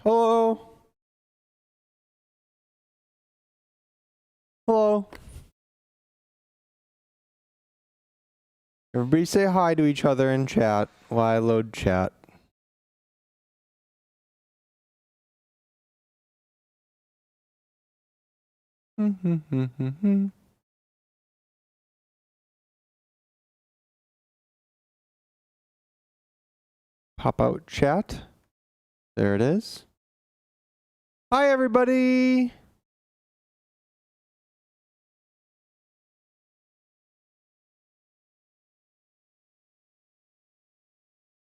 Hello. Hello. Everybody say hi to each other in chat while I load chat. Pop out chat. There it is. Hi, everybody.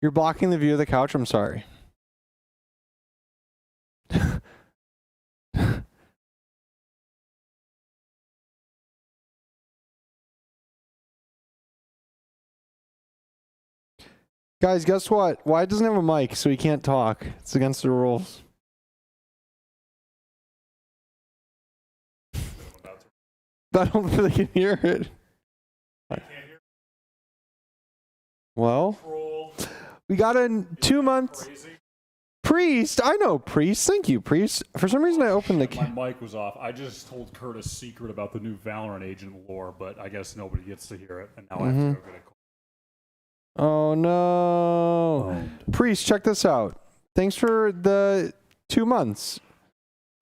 You're blocking the view of the couch? I'm sorry. Guys, guess what? Wyatt doesn't have a mic, so he can't talk. It's against the rules. I don't think they can hear it. Well, we got a 2 month Priest. I know Priest. Thank you, Priest. For some reason, I opened the. My mic was off. I just told Kurt a secret about the new Valorant agent lore, but I guess nobody gets to hear it, and now I have to go get it. Oh no, Priest, check this out. Thanks for the 2 months.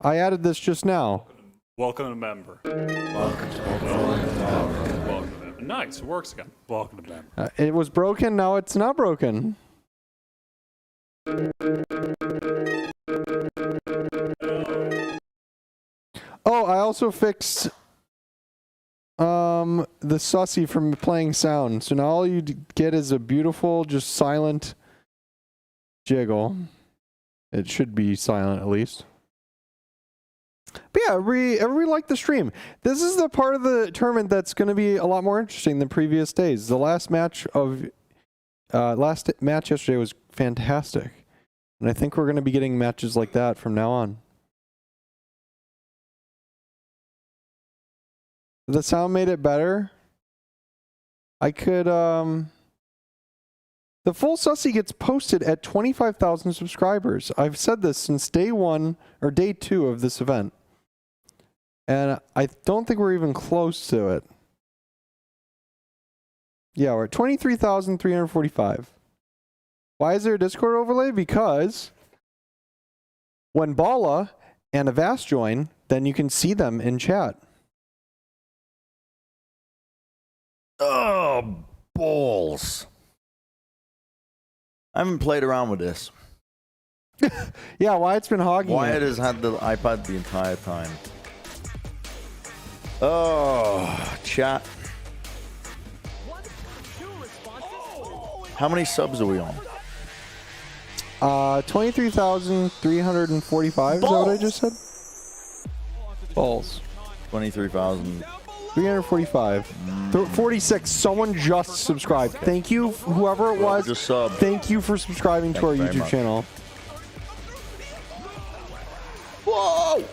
I added this just now. Welcome to member. Welcome to member. Nice, it works again. Welcome to member. It was broken, now it's not broken. Oh, I also fixed the sussy from playing sound. So now all you get is a beautiful, just silent jiggle. It should be silent at least. But yeah, everybody liked the stream. This is the part of the tournament that's going to be a lot more interesting than previous days. The last match yesterday was fantastic. And I think we're going to be getting matches like that from now on. The sound made it better. I could, the full sussy gets posted at 25,000 subscribers. I've said this since day 1 or day 2 of this event. And I don't think we're even close to it. Yeah, we're at 23,345. Why is there a Discord overlay? Because when Bala and Avast join, then you can see them in chat. Oh, balls. I haven't played around with this. Yeah, Wyatt's been hogging Wyatt it. has had the iPad the entire time. Oh, chat. How many subs are we on? 23,345. Is that what I just said? Balls. 23,000. 345. 46. Someone just subscribed. Thank you, whoever it was. Just sub. Thank you for subscribing to our YouTube channel. Whoa!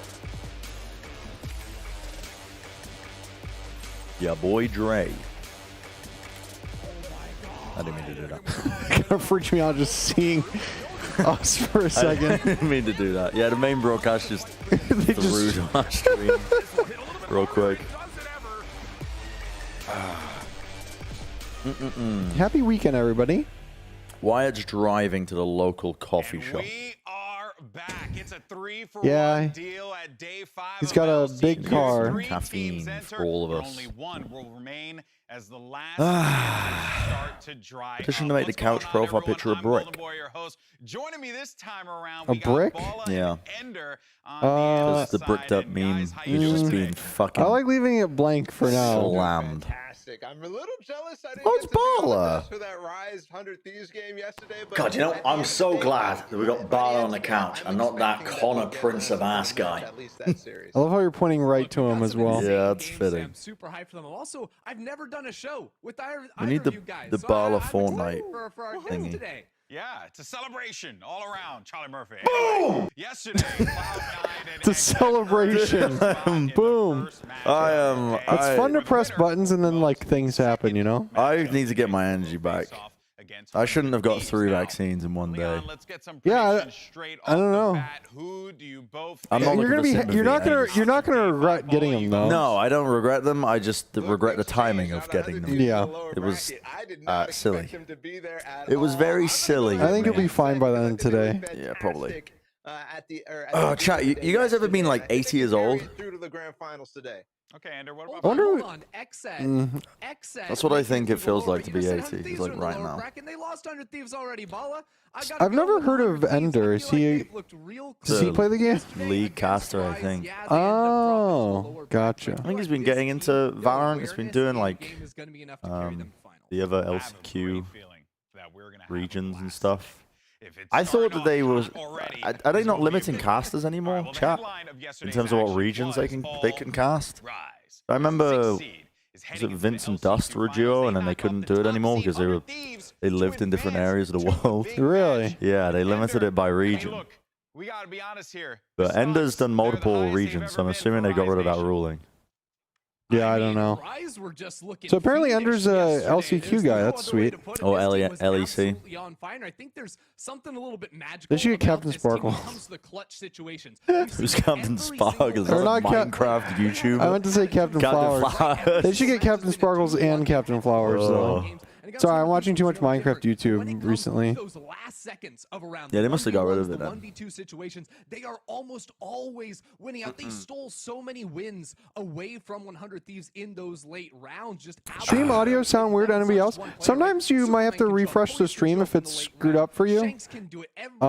Yeah, boy Dre. I didn't mean to do that. Kind of freaked me out just seeing us for a second. I didn't mean to do that. Yeah, the main broadcast just threw to our stream real quick. Happy weekend, everybody. Wyatt's driving to the local coffee shop. We are back. It's a 3-for-1 deal at day 5. He's got a big car. Caffeine for all of us. Only one will remain as the last start to dry. Petition to make the couch profile picture a brick. Joining me this time around, A brick? Yeah. That's the bricked up meme. It's just being fucking. I like leaving it blank for now. Slammed. I'm a little jealous. I didn't Oh, get it's to be on the Bala. bus for that Rise 100 Thieves game yesterday. But God, you know, I'm so glad that we got Bala on the couch and not that Connor Prince of Ass guy. At least that series. I love how you're pointing right to him as well. Yeah, that's fitting. I'm super hyped for them. Also, I've never done a show with either We need of you guys. the So Bala I'm Fortnite excited for our guest thingy. today. Yeah, it's a celebration all around, Charlie Murphy. Anyway, yesterday, It's a celebration. Boom. I am. It's fun to press buttons and then like things happen, you know? I need to get my energy back. against I shouldn't have got 100 3 Thieves now. vaccines in one day. Leon, let's get some Yeah, predictions straight I don't off the know. bat. Who do you both I'm think not You're looking gonna for be. sympathy. You're not gonna regret getting them though. No, I don't regret them. I just regret the timing of getting them. Yeah. It was I did not silly. expect him to be there at It was all. very I'm silly. not I think gonna you'll be fine by the end of because I think today. they were Yeah, probably. fantastic, at the Oh, chat, you guys ever been like 80 years old? Through to the grand finals today. Okay, Andrew, what Hold about I wonder- hold on. XZ. That's what I think it feels like to be 80, Thieves like are in the right lower now. bracket, and they lost 100 Thieves already. Bala, I gotta I've go never with heard 100 of Thieves. I Ender. Is feel like he? they've looked real Does he close play the game? League against caster, I Rise. think. Yeah, they end up dropping to the lower Gotcha. bracket. I think he's But been this getting into team, Valorant. He's been awareness doing in like game is gonna be enough to carry them to finals. the other I have a LCQ great feeling that we're gonna have a regions and blast. stuff. If it's I thought starting that off they hot was. already, Are they it's not gonna be a limiting good one. casters All right, anymore, well, the chat? headline of In yesterday's terms of what action regions they was can Fall cast? Rise. I remember The 6th seed is was heading it into Vince the and Dust LCQ were a finals. duo, They and then they knock off couldn't the do it top anymore seed because 100 Thieves they to lived in different advance areas of the to a world. big Really? match. Yeah, they limited it by Hey, region. look, we gotta be honest here. But The Ender's Scots, done they're the multiple highest they've regions, so I'm ever been assuming for they got rid of that Rise Nation. ruling. Yeah, I don't know. Rise were just looking So apparently fiendish Ender's a yesterday. LCQ There's guy. no That's other way sweet. to put it. Oh, This team was LEC. absolutely on fire, and I think there's something a little bit magical They should get about Captain this team when it Sparkle. comes to the clutch situations. We've Who's seen Captain every Sparkle? single Is that Or a not Cap- Minecraft YouTuber? I meant to say Captain Flowers. They should get Captain Sparkles and Captain Flowers though. Sorry, I'm watching too much Minecraft YouTube recently. Those last seconds of around Yeah, they must have got rid of 1v1s, it the then. 1v2 situations, they are almost always winning out. They stole so many wins away from 100 Thieves in those late rounds. Just Stream audio sound weird to anybody else? Sometimes you might have to refresh the stream if it's screwed up for you.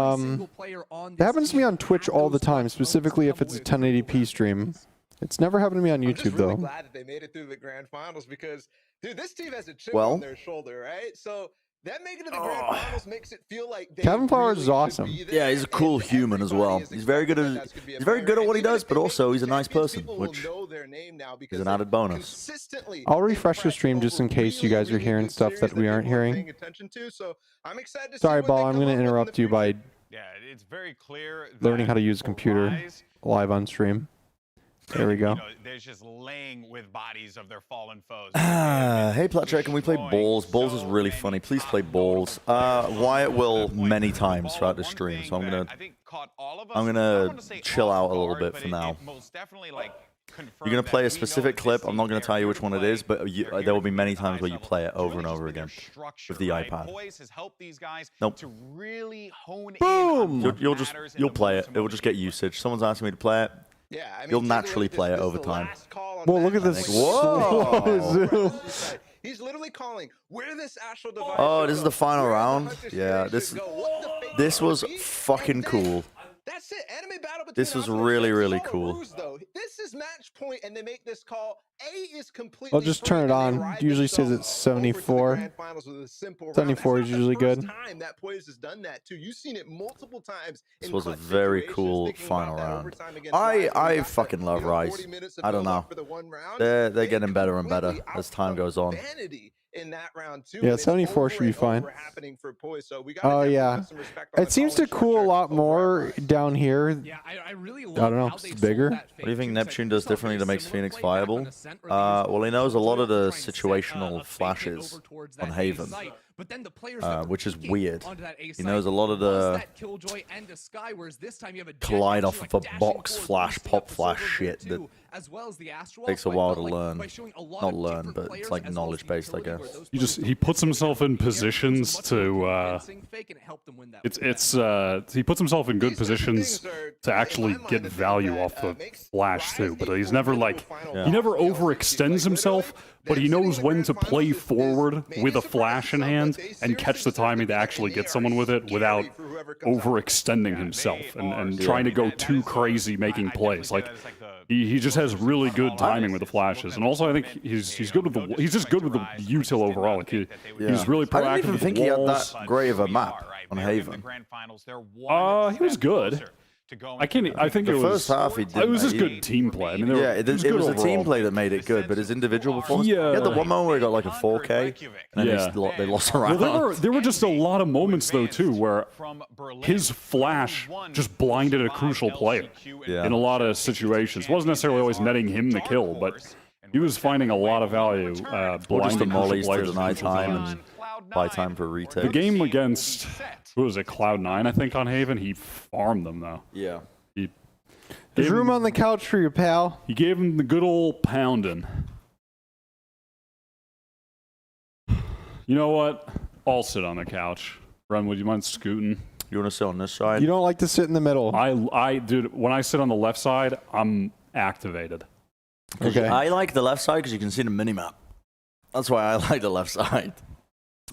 That happens to me on Twitch all the time, specifically if it's a 1080p stream. It's never happened to me on I'm just YouTube really though. glad that they made it through the grand finals because, dude, this team has a chip Well- on their shoulder, right? So that making it to the grand finals makes it feel like they Captain Flowers really is should awesome. be there, Yeah, he's a cool and human as well. everybody is He's very good expecting at that that's gonna be a he's very banger. good at what he And even does, if but they make also it he's a nice champions, person, people will which know their name now because is an they added bonus. consistently I'll refresh the impress stream just in over case you guys are really hearing good stuff that series we aren't people are hearing. paying attention to. So I'm excited to see Sorry, what Ball, they I'm come going up to with in the interrupt you by future. Yeah, it's very clear. learning how to that use a for computer Rise, live on stream. There we go. you know, there's just laying with bodies of their fallen foes. Hey, Platcheck, can we play balls? Balls is really funny. Please play balls. Wyatt will many times throughout the stream, so I'm gonna chill out a little bit for now. You're gonna play a specific clip. I'm not gonna tell you which one it is, but there will be many times where you play it over and over again with the iPad. Nope. Boom! You'll play it. It will just get usage. Someone's asking me to play it. Yeah, I mean, You'll take a look naturally at this. play it This is over the time. last call on Well, look at that. this. Whoa. Zoom. He's literally calling where this astral device. Oh, should this is go, the final where the round? Hunter Yeah, series this should go, what the fate This will was be, fucking and then cool. That's it. Anime battle between This was Astro and really, Shanks. really It's all a cool. ruse, though. This is match point, and they make this call. A is completely. I'll just turn it free, and on. they ride Usually says themselves it's over to the 74. grand finals with a simple round. 74 That's is not the usually first good. time that Poise has done that too. You've seen it multiple times. This in was a clutch very situations, cool thinking final about that round. overtime against Rise, when you I got fucking the, love 40 Rise. minutes of I don't build-up know. for the one round. They're They getting better and better completely as time goes on. vanity in that round too. Yeah, and it's 74 over should be and fine. over happening for Poise, so we gotta Oh definitely yeah, put some respect on it the seems call to and cool a short lot over more Rise. down here. Yeah, I really love don't know, how it's they bigger. sold that What do you think fake Neptune juice. does differently to make Phoenix viable? Well, he knows a lot of the situational flashes on Haven, which is weird. He knows a lot of the collide off of a box flash, pop flash shit that takes a while to learn. Not learn, but it's like knowledge based, I guess. He puts himself in positions to he puts himself in good positions to actually get value off the flash too, but he's never like he never overextends himself, but he knows when to play forward with a flash in hand and catch the timing to actually get someone with it without overextending himself and trying to go too crazy making plays. Like he just has really good timing with the flashes, and also I think he's good with the he's just good with the util overall. Like he's really proactive. I didn't even with think he had walls. that great of a map on Haven. He was good. I think The it was first half he did. it was just good team play. I mean, Yeah, it was good a team overall. play that made it good, but his individual performance. He had the one moment where he got like a 4K, and then Yeah. they lost a Well, round. there were just a lot of moments though too where his flash just blinded a crucial player Yeah. in a lot of situations. Wasn't necessarily always netting him the kill, but he was finding a lot of value Or just the blinding crucial mollies to players deny at crucial time times. and buy time for a retake. The game against, who was it, Cloud9, I think, on Haven, he farmed them, though. Yeah. There's room on the couch for you, pal. He gave him the good old pounding. You know what? I'll sit on the couch. Bren, would you mind scooting? You want to sit on this side? You don't like to sit in the middle. Dude, when I sit on the left side, I'm activated. Okay. I like the left side because you can see the minimap. That's why I like the left side.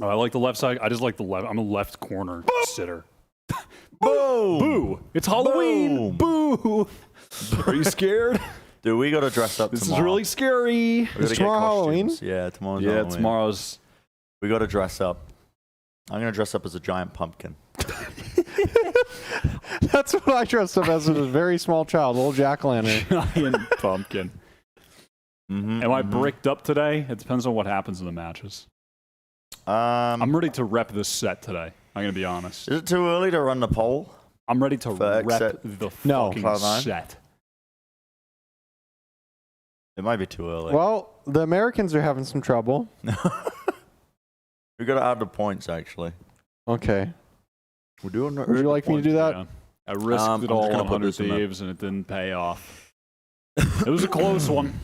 Oh, I like the left side. I just like the left. I'm a left corner sitter. Boom! Boo! It's Halloween! Boo! Are you scared? Dude, we got to dress up This tomorrow. is really scary. We gotta Is get tomorrow Halloween? costumes. Yeah, tomorrow's Yeah, Halloween. tomorrow's. We got to dress up. I'm going to dress up as a giant pumpkin. That's what I dressed up as a very small child, little jack-o'-lantern. Giant pumpkin. Am I bricked up today? It depends on what happens in the matches. I'm ready to rep this set today. I'm going to be honest. Is it too early to run the poll? I'm ready to For rep set? the No. fucking Cloud9? set. It might be too early. Well, the Americans are having some trouble. We got to add the points, actually. Okay. We're doing. Would you like me to do that? Yeah. I risked I'm it just all gonna on put 100 this in there. Thieves, and it didn't pay off. It was a close one.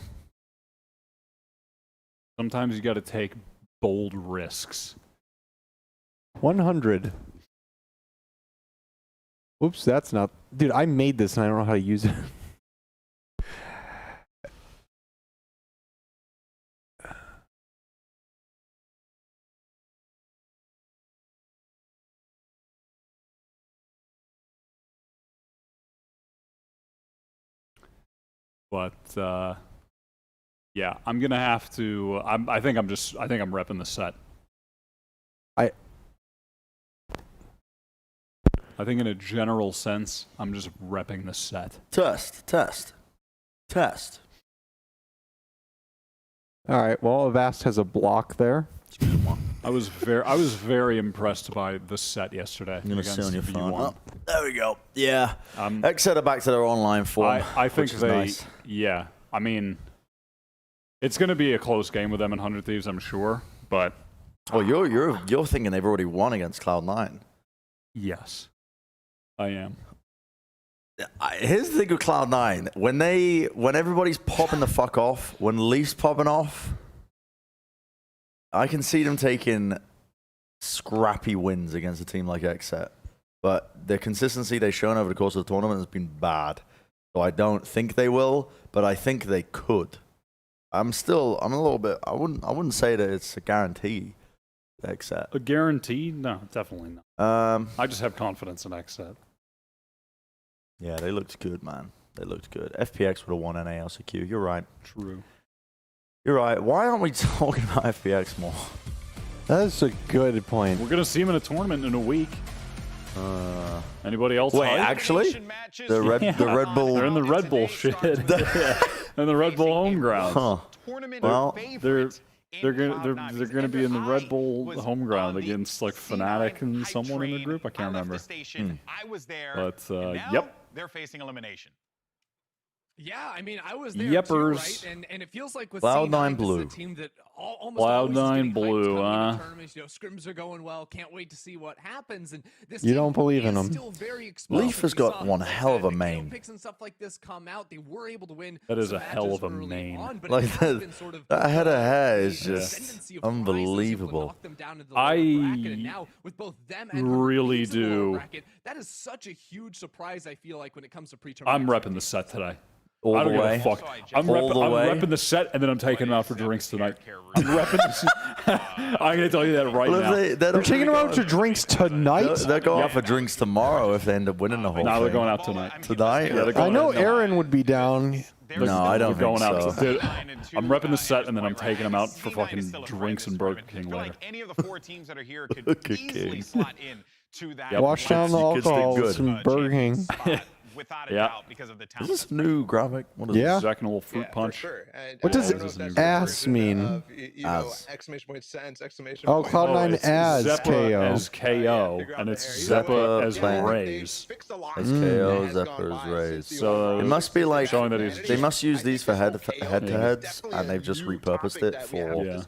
Sometimes you got to take bold risks. 100. Oops, that's not... Dude, I made this and I don't know how to use it. But yeah, I'm gonna have to. I think I'm repping the set. I think in a general sense, I'm just repping the set. Test. All right, well, Avast has a block there. I was very impressed by the set yesterday. I'm gonna sit on your against phone. V1. Oh, there we go. Yeah. Exeter back to their online form. I think which is they. nice. Yeah, I mean, it's going to be a close game with them in 100 Thieves, I'm sure. But Oh, you're thinking they've already won against Cloud9. yes, I am. Here's the thing with Cloud9. When everybody's popping the fuck off, when Leaf's popping off, I can see them taking scrappy wins against a team like Xset. But the consistency they've shown over the course of the tournament has been bad. So I don't think they will, but I think they could. I'm a little bit, I wouldn't say that it's a guarantee, Xset. A guarantee? No, definitely not. I just have confidence in Xset. Yeah, they looked good, man. They looked good. FPX would have won NALCQ. You're right. True. You're right. Why aren't we talking about FPX more? That is a good point. We're gonna see him in a tournament in a week. Anybody else? Wait, hyped? actually, the Red Bull. They're in the Red Bull shit. In the Red Bull home grounds. Huh. Well, They're gonna be in the Red Bull home ground against like Fnatic and someone in the group. I can't remember. I was there. But Now yep. They're facing elimination. Yeah, I mean, I was there Yeppers. too, right? And it feels like with Cloud9 C9, Blue. this is a team that almost Cloud9 always is getting hyped Blue, coming into huh? tournaments. You know, scrims are going well. Can't wait to see what happens. And this You team don't believe in is them. still very explosive. Leaf has We got saw, one like, hell of a the main. picks and stuff like this come out. They were able to win. That is some a hell matches of a early main. on, but Like it has that- been sort of that head of hair is the just ascendancy of Rise that's able to unbelievable. knock them down into the lower bracket. And I now, with both them and really Thieves in the lower do. bracket, that is such a huge surprise, I feel like, when it comes to pre-tournament. I'm repping the set today. all I the don't way. give a fuck. I'm All the way. repping the set, and then I'm taking them out for drinks tonight. I'm repping the set. I'm gonna tell you that right Well, now. They're taking them out to drinks tonight? They'll go out for drinks tomorrow if they end up winning the whole No, thing. they're going out tonight. Tonight? Yeah, they're I going know out. Aaron would be down. No, I don't We're going think out. so. Dude, I'm repping the set, and then I'm taking them out for fucking drinks and Burger King later. Like any of the four teams that are here could Burger easily King. slot in to that. Yep. Wash down the You could stay alcohol with good. some Burger King. spot, without a Yeah. doubt, because of the Is talent. this a new graphic? What is Yeah. Second little fruit Yeah, for punch. sure. And What I does don't know if that's ass the version mean? of, you know, Ass. exclamation point sense, exclamation Oh, point. Cloud9 it's as Zeppa KO. as KO, Figure out and the it's area. Zeppa as Plant. Rays. SKO, Zeppa's Rays. So It must be like showing that he's they must use these for head-to-heads, and they've just repurposed it for Yeah.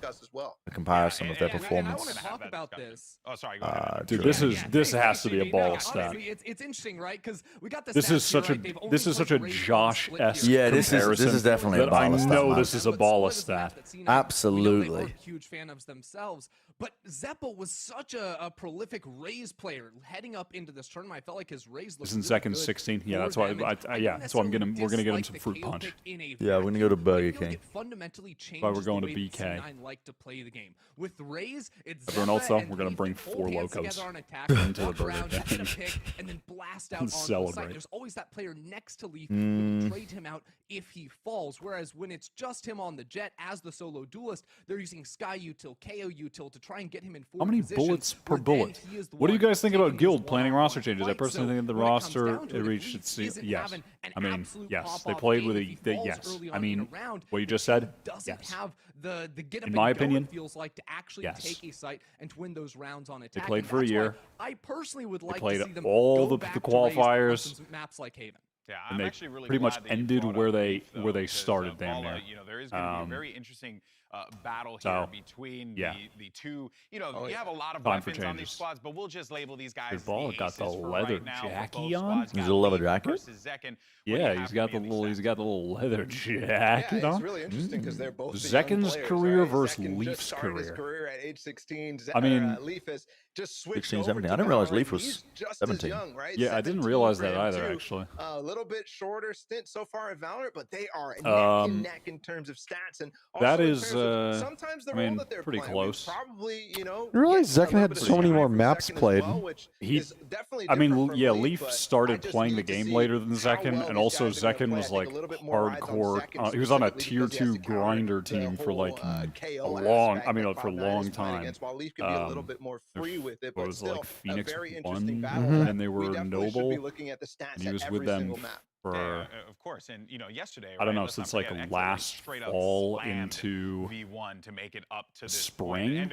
a comparison of their And I performance. want to talk about this. Oh, sorry. Go ahead. Dude, True. this has to be a ball stat. Honestly, it's interesting, right? Because we got the This is stats here, such a right? They've only this is such a played Raze Josh-esque Yeah, this comparison is definitely a that I ball stat, know man. this is a ball stat. Absolutely. They weren't huge fan of themselves, but Zeppo was such a prolific Raze player heading up into this tournament. I felt like his Raze looked Isn't really second good 16? Yeah, for that's why. them, and I Yeah, don't that's why we're gonna necessarily get him dislike some the fruit KO punch. pick in a Yeah, we're gonna go to vacuum, but I Burger feel like King. it fundamentally why we're changes going the to way that BK. C9 like to play the game. With Raze, it's Everyone Zeppo else, though, and we're gonna Leaf bring that 4 hold hands locos together on attack, into the walk Burger around, King. get a pick, and then blast out And onto the site. celebrate. There's always that player next to Leaf who will trade him out if he falls. Whereas when it's just him on the Jett as the solo duelist, they're using Sky Util, KO Util to try and get him in forward How many position, bullets per where then bullet? he is the What do you one guys think about taking his Guild planning one-on-one roster changes? I fight. personally So think the when it comes roster down to it if reached Leaf its isn't yes. having an I mean, absolute yes, they pop-off played game, with if he a falls yes. early I on in mean, a round, what you just he said. doesn't Yes. have the get up In and my go opinion, it feels like to actually yes. take a site and to win those rounds on attack. played And for a that's why year. I personally would like played to see them all go the back to qualifiers. Raze on some maps like Haven. Yeah, And I'm they actually really pretty much glad that you ended brought up where Leaf, they because, started, damn Vala, near. you know, there is going to be a very interesting battle here So, between yeah. the two. You know, you have a lot of Time for weapons on these changes. squads, but we'll just label these guys. Dude, Vala the got the aces for leather right now for jacket both on? squads. He's Got a leather Leaf jacket? versus Zekken. What do you Yeah, have he's for got me the on these little stats? he's got the little leather Yeah, jacket it's on. really interesting because they're both the young Zekken's players, career right? versus Zekken Leaf's just started his career. career at age 16. I mean, Leaf has just switched 16, over 17. to I didn't realize Valorant. Leaf was He's just 17. as young, right? Yeah, I didn't 17 realize for that him, either, too. actually. A little bit shorter stint so far at Valorant, but they are neck Um, and neck in terms of stats and that also in is, terms of sometimes the I role mean, that they're pretty playing. close. We probably, you know, I realize get a Zekken little had bit of so many shine more from maps Zekken as played. well, which He- is definitely I mean, different from yeah, Leaf, Leaf but I started just playing the need to game see later than how Zekken, well and these also guys are gonna Zekken play. was I think like a little bit more rides on hardcore. Zekken He was on a specifically tier because he has 2 to counter grinder the team for like whole, a KO long. aspect I mean, that for a Cloud9 long is playing time. against, while Leaf can be a little bit more free with it, It but was still like a Phoenix very interesting 1, battle that and they we were definitely should be noble. looking at the stats And he at was every with them single map. for Of course, and you know, yesterday. I don't right, know, let's not since like forget, last straight up fall slammed into V1 to make it up to this spring. point. And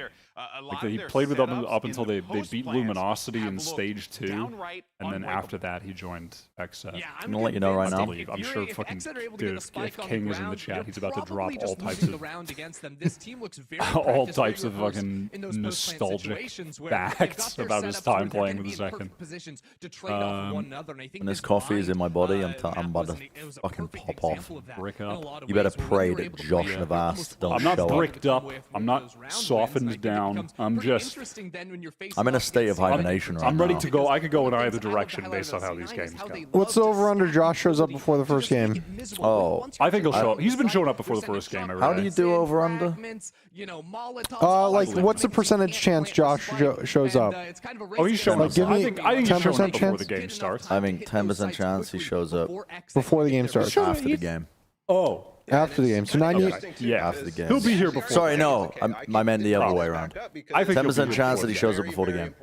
a lot like of he their played with them setups up in until the they post beat plans Luminosity have in looked stage 2, downright and then after unbreakable. that he joined XSET. Yeah, I'm gonna let you know right convinced now. if Believe. I'm you're- sure if fucking Exeter are able to get dude, a spike if on King the is in the ground, chat, you're he's about to drop probably all just types moving the of round against them. This team looks very all practiced, very types of rehearsed fucking in those post-plant nostalgic situations where they've got facts their about his setups where time they're playing gonna with be the in perfect Zekken. positions to trade off of one another. And I think When this this coffee is in my body, I'm map about to was it was a fucking perfect pop off. example of that Brick in a up. lot of You better ways, where pray we were that able to Josh play and almost Avast don't I'm not show up. bricked up. with I'm not those round wins, and I softened think it down. becomes I'm pretty just. interesting then when you're facing I'm in a off state of against hibernation right I'm ready now. to go. I could go in One of either the things I love to direction highlight based on about how these C9 is games how go. they What's love the to over-under stack Josh shows up ability before the to first just make game? it miserable. Oh, Once you're I think he'll on show. the He's been side, showing up before you're the sending first game shock every How day. do you do over under? fragments, you know, Molotovs, all Like, sorts of what's the things so you percentage can't chance plant Josh the spike, shows and, up? it's kind of a race Oh, he's to showing the up. Like, give bottom. me I think he's showing 10% up before the chance? game starts. I think 10% chance he shows up Before the game starts. after the game. Oh, After the game. So 90. yeah. After the game. He'll be here before. Sorry, no, I meant the other way around. I think he'll be 10% here chance before that he the shows up before the game.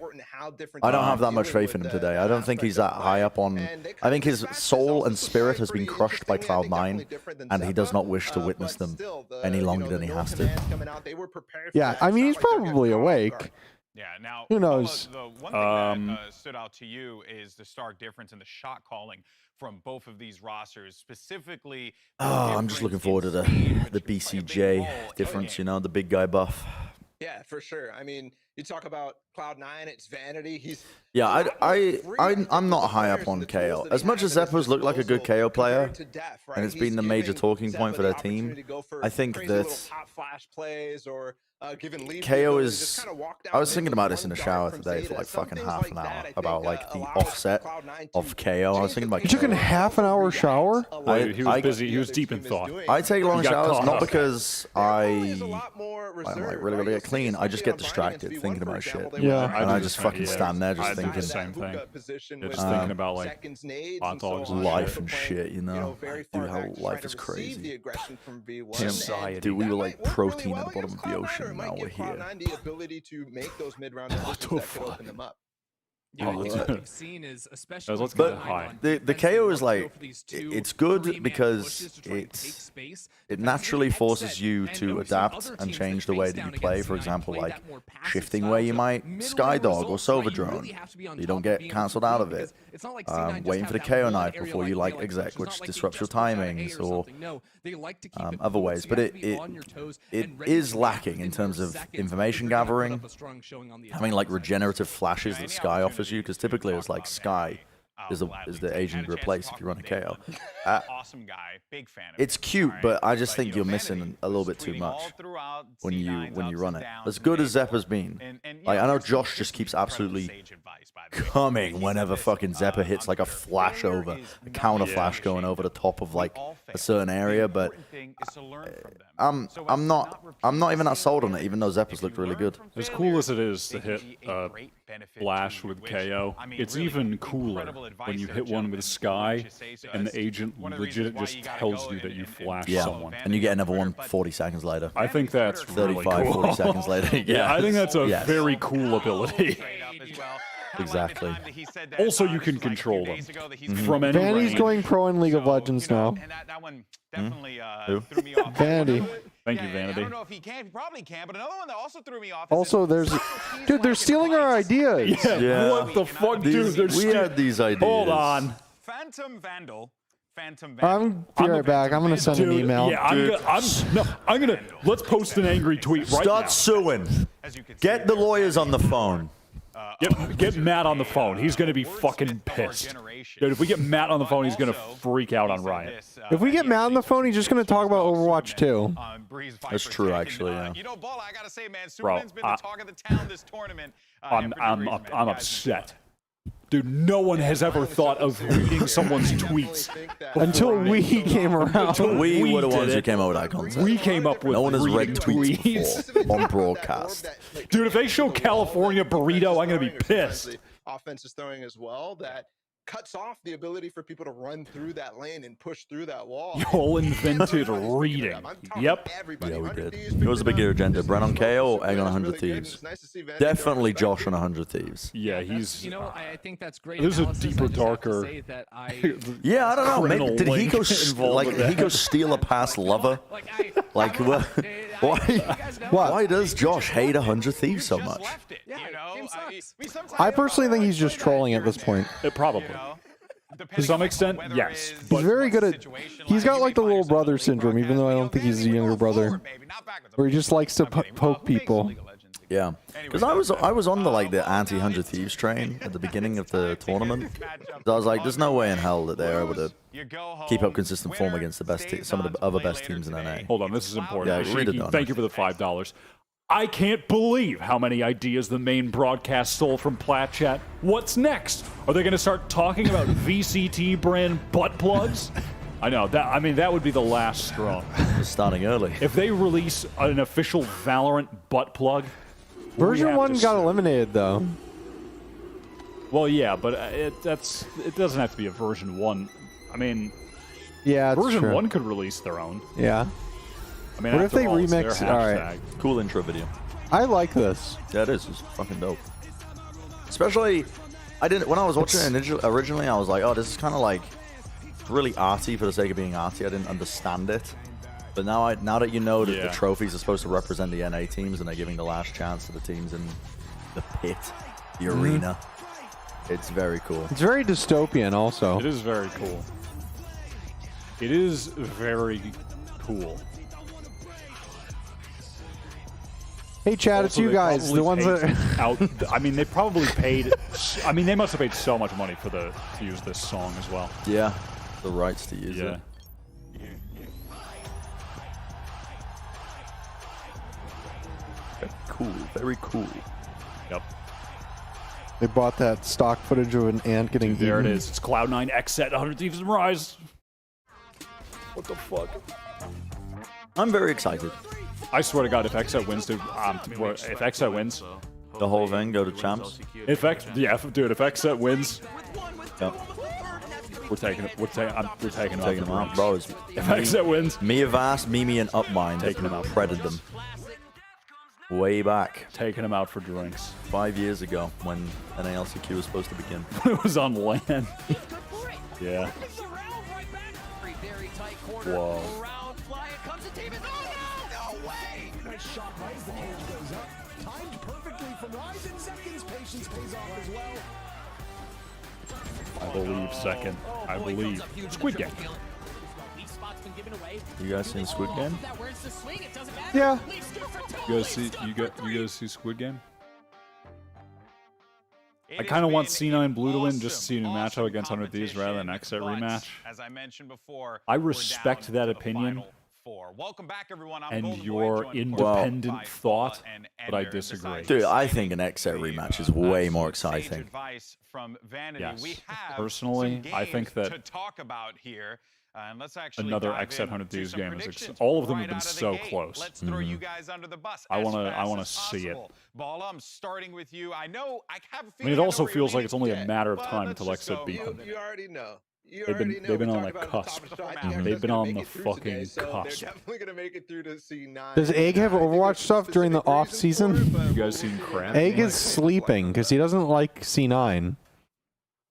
I don't have that much faith in him today. I don't think he's that high up on. I think his soul and spirit has been crushed by Cloud9, and he does not wish to witness them any longer than he has to. Yeah, I mean, he's probably awake. Yeah, now Who knows? The one thing that stood out to you is the stark difference in the shot calling from both of these rosters, specifically. Oh, I'm just looking forward to the BCJ difference, you know, the big guy buff. Yeah, for sure. I mean, you talk about Cloud9, it's vanity. He's Yeah, I'm not high up on KO. As much as Zeppo's looked like a good KO player, and it's been the major talking point for their team, I think that KO is. I was thinking about this in the shower today for like fucking half an hour about like the offset of KO. I was thinking about. You took a half an hour shower? He was busy. He was deep in thought. I take long He got showers caught not up. because I'm like really gonna get clean. I just get distracted thinking about shit. Yeah. And I do just the fucking same- stand there I just do the thinking same thing. Just Just thinking about like hot dogs and life and shit, you know. Dude, how life is crazy. Society. Dude, we were like protein at the bottom of the ocean, and now we're here. The ability to make those mid-round decisions that could open them up. Yeah, Oh, what yeah. we've seen is especially Let's But get high. the KO is like, it's good because it naturally forces you to adapt and change the way that you play. For example, like shifting where you might Skydog or Silver Drone. You don't get cancelled out of it. Waiting for the KO knife before you like exec, which disrupts your timings or other ways. But it is lacking in terms of information gathering, having like regenerative flashes that Sky offers you, because typically it's like Sky is the agent you replace if you run a KO. Awesome guy, big fan of It's him, cute, all but right? I just think you're missing a little bit too much when you run it. As good as Zeppa's been, like I know Josh just keeps absolutely coming whenever fucking Zeppa hits like a flash over, a counter flash going over the top of like a certain area, but I'm not even that sold on it, even though Zeppa's looked really good. As cool as it is to hit flash with KO, it's even cooler when you hit one with Sky and the agent legit just tells you that you flashed someone. And you get another one 40 seconds later. I think that's 35, really cool. 40 seconds later. Yeah, I think that's a very cool ability. Exactly. Also, you can control them from any Vandy's range. going pro in League of Legends now. And that one definitely Who? threw me off. Vandy. Thank you, I Vanity. don't know if he can. He probably can. But another one that also threw me off. Is Also, there's... Dude, they're stealing our ideas. Yeah. What the fuck, dude? They're We had these ideas. Hold on. Phantom Vandal. I'm be right back. I'm gonna send an email. Yeah, I'm gonna. Let's post an angry tweet right Start now. suing. Get the lawyers on the phone. Get Matt on the phone. He's gonna be fucking pissed. Dude, if we get Matt on the phone, he's gonna freak out on Riot. If we get Matt on the phone, he's just gonna talk about Overwatch 2. That's true, actually, yeah. You know, Ball, I gotta say, man, Bro, Superman's been the talk of the town this tournament. I'm upset. Dude, no one has ever thought of reading someone's tweets. Until we came around. We were the did ones who it. came up with that concept. We came up with No one has read reading tweets before on broadcast. Dude, if they show California Burrito, I'm gonna be pissed. Offense is throwing as well that cuts off the ability for people to run through that lane and push through that wall. Y'all invented reading. Yep. Yeah, we did. It was a big agenda. Bren on KO or Egg on 100 Thieves? Definitely Josh on 100 Thieves. Yeah, he's. You know, I think that's great. This is a analysis. deeper, I just have to darker. say that I, Yeah, I don't know. Maybe Criminal did he link go involved like with did he that. go steal a past lover? Like what? What? Why does Josh hate 100 Thieves so much? I personally think he's just trolling at this point. Probably. To some extent, yes. He's But very good at... He's got like the little brother syndrome, even though I don't think he's a younger brother. Where he just likes to poke people. Yeah, because I was on the anti-100 Thieves train at the beginning of the tournament. So I was like, there's no way in hell that they're able to keep up consistent form against the best some of the other best teams in NA. hold on, this is important. Yeah, I should've Shiki, done thank it. you for the $5. I can't believe how many ideas the main broadcast stole from Plat Chat. What's next? Are they going to start talking about VCT brand butt plugs? I know that. I mean, that would be the last straw. Just starting early. If they release an official Valorant butt plug. Version 1 got eliminated, though. Well, yeah, but it doesn't have to be a version 1. I mean, Yeah, it's version true. 1 could release their own. Yeah. I mean, What if after they all, it's their remix- all right. hashtag. Cool intro video. I like this. Yeah, it is. It's fucking dope. Especially, when I was watching it originally, I was like, oh, this is kind of like really arty for the sake of being arty. I didn't understand it. But now that you know that the trophies are supposed to represent the NA teams and they're giving the last chance to the teams in the pit, the arena, it's very cool. It's very dystopian, also. It is very cool. It is very cool. Hey, Chad, it's Also, you they guys, probably the ones paid that... out. I mean, they probably paid. I mean, they must have paid so much money to use this song as well. Yeah, the rights to use Yeah. it. Very cool. Very cool. Yep. They bought that stock footage of an ant getting There it eaten. is. It's Cloud9 X set 100 Thieves and Rise. What the fuck? I'm very excited. I swear to God, if XSET wins, dude, if XSET wins, The whole thing, go to champs. if XSET wins, Yep. we're taking it. We're taking them Taking them out. Bro, it's If XSET wins, me, Avast, Mimi, and Upmind. Taking them out. Predated them. Way back, Taking him out for drinks. 5 years ago, when NALCQ was supposed to begin. It was on land. Yeah. Whoa. I believe second. I believe. Squid Game. You guys seen Squid Game? Yeah. You guys see Squid Game? I kind of want C9 Blue to win just to see a new matchup against 100 Thieves rather than Xset rematch. As I mentioned before, I respect that opinion welcome back, everyone. and your independent thought, but I disagree. Dude, I think an Xset rematch is way more exciting. Yes. Personally, I think that to talk about here. And let's actually another dive Xset in 100 to Thieves some game is predictions all of them have right been out of the so gate. close. Let's throw you guys under the bus. I as wanna fast see it. as possible. Bala, I'm starting with you. I know I have a I feeling mean, it also know where feels you're like it's only a leaning. matter of But time let's until just Xset go. beat them. You already know. They've been We on talked the about it at cusp. the top of the show. I think They've Xset's been gonna on make the it through fucking today, so cusp. They're definitely going to make it through to C9. Does Egg have I think Overwatch there's stuff during the specific off reasons season? for it, but You guys we'll- seen crap? Egg is sleeping because he doesn't like C9.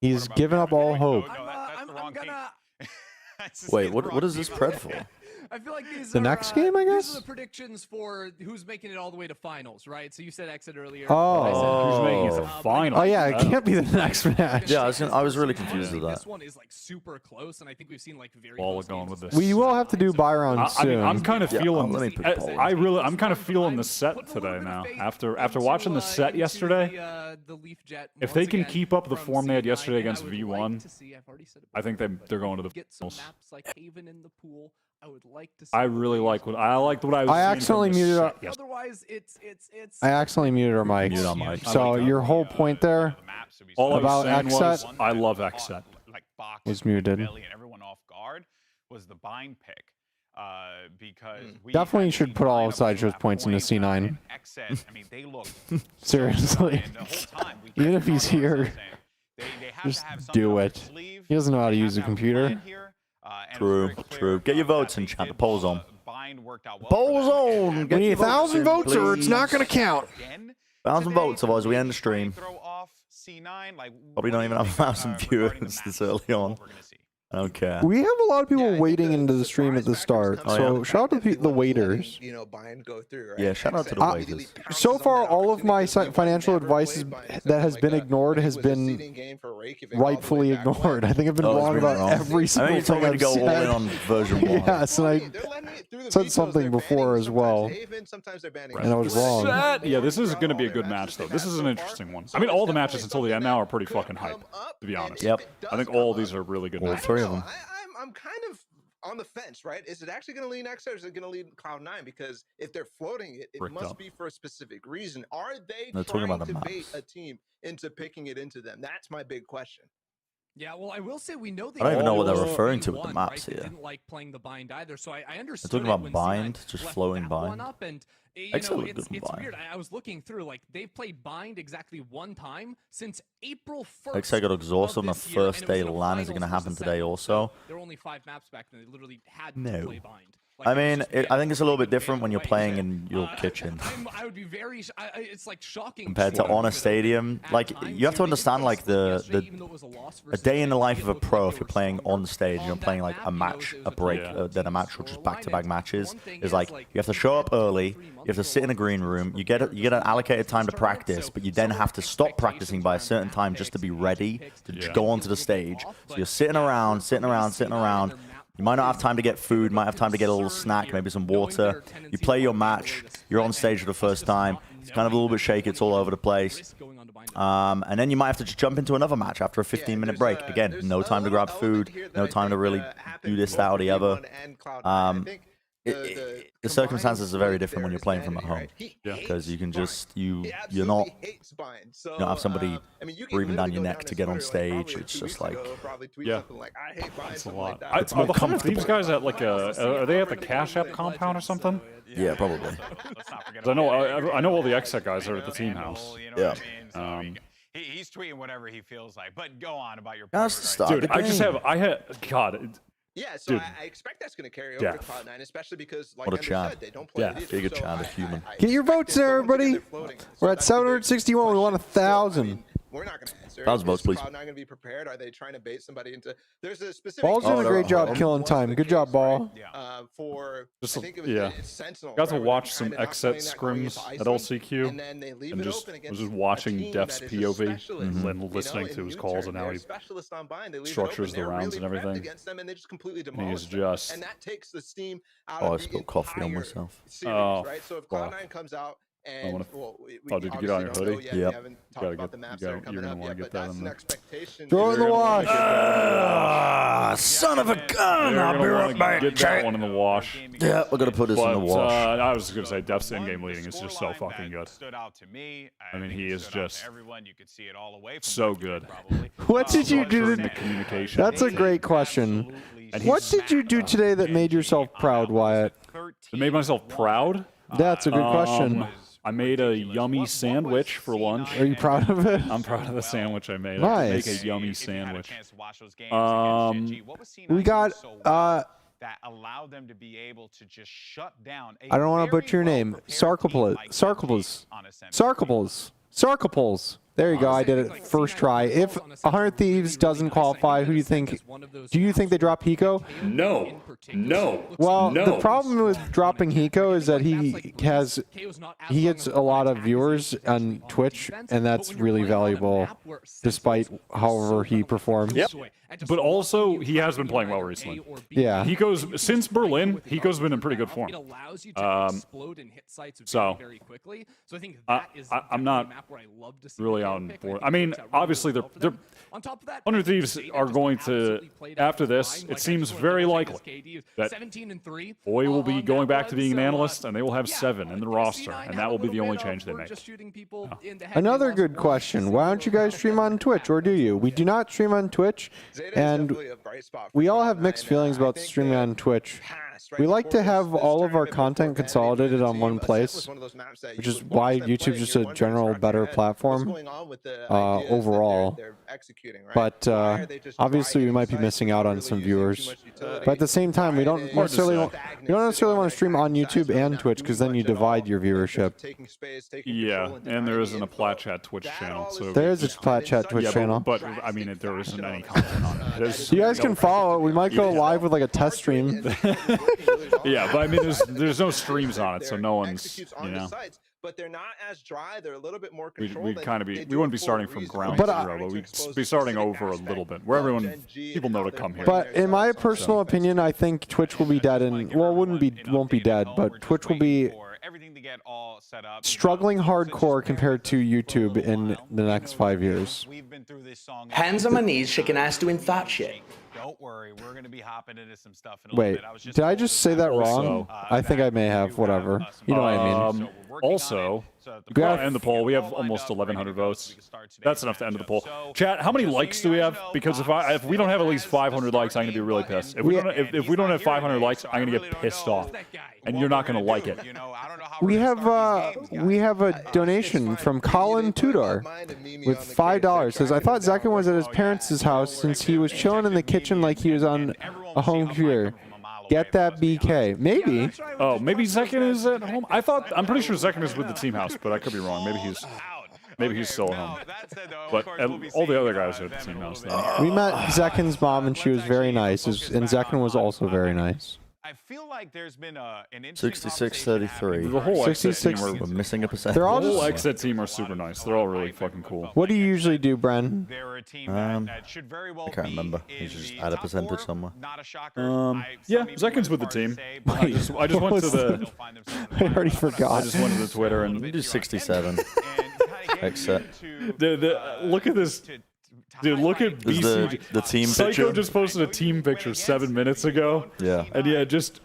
He's What about given up all Brennon? hope. No, that's the wrong team. Wait, what is this pred for? I feel like these The are, next game, I These guess? are the predictions for who's making it all the way to finals, right? So you said exit earlier. Oh. I said Who's making it to but finals? Oh yeah, it Oh. can't be the next match. Yeah, I was really Honestly, confused with that. This one is like super close, and I think we've seen like very All close going games with as this. We will have to do buy round I soon. mean, I'm kind of Yeah, feeling. let me put polls. I'm kind of feeling the set today now. After watching the set yesterday, the Leaf Jet. if they can keep up the form they had yesterday against V1, I think they're going to the get some finals. maps like Haven in the pool. I would like to see I really liked what I was. I seeing accidentally from the muted set up- yesterday. Otherwise, it's. I accidentally muted our mics. Mute our mic. So your whole point there All About I was saying was, Xset? I love Xset. Was muted. And everyone off guard was the bind pick. Because we Definitely had should seen put all nine of up until Sideshow's that points into point, C9. and Xset, I mean, they look Seriously. and the whole time we Even kept if he's talking about here, something. They have just to have something do up their it. sleeve. He doesn't know how to They use a have to have computer. plan here, and it was True, very clear, true. Get your that votes in they chat, did, the poll zone. bind worked out well Poll for them. zone, And get We need your votes 1,000 in, votes or it's not please. going to count. again 1,000 today, votes, otherwise we end the maybe try and stream. throw off C9, like, Probably what don't do even you have think, 1,000 regarding the viewers this matchup early and on. what we're gonna see? I don't care. We have a lot of people Yeah, I think waiting into the stream at the surprise start. factors come So down to the shout out fact to that the everyone's waiters. letting, bind go through, right? Yeah, shout out to the Xset waiters. immediately passes So them far, the all of my opportunity. financial Never advice played bind, that something has like been that. ignored It has was a been seeding game for Reykjavik all the way rightfully back when. ignored. I think I've been Oh, it's wrong been about wrong. every I single think you told thing me to I've go all in said. on version 1. Yes, and I They're letting it through the said vetoes, something they're before banning as sometimes well. Haven, sometimes they're banning And I was wrong. Set? Yeah, this is going to be a good match, though. This is an interesting one. I mean, all the matches until the end now are pretty fucking hype, to be honest. Yep. I think all of these are really good All matches. three of them. I'm kind of on the fence, right? Is it actually going to lean Xset or is it going to lean Cloud9? Because if they're floating it, it Bricked must up. be for a specific reason. Are they They're talking trying about the to bait maps. a team into picking it into them? That's my big question. Yeah, well, I will say we know they. I don't even know what they're all referring to with the won, maps right? They here. didn't like playing the bind either, so I understood. talking it about when bind, C9 just left flowing that bind. one up, and Xset looked good from it's bind. weird. I was looking through, like they've played bind exactly one time since April 1st. Xset got exhausted on the of this year, first and it was day. in a LAN is it going to finals happen versus today seven. also? There were only 5 maps back then. They literally had No. to play bind. I Like, it was mean, just I think it's a little bit banned different when you're away. playing in your Uh, kitchen I would be very. It's like shocking compared to me on a because stadium. at Like, times you have to they understand, didn't like, play the yesterday, even though it was a loss a versus day in the Gen.G, life it of a looked like pro they if you're were playing stronger on stage, on you're that playing like map, a you know, match, it was a break, total then a team match, or just scoreline, back-to-back and matches. one thing Is is, like like, you have to we show had up early, 3 you have months to sit in a green room, you get an allocated time to practice, but you then have to stop practicing by a certain time just to be ready to Yeah. go onto the stage. So you're sitting around. You might not have time to get food, might have time to get a little snack, maybe some water. You play your match, you're on stage for the first time. It's kind of a little bit shaky, it's all over the place. And then you might have to just jump into another match after a 15-minute break. Again, no time to grab food, no time to really do this, that, or the other. The circumstances are very different when you're playing from at home. Yeah. Because you can just, you're not, you don't have somebody breathing down your neck to get on stage. It's just like, Yeah. It's a lot. It's more Are the Hundred comfortable. Thieves guys at like are they at the Cash App compound or something? yeah, probably. Let's not forget 'Cause I know about I know all the Xset guys are at the team house. You know Yeah. what I mean? So he's tweeting whatever he feels like. But go on about your That's point, the right? start. Dude, the I just game. have God. Yeah, so Dude. I expect that's going to carry over to Def. Cloud9, especially because, like What a Ender Chad. said, they don't play Yeah, it either. big a So Chad, a human. Get your expect votes it, in, but once again, everybody. they're floating. So We're at that's the big 761. We want question. So, I 1,000. mean, we're not going to answer. 1,000 votes, Is please. Cloud9 going to be prepared? Are they trying to bait somebody into? There's a specific. Ball's doing a no, great job hold on. killing Was time. the Good job, case, Ball. right? Yeah. For Just, I think it was yeah. it's Sentinel. Got to right, where watch they're some kinda not XSET playing that going scrims into at Iceland, LCQ. and then they leave And it just open was against just a watching team Def's that is a POV specialist, and you listening know, to in his calls U-turn. and how They're he a specialist on buy, and they leave it structures open. the They're rounds really and prepped everything. against them, and they just completely And demolish he's them. just And that takes the steam out Oh, I of the spilled coffee on entire myself. series, Oh, right? So if fuck. Cloud9 comes out and wanna- well, we Oh, did you get on obviously your don't know hoodie? yet. Yep. We haven't talked Gotta about get- the maps you that are gotta- coming you're gonna up wanna yet, get but that that's in an there. expectation. Throw it in the wash. Son of a gun! You're I'll be gonna right wanna back. get that one in the wash. Yeah, we're gonna put this in But the wash. I was gonna say Def's in-game leading is just so fucking good. Stood out to me. I mean, think he it is stood out to just everyone. You could see it all away from so Bren, good. probably. What did you do Structure to- and the communication. That's a great question. And What he's- did you do today that made yourself proud, Wyatt? It made myself proud. That's a good question. I made a yummy sandwich for lunch. Are you proud of it? I'm proud of the sandwich I made. Nice. I make a yummy sandwich. We got, that allowed them to be able to just shut down. I don't want to butcher your name. Sarkopoulos. There you go. I did it first try. If 100 Thieves doesn't qualify, who do you think? Do you think they drop Hiko? No. No. Well, No. the problem with dropping Hiko is that he gets a lot of viewers on Twitch, and that's really valuable, despite however he performs. Yep. But also, he has been playing well recently. Yeah. Hiko's since Berlin. Hiko's been in pretty good form. It allows you to explode and hit sites so, very quickly. So I think that is I'm not a map where I love to see really the on pick. board. think I mean, it works out really obviously, well for they're them. On top of that, 100 Thieves Zeta are just going to, absolutely played out after their this, line. it Like, I seems just wanna very double check likely his KD. that 17-3. Boy will be on going that back to run, being an so, analyst, and they will have yeah, 7 in the like, roster, C9 and have that a will be the little only bit change they of, we're make. just shooting people in the head. Another They good lost question. Why don't you guys stream on Twitch, or do you? We do not stream on Twitch, Zeta is and definitely a bright spot for we all have Cloud9, mixed and, feelings I about think streaming the on Twitch. past, right, We like to before have this all of our tournament, content before Bren consolidated debuted on the one team, Ascent place, was one of those maps that which you is would why watch them YouTube's play, just and a you're wondering, general scratch your better head, platform, what's going on with the ideas that overall. they're executing, right? But Why are they just obviously, we dry might be insights missing and out not on really some using too viewers. much utility? But at the same time, we don't Hard to necessarily say. want, you don't necessarily want to stream on YouTube and Twitch, because then you divide your viewership. Taking space, taking Yeah, control, and there denying isn't the a Plat info. Chat Twitch That channel, all so is There is a just Plat Chat Twitch yeah, channel. but I mean, there isn't any content on it. There's You guys can follow it. We might go live with like a test stream. Yeah, but I mean, there's no streams on it, so no one's, you know. But they're not as dry. They're a little bit more We'd controlled. kind of and be, they we do wouldn't it be for starting a from reason, ground right? But, zero, but To we'd expose be a starting specific over a aspect little bit, where of everyone, Gen.G people and know how to they're come here. But in my themselves. personal opinion, I think Twitch will be dead, and well, won't be dead, but Twitch will be struggling hardcore compared to YouTube in the next 5 years. Hands on my knees, shaking ass doing that shit. Don't worry, we're going to be hopping into some stuff in a Wait, little bit. did I just say that wrong? I think I may have. Whatever. You know what I mean. Also, we gotta end the poll. We have almost 1,100 votes. That's enough to end the poll. Chat, how many likes do we have? Because if we don't have at least 500 likes, I'm gonna be really pissed. If we don't have 500 likes, I'm gonna get pissed off, and you're not gonna like it. We have a donation from Colin Tudor with $5. Says, I thought Zekin was at his parents' house since he was chilling in the kitchen like he was on a home computer. Get that BK. Maybe. Oh, maybe Zekin is at home. I'm pretty sure Zekin is with the team house, but I could be wrong. Maybe he's still at home. But all the other guys are at the team house. Though. We met Zekin's mom and she was very nice, and Zekin was also very nice. I feel like there's been an 66-33. The whole exit team 66. We're missing a percent. They're all The whole just. exit team are super nice. They're all really fucking cool. What do you usually do, Bren? They're a team that should very well I can't be remember. in You should just the add a top percentage four. somewhere. Not a shocker. Yeah, Zekin's with the team. I just went to the. I already forgot. I just went to the Twitter We and do 67. Except. look at this. Dude, look at Is BC. the team Psycho picture? just posted a team picture 7 minutes ago. Yeah. And yeah, just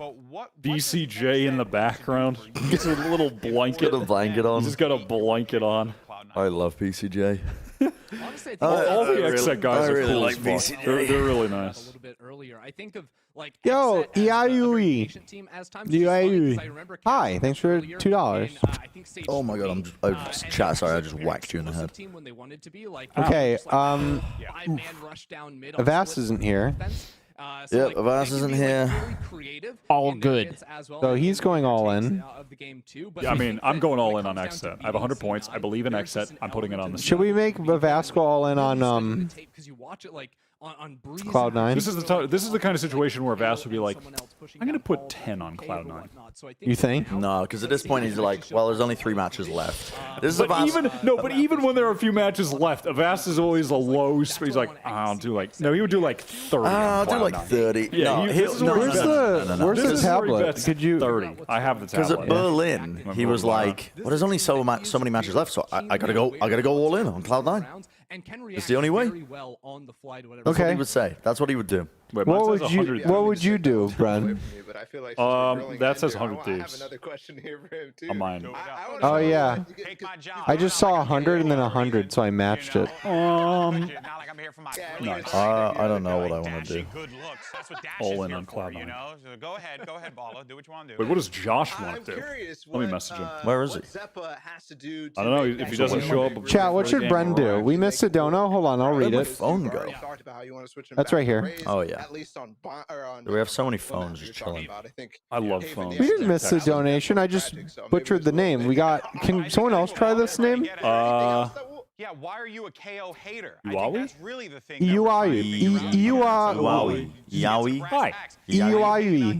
BCJ in the background. Just a little blanket. Got a blanket on. Just got a blanket on. I love PCJ. Honestly, I think All the really- exec guys I are really cool like as fuck. BCJ. They're really a nice. little bit earlier. I think of like Yo, Exet as a very EIUE. patient team as times EIUE. goes by, 'cause I remember Hi, Caps thanks for earlier $2. in, I think stage Oh my god, 3, chat, sorry, I and just very whacked you in the explosive head. team when they wanted to be, like, Okay, just like five-man rush down mid on Avast split isn't here. defense. Yep, Avast isn't here. All good. So he's going all in. Yeah, I mean, I'm going all in on Xset. I have 100 points. I believe in Xset. I'm putting it on the. Should we make Avast go all in on Cloud9? This is the kind of situation where Avast would be like, I'm gonna put 10 on Cloud9. You think? No, because at this point he's like, well, there's only 3 matches left. This is But Avast. even when there are a few matches left, Avast is always a low. He's like, I'll do like he would do like 30. I'll do like 30. Yeah, Where's Where's the tablet? Could you? 30. I have the Because tablet. at Berlin, he was like, well, there's only so many matches left, so I gotta go all in on Cloud9. It's the only way. That's what he would say. That's what he would do. Wait, mine says 100 What would you do, Bren? That says 100 Thieves. I have another question here for him too. On mine. Oh yeah. I just saw 100 and then 100, so I matched it. Nice. I don't know what I want to do. All in on Cloud9. Go ahead, Bala. Do what you want to do. Wait, what does Josh want to do? Let me message him. Where is he? I don't know if he doesn't show up. Chat, what's your Bren do? We missed Sedona. Hold on, I'll read Where'd my it. phone go? That's right here. Oh, yeah. At least on We have so many phones just chilling. I love phones. We didn't miss the donation. I just butchered the name. We got. Can someone else try this name? Yeah, why are you a KO hater? Yowie? I think that's really the thing. Yowie. Yowie. Hi.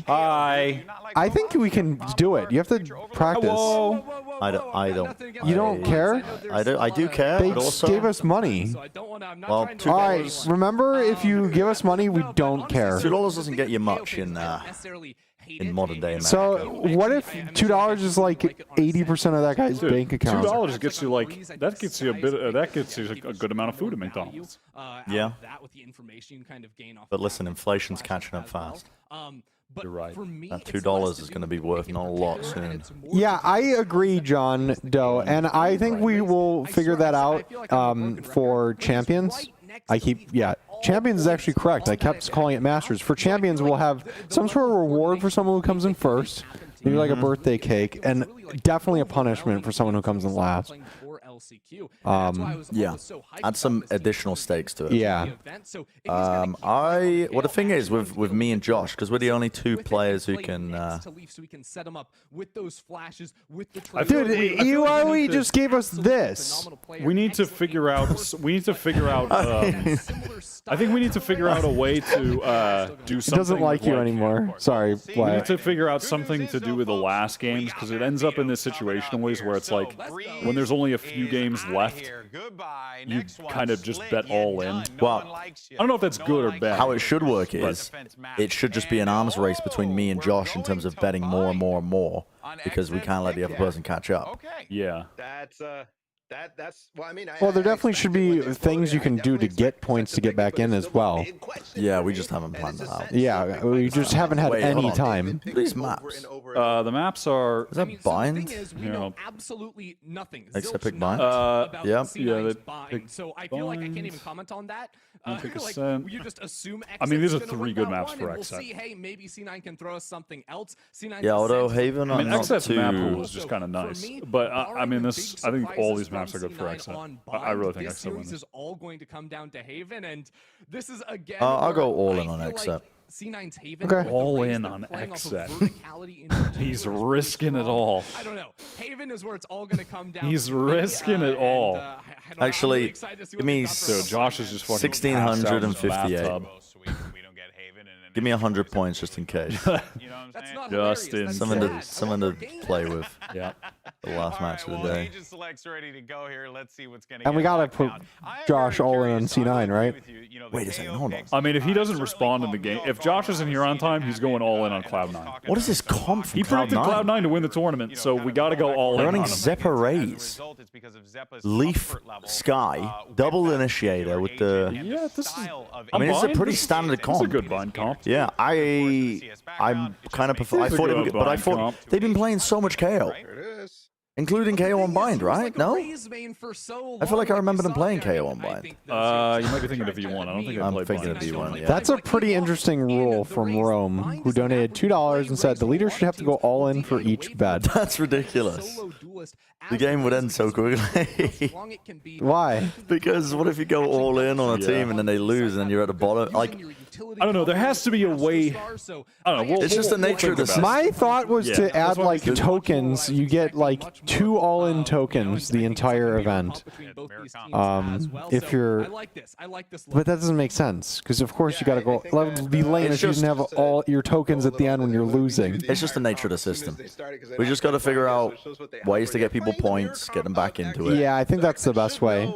Hi. I think we can do it. You have to practice. I don't. You don't care? I do care, They but also. gave us money. Well, All right. Remember, if you give us money, we don't care. $2 doesn't get you much in modern day America. So what if $2 is like 80% of that guy's bank account? $2 gets you like that gets you a bit. That gets you a good amount of food at McDonald's. Yeah. But listen, inflation's catching up fast. You're right. That $2 is going to be worth not a lot soon. Yeah, I agree, John Doe, and I think we will figure that out for champions. Champions is actually correct. I kept calling it Masters. For champions, we'll have some sort of reward for someone who comes in first, maybe like a birthday cake, and definitely a punishment for someone who comes in last. Yeah, add some additional stakes to it. Yeah. Well, the thing is with me and Josh, because we're the only 2 players who can. Dude, UOE just gave us this. We need to figure out. I think we need to figure out a way to do something. He doesn't like you anymore. Sorry, We need Wyatt. to figure out something to do with the last games, because it ends up in this situation always where it's like when there's only a few games left, you kind of just bet all in. Well, I don't know if that's good or bad. how it should work is it should just be an arms race between me and Josh in terms of betting more and more and more, because we can't let the other person catch up. Yeah. That's well, I mean, Well, there definitely should be things you can do to get points to get back in as well. Yeah, we just haven't planned that out. Yeah, we just haven't had Wait, any hold on. time. These maps. The maps are. Is that bind? You know, absolutely nothing. Except pick bind? About Yep. C9's Yeah, bind. pick So I feel like I can't bind. even comment on that. Pick a Like, cent. you just assume I mean, these are Xset's gonna 3 win good that maps one, for and we'll Xset. see, hey, maybe C9 can throw us something else. C9's Yeah, although Ascent, Haven, I mean, I'm not Xset's map pool too. is just kind of nice, me, but I mean, barring the this. big I think all surprises these maps from are good for C9 Xset. on I really Bind, think this Xset series wins. is all going to come down to Haven, and this is again. I'll go where all I in on feel Xset. like C9's Haven. Okay. with the All race in they're on playing off of Xset. verticality in particular He's is really risking it strong. all. I don't know. Haven is where it's all going to come down. He's to me, risking it and, all. I don't know, Actually, I'm really excited to see what give me they've got for So us. Josh is just fucking 1658. bathtub. So we don't get Haven. And Give me 100 points just in case. you know what I'm That's saying? not Just hilarious. in That's Something sad. to play with. Yeah. The last match of the day. Agent Select's ready to go here. Let's see what's going to And we gotta put Josh all in on C9, right? Wait a second, hold on. I mean, if he doesn't respond in the game, if Josh isn't here on time, he's going all in on Cloud9. What is this comp from He predicted Cloud9? Cloud9 to win the tournament, so we got to go all They're in running on him. Zeppa Rays, Leaf, Sky, double initiator with the. Yeah, this is. I mean, it's a Bind? pretty standard It's a comp. good bind comp. Yeah, I'm kind of prefer. I It's a thought it good would, but I bind thought comp. they've been playing so much KO, There it is. including KO on bind, right? No. I feel like I remember them playing KO on bind. You might be thinking of V1. I don't think they I'm play thinking bind. of V1, yeah. That's a pretty interesting rule from Rome, who donated $2 and said the leader should have to go all in for each bet. That's ridiculous. The game would end so quickly. Why? Because what if you go all in on a team and then they lose and then you're at the bottom? Like, I don't know. There has to be a way. I don't know. It's just the nature of the system. My thought was Yeah, to that's add what like tokens. You get like 2 all-in tokens the entire event. If you're, but that doesn't make sense because of course you got to go. That would be lame if you didn't have all your tokens at the end when you're losing. It's just the nature of the system. We just got to figure out ways to get people points, get them back into it. Yeah, I think that's the best way.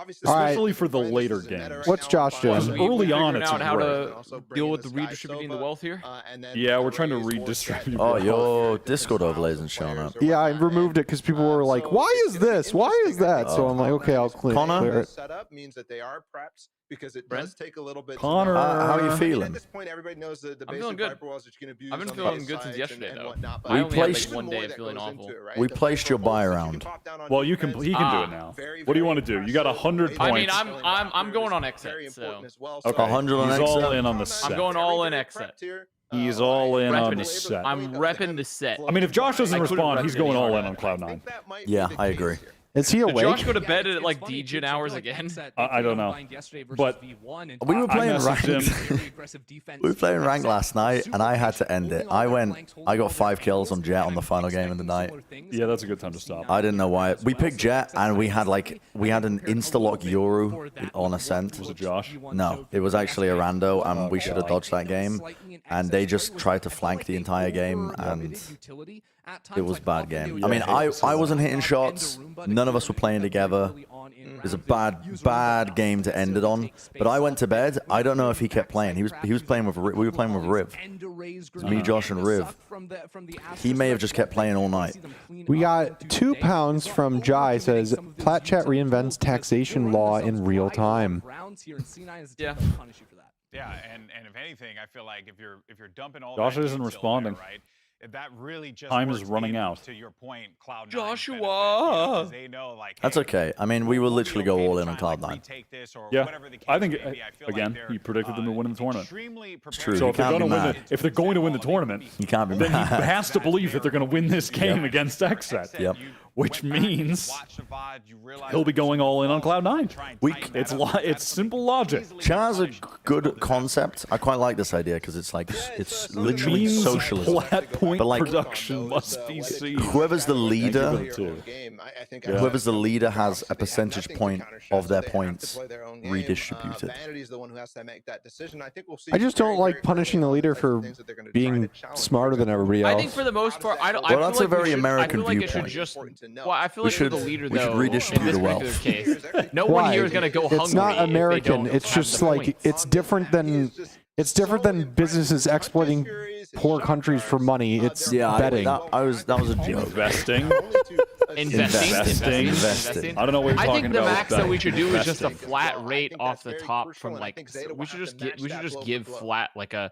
Especially for the later games. What's Josh doing? Early on, it's out how great. to deal with the redistributing the wealth here. Yeah, we're trying to redistribute. Oh, your Discord overlay isn't showing up. Yeah, I removed it because people were like, "Why is this? Why is that?" So I'm like, "Okay, I'll clear it." Setup means that they are preps because it does take a little bit. Connor, how are you feeling? At this point, everybody knows the I'm basic feeling good. Viper walls that you can abuse. I've been on feeling both good since sides yesterday, and though. whatnot, but I only had placed- like one day of feeling awful. We placed your buy around. well, you can. He can do it now. What do you want to do? You got 100 I points. mean, I'm going on exit, so Okay. 100 on He's exit? all in on the set. I'm going all in exit. He's all in on Repping the it. set. I'm repping the set. I mean, if Josh doesn't I couldn't respond, rep he's it going any all in harder. on Cloud 9. Yeah, I agree. Is he Did awake? Josh go to bed at like DJ hours again? I don't know. But We were playing messaged ranked. We were playing ranked last night, and I had to end it. I got 5 kills on Jett on the final game of the night. Yeah, that's a good time to stop. I didn't know why. We picked Jett, and we had an instalock Yoru on Ascent. Was it Josh? No, it was actually a rando, and we should have dodged that game. And they just tried to flank the entire game, and it was a bad game. I mean, I wasn't hitting shots. None of us were playing together. It was a bad game to end it on. But I went to bed. I don't know if he kept playing. He was playing with. We were playing with Riv. It was me, Josh, and Riv. He may have just kept playing all night. We got £2 from Jai. Says Plat chat reinvents taxation law in real time. Yeah. Yeah, and if anything, I feel like if you're dumping all Josh that isn't intel responding. there, right? That really just Time is works running in, out. To your point, Cloud9 Joshua! benefit, you know, 'cause they know, like, That's hey, okay. I mean, we will we'll be literally go okay all to in on try and, Cloud9. like, retake this or Yeah, whatever the case I think may be. I feel again, like he they're, predicted them to win the tournament. extremely It's prepared. true. So You if they're can't going be to win mad. if they're going to win the tournament, You can't be then he mad. has to believe that they're going to win this game against Xset. Yep. Which means Watch the VOD, you realize he'll be going all in on Cloud9. We- It's simple logic. Chaz a good concept. I quite like this idea because it's like it's literally Means socialism. Plat point But, like, production must be seen. Whoever's the leader, Too. Yeah. whoever's the leader has a percentage point of their points redistributed. I just don't like punishing the leader for being smarter than everybody else. I think for the most part, I don't. I Well, feel that's like a very we should, American I feel like viewpoint. It should just, well, I feel We like for the should- leader, we should though, redistribute in this the wealth. particular case, no one here is going to go hungry. It's not if they American. don't It's have just the like points. it's different than businesses exploiting poor countries for money. It's Yeah, betting. that was a joke. Investing. Investing. Investing. I don't know what you're I talking think the about. max that we should do is just a Investing. flat rate off the top from like. We should just give flat like a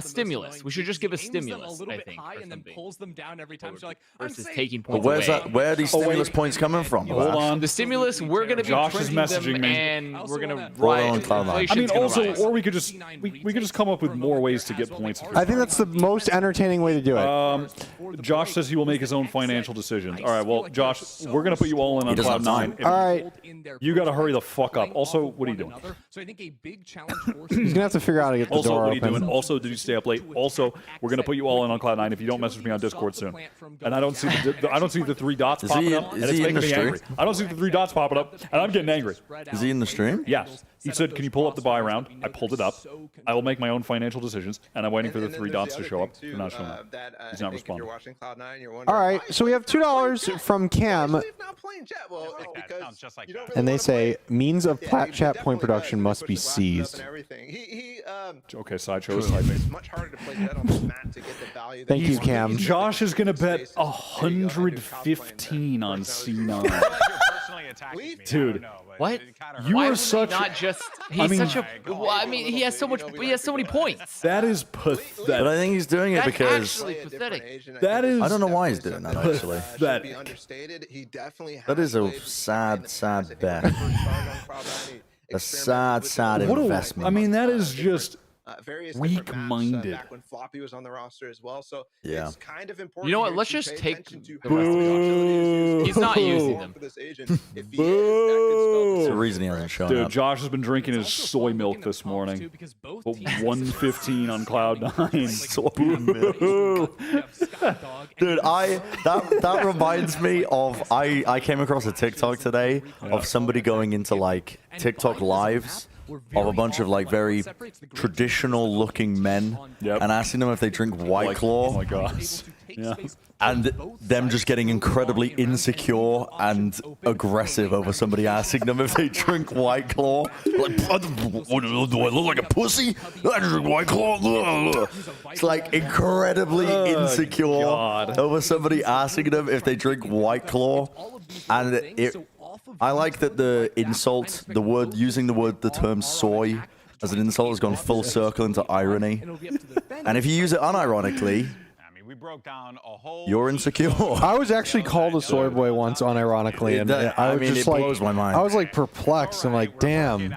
stimulus. We should just give a stimulus. I think. And then pulls them down every time. So like, Versus taking But points where's away. that? Where are these stimulus points coming from? Hold on. The stimulus, we're going to be Josh is printing messaging them, me. and we're going to Roll on rise. Cloud9. I mean, Inflation's gonna also, rise. or we could just we could just come up with more ways to get points. I think that's the most entertaining way to do it. Josh says he will make his own financial decisions. All right, well, Josh, we're gonna put you all in on He doesn't have Cloud9. time. All right. You gotta hurry the fuck up. Also, what are you doing? So I think a big challenge for He's gonna have to figure out how to get the Also, door what are you doing? open. Also, did you stay up late? Also, we're gonna put you all in on Cloud9 if you don't message me on Discord soon. And I don't see the 3 dots Is popping he- up, is and it's he in making the me angry. stream? I don't see the 3 dots popping up, and I'm getting angry. Is he in the stream? Yes. He said, "Can you pull up the buy round?" I pulled it up. I will make my own financial decisions, and I'm waiting for the 3 dots to show up. They're not showing up. He's not responding. All right, so we have $2 from Cam, and they say means of Plat chat point production must be seized. Okay, Sideshow is typing. Thank you, Cam. Josh is gonna bet 115 on C9. Dude, What? You Why are would he such. not just. He's I mean- such a. Well, I mean, he has so much. He has so many points. That is But pathetic. I think he's doing it That's because actually pathetic. That is. I don't know why he's doing that actually. Pathetic. That is a sad bet. A sad What a- investment. I mean, that is just. various different maps, Weak-minded. back when Floppy was on the roster as well. So Yeah. it's kind of important. You know what? here Let's to just pay take attention to the how rest of much the utility is used. He's not He's using for them. this agent. If he is, that could spell It's the the reason he hasn't shown Dude, up. Josh has been drinking his It's also soy fun milk looking at this comps, morning. too, because both But teams have 115 on some Cloud9. Dude, that reminds me of I came across a TikTok today of somebody going into like TikTok lives of a bunch of like very traditional looking men Yep. and asking them if they drink White Claw. Oh my gosh. Yeah. And them just getting incredibly insecure and aggressive over somebody asking them if they drink White Claw. Like, do I look like a pussy? I drink White Claw. It's like incredibly insecure over somebody asking them if they drink White Claw. And I like that the insult, the word, using the term soy as an insult has gone full circle into irony. And if you use it unironically, we broke down a whole you're insecure. I was actually called a soy boy once, unironically, and I was just like, blows my mind. I was like perplexed. I'm like, damn.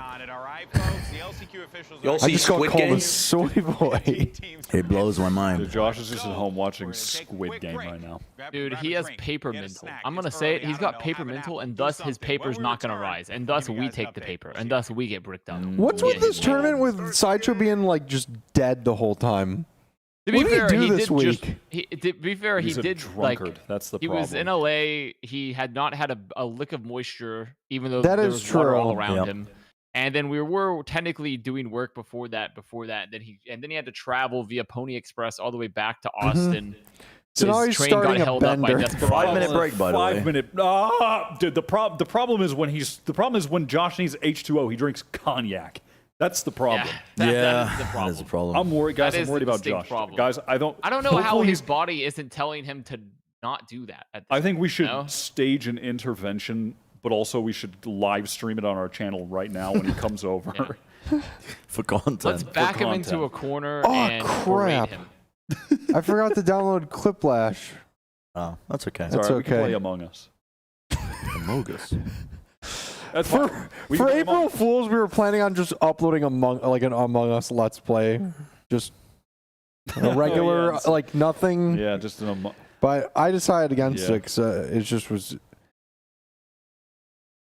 Y'all I see just got Squid called a Game? soy boy. It blows my Dude, mind. Josh is just at home watching Squid Game right now. Dude, he has paper mental. I'm gonna say it. He's got paper mental, and thus his paper's not gonna rise, and thus we take the paper, and thus we get bricked up. What's with this tournament with Sideshow being like just dead the whole time? To be What did he fair, do he this did week? to be fair, He's he a did like drunkard. That's the he problem. was in LA. He had not had a lick of moisture, even though That there is was water all true. around Yep. him. And then we were technically doing work before that. Then he had to travel via Pony Express all the way back to Austin. So now His he's train got starting a held up by bender. Desperados. 5-minute break, by the way. 5 minute. Dude, the problem is when Josh needs H2O, he drinks cognac. That's the problem. That Yeah, is the that problem. is a problem. I'm worried, guys. That I'm is worried the about distinct Josh. problem. Guys, I don't know how hopefully his body isn't telling him to not do that. At this I think we should No? stage an intervention, but also we should live stream it on our channel right now when he comes over. For content. Let's back him into a content. corner Oh, and crap. berate him. I forgot to download Cliplash. Oh, that's okay. That's Sorry, we can okay. play Among Us. Amogus. That's fine. We For can play April Among Us. Fools, we were planning on just uploading an Among Us Let's Play, just a regular, it's- like nothing. Yeah, just an Among. But I decided against Yeah. it 'cause, it just was.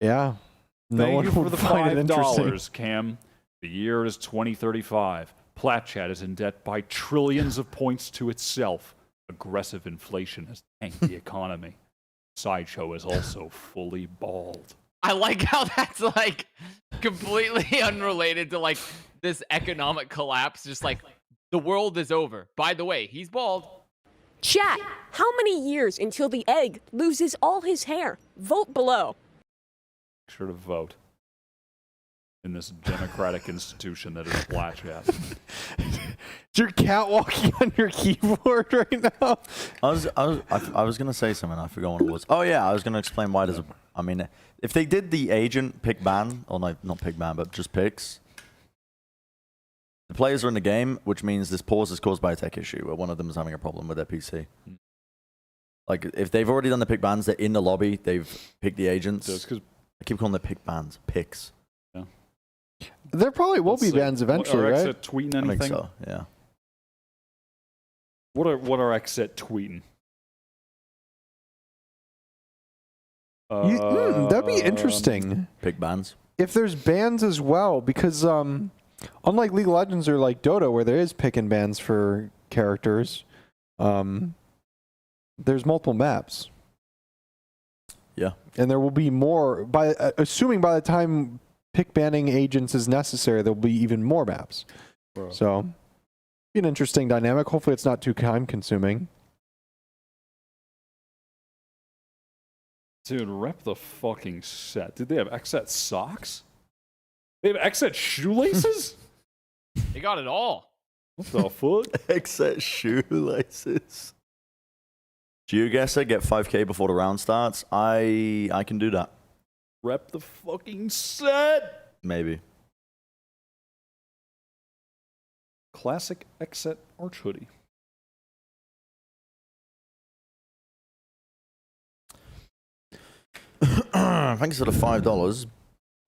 Yeah. No Thank one you for would the find it interesting. $5, Cam. The year is 2035. Platchat is in debt by trillions of points to itself. Aggressive inflation has tanked the economy. Sideshow is also fully bald. I like how that's like completely unrelated to like this economic collapse. Just like the world is over. By the way, he's bald. Chat, how many years until the egg loses all his hair? Vote below. Make sure to vote in this democratic institution that is Platchat. Is your cat walking on your keyboard right now? I was gonna say something. I forgot what it was. Oh yeah, I was gonna explain why there's a. I mean, if they did the agent pick ban, or no, not pick ban, but just picks. The players are in the game, which means this pause is caused by a tech issue, where one of them is having a problem with their PC. Like if they've already done the pick bans, they're in the lobby. They've picked the agents. So it's 'cause- I keep calling them pick bans, picks. There probably will Let's be see. bans eventually, Are right? Exet tweeting I anything? think so. Yeah. What are Exet tweeting? That'd be interesting Pick bans. if there's bans as well, because unlike League of Legends or like Dota, where there is pick and bans for characters, there's multiple maps. Yeah. And there will be more by assuming by the time pick banning agents is necessary, there'll be even more maps. Bro. So, be an interesting dynamic. Hopefully, it's not too time consuming. Dude, rep the fucking set. Did they have Exet socks? They have Exet shoelaces? They got it all. What the fuck? Except shoelaces. GeoGuessr, get 5k before the round starts. I can do that. Rep the fucking set. Maybe. Classic Exet Arch hoodie. Thanks for the $5.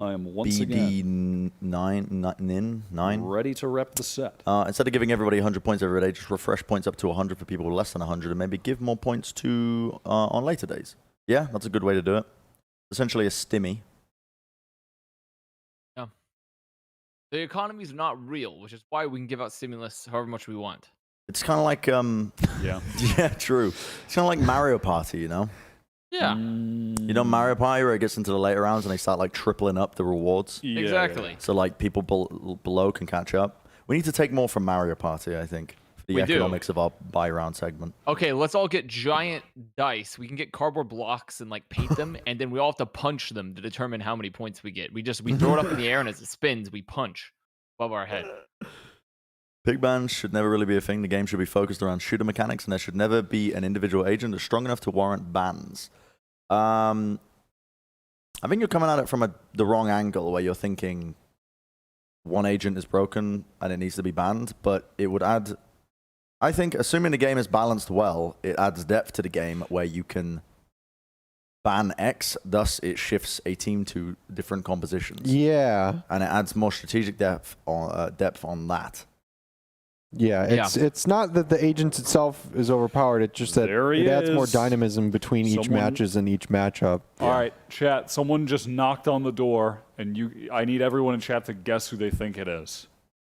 I am once again BD9 ready to rep the set. Instead of giving everybody 100 points every day, just refresh points up to 100 for people with less than 100, and maybe give more points to on later days. Yeah, that's a good way to do it. Essentially a stimmy. Yeah. The economy's not real, which is why we can give out stimulus however much we want. It's kind of like Yeah. yeah, true. It's kind of like Mario Party, you know. Yeah. You know Mario Party, where it gets into the later rounds and they start like tripling up the rewards. Yeah, Exactly. So like people below can catch up. We need to take more from Mario Party, I think, for the We do. economics of our buy round segment. Okay, let's all get giant dice. We can get cardboard blocks and like paint them, and then we all have to punch them to determine how many points we get. We throw it up in the air, and as it spins, we punch above our head. Pig bans should never really be a thing. The game should be focused around shooter mechanics, and there should never be an individual agent that's strong enough to warrant bans. I think you're coming at it from the wrong angle, where you're thinking one agent is broken and it needs to be banned, but it would add... I think, assuming the game is balanced well, it adds depth to the game where you can ban X, thus it shifts a team to different compositions. Yeah. And it adds more strategic depth on that. Yeah, it's not that the agent itself is overpowered. It's just that it adds more dynamism between each matches and each matchup. All right, chat. Someone just knocked on the door, and I need everyone in chat to guess who they think it is,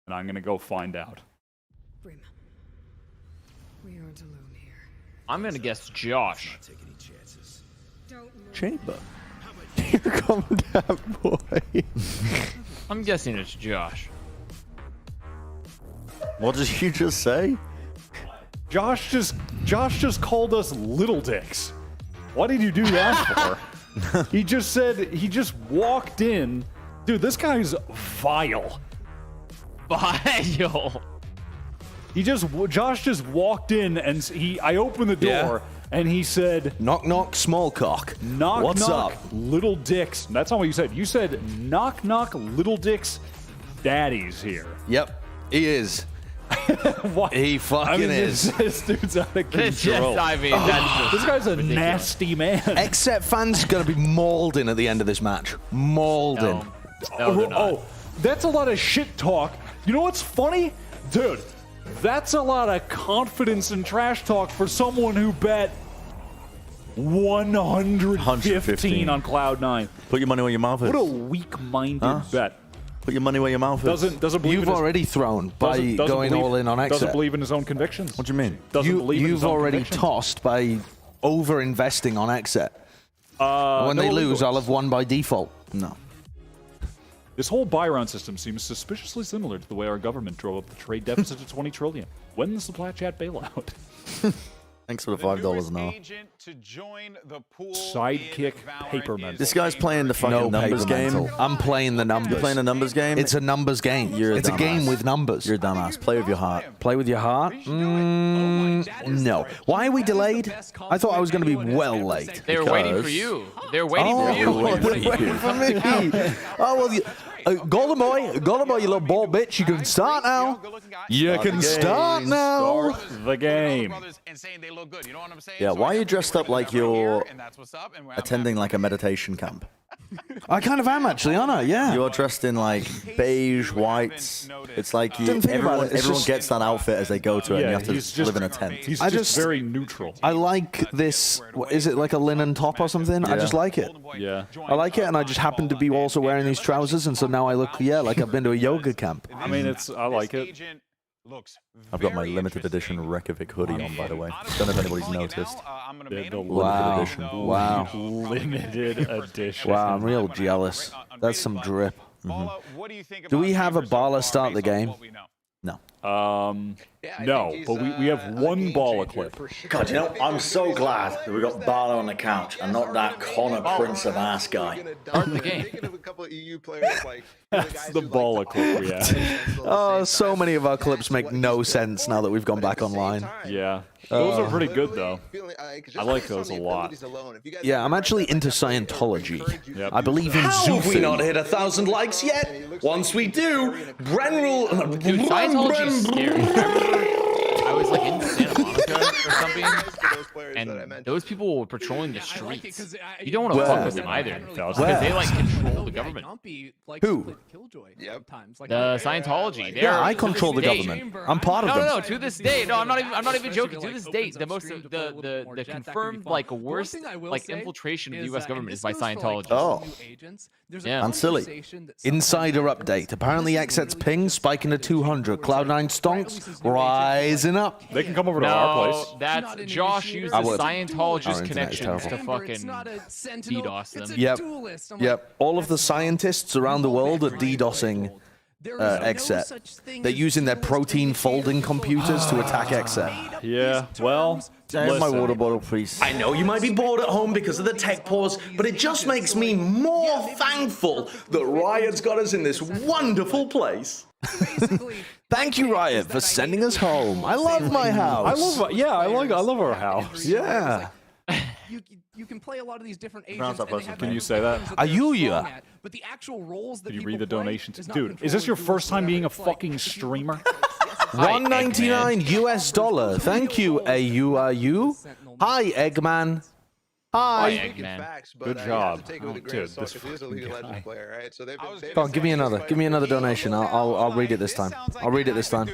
and I'm gonna go find out. Brim, we aren't alone here. I'm gonna guess Josh. Chamber. Here comes that boy. I'm guessing it's Josh. What did you just say? Josh just called us little dicks. What did you do that for? He just walked in. Dude, this guy's vile. Vile. Josh just walked in and I opened the door and he said, "Knock knock, small cock. Knock What's knock, up? little dicks." That's not what you said. You said, "Knock knock, little dicks, daddy's here." Yep, he is. What? He fucking is. This dude's out of control. This guy's a nasty man. Except fans gonna be mauling at the end of this match. Mauling. No, they're not. Oh, that's a lot of shit talk. You know what's funny? Dude, that's a lot of confidence and trash talk for someone who bet 115 on Cloud9. Put your money where your mouth is. What a weak-minded bet. Put your money where your mouth is. Doesn't believe You've in his, already thrown by doesn't going believe- all in on Doesn't Exet. believe in his own convictions. What do you mean? Doesn't believe in his You've own already convictions. tossed by over-investing on Exet. When they no lose, legals. I'll have won by default. No. This whole buy-round system seems suspiciously similar to the way our government drove up the trade deficit to 20 trillion. When's the Plat Chat bailout? Thanks for the $5 an hour. Sidekick paper mental. This guy's playing the fucking No numbers paper game. mental. I'm playing the numbers. You're playing a numbers game? It's a numbers game. It's a game with numbers. You're a dumbass. Play with your heart. Play with your heart? No. Why are we delayed? I thought I was going to be well late. They were waiting for you. They were waiting for you. They're waiting for me. Oh, well, Golden Boy, you little ball bitch, you can start now. You can start now. Start the game. Yeah, why are you dressed up like you're attending like a meditation camp? I kind of am actually, aren't I? Yeah. You're dressed in like beige whites. It's like Didn't think about it. It's everyone just- gets that outfit as they go to it, and you have he's to just- live in a tent. He's I just just- very neutral. I like this. Is it like a linen top or something? I Yeah. just like it. Yeah. I like it, and I just happen to be also wearing these trousers, and so now I look, like I've been to a yoga camp. I mean, I like it. I've got my limited edition Reykjavik hoodie on, by the way. Don't know if anybody's noticed. The Wow. Limited edition. Wow. Limited edition. Wow, I'm real jealous. That's some drip. Do we have a baller start the game? No. No, but we have one ball clip. God, you know, I'm so glad that we got Barlow on the couch and not that Connor Prince of Ass guy. Start the game. That's the baller clip we have. Oh, so many of our clips make no sense now that we've gone back online. Yeah. Those are pretty good, though. I like those a lot. Yeah, I'm actually into Scientology. Yep. I believe in How have we not Zufu. hit 1,000 likes yet? Once we do, Bren will... Dude, Scientology is scary. I was like in Santa Monica or something, and those people were patrolling the streets. You don't want to fuck with them either, because they like control the government. Who? The Scientology. Yeah, I control the government. I'm part of them. No, to this day. No, I'm not even joking. To this date, the confirmed like worst like infiltration of the U.S. government is by Scientology. Oh. Yeah. And silly. Insider update. Apparently XZ's ping spiking to 200. Cloud9 stonks rising up. They can come over to our place. That's Josh used the Scientologist connections to fucking DDoS them. Yep. All of the scientists around the world are DDoSing XZ. They're using their protein folding computers to attack XZ. Yeah, well, Have my water bottle, please. I know you might be bored at home because of the tech pause, but it just makes me more thankful that Riot's got us in this wonderful place. Thank you, Riot, for sending us home. I love my house. I love our house. Yeah. You can play a lot of these different agents. Can you say that? Ayuya. But the actual roles that Can you read the donations? Dude, is this your first time being a fucking streamer? $1.99 US. Thank you, AUIU. Hi, Eggman. Hi. Good job. Dude, this Come on, give me another donation. I'll read it this time. I'll read it this time.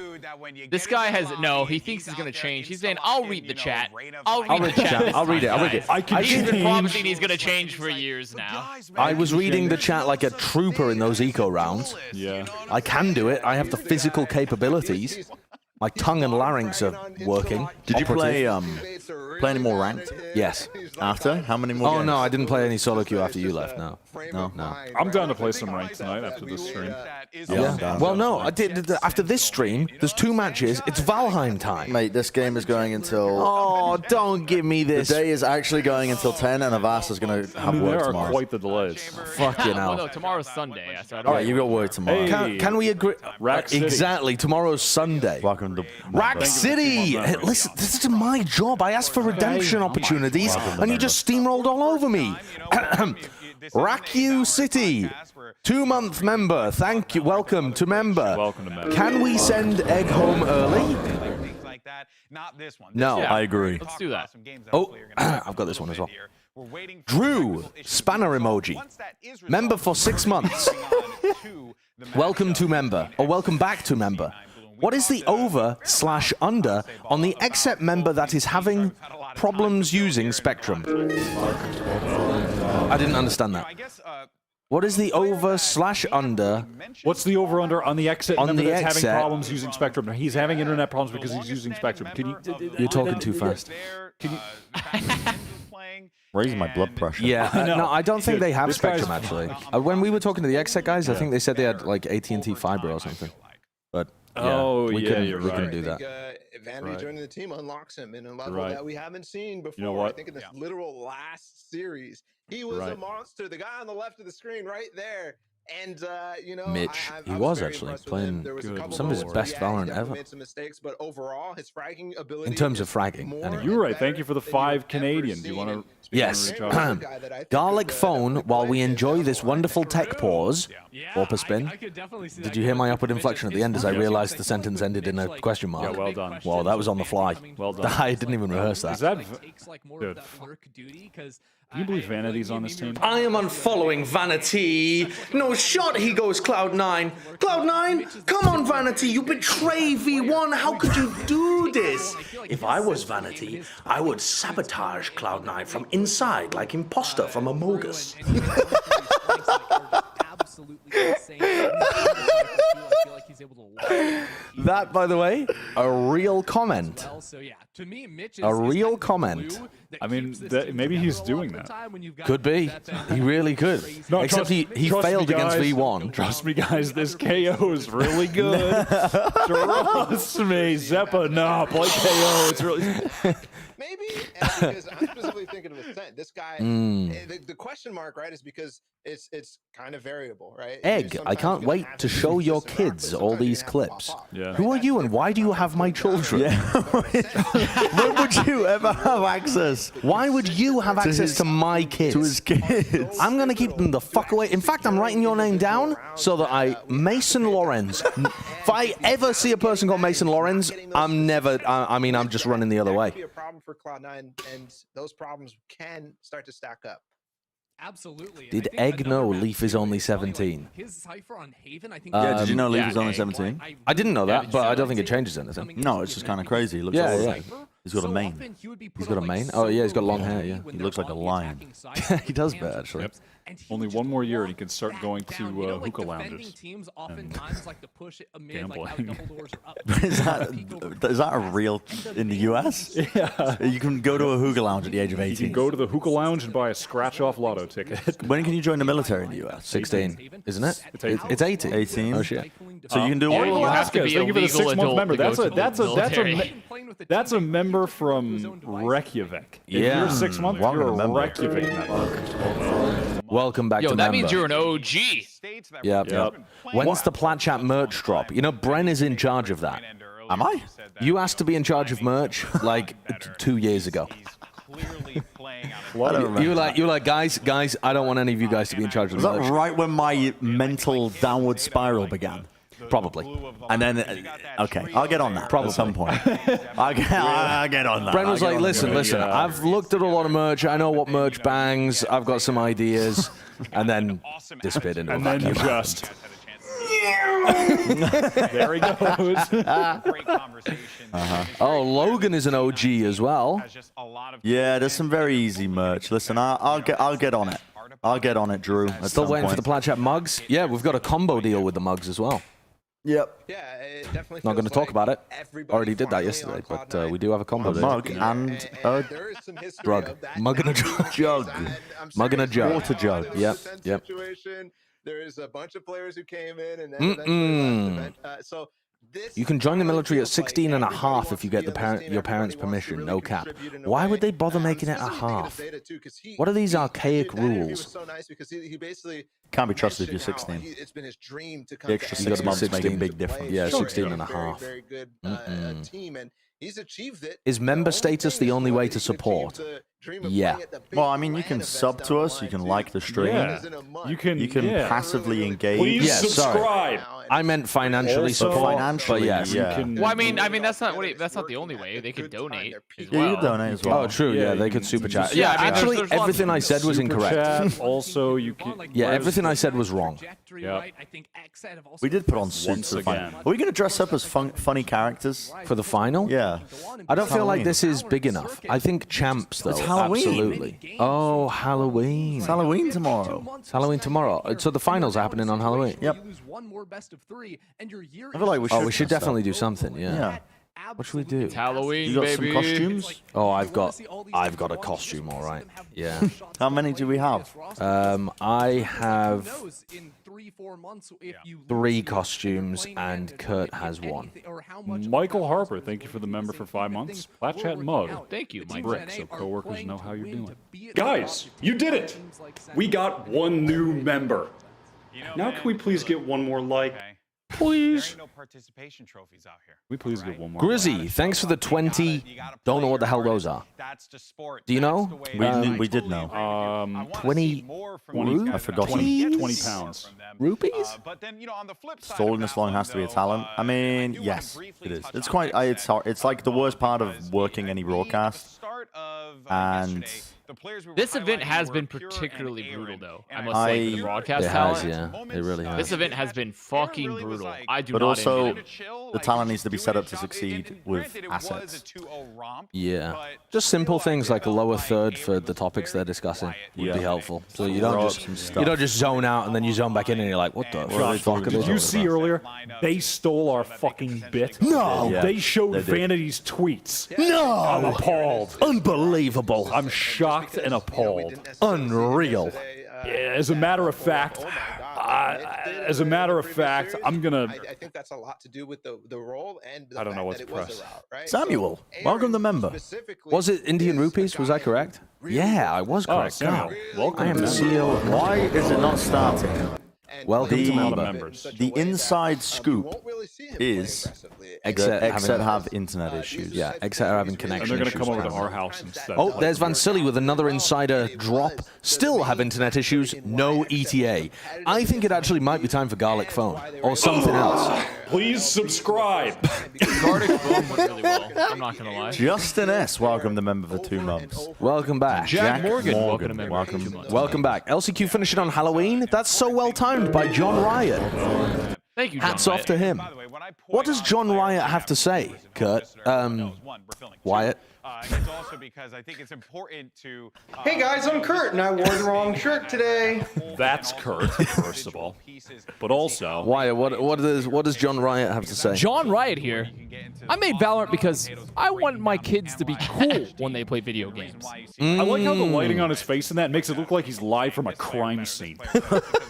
This guy has he thinks he's gonna change. He's saying, "I'll read the chat. I'll read the chat. I'll read it. He's been promising he's gonna change for years now. I was reading the chat like a trooper in those eco rounds. Yeah. I can do it. I have the physical capabilities. My tongue and larynx are working. Did you play any more ranked? Yes. After? How many more games? No, I didn't play any solo queue after you left. No. I'm down to play some ranked tonight after this stream. Yeah. Well, no, I did. After this stream, there's 2 matches. It's Valheim time. Mate, this game is going until... Oh, don't give me this. The day is actually going until 10, and Avast is going to have work There are tomorrow. quite the delays. Fucking hell. Well, no, tomorrow's Sunday. So I don't All right, you got work tomorrow. Hey. Can we agree? Rack City. Exactly. Tomorrow's Sunday. Welcome to... Rack City! Hey, listen, this is my job. I asked for redemption opportunities, and you just steamrolled all over me. Raku City, 2-month member. Thank you. Welcome to member. Welcome to member. Can we send Egg home early? No, Yeah. I agree. Let's do that. Oh, I've got this one as well. Drew, spanner emoji. Member for 6 months. Welcome to member, or welcome back to member. What is the over/under on the XZ member that is having problems using Spectrum? I didn't understand that. What is the over/under? What's the over/under on the exit On member the that's having exit. problems using Spectrum? He's having internet problems because he's using Spectrum. Can you? You're talking too fast. Can you? Raising my blood pressure. Yeah, no, I don't think Dude, they have this guy's- Spectrum actually. When we were talking to the XZ guys, I think they said they had like AT&T fiber or something. But yeah, we couldn't do that. Vanity joining the team unlocks him in a level Right. that we haven't seen before. You know what? I think in this literal last series, he was a monster. The guy on the left of the screen, right there. And you know, Mitch, I he was was very actually impressed with playing him. There was a couple some of his moments best where, Valorant he definitely ever. made some mistakes, but overall, his fragging ability In terms of is fragging, more anyway. You're right. better Thank you for the than 5 you've ever Canadian. Do you seen. want to? Yes. Guy that I think Garlic could, phone, while we enjoy this wonderful tech pause. Yeah, Warper spin. I could definitely see Did that you hear going. my upward inflection at the end as I Yes. realized the sentence ended in a question mark? Yeah, well done. Well, that was on the fly. Well done. I didn't even rehearse Is that. that? Takes, like, more Dude. of that work duty, 'cause Can you believe Vanity's on this team? I am unfollowing Vanity. No shot, he goes Cloud9. Cloud9, come on, Vanity, you betray V1. How could you do this? If I was Vanity, I would sabotage Cloud9 from inside like imposter from Amogus. Absolutely insane. I feel like he's able to walk. That, by the way, a real comment. Well, so yeah, to me, Mitch is A real kind of the comment. glue that I mean, keeps this that- team maybe together he's a lot doing of the that. time when you've got Could be. that, He really could. No, Except trust- he trust failed me, against guys. V1. Trust me, guys. This KO is really good. Trust me, Zeppa. Nah, play KO. It's really. Maybe, because I'm specifically thinking of Ascent. This guy, the question mark, right, is because it's kind of variable, right? Egg, I can't wait to show your kids all these clips. Yeah. Who are you and why do you have my children? Yeah. When would you ever have access? Why would you have access to my kids? To his kids. I'm going to keep them the fuck away. In fact, I'm writing your name down so that Mason Lorenz. If I ever see a person called Mason Lorenz, I'm never, I'm just running the other way. That could be a problem for Cloud9, and those problems can start to stack up. Absolutely. And Did I think Egg know another Leaf match is here only is probably, like, 17? His cipher on Haven, I think. Yeah, did you know Leaf yeah, is only Egg. 17? I didn't know that, but I don't think it changes anything. No, it's just kind of crazy. He looks Yeah, old. yeah. He's got a mane. He's got a mane? Oh, yeah, he's got long hair, yeah. He looks like a lion. He does bet, actually. Yep. Only one more year and he can start going to hookah lounges. Teams oftentimes like to push it amid like how gambling. double doors are up. Is that a real in the US? Yeah. You can go to a hookah lounge at the age of You 18. can go to the hookah lounge and buy a scratch-off lotto ticket. When can you join the military in the US? 16, isn't it? It's 18. It's 18. 18. Oh, shit. So you can do Yeah, all you of have that. to be Thank you for the illegal 6-month adult member. to go That's to a the that's a military. that's a member from Reykjavik. If Yeah. you're 6 months, Welcome you're to a member. Reykjavik member. Welcome back Yo, to that member. means you're an OG. Yep. Yep. When's the Plat Chat merch drop? You know, Bren is in charge of that. Am I? You asked to be in charge of merch like 2 years ago. You were like, guys, I don't want any of you guys to be in charge of Was the that merch. right when my mental downward spiral began? Probably. And then, okay, I'll get on that at some point. I'll get on that. Bren was I'll like, get on listen, that. I've looked at a lot of merch. I know what merch bangs. I've got some ideas. And then disappeared into a And then vacuum. just there he goes. Oh, Logan is an OG as well. Yeah, there's some very easy merch. Listen, I'll get on it. I'll get on it, Drew. At Still some waiting for the point. Plat Chat mugs. Yeah, we've got a combo deal with the mugs as well. Yep. Yeah, it definitely. Not going to feels talk like about it. everybody Already did that finally yesterday, on but Cloud9. we do have a combo A deal. mug and a there is some history drug. of that Mug and a happening. jug. I'm Mug and a serious. jug. Water jug. There was Yep, a tense yep. situation. There is a bunch of players who came in and then eventually left. So this You can join the military at feels like 16 and a everybody half wants if you to get be the on this parent, team, your parents' everybody wants to permission, really no cap. contribute in a Why way. would they bother making it a Specifically thinking of half? Zeta too, 'cause he- What are these archaic that interview rules? was so nice because he basically Can't be trusted if you're mentioned how 16. it's been his dream to come The to extra You gotta 6 be months make a 16. big difference. Yeah, play 16 for and a a very, half. very good team, and he's achieved it. Is member The only status thing the is only what way he to achieved support? the dream of Yeah. playing at the big Well, I mean, you LAN can events sub down to the us. You line, can too. like the stream. Yeah. You You can You can passively engage. Please Yeah, sorry. subscribe. I meant financially Also, support, financially, but yes. yeah. You can, Well, I mean, that's not that's not the only way. They could donate as Yeah, well. you can donate as well. Oh, true. Yeah, Yeah, they you could can super chat. just- Yeah, Yeah, I mean, actually, there's lots everything of I said was Super incorrect. chat. Also, you can. Yeah, where's- everything I said was wrong. Yep. We did put on Once suits for the final. again. Are we going to dress up as funny characters? For the final? Yeah. I don't feel like Halloween. this is big enough. I think champs, though. It's Halloween. Absolutely. Oh, Halloween. It's Halloween tomorrow. It's Halloween tomorrow. So the finals are happening on Halloween. Yep. I feel like we should. Oh, we should dress up. definitely do something. Yeah. Yeah. What should we do? It's Halloween, You got baby. some costumes? Oh, I've got a costume, all right. Yeah. How many do we have? I have 3 costumes, and Kurt has 1. Michael Harper, thank you for the member for 5 months. Plat Chat mug. Thank you, Mike. Brick, so coworkers know how you're doing. Guys, you did it! We got 1 new member. Now can we please get 1 more like? Please. No participation trophies out here. We please get 1 more. Grizzy, thanks for the 20. Don't know what the hell those are. That's the sport. Do you know? We did know. 20 I forgot. 20 pounds. rupees? But then, on the flip side, Stalling this long has to be a talent. I mean, yes, it is. It's quite. It's hard. It's like the worst part of working any broadcast. And This event has been particularly brutal, though. I must say, for the broadcast It has, talent. yeah. It really has. This event has been fucking brutal. I do But not also, envy it. the talent needs to be set up to succeed with assets. Yeah. Just simple things like a lower third for the topics they're discussing would Yeah. be helpful. So Some you don't ropes just and stuff. you don't just zone out and then you zone back in and you're like, what the fuck are they Did you talking see about? earlier? They stole our fucking bit. No! Yeah, They showed they did. Vanity's tweets. I'm No! appalled. Unbelievable. I'm shocked and appalled. Unreal. As a matter of fact, as a matter of fact, I'm gonna. I think that's a lot to do with the role and the I don't know fact what's that it was pressed. a route, right? Samuel, So welcome to Aaron member. specifically Was it Indian is a rupees? Was guy that correct? who really Yeah, I was Oh, correct. Samuel, God. welcome. I am to the member. CEO. Why is it not starting? and Welcome plays to the member. members. in such a The way that, inside you scoop won't really see him play is aggressively. Except Except having- have internet issues. Yeah, except having And connection they're gonna issues. come over to apparently. our house instead. Oh, there's Van Silly with another insider drop. Still have internet issues, no ETA. I think it actually might be time for Garlic Phone or something else. Please subscribe. Garlic Phone went really well. I'm not gonna lie. Justin S, welcome to member for 2 months. Welcome back. Jack Morgan, welcome to member. welcome. 2 months. Welcome back. LCQ finishing on Halloween. That's so well timed by John Riot. Thank you, John Hats off Wyatt. to him. What does John Riot have to say, Kurt? Wyatt? It's also because I think it's important to. Hey guys, I'm Kurt, and I wore the wrong shirt today. That's Kurt, first of all. But also, Wyatt, what does John Riot have to say? John Riot here. I made Valorant because I want my kids to be cool when they play video games. I like how the lighting on his face in that makes it look like he's live from a crime scene.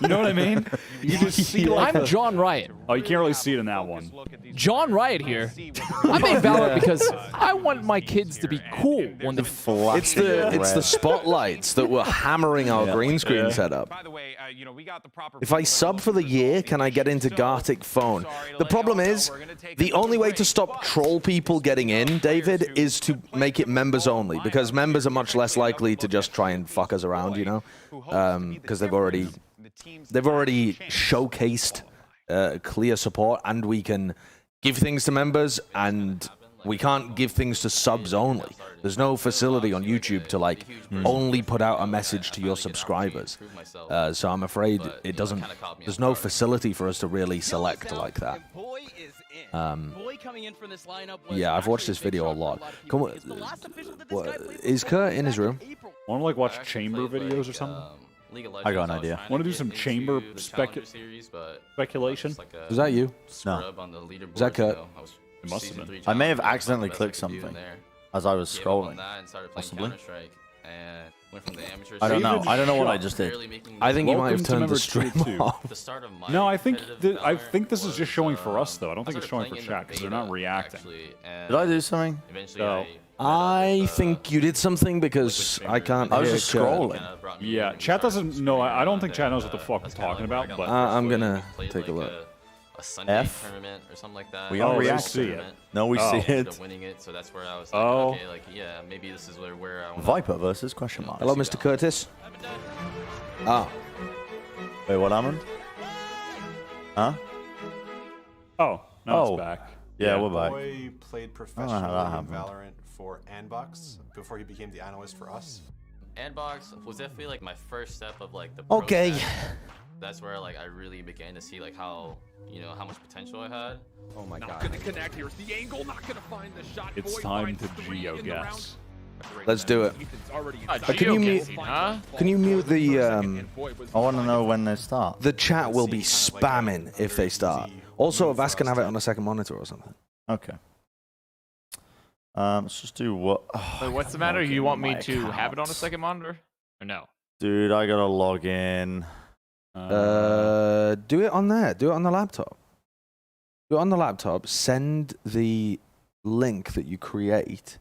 You know what I mean? You just see like I'm John Riot. Oh, you can't really see it in that one. John Riot here. I made Valorant because I want my kids to be cool when they It's the spotlights that were hammering our green screen setup. If I sub for the year, can I get into Gartic Phone? The problem is, the only way to stop troll people getting in, David, is to make it members only, because members are much less likely to just try and fuck us around, you know, because they've already showcased clear support, and we can give things to members, and we can't give things to subs only. There's no facility on YouTube to like only put out a message to your subscribers. So I'm afraid it doesn't. There's no facility for us to really select like that. Yeah, I've watched this video a lot. Come on, is Kurt in his room? Want to like watch chamber videos or something? I got an idea. Want to do some chamber speculation? Was that you? No. Was that Kurt? It must have been. I may have accidentally clicked something as I was scrolling. Possibly. I don't know. I don't know what I just did. I think you might have Welcome to turned the member stream 2. off. No, I think this is just showing for us though. I don't think it's showing for chat because they're not reacting. Did I do something? So, I think you did something because I can't. I was hear just Kurt. scrolling. yeah, chat doesn't know. I don't think chat knows what the fuck we're talking about. But I'm gonna take a look. F. tournament or something like that. We don't they react see to it. it. No, we see it. Winning it, so that's where I was like, Oh. okay, like yeah, maybe this is where I want. Viper versus question mark. Hello, Mr. Curtis. Ah, Wait, what happened? Huh? oh, now Oh. it's back. Yeah, we're back. Boy played how professionally that in happened. Valorant for Anbox before he became the analyst for us. Andbox was definitely like my first step of like the pro okay. step. That's where like I really began to see like how how much potential I had. Oh my Not god. gonna connect. Here's the angle. Not gonna find the shot. It's Boyd time finds to 3 in the round. geo-guess. Let's do it. Ethan's already Can you mute? Huh? Can you mute the I want to know when they start. The chat will be spamming if they start. Also, Avast can have it on a second monitor or something. Okay. Let's just do what. Wait, what's the matter? You want me to have it on a second monitor? Or no? Dude, I gotta log in. Do it on there. Do it on the laptop. Do it on the laptop. Send the link that you create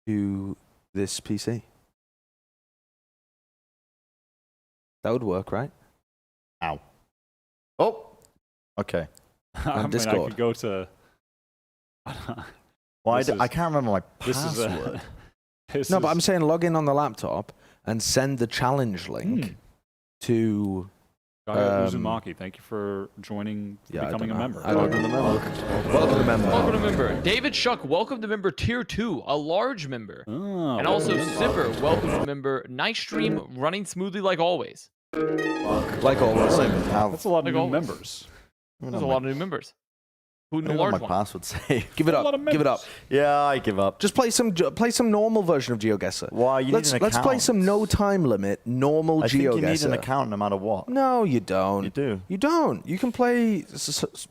to this PC. That would work, right? Ow. Oh. Okay. I mean, Discord. I could go to. Why? This is- I can't remember my This is password. this No, but is- I'm saying log in on the laptop and send the challenge link to. Uzumaki, thank you for joining, Yeah, I becoming don't a know. member. I don't know. Welcome to member. Welcome to member. David Shuck, welcome to member tier 2, a large member. Oh, And also Zipper, welcome to member. Nice stream, running smoothly like always. Like always. that's a lot of Like new always. members. There's a lot of new members. Who knew I the don't know large my one? password save. Give it A lot up. of Give it up. members. Yeah, I give up. Just play some normal version of GeoGuessr. Why? You let's need an play some account. no time limit normal I think GeoGuessr. you need an account no matter what. No, you don't. You do. You don't. You can play.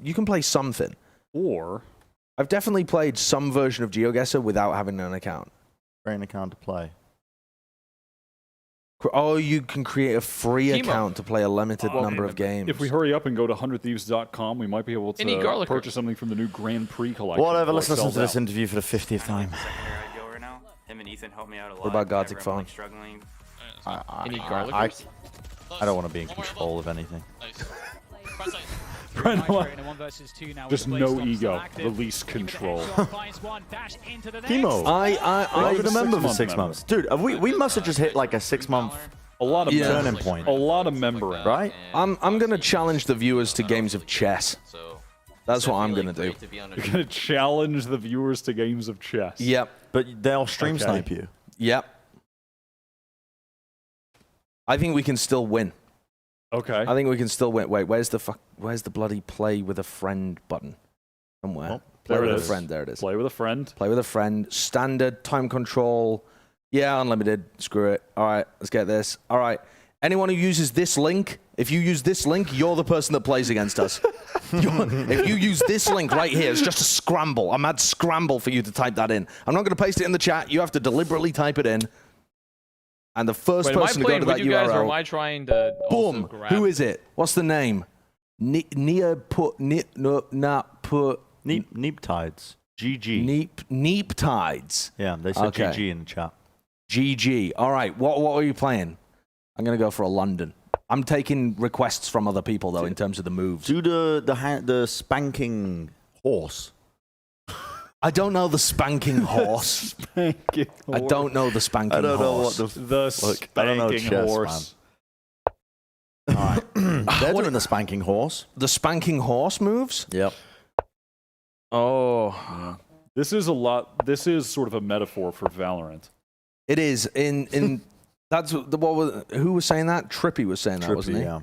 You can play something. Or I've definitely played some version of GeoGuessr without having an account. Create an account to play. Oh, you can create a free Chemo. account to play a limited number of games. If we hurry up and go to 100thieves.com, we might be able Any to garlic purchase something from the new Grand Prix collection. Whatever, before let's it listen sells to this out. interview for the 50th time. Him and Ethan helped me out a lot. What about Gartic whenever I'm, phone? like, struggling. Any garlic? I don't want to be in control of anything. Just no ego, release control. Chemo. I remember for 6 months. Dude, we must have just hit like a 6 month A lot of turning point. A lot of membering. Right? I'm going to challenge the viewers to games of chess. That's what I'm going to do. You're going to challenge the viewers to games of chess. Yep. But they'll stream snipe you. Yep. I think we can still win. Okay. I think we can still win. Wait, where's the bloody play with a friend button? Somewhere. Oh, play there with it a is. friend. There it is. Play with a friend. Play with a friend. Standard time control. Yeah, unlimited. Screw it. All right, let's get this. All right. Anyone who uses this link, if you use this link, you're the person that plays against us. If you use this link right here, it's just a scramble. A mad scramble for you to type that in. I'm not going to paste it in the chat. You have to deliberately type it in. And the first person to go to that you guys, or am URL. I trying to Boom. grab Who is it? What's the name? Neep Tides. GG. Neep Tides. Yeah, they said Okay. GG in the chat. GG. All right. What are you playing? I'm going to go for a London. I'm taking requests from other people, though, in terms of the moves. Do the spanking horse. I don't know the spanking horse. I don't know the spanking horse. I don't know what the spanking I don't know chess, horse. All right. They're doing the spanking horse. The spanking horse moves? Yep. Oh. Yeah. This is a lot. This is sort of a metaphor for Valorant. It is. In that's who was saying that? Trippy was saying that, wasn't he? Yeah.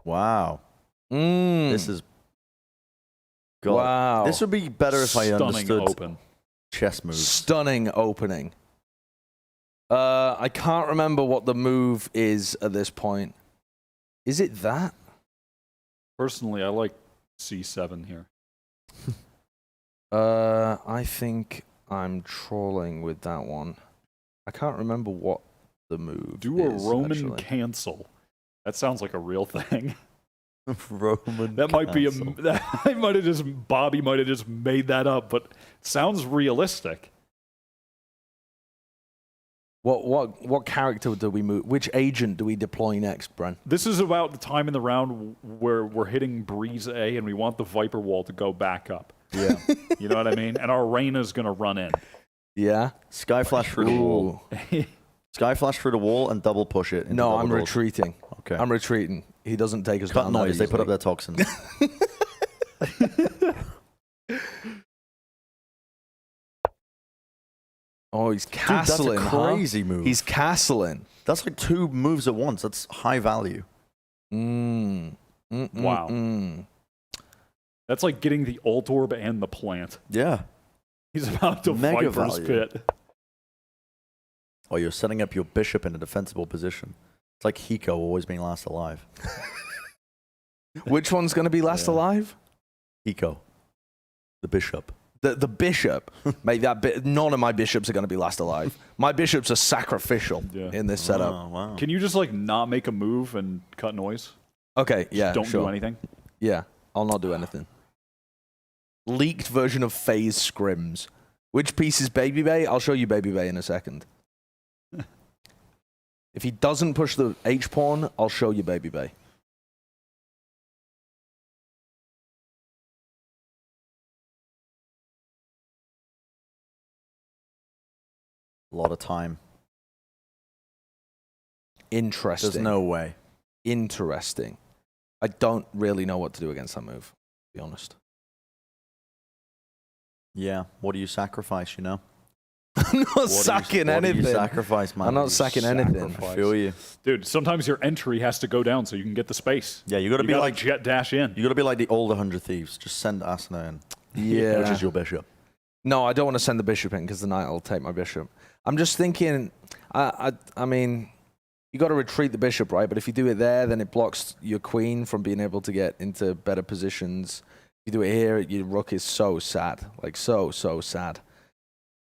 Wow. This is. God. Wow. This would be better if I Stunning understood open. chess moves. Stunning opening. I can't remember what the move is at this point. Is it that? Personally, I like C7 here. I think I'm trolling with that one. I can't remember what the move Do a is, Roman actually. cancel. That sounds like a real thing. Roman. That might be cancel. I might have just Bobby might have just made that up, but it sounds realistic. What character do we move? Which agent do we deploy next, Bren? This is about the time in the round where we're hitting Breeze A and we want the Viper wall to go back up. Yeah. You know what I mean? And our Reyna's going to run in. Yeah. Sky flash through the wall. Sky flash through the wall and double push it. No, I'm doors. retreating. Okay. I'm retreating. He doesn't take us Cut down. noise. that They put up easily. their toxins. Oh, he's Dude, castling. that's a crazy move. He's castling. That's like 2 moves at once. That's high value. Wow. That's like getting the Ult Orb and the plant. Yeah. He's about to Mega Viper's value. Pit. Oh, you're setting up your bishop in a defensible position. It's like Hiko always being last alive. Which one's going to be last alive? Hiko. The bishop. The bishop. Mate, none of my bishops are going to be last alive. My bishops are sacrificial in this setup. Oh, wow. Can you just like not make a move and cut noise? Okay, yeah, Don't sure. do anything? Yeah, I'll not do anything. Leaked version of FaZe scrims. Which piece is Baby Bay? I'll show you Baby Bay in a second. If he doesn't push the H-pawn, I'll show you Baby Bay. A lot of time. Interesting. There's no way. Interesting. I don't really know what to do against that move, to be honest. Yeah. What do you sacrifice, you know? I'm not sacking anything. What do you sacrifice, man? I'm not sacking anything. I feel you. Dude, sometimes your entry has to go down so you can get the space. Yeah, you got to be like jet dash in. You got to be like the older 100 Thieves. Just send Asuna in. Yeah. Which is your bishop. No, I don't want to send the bishop in because the knight will take my bishop. I'm just thinking, I mean, you got to retreat the bishop, right? But if you do it there, then it blocks your queen from being able to get into better positions. You do it here, your rook is so sad. Like, so sad.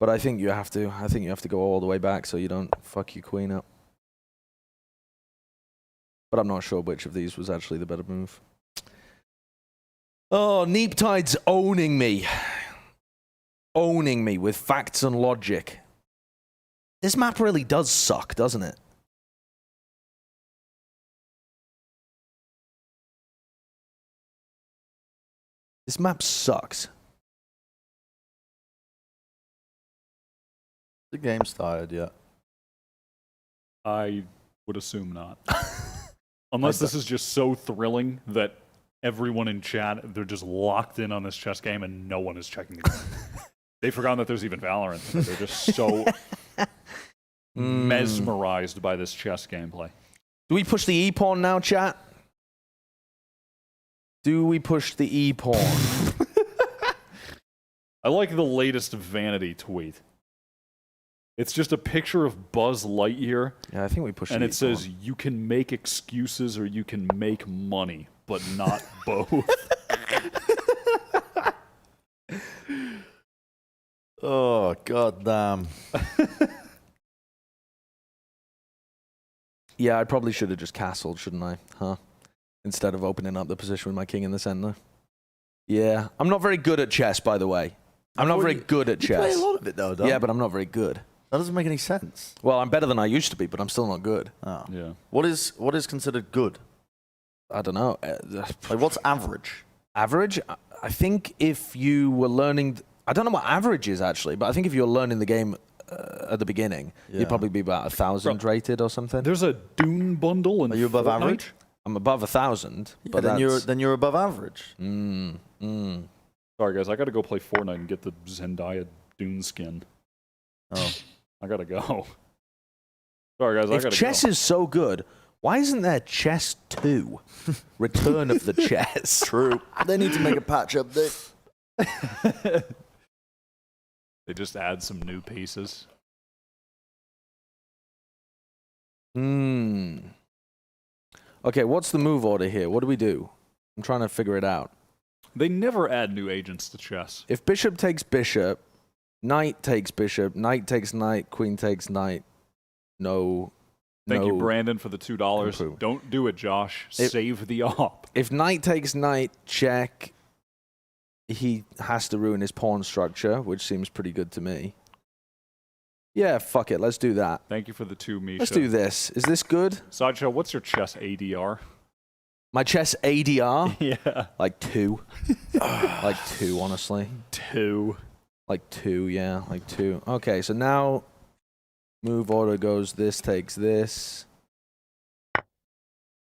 But I think you have to. I think you have to go all the way back so you don't fuck your queen up. But I'm not sure which of these was actually the better move. Oh, Neeptide's owning me. Owning me with facts and logic. This map really does suck, doesn't it? This map sucks. The game started yet? I would assume not. Unless this is just so thrilling that everyone in chat, they're just locked in on this chess game and no one is checking the game. They've forgotten that there's even Valorant. They're just so mesmerized by this chess gameplay. Do we push the E-pawn now, chat? Do we push the E-pawn? I like the latest vanity tweet. It's just a picture of Buzz Lightyear. Yeah, I think we push and the it says, you can make excuses or you can make money, but not both. Oh, goddamn. Yeah, I probably should have just castled, shouldn't I? Huh? Instead of opening up the position with my king in the center. Yeah. I'm not very good at chess, by the way. I'm not very good at chess. You play a lot of it, though, don't Yeah, but I'm not very good. That doesn't make any sense. Well, I'm better than I used to be, but I'm still not good. Oh. Yeah. What is considered good? I don't know. Like, what's average? Average? I think if you were learning... I don't know what average is, actually, but I think if you're learning the game at the beginning, you'd probably be about 1,000 rated or something. There's a Dune bundle. Are you above Fortnite? average? I'm above 1,000, Yeah, but then you're above average. Sorry, guys. I got to go play Fortnite and get the Zendaya Dune skin. Oh. I got to go. Sorry, guys. I got to go. If chess is so good, why isn't there Chess 2? Return of the Chess. True. They need to make a patch update. They just add some new pieces. Okay, what's the move order here? What do we do? I'm trying to figure it out. They never add new agents to chess. If bishop takes bishop, knight takes bishop, knight takes knight, queen takes knight, no... Thank you, Brandon, for the $2. Improve. Don't do it, Josh. Save the op. If knight takes knight, check, he has to ruin his pawn structure, which seems pretty good to me. Yeah, fuck it. Let's do that. Thank you for the 2, Misha. Let's do this. Is this good? Sideshow, what's your chess ADR? My chess ADR? Yeah. Like 2. Like 2, honestly. 2. Like 2, yeah. Like 2. Okay, so now move order goes this takes this.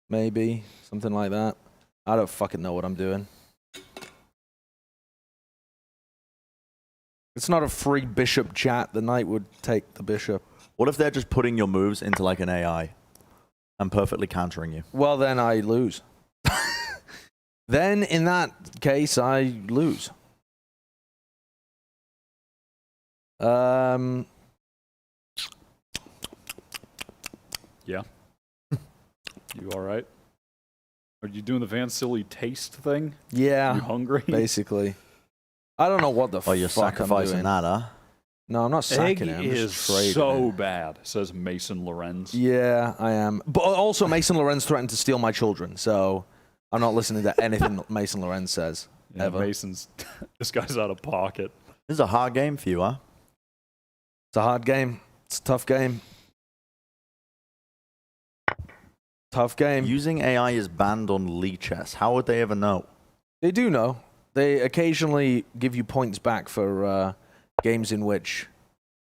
Maybe. Something like that. I don't fucking know what I'm doing. It's not a free bishop chat. The knight would take the bishop. What if they're just putting your moves into like an AI and perfectly countering you? Well, then I lose. Then, in that case, I lose. Yeah. You all right? Are you doing the Van Silly taste thing? Yeah. You hungry? Basically. I don't know what the fuck I'm doing. Oh, you're sacrificing that, huh? No, I'm not sacking Egg it. I'm is just trading so it. bad, says Mason Lorenz. Yeah, I am. But also, Mason Lorenz threatened to steal my children, so I'm not listening to anything Mason Lorenz says. Yeah, ever. Mason's... this guy's out of pocket. This is a hard game for you, huh? It's a hard game. It's a tough game. Tough game. Using AI is banned on League Chess. How would they ever know? They do know. They occasionally give you points back for games in which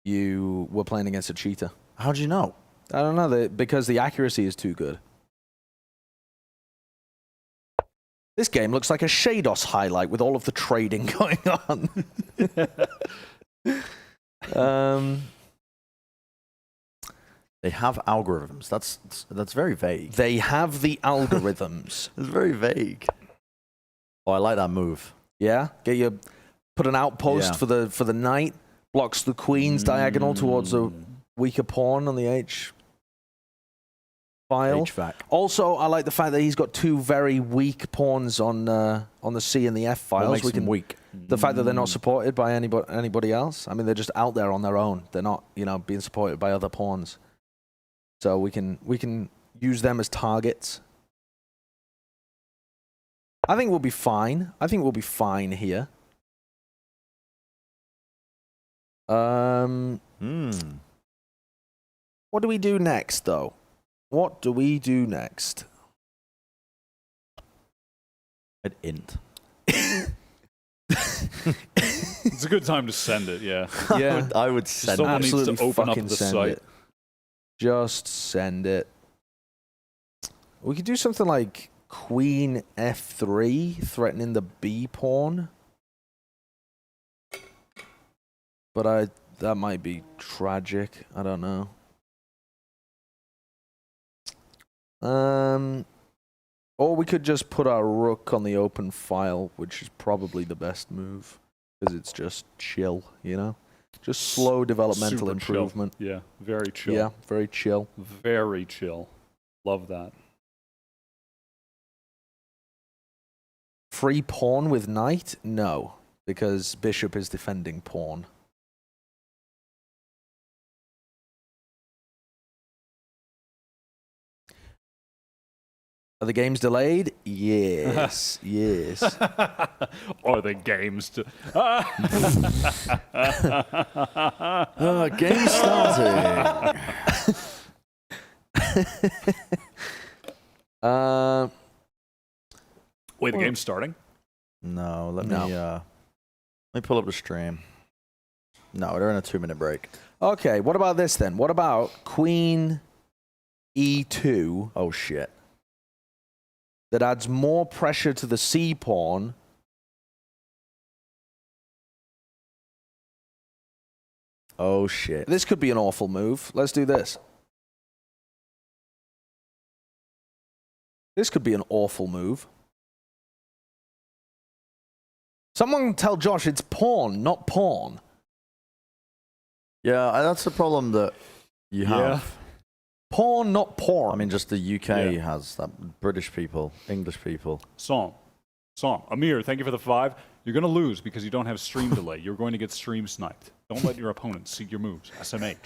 you were playing against a cheater. How'd you know? I don't know. Because the accuracy is too good. This game looks like a Shados highlight with all of the trading going on. They have algorithms. That's very vague. They have the algorithms. It's very vague. Oh, I like that move. Yeah, put an outpost for the knight, blocks the queen's diagonal towards a weaker pawn on the H. file. HVAC. Also, I like the fact that he's got 2 very weak pawns on the C and the F files. What makes them weak? The fact that they're not supported by anybody else. I mean, they're just out there on their own. They're not, you know, being supported by other pawns. So we can use them as targets. I think we'll be fine. I think we'll be fine here. What do we do next, though? What do we do next? An int. It's a good time to send it, yeah. Yeah, I would send Someone it. needs to open up the send site. it. Just send it. We could do something like Queen F3, threatening the B pawn. But that might be tragic. I don't know. Or we could just put our rook on the open file, which is probably the best move. Because it's just chill, you know? Just slow developmental Super improvement. Chill. Yeah, very chill. Yeah, very chill. Very chill. Love that. Free pawn with knight? No, because bishop is defending pawn. Are the games delayed? Yes, yes. Are the games Game starting. Wait, the game's starting? No, let me pull up the stream. No, they're in a 2-minute break. Okay, what about this then? What about Queen E2? Oh shit. That adds more pressure to the C pawn. Oh shit. This could be an awful move. Let's do this. This could be an awful move. Someone tell Josh it's pawn, not pawn. Yeah, that's the problem that you have. Yeah. Pawn, not porn. I mean, just the UK has that. British people, English people. Song. Amir, thank you for the 5. You're going to lose because you don't have stream delay. You're going to get stream sniped. Don't let your opponent see your moves. SMH.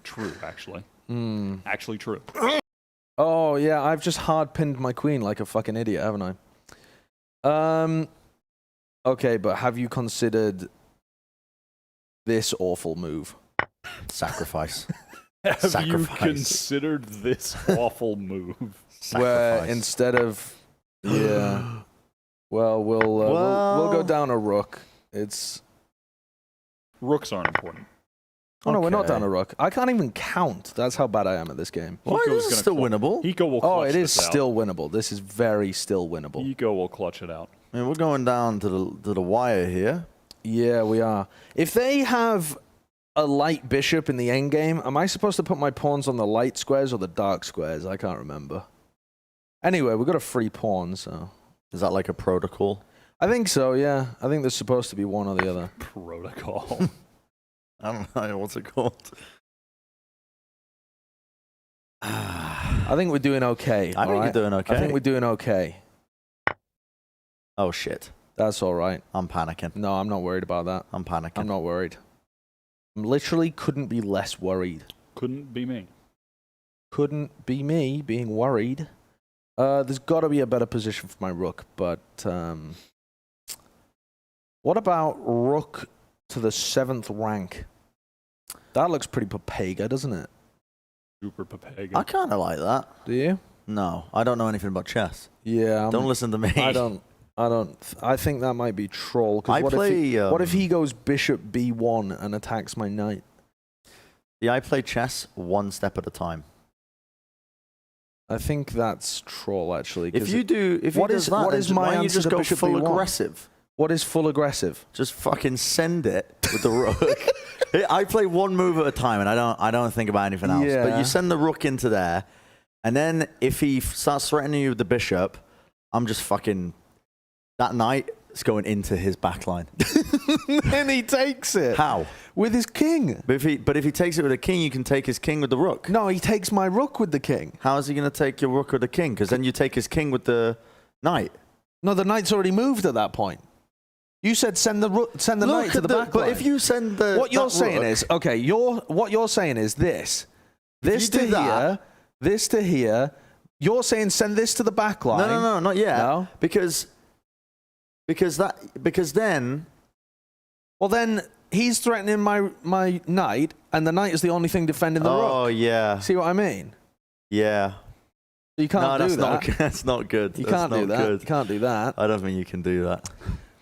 True, actually. Actually true. Oh, yeah, I've just hard pinned my queen like a fucking idiot, haven't I? Okay, but have you considered this awful move? Sacrifice. Have you considered this awful move? Where instead of well, we'll go down a rook. It's rooks aren't important. Oh no, we're not down a rook. I can't even count. That's how bad I am at this game. Why is it still winnable? Hiko will clutch Oh, it is this out. still winnable. This is very still winnable. Hiko will clutch it out. I mean, we're going down to the wire here. Yeah, we are. If they have a light bishop in the endgame, am I supposed to put my pawns on the light squares or the dark squares? I can't remember. Anyway, we've got a free pawn, so... Is that like a protocol? I think so, yeah. I think there's supposed to be one or the other. Protocol. I don't know. What's it called? I think we're doing okay. I think you're doing okay. I think we're doing okay. Oh, shit. That's all right. I'm panicking. No, I'm not worried about that. I'm panicking. I'm not worried. Literally couldn't be less worried. Couldn't be me. Couldn't be me being worried. There's got to be a better position for my rook, but what about rook to the 7th rank? That looks pretty Papega, doesn't it? Super Papega. I kind of like that. Do you? No, I don't know anything about chess. Yeah. Don't listen to me. I think that might be troll. I play. What if he goes bishop b1 and attacks my knight? Yeah, I play chess one step at a time. I think that's troll, actually. If you do, if what he is does that, what is my why don't you answer just to go bishop full b1? aggressive? What is full aggressive? Just fucking send it with the rook. I play one move at a time, and I don't think about anything else. Yeah. But you send the rook into there, and then if he starts threatening you with the bishop, I'm just fucking... That knight is going into his backline. And he takes it. How? With his king. But if he takes it with a king, you can take his king with the rook. No, he takes my rook with the king. How is he going to take your rook with the king? Because then you take his king with the knight. No, the knight's already moved at that point. You said send the knight to the back line. But if you send the what you're saying is, okay, what you're saying is this to here, this to here. You're saying send this to the back line. No, not yet. No? Because then. Well, then he's threatening my knight, and the knight is the only thing defending the rook. Oh yeah. See what I mean? Yeah. You can't do that. That's not good. You can't do that. You can't do that. I don't think you can do that.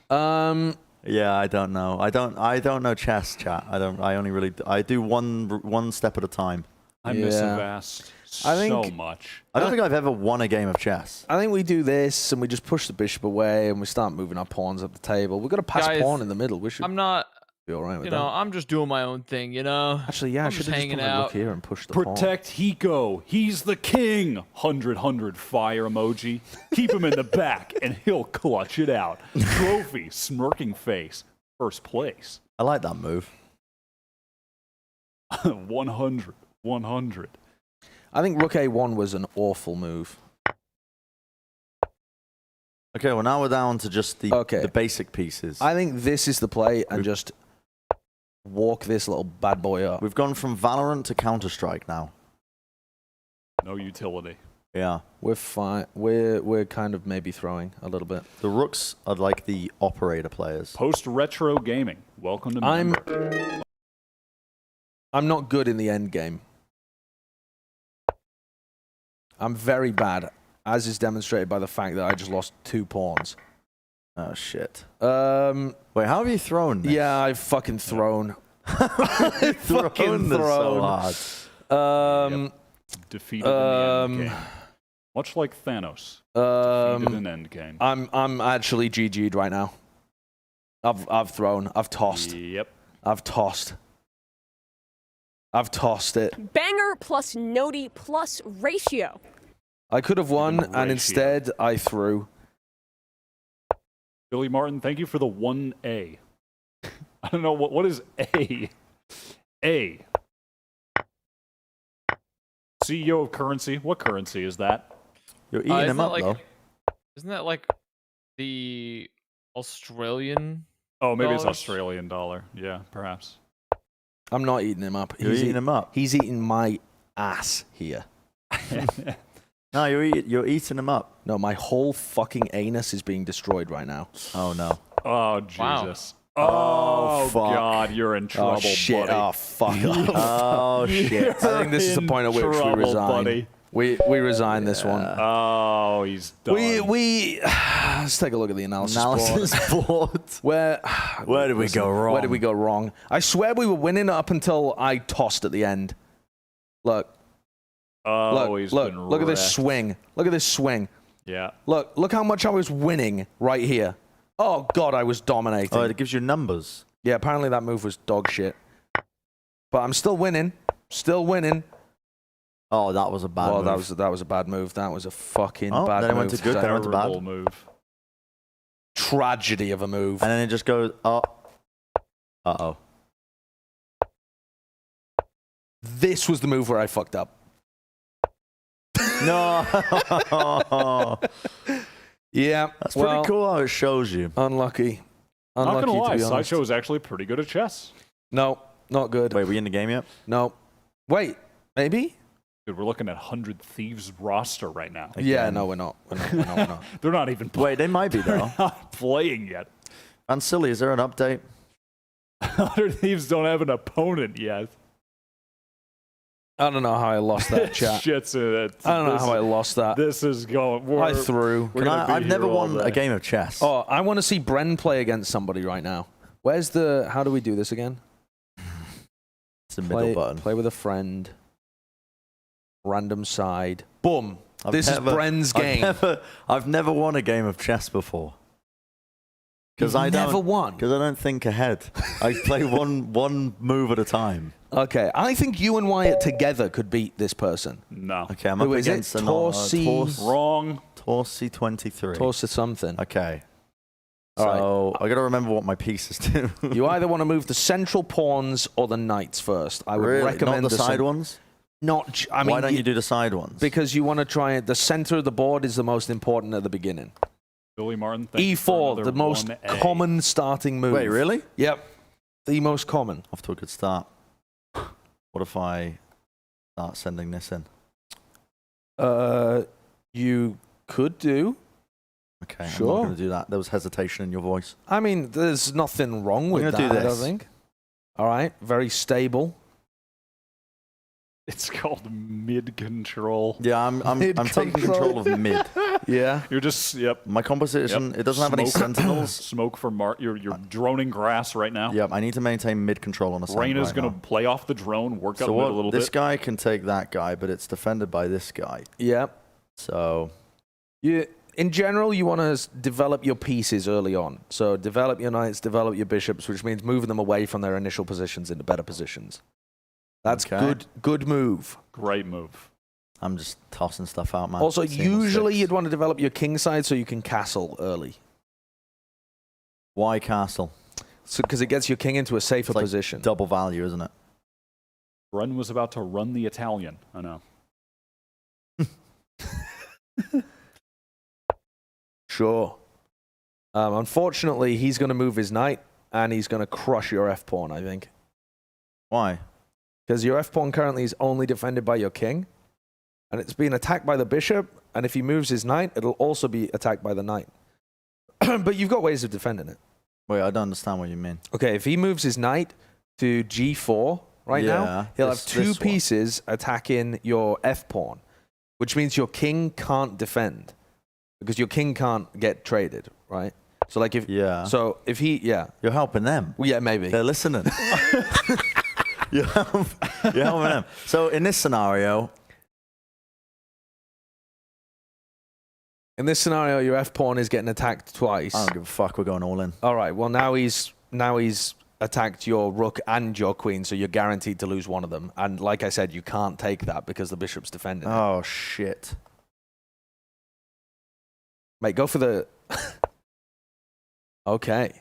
Yeah, I don't know. I don't know chess, chat. I do one step at a time. I miss Avast so much. I don't think I've ever won a game of chess. I think we do this and we just push the bishop away and we start moving our pawns up the table. We've got a pass pawn in the middle. We should. I'm not. Be all right with you know, I'm just doing my own thing. You know. Actually, yeah, I'm I should just hanging just out look here and push the Protect Hiko. He's the king. 100 fire emoji. Keep him in the back, and he'll clutch it out. Trophy, smirking face, first place. I like that move. 100. I think Rook A1 was an awful move. Okay, well now we're down to just the basic pieces. I think this is the play, and just walk this little bad boy up. We've gone from Valorant to Counter-Strike now. No utility. Yeah. We're fine. We're kind of maybe throwing a little bit. The rooks are like the operator players. Post-retro gaming. Welcome to member. I'm not good in the end game. I'm very bad, as is demonstrated by the fact that I just lost 2 pawns. Oh shit. Wait, how have you thrown this? Yeah, I've fucking thrown. I've fucking thrown. So hard. Defeated in the end game. Much like Thanos. Defeated in end game. I'm actually GG'd right now. I've thrown. I've tossed. Yep. I've tossed. I've tossed it. Banger plus Noti plus ratio. I could have won, and instead I threw. Billy Martin, thank you for the 1A. I don't know, what is A? A. CEO of currency. What currency is that? You're eating him up, though. Isn't that like the Australian? Oh, maybe dollars? it's Australian dollar. Yeah, perhaps. I'm not eating him up. You're eating him up. He's eating my ass here. No, you're eating him up. No, my whole fucking anus is being destroyed right now. Oh no. Oh Jesus. Wow. Oh fuck. God, you're in trouble, oh, shit. buddy. Oh fuck off. Oh shit. I think this is the point at which we resign. Buddy. We resign this one. Oh, he's done. Let's take a look at the analysis board. Where did we go wrong? Where did we go wrong? I swear we were winning up until I tossed at the end. Look. Oh, look at this swing. Look at this swing. Yeah. Look how much I was winning right here. Oh God, I was dominating. Oh, it gives you numbers. Yeah, apparently that move was dog shit. But I'm still winning. Still winning. Oh, that was a bad move. That was a bad move. That was a fucking bad move. Then it went to good, then it went to bad. Move. Tragedy of a move. And then it just goes, uh-oh. This was the move where I fucked up. No. Yeah. That's pretty cool how it shows you. Unlucky. Not gonna lie, to be honest. Sideshow is actually pretty good at chess. No, not good. Wait, we in the game yet? No. Wait, maybe? Dude, we're looking at 100 Thieves roster right now. Yeah, no, we're not. We're not. They're not even playing. Wait, they might be, though. They're not playing yet. And silly, is there an update? 100 Thieves don't have an opponent yet. I don't know how I lost that chat. Shit's in it. I don't know how I lost that. This is going. I threw. I've never won a game of chess. Oh, I want to see Bren play against somebody right now. Where's the... How do we do this again? It's the middle button. Play with a friend. Random side. Boom. This is Bren's game. I've never won a game of chess before. Because I never won. Because I don't think ahead. I play one move at a time. Okay, I think you and Wyatt together could beat this person. No. Okay, I'm up against Torsi. Wrong. Torsi 23. Torsi something. Okay. So I got to remember what my pieces do. You either want to move the central pawns or the knights first. I would recommend not the side ones. I mean, why don't you do the side ones? Because you want to try it. The center of the board is the most important at the beginning. Billy Martin, E4, the most common starting move. Wait, really? Yep, the most common. Off to a good start. What if I start sending this in? You could do. Okay, sure. I'm not going to do that. There was hesitation in your voice. I mean, there's nothing wrong with that, do this. I don't think. All right, very stable. It's called mid control. Yeah, I'm taking control of mid. Yeah. You're just, My composition, it doesn't have any sentinels. Smoke from you're droning grass right now. Yep, I need to maintain mid control on a side. Raina's going to play off the drone, work up so mid a little bit. This guy can take that guy, but it's defended by this guy. Yep. So in general, you want to develop your pieces early on. So develop your knights, develop your bishops, which means moving them away from their initial positions into better positions. That's good move. Great move. I'm just tossing stuff out, man. Also, usually you'd want to develop your king side so you can castle early. Why castle? So because it gets your king into a safer position. Double value, isn't it? Bren was about to run the Italian. I know. Sure. Unfortunately, he's going to move his knight, and he's going to crush your f-pawn, I think. Why? Because your f-pawn currently is only defended by your king, and it's being attacked by the bishop, and if he moves his knight, it'll also be attacked by the knight. But you've got ways of defending it. Wait, I don't understand what you mean. Okay, if he moves his knight to g4 now, he'll have two pieces attacking your f-pawn, which means your king can't defend. Because your king can't get traded, right? So like if so if he you're helping them. Well, yeah, maybe they're listening. you're helping them. So in this scenario, your f pawn is getting attacked twice. I don't give a fuck. We're going all in. All right. Well, now he's attacked your rook and your queen, so you're guaranteed to lose one of them. And like I said, you can't take that because the bishop's defending. Oh shit. Mate, go for the... Okay.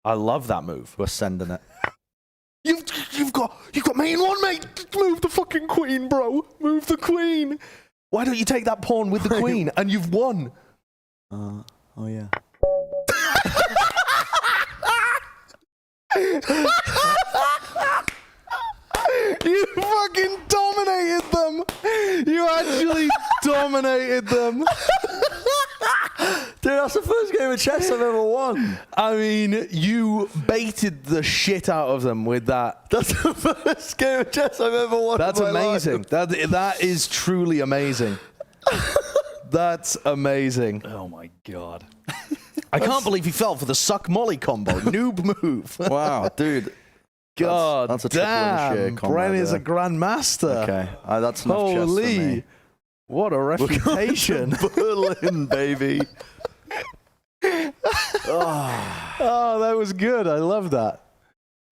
I love that move. We're sending it. You've got mate in one, mate. Move the fucking queen, bro. Move the queen. Why don't you take that pawn with the queen and you've won? Oh yeah. You fucking dominated them. You actually dominated them. Dude, that's the first game of chess I've ever won. I mean, you baited the shit out of them with that. That's the first game of chess I've ever won. That's amazing. That is truly amazing. That's amazing. Oh my god. I can't believe he fell for the suck molly combo. Noob move. Wow, dude. God that's a damn. Bren is a grandmaster. Okay, that's enough chess for me. What a reputation. Berlin, baby. Oh, that was good. I love that.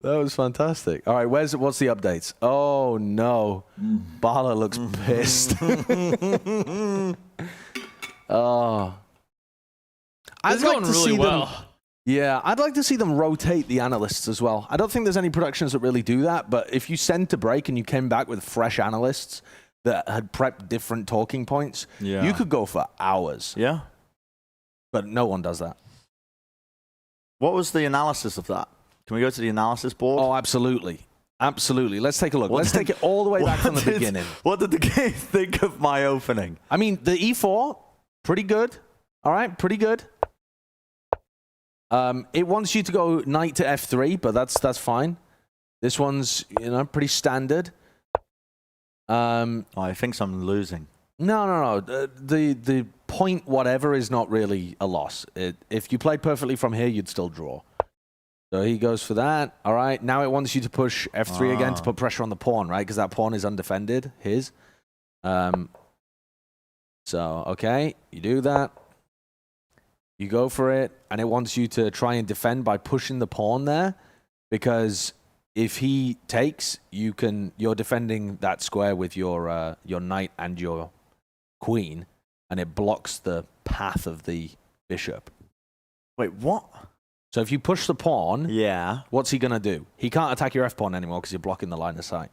That was fantastic. All right, what's the updates? Oh, no. Bala looks pissed. Oh. It's going really well. Yeah, I'd like to see them rotate the analysts as well. I don't think there's any productions that really do that, but if you send to break and you came back with fresh analysts that had prepped different talking points, you could go for hours. Yeah. But no one does that. What was the analysis of that? Can we go to the analysis board? Oh, absolutely. Absolutely. Let's take a look. Let's take it all the way back from the beginning. What did the game think of my opening? I mean, the e4, pretty good. All right, pretty good. It wants you to go knight to f3, but that's fine. This one's, pretty standard. I think I'm losing. No. The point whatever is not really a loss. If you played perfectly from here, you'd still draw. So he goes for that. All right. Now it wants you to push f3 again to put pressure on the pawn, right? Because that pawn is undefended. His. So, okay. You do that. You go for it. And it wants you to try and defend by pushing the pawn there. Because if he takes, you're defending that square with your knight and your queen. And it blocks the path of the bishop. Wait, what? So if you push the pawn, yeah, what's he gonna do? He can't attack your f-pawn anymore because you're blocking the line of sight.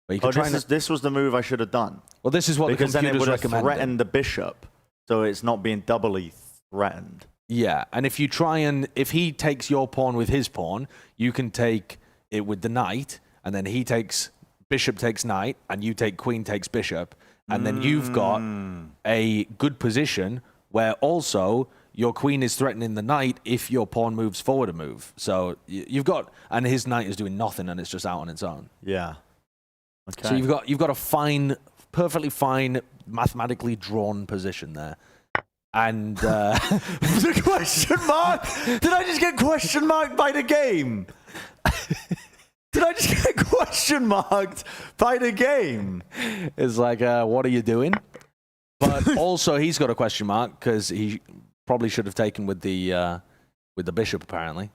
But you can try this was the move I should have done. Well, this is what because the then it computers would have recommend. threatened the bishop, so it's not being doubly threatened. Yeah, and if you try and if he takes your pawn with his pawn, you can take it with the knight, and then he takes bishop takes knight, and you take queen takes bishop, and then you've got a good position where also your queen is threatening the knight if your pawn moves forward a move. So you've got, and his knight is doing nothing, and it's just out on its own. Yeah. Okay. So you've got a fine, perfectly fine, mathematically drawn position there. And the question mark? Did I just get question marked by the game? Did I just get question marked by the game? It's like, what are you doing? But also, he's got a question mark because he probably should have taken with the bishop. Apparently,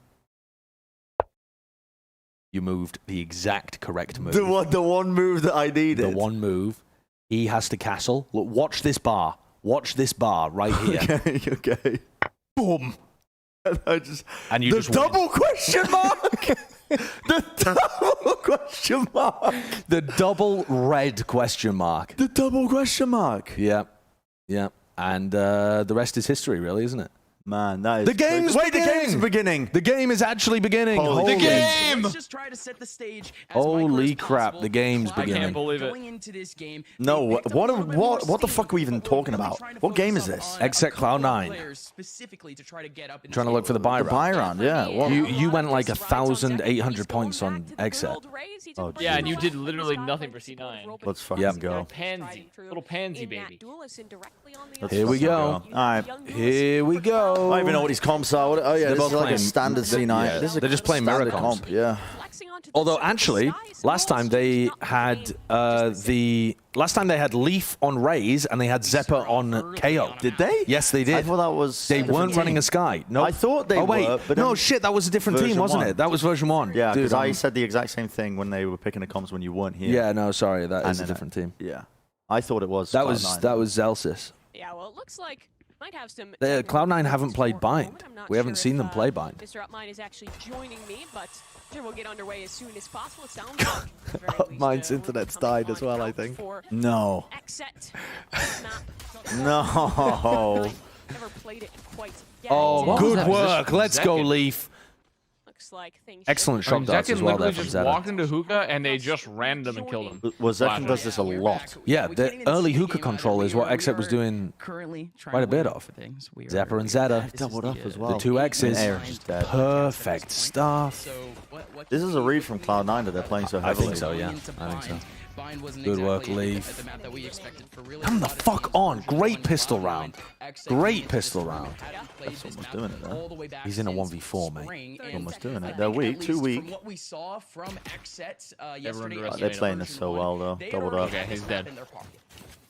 you moved the exact correct move. The one move that I needed. The one move. He has to castle. Look, watch this bar. Watch this bar right here. Okay. Boom. And you just double win. Question mark. The double question mark. The double red question mark. The double question mark. Yeah. Yeah. And the rest is history, really, isn't it? Man, that is the game's the game's beginning. The game is actually beginning. Holy the game! Let's just try to set the stage as Holy crap! The game's beginning. I can't believe it. Going into this game, no, what the fuck are we even talking about? What game is this? Except Cloud9. Specifically to try to get up. Trying to look for the buy round. The buy round, yeah. What? You went like 1,800 points on Exet. Oh, yeah, and you did literally nothing for C9. Let's fucking go. Pansy, little pansy baby. Here we go. All right, here we go. I don't even know what his comps are. Oh yeah, They're this both is like a playing- standard C9. yeah, This is they're just playing mirror standard comps. Yeah. Although actually, last time they had Leaf on Raze and they had Zeppa on KO. Did they? Yes, they did. I thought that was. They weren't running a Sky. No, I thought they oh, wait. were. But no, then shit, that was a different team, version wasn't 1. it? That was version 1. Yeah, because Dude, I said the exact same thing when they were picking the comps when you weren't here. Yeah, no, sorry, that is a then different team. Yeah, I thought it was. That was Cloud9. Zelsis. Yeah, well, it looks like might have some. Cloud9 haven't played Bind. We haven't seen them play Bind. Mr. Upmine is actually joining me, but sure we'll get underway as soon as possible. It sounds like at the very least, Mine's internet's died as well, I think. No. Exet. No. Never played it quite yet. Oh, good work. Let's go, Leaf. Looks like things. Excellent shock darts as well there from just Zeta. walked into hookah and they just rammed him and killed him. Well, Zekin does this a lot. Yeah, the early hookah control is what Exet was doing quite a bit of. Zapper and Zeta. Doubled up as well. The 2 X's. Air's dead. Perfect stuff. This is a read from Cloud9 that they're playing so I heavily. think so, yeah. I think so. Bind wasn't Good work, exactly Leaf. at the map that we expected for really Come the fuck on. Great pistol round. Great pistol round. That's almost doing it there. He's in a 1v4, mate. Almost doing it. They're weak, too weak. From what we saw from Exet yesterday, They're playing this so well, though. Doubled up. Okay, he's dead.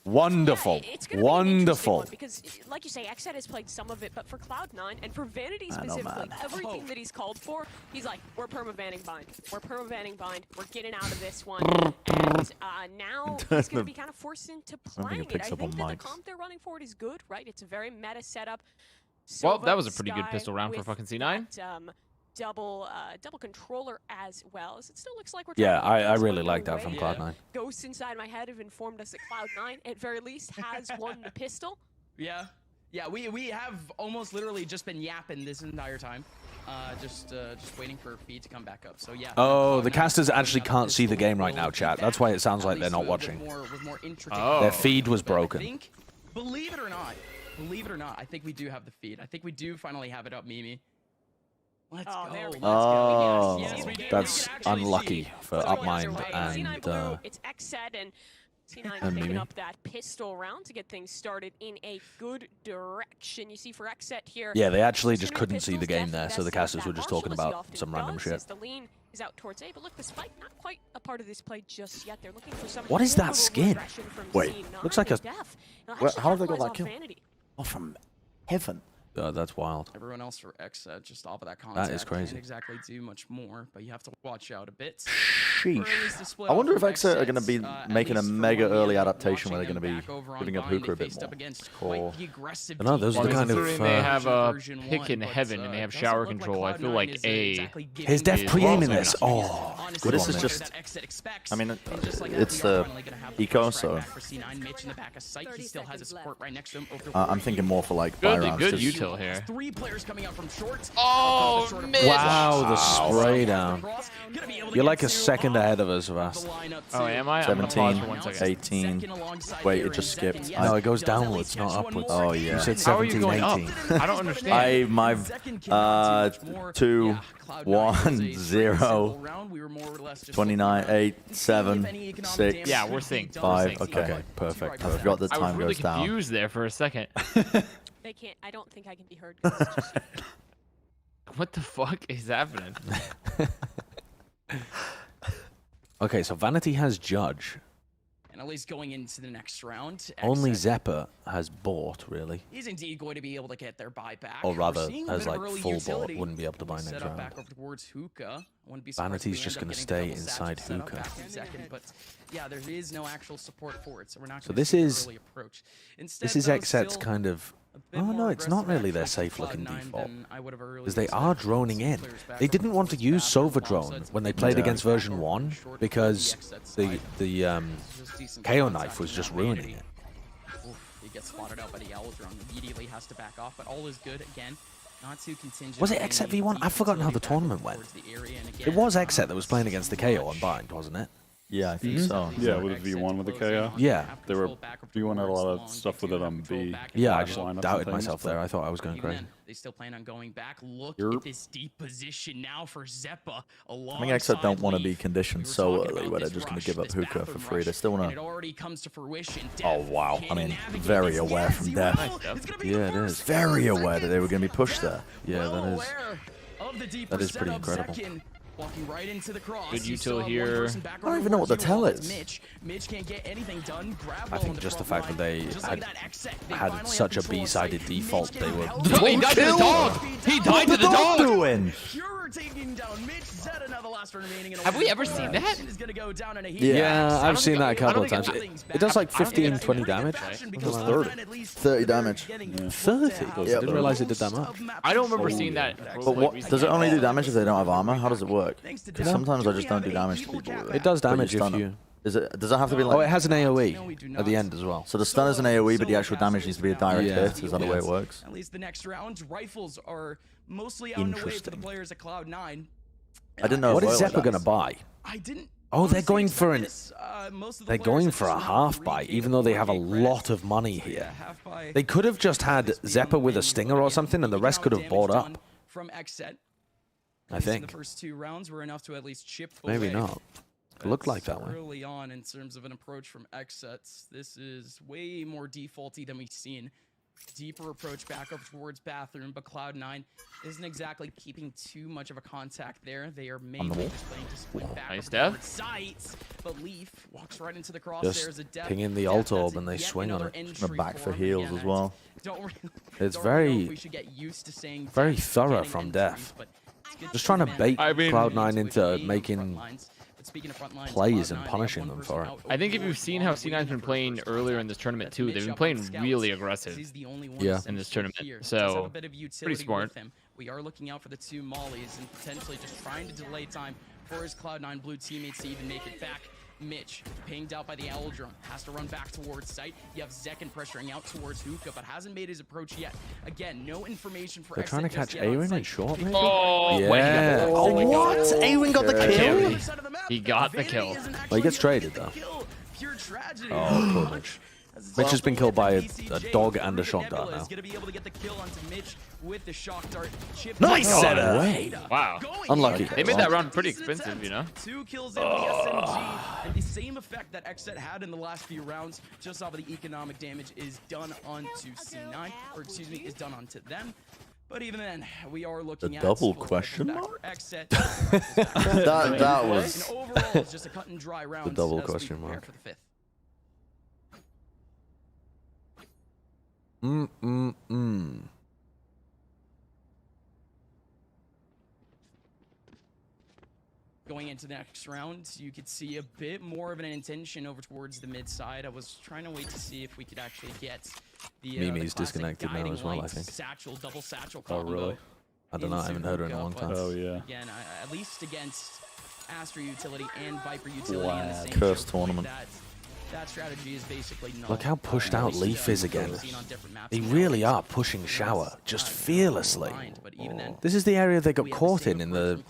Wonderful. It's gonna be an interesting Wonderful. one because, like you say, Exet has played some of it, but for Cloud9 and for Vanity specifically, everything that he's called for, he's like, we're perma-banning Bind. We're perma-banning Bind. We're getting out of this one. And now he's going to be kind of forced into playing it. I think that the comp they're running for it is good, right? It's a very meta setup. Well, that was a pretty good pistol round for fucking C9. Double controller as well. As it still looks like we're Yeah, trying to get I things really like that underway. from Cloud9. Ghosts inside my head have informed us that Cloud9, at very least, has won the pistol. Yeah, we have almost literally just been yapping this entire time, just waiting for feed to come back up. So yeah. Oh, the casters actually can't see the game right now, chat. That's why it sounds like they're not watching. Their feed was broken. Believe it or not, I think we do have the feed. I think we do finally have it up, Mimi. Let's go. Let's go. Yes, we do. That's unlucky for So Upmind C9 blue, and it's Exet and C9 and picking Mimi. up that pistol round to get things started in a good direction. You see for Exet here. yeah, they actually just Sooner couldn't see the pistols game there, definitely so the best casters that were just launch, talking unless it about often some random does, shit. as the lean is out towards A, but look, the spike not quite a part of this play just yet. They're looking for some. What is that skin? Wait, looks like a. How have they got that kill? Oh, from heaven. That's wild. Everyone else for Xset just off of that contact. That is crazy. Can't exactly do much more, but you have to watch out a bit. Sheesh. I wonder if Xset are going to be making a mega early adaptation where they're going to be giving up Hookah a bit more. No, those are the kind of... they have a pick in heaven and they have shower control. I feel like A... Here's Def pre-aiming this. Oh, good. This is just... I mean, it's the eco, so... I'm thinking more for like fire rounds. Good util here. 3 players coming out from short. Oh, wow, the spray down. You're like a second ahead of us, Avast. Oh, am I? 17, 18. Wait, it just skipped. No, it goes downwards, not upwards. Oh, yeah. You said How are you 17, going 18. up? I don't understand. My 2, 1, 0, 29, 8, 7, 6. Yeah, we're synced. 5. Okay, perfect. I forgot the I was time really goes down. confused there for a second. They can't. I don't think I can be heard. 'Cause it's just- What the fuck is happening? Okay, so Vanity has Judge. And at least going into the next round, Only Xset Zeppa has bought, really. is indeed going to be able to get their buyback. Or We're rather, seeing a has bit of like early full utility. bought, wouldn't be able to buy Set next up round. back over towards Hookah. I wouldn't be surprised if Vanity's we just end going up to getting stay double inside Satchel set up Hookah. back in second, but yeah, there is no actual support for it, so we're not So going this to see an is... early approach. Instead, This is though, Xset's still kind of... a bit Oh more no, it's not aggressive really their action from safe-looking Cloud9 default. than I would have earlier Because they expected. are droning in. They didn't want to use Sova drone when they played against version 1 because the KO knife was just ruining it. He gets spotted out by the Owl drone. Immediately has to back off, but all is good again. Not too contingent. Was it Xset v1? I've forgotten how the tournament went. It was Xset that was playing against the KO on Bind, wasn't it? Yeah, I think so. Yeah, with a V1 with the KO. Yeah. They were V1 had a lot of stuff with it on B. Yeah, I Flash just lineups and doubted things, myself but- there. I thought I was going Even crazy. then, they still plan on going back. Look Yerp. at this deep position now for Zeppa. I think Xset don't want to be conditioned so early where they're just going to give up Hookah for free. They still want It to... already comes to fruition. Oh, wow. I mean, very aware from Def. Yeah, it is. Very aware that they were going to be pushed there. Yeah, that is pretty incredible. Walking right into the cross. Good He util saw one here. person back I don't on even know what the towards tell you. is. Mitch can't get anything done. Grab I on think the just the front fact that line. they Just had like that, Xset, they had finally such have a control of B-sided site. default, Mitch they and were... how Oh, he died to the dog! He died to the dog! doing? Pure taking down Mitch. Zeta now the last remaining in a Have we ever seen that? Is gonna go down in a heat. Yeah, I've seen that a I couple don't of times. think It does like I don't think 15, 20 damage. It was 30 damage. 30? I didn't realize it did that much. I don't remember seeing that. But what, does it only do damage if they don't have armor? How does it work? Because sometimes I just don't do damage to people with it. It does But you damage if stun them. you... Does it have to be like... Oh, it has an AoE at the end as well. So the stun is an AoE, but the actual damage needs to be a direct Yeah. hit? Is that the way it works? At least the next round, rifles are mostly out and away for the Interesting. players at Cloud9. I didn't know. What it is worked Zeppa like going to that. buy? I didn't. Oh, they're honestly going for an... expect this. Most of the They're players going are for a just half on buy, 3K even though they have a progress. lot of money So, yeah, here. half buy. They could have just had Zeppa with a stinger or something, and the rest could have Economic bought damage up. done from Xset. I The think. first 2 rounds were enough to at least chip Maybe away. not. It looked like that That's way. Early on, in terms of an approach from Xsets, this is way more defaulty than we've seen. Deeper approach back up towards bathroom, but Cloud9 isn't exactly keeping too much of a contact there. They are mainly just playing to split back Nice up dev. towards sites, but Leaf walks right into the crosshairs. Just A death. ping in the Death, alt that's orb and they yet swing on another it. entry The back for for him. heals Again, as well. Don't really, It's don't really know very- if we should get used to saying very Death thorough getting from entries, Def. but it's good Just to trying to see the bait man I mean- Cloud9 into front making lines. But speaking of front lines, plays Cloud9, and they have punishing one them person for it. out I think if overboard you've seen while how waiting C9's been for playing first earlier blood. in this tournament That's too, Mitch they've been up playing on scouts. really aggressive He's the only one Yeah. who in this seems to tournament. here. Does So, have a bit of utility smart. with him. We are looking out for the 2 mollies and potentially just trying to delay time for his Cloud9 blue teammates to even make it back. Mitch, pinged out by the Owl drone, has to run back towards site. You have Zekin pressuring out towards Hookah, but hasn't made his approach yet. Again, no information for They're Xset trying to just catch yet on Aaron in site. short, maybe? Oh, Yeah. wait, he got the- Oh, what? Aaron got the kill? He got the kill. Well, he gets traded, though. Pure tragedy. Oh, poor Mitch. Mitch has been killed by a dog and a shock dart now. Gonna be able to get the kill onto Mitch with the shock dart. Chip Nice down. setup. Way. Wow. Unlucky. They made that round pretty expensive, you know? 2 kills in the SMG, and the same effect that Xset had in the last few rounds, just off of the economic damage, is done onto C9, or excuse me, is done onto them. But even then, we are looking The at double full question back mark? for Xset. That was... And overall, it's just a cut and dry round. double as we question prepare mark. For the 5th. going into the next round, you could see a bit more of an intention over towards the mid side. I was trying to wait to see if we could actually get the Mimi's the classic disconnected now guiding as well, I light think. Satchel, double satchel Oh, combo. really? I don't know. I haven't heard her in a long time. Oh, yeah. Again, at least against Astra utility and Viper utility in the same Cursed choke point, tournament. that strategy is basically null. Look how pushed out Leaf is again. They really are pushing Shower, just fearlessly. This is the area they got caught in the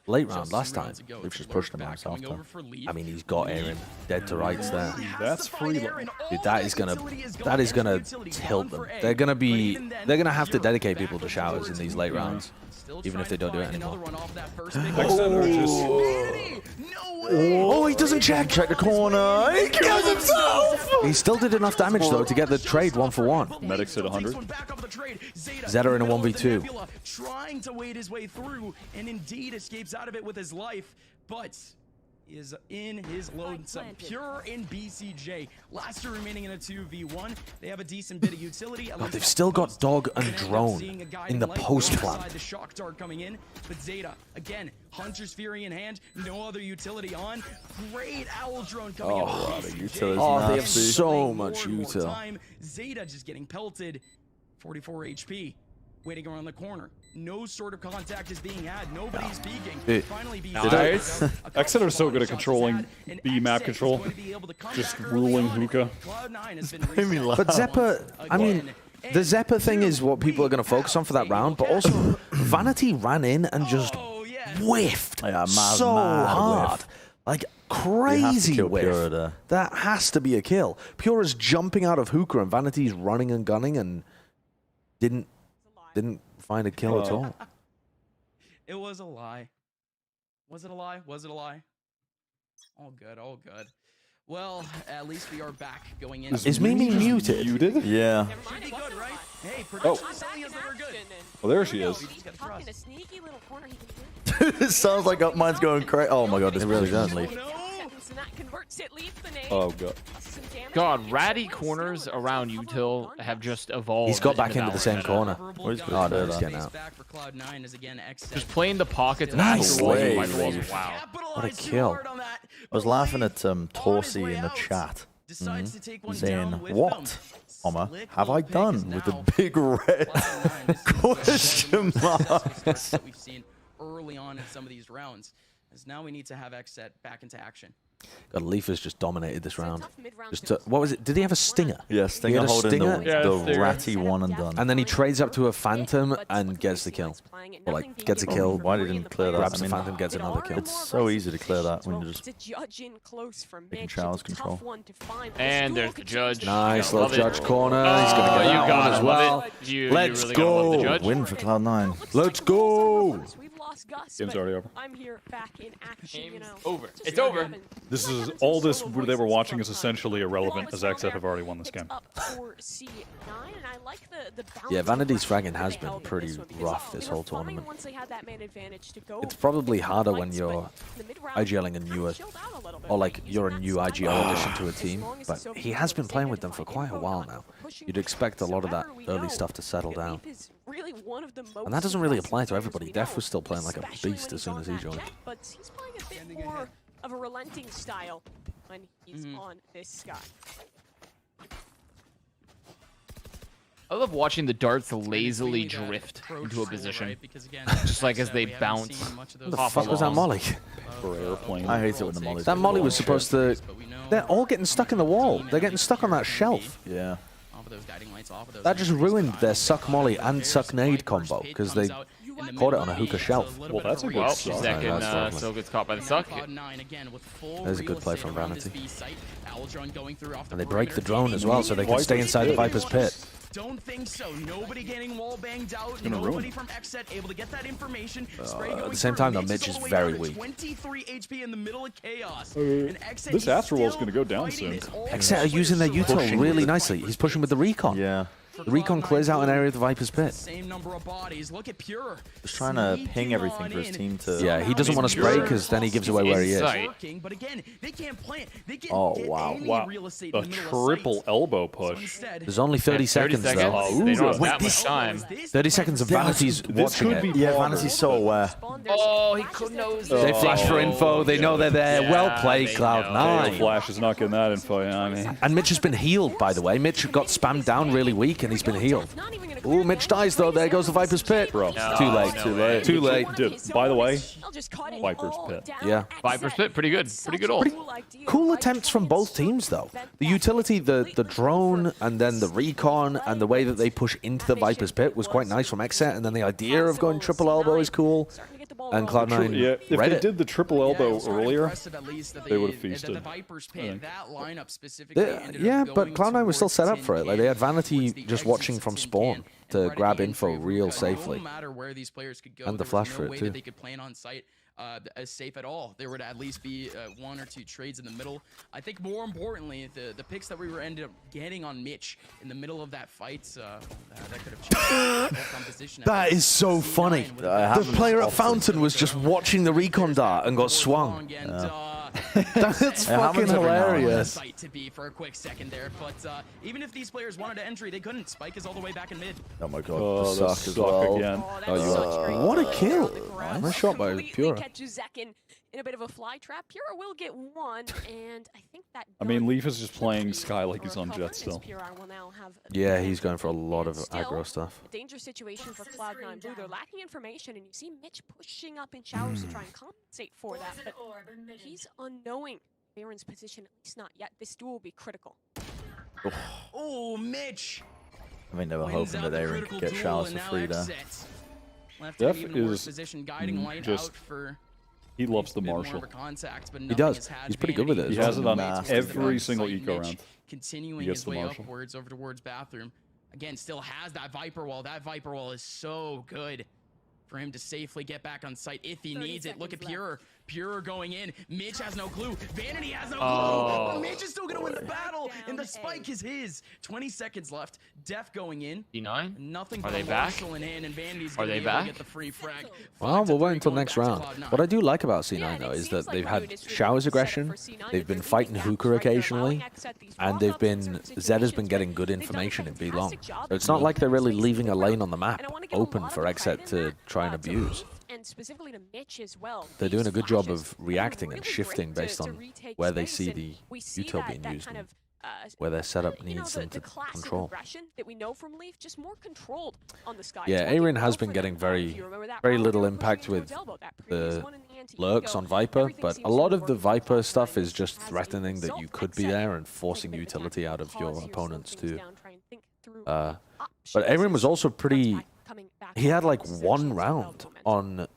late round last time. Leaf just pushed him out himself, though. I mean, he's got Aaron dead to rights there. That's free. Dude, that is gonna tilt them. They're gonna have to dedicate people to Showers in these late rounds, even if they don't do it anymore. Oh, he doesn't check the corner. He kills himself. He still did enough damage though to get the trade 1-for-1. Medics at 100. Zeta in a 1v2. Trying to wade his way through, and indeed escapes out of it with his life, but is in his lonesome. Pure in BCJ. Last two remaining in a 2v1. They have a decent bit of utility. God, they've still got Dog and Drone in the post plan. The shock dart coming in, but Zeta again, Hunter's Fury in hand, no other utility on. Great Owl Drone coming in. The utility's Oh, they have nasty. so much util. Zeta just getting pelted. 44 HP. Waiting around the corner. No sort of contact is being had. Nobody's peeking. Finally, Nice. Exit are so good at controlling B map control. Just ruling hookah. But Zeppa, I mean, the Zeppa thing is what people are going to focus on for that round, but also Vanity ran in and just whiffed so hard. Like, crazy whiff. That has to be a kill. Pura's jumping out of hookah and Vanity's running and gunning and didn't find a kill at all. It was a lie. Was it a lie? Was it a lie? All good, all good. Well, at least we are back going in. Is Mimi muted? Yeah. Should be good, right? Hey, Oh. production telling us that we're good. Well, there she is. Tucked in a sneaky little corner he can do. It sounds like mine's going crazy. Oh my god, this really does, Leaf. Seconds, and that converts it, leaves the nade. Oh, God. Some damage. God, ratty corners around util have just evolved. He's got back into the Valorant same meta. corner. Where's Oh, no, he's getting out. Just playing the pockets. and Nice rolling play. my balls. Wow. What a kill. I was laughing at Torsi in the chat, saying, "What, Homer, have I done?" with the big red question mark. that we've seen early on in some of these rounds. As now we need to have Xset back into action. God, Leaf has just dominated this round. What was it? Did he have a stinger? Yeah, He Stinger had a holding stinger? the ratty one and done. And then he trades up to a Phantom and gets the kill. Or like, gets a kill. Why didn't clear that? Grabs the Phantom, gets another kill. It's so easy to clear that when you're just It's a judge in close from taking Mitch. Showers It's a control. tough one to find, but And this there's duel the could judge. change Nice Love little it. judge corner. He's going to get You that got one it. as Love well. it. You Let's really gotta love the go. judge. Win for Cloud9. Let's go. We've lost Gus, Game's but already over. I'm here back in action, you know. Over. Just It's what over. happened. This is all this they were watching is essentially irrelevant as Exit have already won this game. Up for C9, and I like the balance Yeah, of Vanity's pressure fragging that has they been held in pretty this one, because rough they this were whole fine tournament. once they had that man advantage to go It's probably for the harder when fights, you're but the mid-round IGLing a kinda newer, chilled out a little bit. or like Using you're a that new side IGL line addition to a as team, long as but Sophie he has been was playing able with to them for find quite a info while on now. pushing You'd expect a lot of that However, we early know stuff to settle that down. Leaf is really one of the most And that doesn't really apply to aggressive everybody. players we Def was still playing like a especially beast when as soon he's as on he that joined. jet, but he's playing a bit more of a relenting style when he's on this sky. I love watching the darts lazily drift into a position, just like as they bounce. What the fuck was that molly? I hate it when the molly. That molly was supposed to... They're all getting stuck in the wall. They're getting stuck on that shelf. Yeah. That just ruined their suck molly and suck nade combo because they caught it on a hookah shelf. Well, that's a good Well, start. second still gets caught by the suck. There's a good play from Vanity. And they break the drone as well so they can stay inside the Viper's pit. Don't think so. Nobody getting wall banged out. gonna ruin Nobody it. from Xset able to get that information. At the same time, though, Mitch is very weak. 23 HP in the middle of chaos. And Xset This is Astro Wall's still going to go down fighting soon. this all Xset are using their util really nicely. He's pushing with the recon. Yeah. The recon clears out an area of the Viper's pit. Same number of bodies. Look at Pure. Just trying to ping everything for his team to. Yeah, he doesn't want to spray because then he gives away where he is. But again, they can't plant. They can't Oh, get wow. any Wow. real estate A in the middle of triple sight. elbow So push. instead, There's only 30 seconds, though. They don't have that much time. 30 seconds of Vanity's watching could it. be Yeah, Vanity's so aware. Oh, he couldn't know. They flash for info. They know they're there. Yeah, Well played, they Cloud9. Flash is not getting that info, yeah, I mean. And Mitch has been healed, by the way. Mitch got spammed down really weak, and he's been healed. Ooh, Mitch dies, though. There goes the Viper's pit. Bro. Too late. no Too way. late. Too late. Dude, by the way, Viper's pit. Yeah. Viper's pit, pretty good. Pretty good ult. Cool attempts from both teams, though. The utility, the drone, and then the recon, and the way that they push into the Viper's pit was quite nice from Xset. And then the idea of going triple elbow is cool. And Cloud9 Yeah, if read they it. did the triple elbow earlier, impressive at least that they would have that feasted. the Vipers I think. pit, that lineup specifically ended Yeah, up but going Cloud9 was still set up towards for it. Like, they had Tin Can, Vanity towards the just exits watching of from Tin spawn Can, to and grab ready info entry real no safely. matter where these players could go, And the there flash was for no it, way too. that they could plan on site as safe at all. There would at least be one or two trades in the middle. I think more importantly, the picks that we were ended up getting on Mitch in the middle of that fight, that could have changed the composition. That is so funny. The player at Fountain was just watching the recon dart and got swung. That's fucking hilarious. Site to be for a quick second there, but even if these players wanted to entry, they couldn't. Spike is all the way back in mid. Oh my god, Oh, the the suck as suck well. again. What a kill. Nice shot by Pura. Catches Zekin in a bit of a fly trap. Pura will get one, and I think that. I mean, Leaf is just playing Sky like he's on Jett As still. Pura will now have Yeah, he's going for a lot of Still, aggro stuff. a dangerous situation for Cloud9 Blue. They're lacking information, and you see Mitch pushing up in showers to try and compensate for that, but he's unknowing Baron's position, at least not yet. This duel will be critical. Oh, Mitch! I mean, they were Wins hoping out that the Aaron critical could get duel, showers and for now free there. Xset left Def in an even worse is position, guiding Light just- out for He loves the a bit more Marshall. of a contact, but He nothing does. has had He's pretty good with it Vanity. as He has it on Mates every was single Mitch eco round. continuing He gets his the way Marshall. upwards over towards bathroom. Again, still has that Viper wall. That Viper wall is so good for him to safely get back on site if he needs it. Look at Pure. Pure going in. Mitch has no clue. Vanity has no clue. But Mitch is still going to win the battle, and the spike is his. 20 seconds left. Def going in. D9? Nothing Are but they a back? Marshall in hand, and Vanity's Are going to they be able to back? get the free frag. Well, we'll 5-3 wait until going next back to round. Cloud9. What I do like about C9, though, is that they've had Showers aggression, they've been fighting Hookah occasionally, and they've been... Zed has been getting good information in B long. So it's not like they're really leaving a lane on the map open for Xset to try and abuse. And specifically to Mitch as well. They're doing a good job of Flashes, reacting really and shifting great based to on retake where they space, see and the we see util that- being that used kind and of, where their setup you know, needs them the to classic control. aggression that we know from Leaf, just more controlled on the Sky. Yeah, It's working Aaron well has for been them. getting If very, you remember that very round, little they were pushing impact towards with elbow. That previous the one in the anti-ego, lurks on Viper, everything but seems a to lot be of the working Viper for stuff Cloud9 is just as a threatening that result. you could Xset be there and take a forcing bit of time utility out of pause your here, slow opponents things too. down, try and think through But options Aaron was as also pretty... Contact coming back He on had like positions one as well, round momentum. on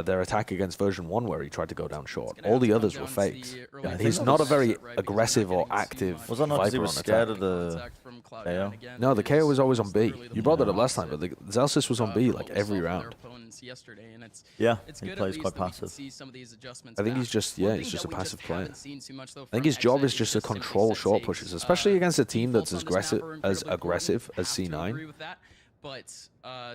their attack against version 1 where he tried to go down short. gonna All have to the come others down were to fakes. the early And I he's think not that a very right, because they're not aggressive or getting too active much Was that not because he Viper was on scared attack. of the contact from Cloud9 KO? again. No, the KO was always on B. Literally the You brought that up polar last time, but opposite, the Zelsis was on B for like what we every saw from their round. opponents yesterday, and Yeah, it's he good at plays least quite that we can passive. see some of these adjustments I think back. he's just, One yeah, thing he's just that a we passive player. haven't seen too much, though, I think from his job Xset is just to simply control set short takes. pushes, especially against a team that's Defaults as on this map aggressive are as incredibly aggressive important. as Have to agree C9. with that. But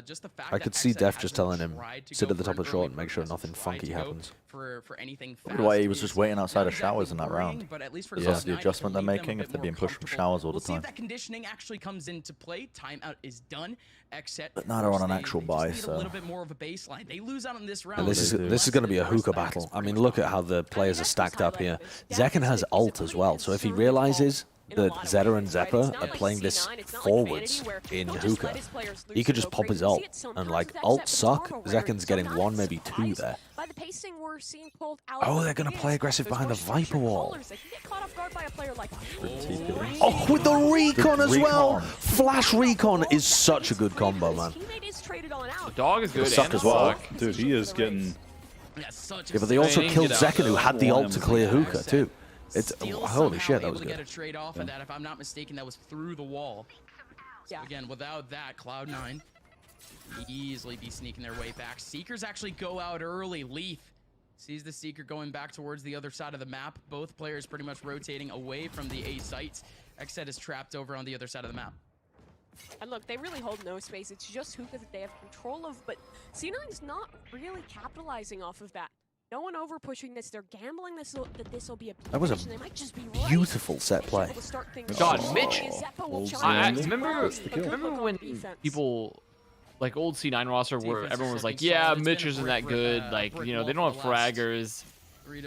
just the fact I that could see Xset Def just hasn't telling him, tried to sit go at the for top an of short early and make sure progress, nothing tried funky to go happens. for anything Wonder why he was fast just is waiting outside not of showers exactly in that worrying, round. but at least for Is Yeah. this the Cloud9, adjustment they're it can leave them making a if bit they're more being pushed from comfortable. showers all the We'll see time? if that conditioning actually comes into play. Timeout is done. Xset, But now they're on an they actual just buy, need a so... little bit more of a baseline. They lose out on this round. And this is going to be a hookah battle. I mean, look at how the players are stacked up here. Zekken has ult as well, so if he realizes that Zeta and Zeppa are playing this forwards in hookah, he could just pop his ult. And like, ult suck, Zekken's getting one, maybe two there. By the pacing we're seeing pulled out Oh, of they're the going to play games. aggressive There's behind the more structured Viper wall. callers that can get caught off guard by a player like Oh, with the recon as well! recon. Flash recon is such a good combo, man. Teammate is traded on out. Dog is good. Suck and as well. suck. Dude, he is getting... Yeah, such a Yeah, but they also Dang, killed get out Zekken, who had the ult to clear Slam. hookah, too. It's Still holy somehow shit, that able was to get good. a trade off of that. If I'm not mistaken, that was through the wall. So Yeah. again, without that, Cloud9 easily be sneaking their way back. Seekers actually go out early. Leaf sees the Seeker going back towards the other side of the map. Both players pretty much rotating away from the A sites. Xset is trapped over on the other side of the map. And look, they really hold no space. It's just Hookah that they have control of, but C9's not really capitalizing off of that. No one over pushing this. They're gambling that this will be a That was a they might just be right. beautiful set play. God, Mitch. I remember when people, like old C9 roster, where everyone was like, "Yeah, Mitch isn't that good. Like, you know, they don't have fraggers."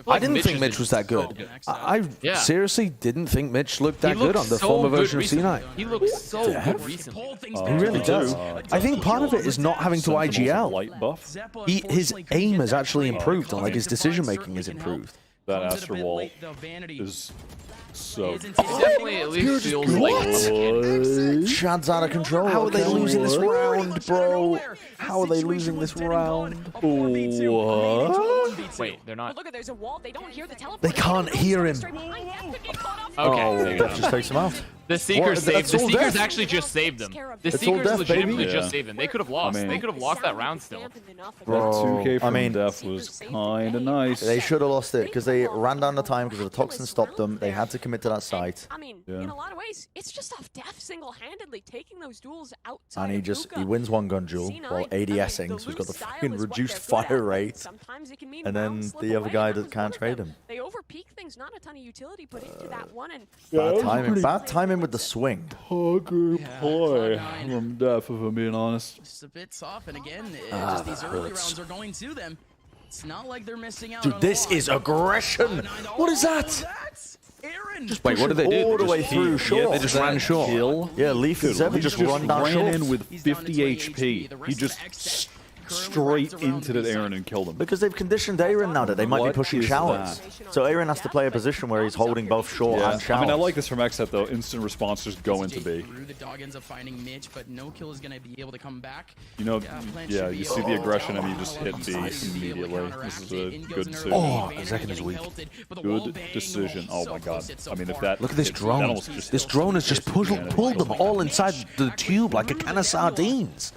I didn't think Mitch was that good. I seriously didn't think Mitch looked that good on the former version of C9. He looks so good recently. He really does. I think part of it is not having to IGL. His aim has actually improved, and like his decision making has improved. That Astro Wall is so It definitely at least feels like Chad's out of control. How are they losing this round, bro? How are they losing this round? What? Wait, they're not. Look at there's a wall. They don't hear the teleport. They can't hear him. Okay. That just takes him out. The Seekers saved. The all Seekers death. actually just saved them. The It's all Seekers death, legitimately baby. just saved them. They could have lost. They could have lost that round still. That 2K from I mean, Def was kind of nice. They should have lost it because they ran down the time because the toxin stopped them. They had to commit to that site. I mean, in a lot of ways, it's just off Def single-handedly taking those duels outside. And he wins one gun duel while ADSing, so he's got the fucking reduced fire rate. And then the other guy that can't trade him. They over-peak things, not a ton of utility put into that one, and Bad timing. Bad timing with the swing. Poker play from Def, if I'm being honest. Just a bit soft, and again, just these early rounds are going to them. It's not like they're missing out. Dude, this is aggression. What is that? Just wait, what did they do? All the way through short. They just ran short. Yeah, Leaf and Zeb just run down short. in with 50 HP. He just straight into the Aaron and killed him. Because they've conditioned Aaron now that they might be pushing showers. So Aaron has to play a position where he's holding both short and showers. I mean, I like this from Xset though. Instant response just go into B. The dog ends up finding Mitch, but no kill is going to be able to come back. You know, yeah, you see the aggression and you just hit B immediately. This is a good decision. Oh, Zekin is weak. Good decision. Oh my god. I mean, if that... Look at this drone. This drone has just pulled them all inside the tube like a can of sardines.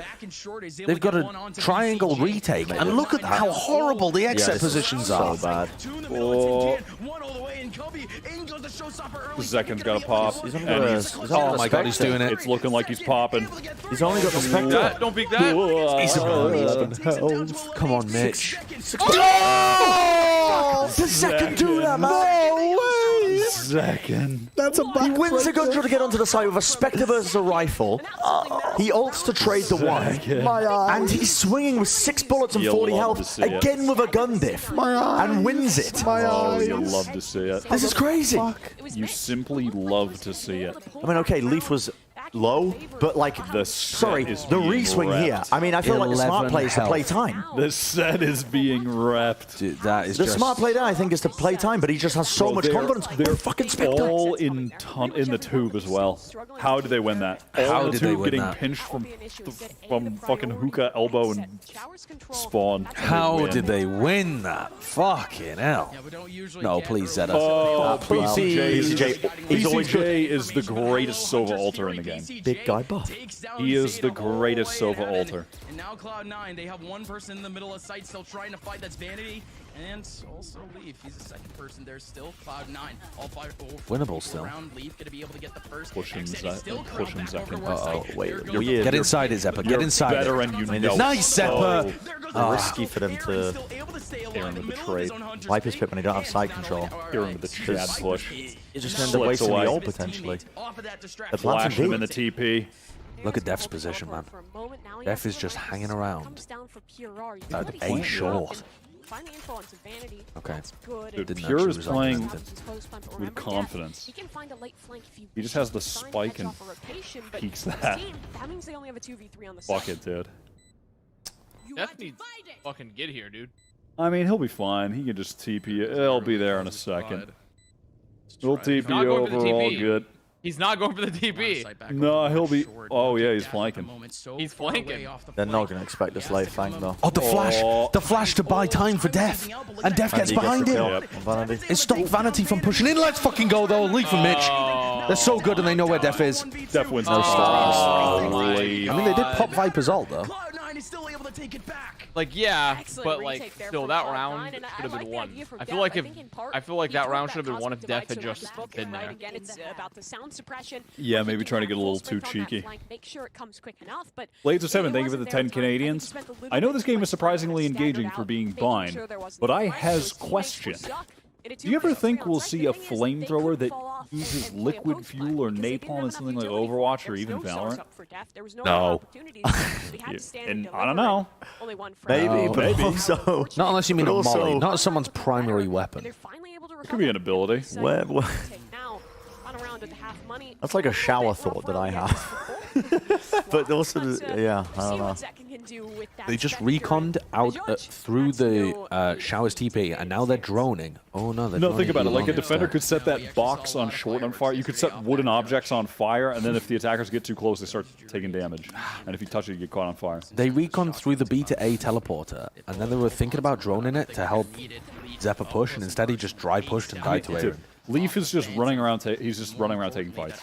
They've got a triangle retake. And look at how horrible the exit positions are. So bad. Oh. Zekin's got a pop. Oh my god, he's doing it. It's looking like he's popping. He's only got the Spectre. Don't peek that. Come on, Mitch. Oh! Does Zekin do that, man? No way! Zekin. That's a back. He wins a gun to get onto the side with a Spectre versus a rifle. He ults to trade the one. And he's swinging with 6 bullets and 40 health again with a gun diff. And wins it. Oh, you love to see it. This is crazy. You simply love to see it. I mean, okay, Leaf was low, but like the re-swing here. I mean, I feel like the smart play is to play time. The set is being wrapped. Dude, that is the smart play there, I think, is to play time, but he just has so much confidence. They're fucking Spectre. all in the tube as well. How did they win that? How all did the they tube win getting that? pinched from fucking hookah, elbow, and spawn. How did they win that? Fucking hell. No, please, Zeta. Oh, please. BCJ is the greatest Sova ulter in the game. Big guy buff. He is the greatest Sova ulter. And now Cloud9, they have one person in the middle of sight still trying to fight. That's Vanity. And also Leaf. He's the second person there still. Cloud9. All five. Winnable still. Leaf going to be able to get the first. Pushing Zekin. Uh-oh, wait. Get inside it, Zeppa. Get inside it. Veteran, you know. Nice, Zeppa. Risky for them to Aaron with the trade. wipe his pip when they don't have side control. Aaron with the Chad push. You just end up wasting the ult potentially. The Flash him in plant's the TP. Look at Def's position, man. Def is just hanging around. At A short. Okay. Dude, Pure is playing with confidence. He just has the spike and peeks that. Fuck it, dude. Def needs to fucking get here, dude. I mean, he'll be fine. He can just TP it. He'll be there in a second. We'll TP Not going for the over, all TP. good. He's not going for the TP. No, he'll be... Oh, yeah, he's flanking. He's flanking. They're not going to expect this late flank, though. Oh, the flash! The flash to buy time for Def! And Def gets behind him! It stopped Vanity from pushing in. Let's fucking go, though. Leak from Mitch. They're so good and they know where Def is. Def wins no stars. I mean, they did pop Viper's ult, though. Cloud9 is still able to take it back. Like, yeah, Excellent but like, retake there still, for that Cloud9, round and I should have like been the won. idea from I feel Def. like I if think in part, I feel like he that took round should have been cosmic won if divide Def had to just Avast, been right? there. Again, it's about the sound suppression. Yeah, We're maybe thinking trying to that get a full little too sprint on that cheeky. flank, make sure it comes quick enough, but Blades of it 7, thank you for the wasn't 10 there in time. I think he Canadians. spent a little I know bit this too game much is time surprisingly staggered engaging out, for being making blind, sure there wasn't but I flank, so has his teammates were question. stuck in a Do you ever 2-versus 3 think on we'll site. see The a thing is, they flamethrower couldn't that fall off uses and play a liquid post fuel fight or because they didn't napalm have in something enough like utility. Overwatch There or was even no source Valorant? up for Def. There was no No. opportunities. We had to stand And and I don't deliver. know. Only one Maybe, frag. but Maybe. also Not unless you mean But a also- molly, not someone's primary weapon. They're finally able to Could be an ability. Where- Now, on a round at the half money. That's like a shower thought that I have. But also, yeah, I don't know. They just reconned out through the showers TP, and now they're droning. Oh no, they're No, droning think about it. Like a along defender instead. could set that box on short on fire. You could set wooden objects on fire, and then if the attackers get too close, they start taking damage. And if you touch it, you get caught on fire. They reconned through the B to A teleporter, and then they were thinking about droning it to help Zeppa push, and instead he just dry pushed and died to Dude, Aaron. Leaf is just running around. He's just running around taking fights.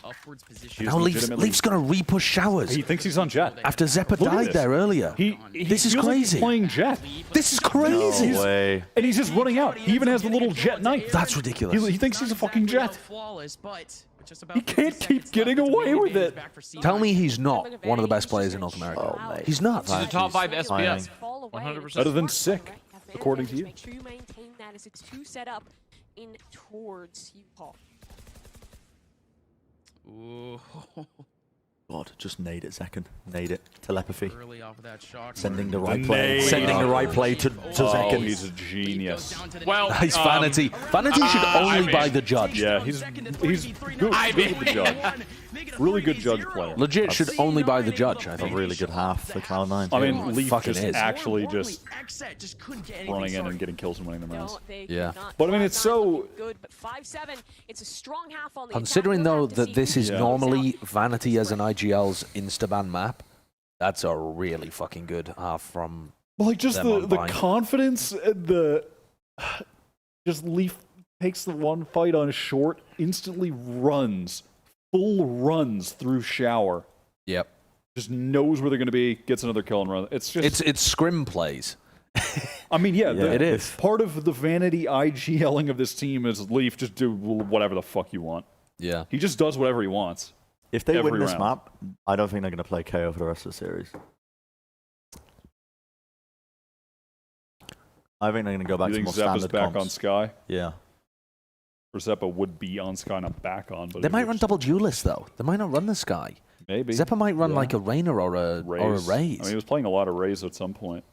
He's Now Leaf's gonna re-push showers. He thinks he's on Jett. After Zeppa Look at died this. there earlier. This is feels like he's crazy. playing Jett. This is crazy. No way. And he's just running out. He even has the little Jett knife. That's ridiculous. He thinks he's a fucking Jett. He can't keep getting away with it. Tell me he's not one of the best players in North America. mate. He's not. He's a top 5 flying. SPS. 100%. Better than sick, according to you. Make sure you maintain that as it's 2 set up in towards you, Paul. Ooh. God, just nade it, second. Nade it. Telepathy. Early off of that shock. Sending the right The play. nade. Sending the right play to Oh, second. he's a genius. Well, He's Vanity. Vanity should only buy the judge. Yeah, he's good with the judge. Really good judge player. Legit should only buy the judge, I A think. really good half for Cloud9. I mean, Leaf fucking just is. actually just running in and getting kills and winning the rounds. No, they Yeah. cannot. But I mean, it's so- Looking good, but 5-7, it's a strong half on the Considering attack. though We'll have to that see this who is Yeah. normally Vanity as an IGL's Instaban map, that's a really fucking good half from. Well, like just them the on Vine. confidence, the just Leaf takes the one fight on short, instantly runs, full runs through shower. Yep. Just knows where they're going to be, gets another kill and run. It's just It's scrim plays. I mean, yeah, Yeah, it is. Part of the vanity IGLing of this team is Leaf just do whatever the fuck you want. Yeah. He just does whatever he wants. If they every win this round. map, I don't think they're going to play KO for the rest of the series. I think they're going to go back You to think more Zeppa's standard back comps. on Sky? Yeah. Or Zeppa would be on Sky, not back on. But They it might would run just- double duelist though. They might not run the Sky. Maybe. Zeppa might run Yeah. like a Rainer or a Raze. I mean, he was playing a lot of Raze at some point.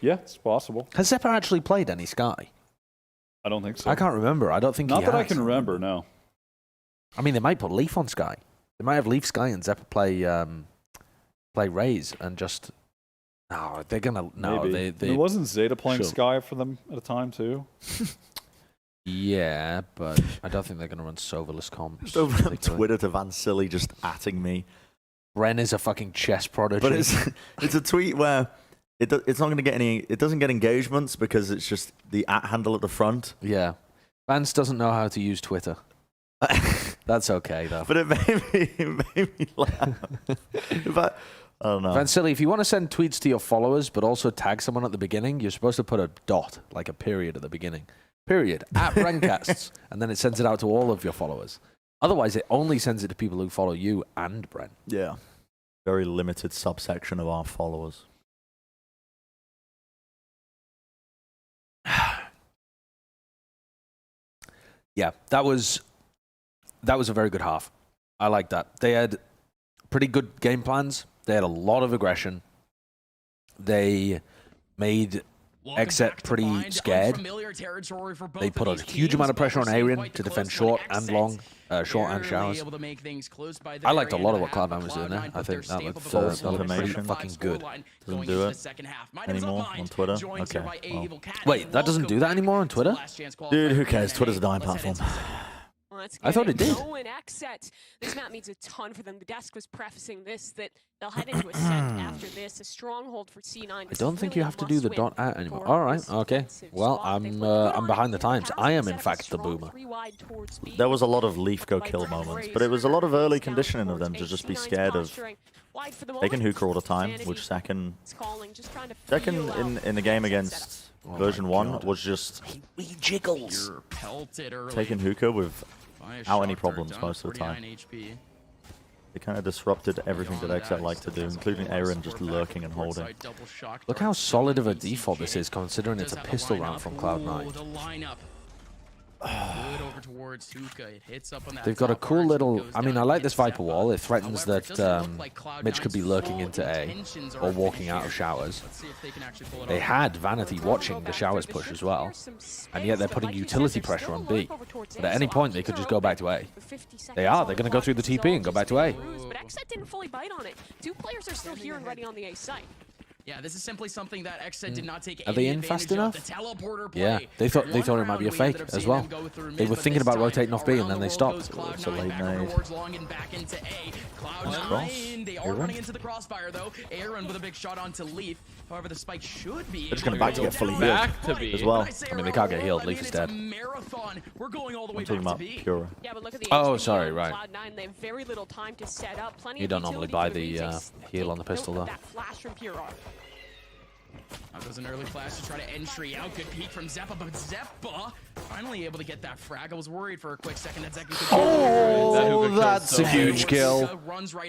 Yeah, it's possible. Has Zeppa actually played any Sky? I don't think so. I can't remember. I don't think Not he that I has. can remember, no. I mean, they might put Leaf on Sky. They might have Leaf Sky and Zeppa play Raze and just. No, they're gonna. No, Maybe. they. There wasn't Zeta playing Sure. Sky for them at a time, too? Yeah, but I don't think they're gonna run Sovalus comps. Just over on particularly. Twitter to Van Silly just atting me. Bren is a fucking chess prodigy. But it's a tweet where it's not going to get any. It doesn't get engagements because it's just the @ handle at the front. Yeah, Vance doesn't know how to use Twitter. That's okay though. But it made me laugh. But I don't know. Vansili, if you want to send tweets to your followers, but also tag someone at the beginning, you're supposed to put a dot, like a period at the beginning. Period. At Brencasts. And then it sends it out to all of your followers. Otherwise, it only sends it to people who follow you and Bren. Yeah. Very limited subsection of our followers. Yeah, that was a very good half. I like that. They had pretty good game plans. They had a lot of aggression. They made Exet pretty scared. They put a huge amount of pressure on Arian to defend short and long, short and showers. I liked a lot of what Cloud9 was doing there. I think that looked pretty fucking good. Doesn't do it anymore on Twitter? Okay. Well. Wait, that doesn't do that anymore on Twitter? Dude, who cares? Twitter's a dying platform. Let's I thought get it did. going. X-Set. This map means a ton for them. The desk was prefacing this, that they'll head into a set after this. A stronghold for C9. I don't think you have to do the .at anymore. All right, okay. Well, I'm behind the times. I am, in fact, the boomer. There was a lot of leaf go kill moments, but it was a lot of early conditioning of them to just be scared of taking hookah all the time, which second in the game against version 1 was just jiggles. taking hookah without any problems most of the time. They kind of disrupted everything that X-Set liked to do, including Aaron just lurking and holding. Look how solid of a default this is, considering it's a pistol round from Cloud9. Over towards Hookah. It hits up on that. They've got a cool little... I mean, I like this Viper wall. It threatens that Mitch could be lurking into A or walking out of showers. They had Vanity watching the showers push as well, and yet they're putting utility pressure on B. But at any point, they could just go back to A. They are. They're going to go through the TP and go back to A. But X-Set didn't fully bite on it. 2 players are still here and ready on the A site. Yeah, this is simply something that X-Set did not take Are they in fast enough? Yeah, they thought it might be a fake as well. They were thinking about rotating off B and then they stopped. It's a late nade. Cloud9, they are running into the crossfire though. Aaron with a big shot onto Leaf. However, the spike should be. They're just going back to get fully healed as well. I mean, they can't get healed. Leaf is dead. We're going all the way I'm talking about Pura. Yeah, but look at the Oh, sorry, right. Cloud9, they have very little time to set up. Plenty You of don't normally utility buy for the heal on the pistol though. that flash from Pura. That was an early flash to try to entry out. Good peek from Zeppa, but Zeppa finally able to get that frag. I was worried for a quick second that Zeppa could Oh, that's a huge kill.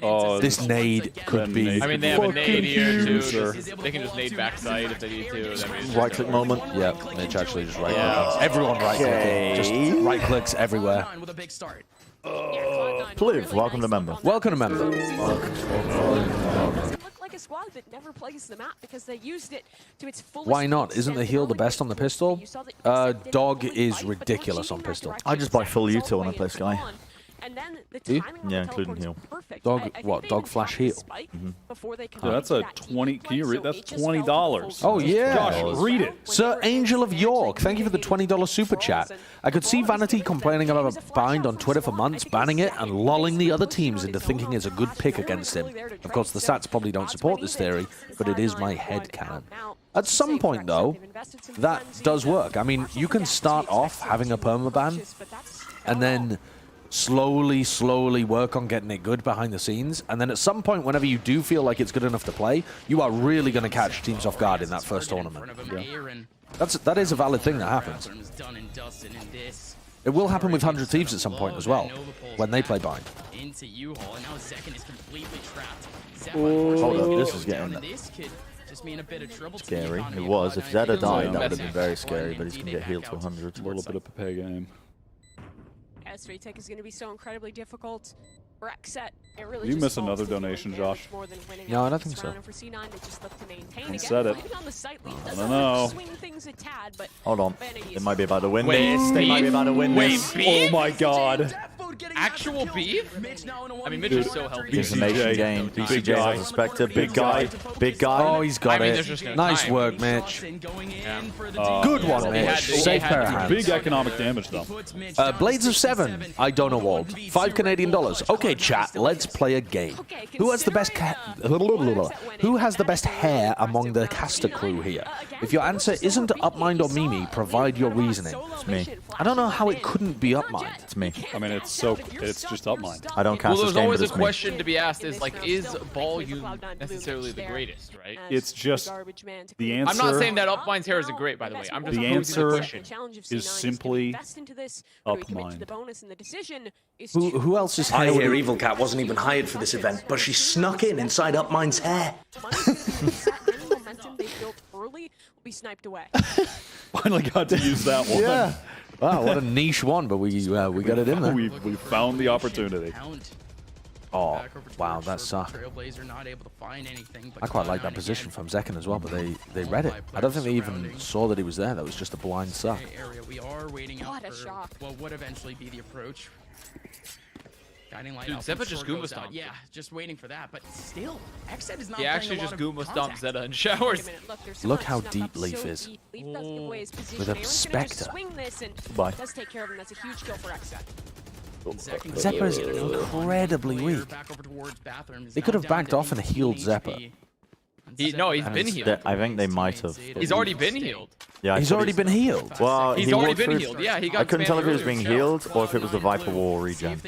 Oh, this nade could be. I mean, they have a nade here too. huge. They can just nade backside if they need to. Right click moment. Yeah, Mitch actually just right clicks. Everyone right clicking. Just right clicks everywhere. With a big start. Pliv, welcome to member. Welcome to member. Like a squad that never plays the map because they used it to its fullest. Why not? Isn't the heal the best on the pistol? Dog is ridiculous on pistol. I just buy full util when I play Sky. And then the Do you? timing on Yeah, the including teleport heal. is perfect. Dog, I think what? they Dog even flash have the heal? spike before they Yeah, that's a 20. Can you read? That's $20. Oh yeah. Josh, read it. Sir Angel of York, thank you for the $20 super chat. I could see Vanity complaining about a bind on Twitter for months, banning it and lulling the other teams into thinking it's a good pick against him. Of course, the stats probably don't support this theory, but it is my headcanon. At some point, though, that does work. I mean, you can start off having a permaban and then slowly work on getting it good behind the scenes, and then at some point, whenever you do feel like it's good enough to play, you are really going to catch teams off guard in that first tournament. Yeah. That is a valid thing that happens. It will happen with 100 Thieves at some point as well, when they play bind. Into U-Haul, and now Zekin is completely trapped. Hold up, this is getting just mean a bit of trouble. scary. It was. If Zed had died, that would have been very scary, but he's going to get healed to 100. A little bit of a pay game. S3 tech is going to be so incredibly difficult. For X-Set, it really You just miss falls another to the donation, advantage Josh. more than winning No, out I don't this think so. round. And for C9, they just look to maintain You again. said it. Fighting on the site lead I does don't help know. swing things a tad, but Hold on. Vanity They is might be about to win Wait, this. They might be about to win this. beef? Oh my god. Actual beef? I mean, Mitch is so healthy. Information gain. BCJ has a Spectre. Big guy. Big guy. Oh, he's got I mean, it. there's just no Nice time. work, Mitch. Yeah. Good one, They Mitch. had- they Safe had pair of to do hands. Big economic damage, though. Blades of 7. I don't know, Walt. $5 Canadian. Okay, chat. Let's play a game. Who has the best Who has the best hair among the caster crew here? If your answer isn't Upmind or Mimi, provide your reasoning. It's me. I don't know how it couldn't be Upmind. It's me. I mean, it's just up mine. I don't Well, cast this there's game, always but a it's me. question to be asked: is like, is volume necessarily the greatest, right? It's just the answer. I'm not saying that Upmind's hair isn't great, by the way. I'm just The posing answer the question. is simply Upmind. Who else is I hair? hear Evil Cat wasn't even hired for this event, but she snuck in inside Upmind's hair. Momentum they built early will be sniped away. Finally got to use that one. Yeah. Wow, what a niche one, but we got it in there. We found the opportunity. Oh, wow, that sucked. Trailblazer not able to find anything, but I quite like Cloud9 that position again. from Zekin as well, but they read it. I don't think they even saw that he was there. That was just a blind suck. Area. We are waiting out What a for shock. what would eventually be the approach. Guiding light Dude, out Zeppa from just short Goomba goes out. stomped. Yeah, just waiting for that, but still, X-Set is not He playing actually a just lot Goomba of stomped contact. Zeta in showers. Look how deep Leaf is. Leaf does give away his position. With a Aaron's gonna just Spectre. swing this and Bye. does take care of him. That's a huge kill for X-Set. Zeppa is incredibly weak. They could have backed off and healed Zeppa. No, he's been healed. I think they might have. He's already been healed. Yeah, he's already been healed. Well, he's already been healed. Yeah, he got. I couldn't tell if he was being earlier. healed or if it was the Viper Wall regen.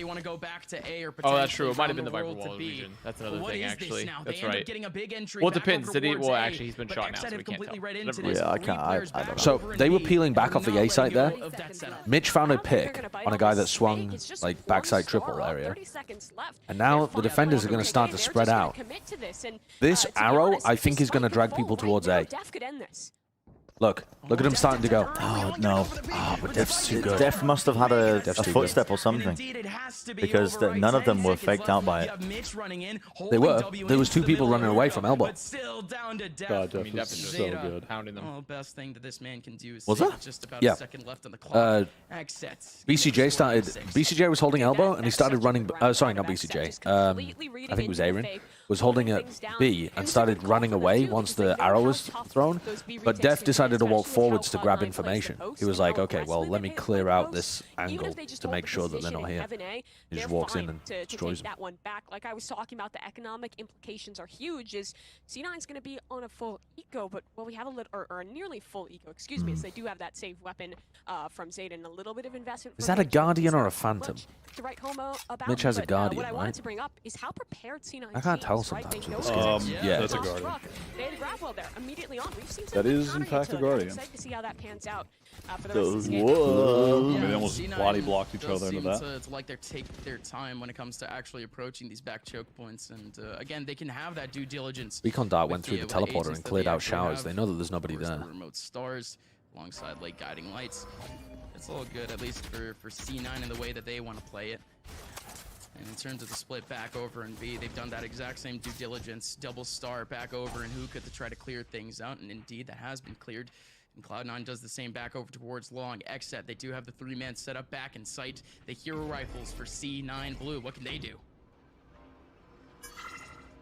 Oh, that's true. It might have been the Viper Wall region. That's another thing, actually. That's right. Well, it depends. Did he? Well, actually, he's been shot now, so we can't tell. Yeah, I can't. I don't know. So they were peeling back off the A site there. Mitch found a pick on a guy that swung like backside triple area, and now the defenders are going to start to spread out. This arrow, I think, is going to drag people towards A. Look at him starting to go. Oh, no. Oh, but Def's too good. Def must have had a footstep or something. Because none of them were faked out by it. They were. There was 2 people running away from elbow. God, Def is so good. Pounding them. Oh, best thing that this man can do is Was that? just about Yeah. a second left on the clock. BCJ started. BCJ was holding elbow, and he started running. Sorry, not BCJ. I think it was Aaron. Was holding at B and started running away once the arrow was thrown. But Def decided to walk forwards to grab information. He was like, okay, well, let me clear out this angle to make sure that they're not here. He just walks in and destroys them. That one back. Like I was talking about, the economic implications are huge. Is C9's going to be on a full eco, but well, we have a little or a nearly full eco. Excuse me. So they do have that saved weapon from Zayden. A little bit of investment. Is that a Guardian or a Phantom? To write home about, Mitch has a but, Guardian, what I wanted right? to bring up is how prepared C9 I can't tell seems, right? sometimes They with know this that game. Yeah, that's a Guardian. They had a grab well there immediately on. We've seen That is, in fact, a Guardian. I'm excited to see how that pans out for the rest of this game. Whoa! Yeah, They almost C9 body blocked each does other into seem that. to like they take their time when it comes to actually approaching these back choke points, and again, they can have that due diligence. Recon Dart went with through the with teleporter agents and that cleared they out actually showers. have. They know that there's nobody Of course, there. the remote stars alongside late guiding lights. It's all good, at least for C9 in the way that they want to play it. And in terms of the split back over in B, they've done that exact same due diligence, double star back over in Hookah to try to clear things out, and indeed that has been cleared. And Cloud9 does the same back over towards long. Xset, they do have the 3-man setup back in sight. The hero rifles for C9 Blue, what can they do?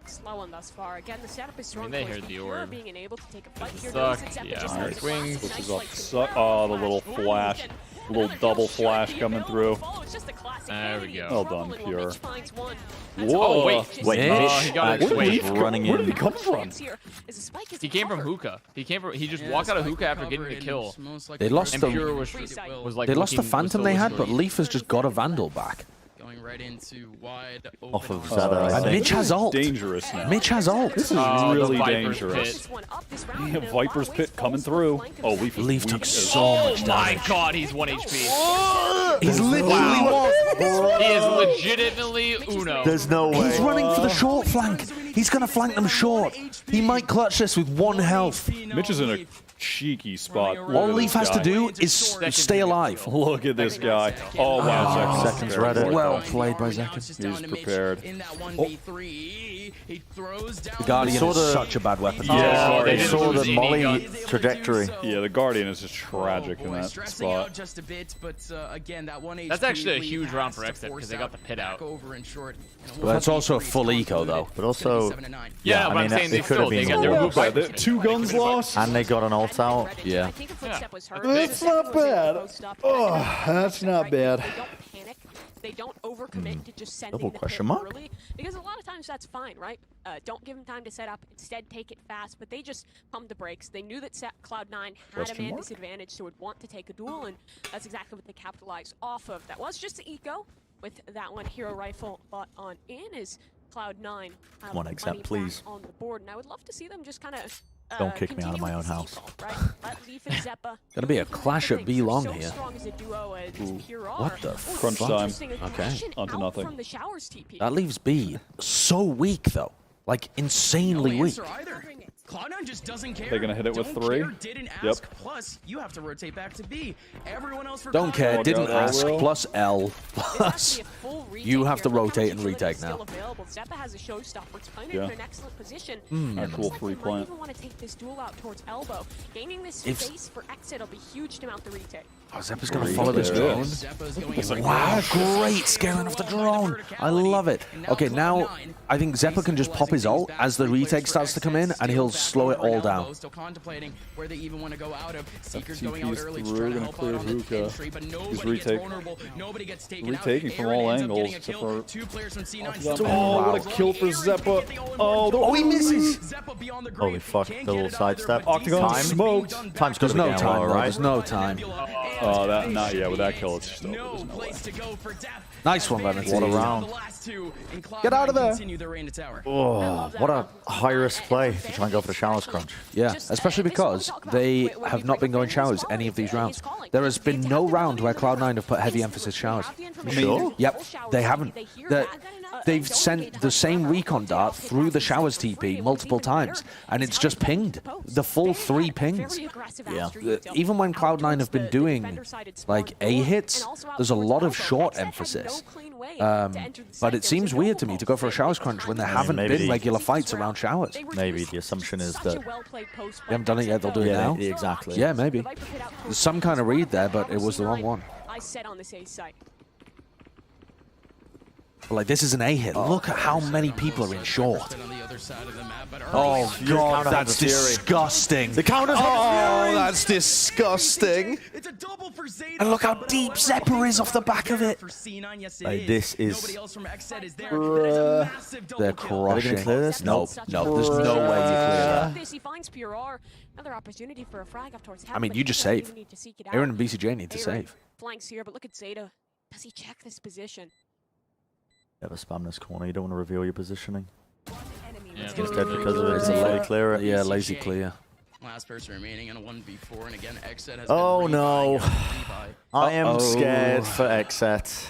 Slow one thus far. Again, the setup is strong. they heard the orb. Being able to take a fight here. Suck. Except Yeah, just alright. has a Swings. classic This is nice, a like, suck. flash Oh, the little forward flash. and Little like, double how short flash the coming ability through. follows, just a classic There we Kennedy go. Well trouble, done, and Pure. Mitch finds one. Whoa! Oh, wait. Wait, Mitch Mitch he got it. actually Wait, was running where did he in. come from? He came from Hookah. He just walked out of Hookah after getting the kill. They lost And the- Pure was like They lost the looking- Phantom was they had, still but looking- Leaf has just got a Vandal back. Going right into wide Off of open. Zeta, I And think. Mitch has ult. Dangerous now. Mitch has ult. This is the really Viper's dangerous. Pit. Viper's Pit coming through. Oh, Leaf is Leaf weak took as- so much Oh my damage. god, he's 1 HP. He's literally Wow. He is legitimately Uno. There's no way. He's running for the short flank. He's going to flank them short. He might clutch this with 1 health. Mitch is in a cheeky spot. Look All at Leaf this has to guy. do is stay alive. Look at this guy. Oh wow, Seconds read it. Well played by Zeka. He's prepared. In that 1v3, he throws down The Guardian saw is the- such a bad weapon. Yeah, they They didn't saw lose the any Molly guns. trajectory. Yeah, the Guardian is just tragic in that stressing spot. out just a bit, but again, that 1 HP That's actually a lead huge round has for to Exit, 'cause force they got the pit back out. over in short. But that's also a full eco, though. But also, Yeah, but I'm saying they it could have still they been got their more. Hookah. The 2 guns lost. And they got an ult out. Yeah. I think a footstep was heard. That's The second not was able to bad. post up. Oh, And that's not right, bad. They don't panic. They don't overcommit to just sending Double the question pit mark? early, because a lot of times that's fine, right? Don't give them time to set up. Instead, take it fast. But they just pump the brakes. They knew that Cloud9 had a Question man mark? disadvantage, so would want to take a duel, and that's exactly what they capitalized off of. That was just the eco with that one hero rifle bought on in is Cloud9. Come on, Exec, please. On the board, and I would love to see them just kind of. Don't kick me out of my own house. Gonna be a clash at B long here. What the Crunch fuck? time. Okay. Onto nothing. That leaves B so weak, though. Like, insanely weak. Cloud9 just doesn't care. They're gonna hit it with Don't 3? care, didn't ask. Yep. Plus, you have to rotate back to B. Everyone else for Don't Cloud9 care, didn't L ask, will. plus L, plus you have to rotate and retake now. Zeppa has a showstopper. It's playing Yeah. in an excellent position. Actual free Might plant. even want to take this duel out towards elbow. Gaining this If- space for exit will be huge to mount the retake. Oh, Zeppa's going to follow this drone. Wow, great scaling of the drone. I love it. Okay, now I think Zeppa can just pop his ult as the retake starts to come in, and he'll slow it all down. Still contemplating where they even want to go out of. Seeker's TP's going out early to through, try to gonna help clear out on the hookah. entry, but He's nobody gets retake. vulnerable. Nobody gets taken Retaking out. from Aaron all ends up angles, getting a except kill. for- 2 players from C9 Oh, still what a kill for Zeppa. Oh, he misses. Zeppa beyond the Holy grave. fuck, Can't the get little it either, sidestep. but Octagon decent smoked. done back. Time's There's gonna no be time, down, though. right? There's no time. Oh, that not yet. With that kill, it's just over. No There's no way. place to go for death. Nice one, Vanity. What a round. The last two, and Get out of Cloud9 there. continue their reign to tower. Oh, what a high-risk play to try and go for the showers crunch. Yeah, especially because they have not been going showers any of these rounds. There has been no round where Cloud9 have put heavy emphasis showers. Sure? Yep, they haven't. They've sent the same recon dart through the showers TP multiple times, and it's just pinged. The full 3 pings. Yeah. Even when Cloud9 have been doing like A hits, there's a lot of short emphasis. But it seems weird to me to go for a showers crunch when there haven't been regular fights around showers. Maybe the assumption is that They haven't done it yet, they'll do it now. exactly. Yeah, maybe. There's some kind of read there, but it was the wrong one. I set on this A site. Like, this is an A hit. Look at how many people are in short. On the other side of the map, but Oh, God, that's Fury. disgusting. The counter. Oh, that's disgusting. it's a double for Zeta. And look how deep Zeppa is off the back of it. For C9, yes, it Like, is. this is- Nobody else from Xset is there. That is a massive double They're kill. Are they gonna crushing. clear this? No, no, there's no way you clear that. This, he finds PRR. Another opportunity for a frag up towards I mean, you just save. Aaron and BCJ need to save. Flanks here, but look at Zeta. Does he check this position? Never spam this corner. You don't want to reveal your positioning. Yeah. Instead, because of it, It's it's a a clear it. Yeah, lazy clear. Last person remaining on a 1v4, and again, Xset has Oh, been no. I am Uh-oh. scared for Xset.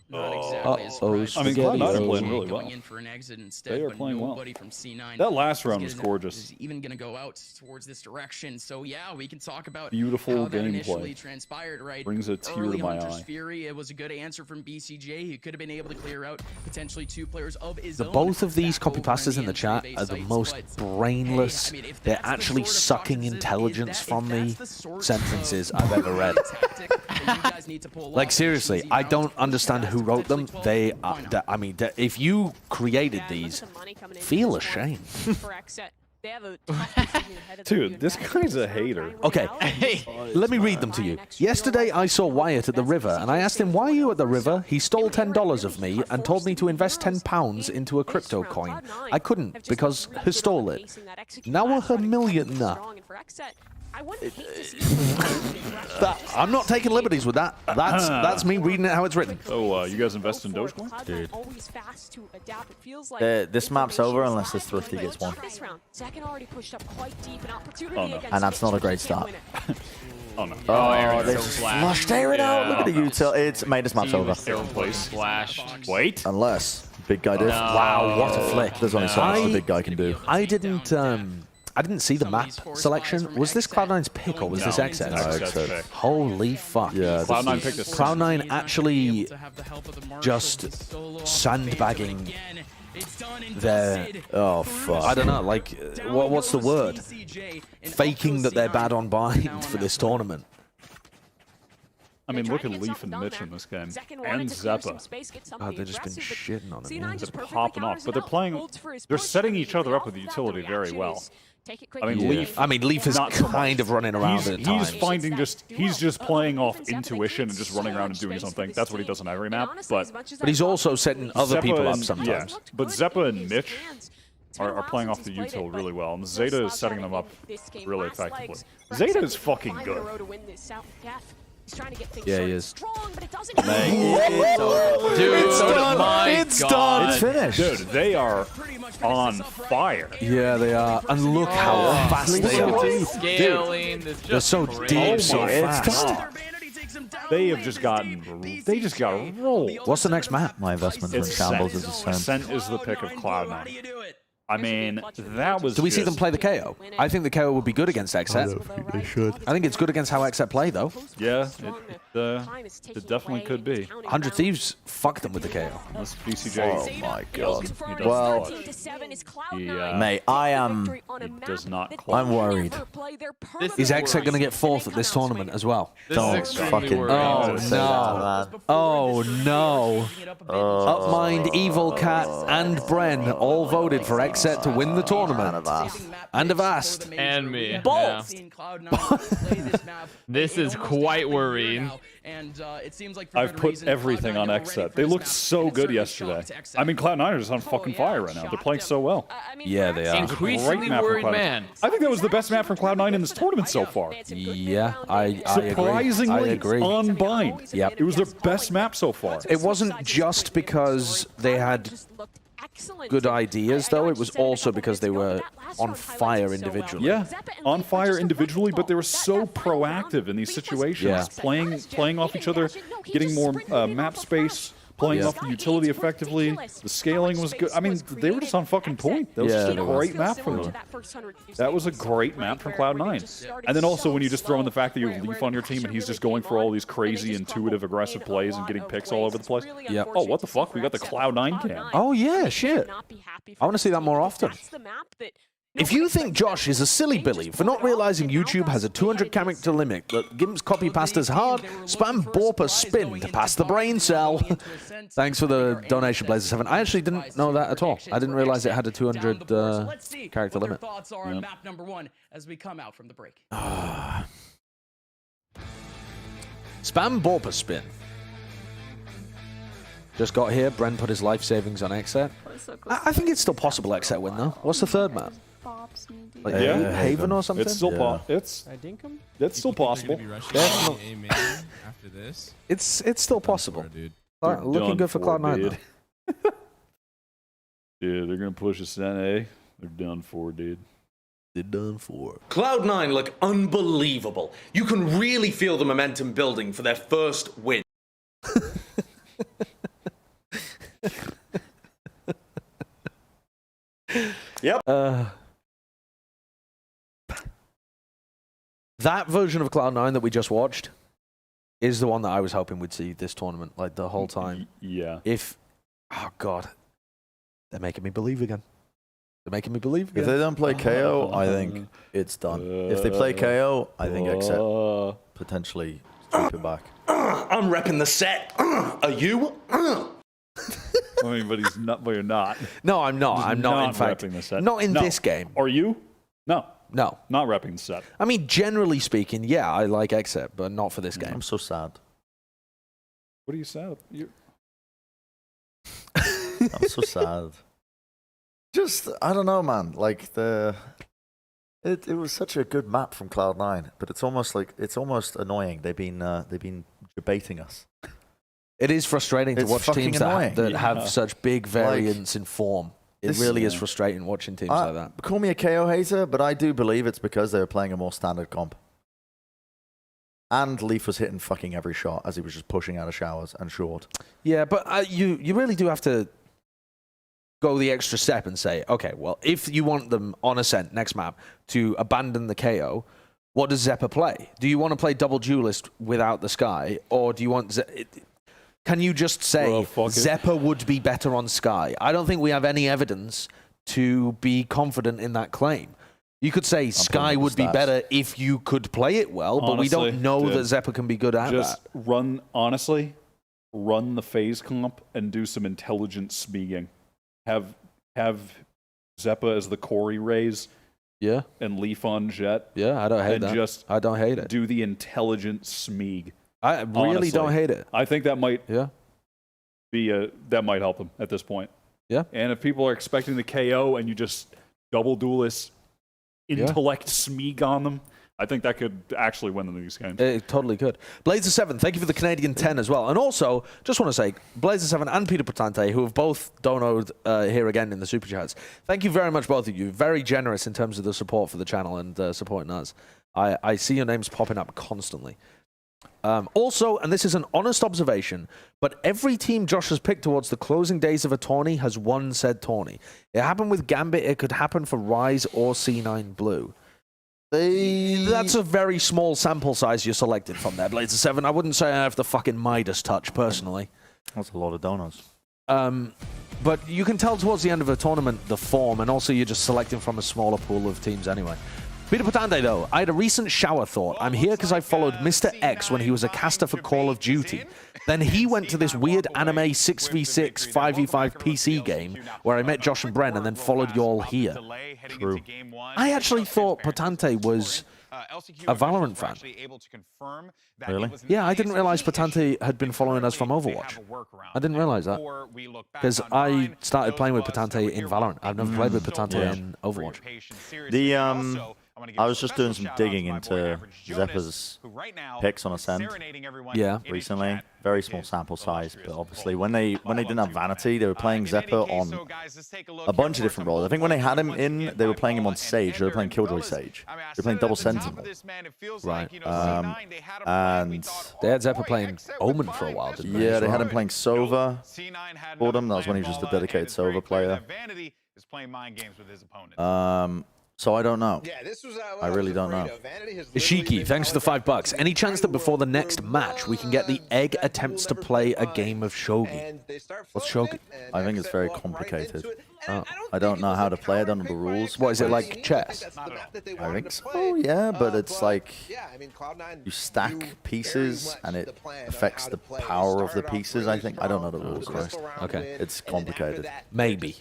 Not exactly as Uh-oh, surprised. I mean, spaghetti. Cloud9 are Oh. playing really well. Going in for an exit instead, They are but playing well. nobody from C9 That last round is was gorgeous. is even going to go out towards this direction. So yeah, we can talk about Beautiful how that initially gameplay. transpired, right? Brings a tear Early to my Hunter's eye. Fury, it was a good answer from BCJ. He could have been able to clear out potentially 2 players of his The own. both of these back over copy passes in the chat entry are the sites, most but, brainless, hey, I mean, if they're that's the actually sort of sucking toxicity, intelligence if from me that's the sort sentences of I've ever read. tactic that you guys need to pull Like, off, seriously, easy I rounds, don't push understand that who to wrote them. potentially They 12, are, I mean, if you created these, feel ashamed. Dude, this guy's a hater. Okay, let me read them to you. Yesterday, I saw Wyatt at the river, and I asked him, why are you at the river? He stole $10 of me and told me to invest £10 into a crypto coin. I couldn't, because he stole it. Now we're a millionaire. I'm not taking liberties with that. That's me reading it how it's written. So, you guys invest in Dogecoin? Dude. This map's over unless this Thrifty gets one. Oh, no. And that's not a great start. Oh, no. Oh, they so just flash. flushed Aaron out. Look at the util. It's made this map's over. Aaron plays flashed. Wait. Unless big guy did. No. Wow, what a flick. There's only so much the big guy can do. I didn't see the map selection. Was this Cloud9's pick or was this No, Xset? no, Xset's pick. Holy fuck. Yeah, Cloud9 picked this. Cloud9 actually just sandbagging their... Oh, fuck. I don't know, like, what's the word? Faking that they're bad on bind for this tournament. I mean, look at Leaf and Mitch in this game. And Zeppa. Oh, they've just been shitting on him. Yeah. They're popping off. But they're playing... They're setting each other up with utility very well. I mean, Leaf is not so kind of running around at times. He's just playing off intuition and just running around and doing something. That's what he does on every map. But he's also setting other people up sometimes. Yeah, but Zeppa and Mitch are playing off the util really well, and Zeta is setting them up really effectively. Zeta is fucking good. Yeah, he is. Dude, it's done. It's done. It's finished. Dude, they are on fire. Yeah, they are. And look how fast they are. Scaling. They're so deep, so fast. They have just gotten... They just got rolled. What's the next map? My investment in It's shambles Scent. is a Scent. Scent is the pick of Cloud9. I mean, that was. Do we see them just- play the KO? I think the KO would be good against XZ. They should. I think it's good against how XZ play, though. Yeah, it definitely could be. 100 Thieves fucked them with the KO. Unless BCJ. Oh my god. He does Well, not. mate, I am. He does not. I'm worried. Is XZ going to get fourth at this tournament as well? Don't fucking. Oh, say that, man. Oh, no. Upmind, Evil Cat, and Bren all voted for XZ to win the tournament. And Avast. And me. Both. This is quite worrying. And it seems like I've put everything on XZ. They looked so good yesterday. I mean, Cloud9 are just on fucking fire right now. They're playing so well. Yeah, they are. Increasingly worried man. I think that was the best map from Cloud9 in this tournament so far. Yeah, I Surprisingly agree. I agree. on bind. Yep. It was their best map so far. It wasn't just because they had good ideas, though. It was also because they were on fire individually. Yeah, on fire individually, but they were so proactive in these situations, Yeah. playing off each other, getting more map space, playing off the utility effectively. The scaling was good. I mean, they were just on fucking point. That was just a great map from them. That was a great map from Cloud9. And then also when you just throw in the fact that you have Leaf on your team and he's just going for all these crazy, intuitive, aggressive plays and getting picks all over the place. Yeah. Oh, what the fuck? We got the Cloud9 cam. Oh, yeah, shit. I want to see that more often. If you think Josh is a silly Billy for not realizing YouTube has a 200 character limit that Gimps copy pastas hard, spam Borper spin to pass the brain cell. Thanks for the donation, Blazer7. I actually didn't know that at all. I didn't realize it had a 200 character limit. Thoughts are on map number 1 as we come out from the break. Spam Borper spin. Just got here. Bren put his life savings on XZ. I think it's still possible XZ win, though. What's the third map? Like Haven or something? It's still it's still possible. After this, it's still possible. They're Looking done good for Cloud9. dude. Dude, they're gonna push us in, eh? They're done for, dude. They're done for. Cloud9 look unbelievable. You can really feel the momentum building for their first win. Yep. That version of Cloud9 that we just watched is the one that I was hoping we'd see this tournament, like the whole time. Yeah. Oh God, they're making me believe again. They're making me believe again. If they don't play KO, I think it's done. If they play KO, I think XZ potentially strip it back. I'm repping the set. Are you? I mean, but he's not. But you're not. No, I'm not. I'm not. In fact, repping the set. not in this game. Are you? No. No. Not repping the set. I mean, generally speaking, yeah, I like XZ, but not for this game. I'm so sad. What are you sad? I'm so sad. Just, I don't know, man. Like it was such a good map from Cloud9, but it's almost annoying. They've been debating us. It is frustrating to watch teams that have such big variance in form. It really is frustrating watching teams like that. Call me a KO hater, but I do believe it's because they were playing a more standard comp. And Leaf was hitting fucking every shot as he was just pushing out of showers and short. Yeah, but you really do have to go the extra step and say, okay, well, if you want them on Ascent next map to abandon the KO, what does Zeppa play? Do you want to play double duelist without the Sky, or do you want... Can you just say Zeppa would be better on Sky? I don't think we have any evidence to be confident in that claim. You could say Sky would be better if you could play it well, but we don't know that Zeppa can be good at that. Run the phase comp and do some intelligent smeaging. Have Zeppa as the Corey raise. Yeah. And Leaf on Jett. Yeah, I don't hate that. Just I don't hate it. Do the intelligent smeag. I really don't hate it. I think that might that might help them at this point. Yeah. And if people are expecting the KO and you just double duelist intellect smeag on them, I think that could actually win them these games. It totally could. Blazer7, thank you for the Canadian 10 as well. And also, just want to say, Blazer7 and Peter Potante, who have both donoed here again in the Super Chats, thank you very much, both of you. Very generous in terms of the support for the channel and supporting us. I see your names popping up constantly. Also, and this is an honest observation, but every team Josh has picked towards the closing days of a tourney has won said tourney. It happened with Gambit. It could happen for Rise or C9 Blue. That's a very small sample size you're selecting from there, Blades of 7. I wouldn't say I have the fucking Midas touch, personally. That's a lot of donuts. But you can tell towards the end of a tournament the form, and also you're just selecting from a smaller pool of teams anyway. Peter Patande, though, I had a recent shower thought. I'm here because I followed Mr. X when he was a caster for Call of Duty. Then he went to this weird anime 6v6, 5v5 PC game where I met Josh and Bren and then followed you all here. True. I actually thought Patante was a Valorant fan. Really? Yeah, I didn't realize Patante had been following us from Overwatch. I didn't realize that. Because I started playing with Patante in Valorant. I've never played with Patante in Overwatch. I was just doing some digging into Zeppa's picks on Ascent recently. Very small sample size, but obviously when they didn't have Vanity, they were playing Zeppa on a bunch of different roles. I think when they had him in, they were playing him on Sage. They were playing Killjoy Sage. They were playing Double Sentinel. Right. And they had Zeppa playing Omen for a while, didn't they? Yeah, they had him playing Sova for them. That was when he was just a dedicated Sova player. So I don't know. I really don't know. Ishiki, thanks for the $5. Any chance that before the next match we can get the egg attempts to play a game of shogi? What's shogi? I think it's very complicated. I don't know how to play. I don't know the rules. What is it, like chess? I think so. Oh yeah, but it's like you stack pieces and it affects the power of the pieces. I think I don't know the rules. Okay, it's complicated. Maybe.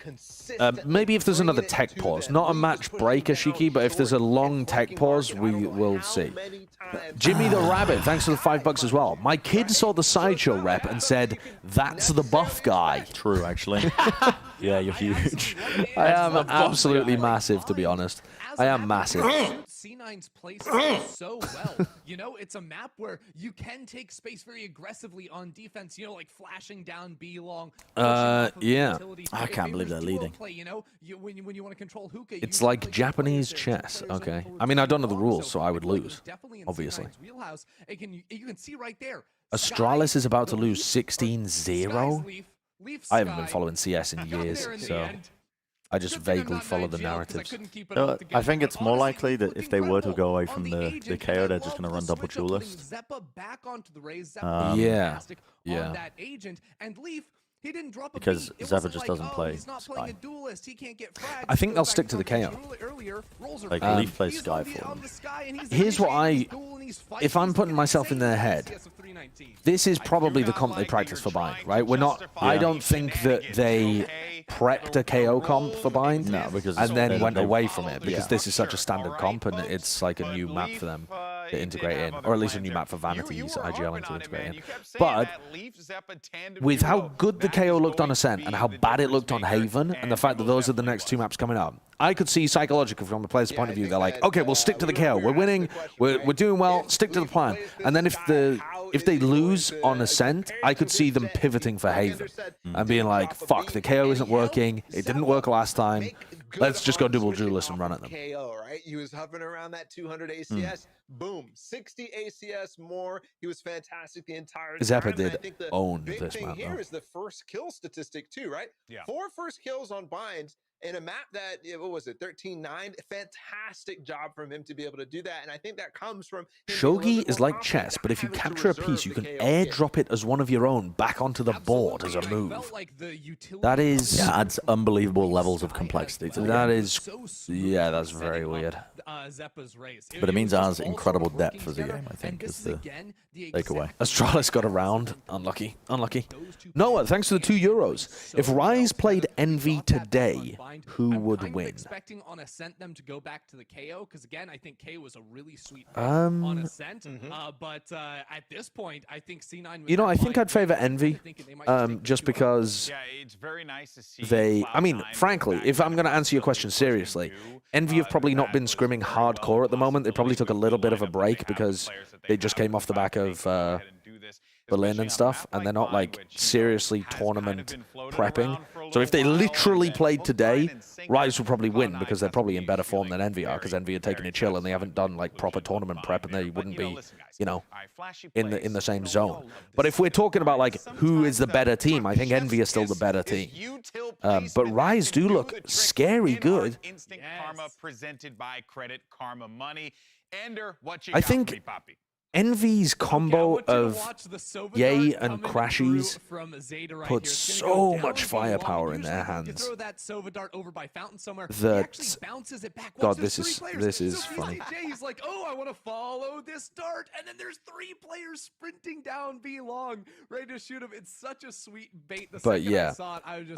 Maybe if there's another tech pause, not a match break, Ashiki, but if there's a long tech pause, we will see. Jimmy the Rabbit, thanks for the $5 as well. My kid saw the Sideshow rep and said, "That's the buff guy." True, actually. Yeah, you're huge. I am absolutely massive, to be honest. I am massive. C9's place so well. You know, it's a map where you can take space very aggressively on defense, you know, like flashing down B long. Yeah. I can't believe they're leading. Play, you know, when you want to control hookah, it's like Japanese chess. Okay. I mean, I don't know the rules, so I would lose, obviously. You can see right there. Astralis is about to lose 16-0. I haven't been following CS in years, so I just vaguely follow the narratives. I think it's more likely that if they were to go away from the KO, they're just going to run double duelist. Yeah. Because Zeppa just doesn't play Sky. I think they'll stick to the KO. Like, Leaf plays Sky for them. Here's what if I'm putting myself in their head, this is probably the comp they practice for Bind, right? We're not, I don't think that they prepped a KO comp for Bind and then went away from it, because this is such a standard comp and it's like a new map for them to integrate in, or at least a new map for Vanity's IGL to integrate in. But with how good the KO looked on Ascent and how bad it looked on Haven, and the fact that those are the next two maps coming up, I could see psychologically from the player's point of view, they're like, okay, we'll stick to the KO. We're winning. We're doing well. Stick to the plan. And then if they lose on Ascent, I could see them pivoting for Haven and being like, fuck, the KO isn't working. It didn't work last time. Let's just go double duelist and run at them. KO, right? He was hovering around that 200 ACS. Boom, 60 ACS more. He was fantastic the entire time. Zeppa did own this map. The big thing here is the first kill statistic too, right? Yeah. 4 first kills on binds in a map that, what was it, 13-9? Fantastic job from him to be able to do that, and I think that comes from shogi is like chess, but if you capture a piece, you can airdrop it as one of your own back onto the board as a move. That is... Yeah, adds unbelievable levels of complexity to the that game. is... Yeah, that's very weird. But it means it has incredible depth for the game, I think, is the takeaway. Astralis got around. Unlucky. Unlucky. Noah, thanks for the €2. If Rise played Envy today, who would win? Expecting on Ascent them to go back to the KO, because again, I think KO was a really sweet on Ascent. But at this point, I think C9. You know, I think I'd favor Envy, just because it's very nice to see they. I mean, frankly, if I'm going to answer your question seriously, Envy have probably not been scrimming hardcore at the moment. They probably took a little bit of a break because they just came off the back of Berlin and stuff, and they're not like seriously tournament prepping. So if they literally played today, Rise would probably win because they're probably in better form than Envy are, because Envy are taking a chill and they haven't done like proper tournament prep, and they wouldn't be, you know, in the same zone. But if we're talking about like who is the better team, I think Envy is still the better team. But Rise do look scary good. I think Envy's combo of Yay and Crashies puts so much firepower in their hands that, God, this is funny. He's like, oh, I want to follow this dart, and then there's 3 players sprinting down B long, ready to shoot him. It's such a sweet bait. But yeah,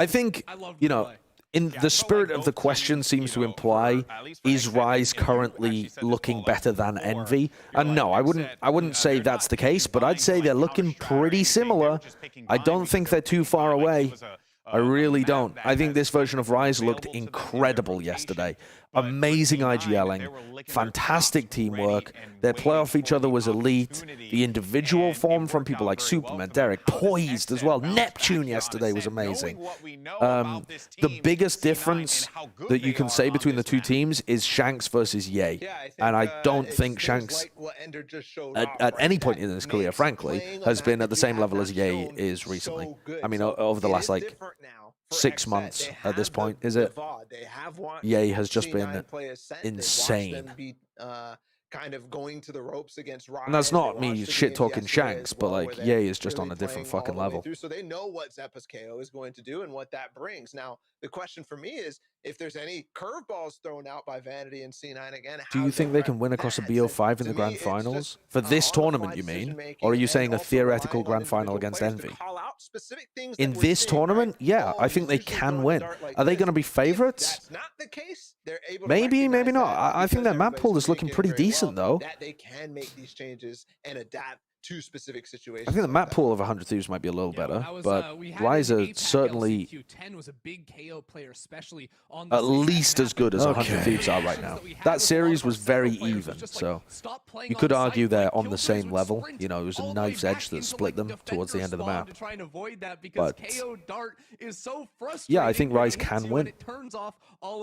I think, you know, in the spirit of the question seems to imply, is Rise currently looking better than Envy? And no, I wouldn't say that's the case, but I'd say they're looking pretty similar. I don't think they're too far away. I really don't. I think this version of Rise looked incredible yesterday. Amazing IGLing, fantastic teamwork. Their play off each other was elite. The individual form from people like Superman, Derek, poised as well. Neptune yesterday was amazing. The biggest difference that you can say between the two teams is Shanks versus Yay. And I don't think Shanks, at any point in his career, frankly, has been at the same level as Yay is recently. I mean, over the last, like, 6 months at this point, is it? Yay has just been insane. Kind of going to the ropes against Rise. And that's not me shit-talking Shanks, but like, Yay is just on a different fucking level. So they know what Zeppa's KO is going to do and what that brings. Now, the question for me is, if there's any curveballs thrown out by Vanity and C9 again, do you think they can win across a BO5 in the Grand Finals? For this tournament, you mean? Or are you saying a theoretical Grand Final against Envy? In this tournament, yeah, I think they can win. Are they going to be favorites? Maybe, maybe not. I think their map pool is looking pretty decent, though. That they can make these changes and adapt to specific situations. I think the map pool of 100 Thieves might be a little better, but Ryza certainly at least as good as 100 Thieves are right now. That series was very even, so you could argue they're on the same level. You know, it was a knife's edge that split them towards the end of the map. But yeah, I think Rise can win.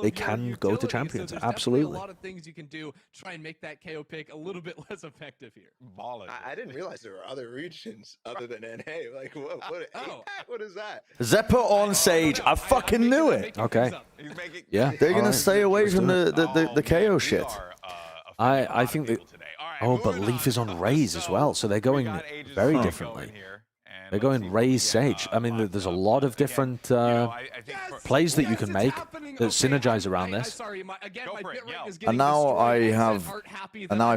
They can go to champions, absolutely. A lot of things you can do to try and make that KO pick a little bit less effective here. I didn't realize there were other regions other than NA. Like, what is that? Zeppa on Sage. I fucking knew it. Okay. Yeah. They're going to stay away from the KO shit. I think that... Oh, but Leaf is on Raze as well, so they're going very differently. They're going Raze Sage. I mean, there's a lot of different plays that you can make that synergize around this. And now I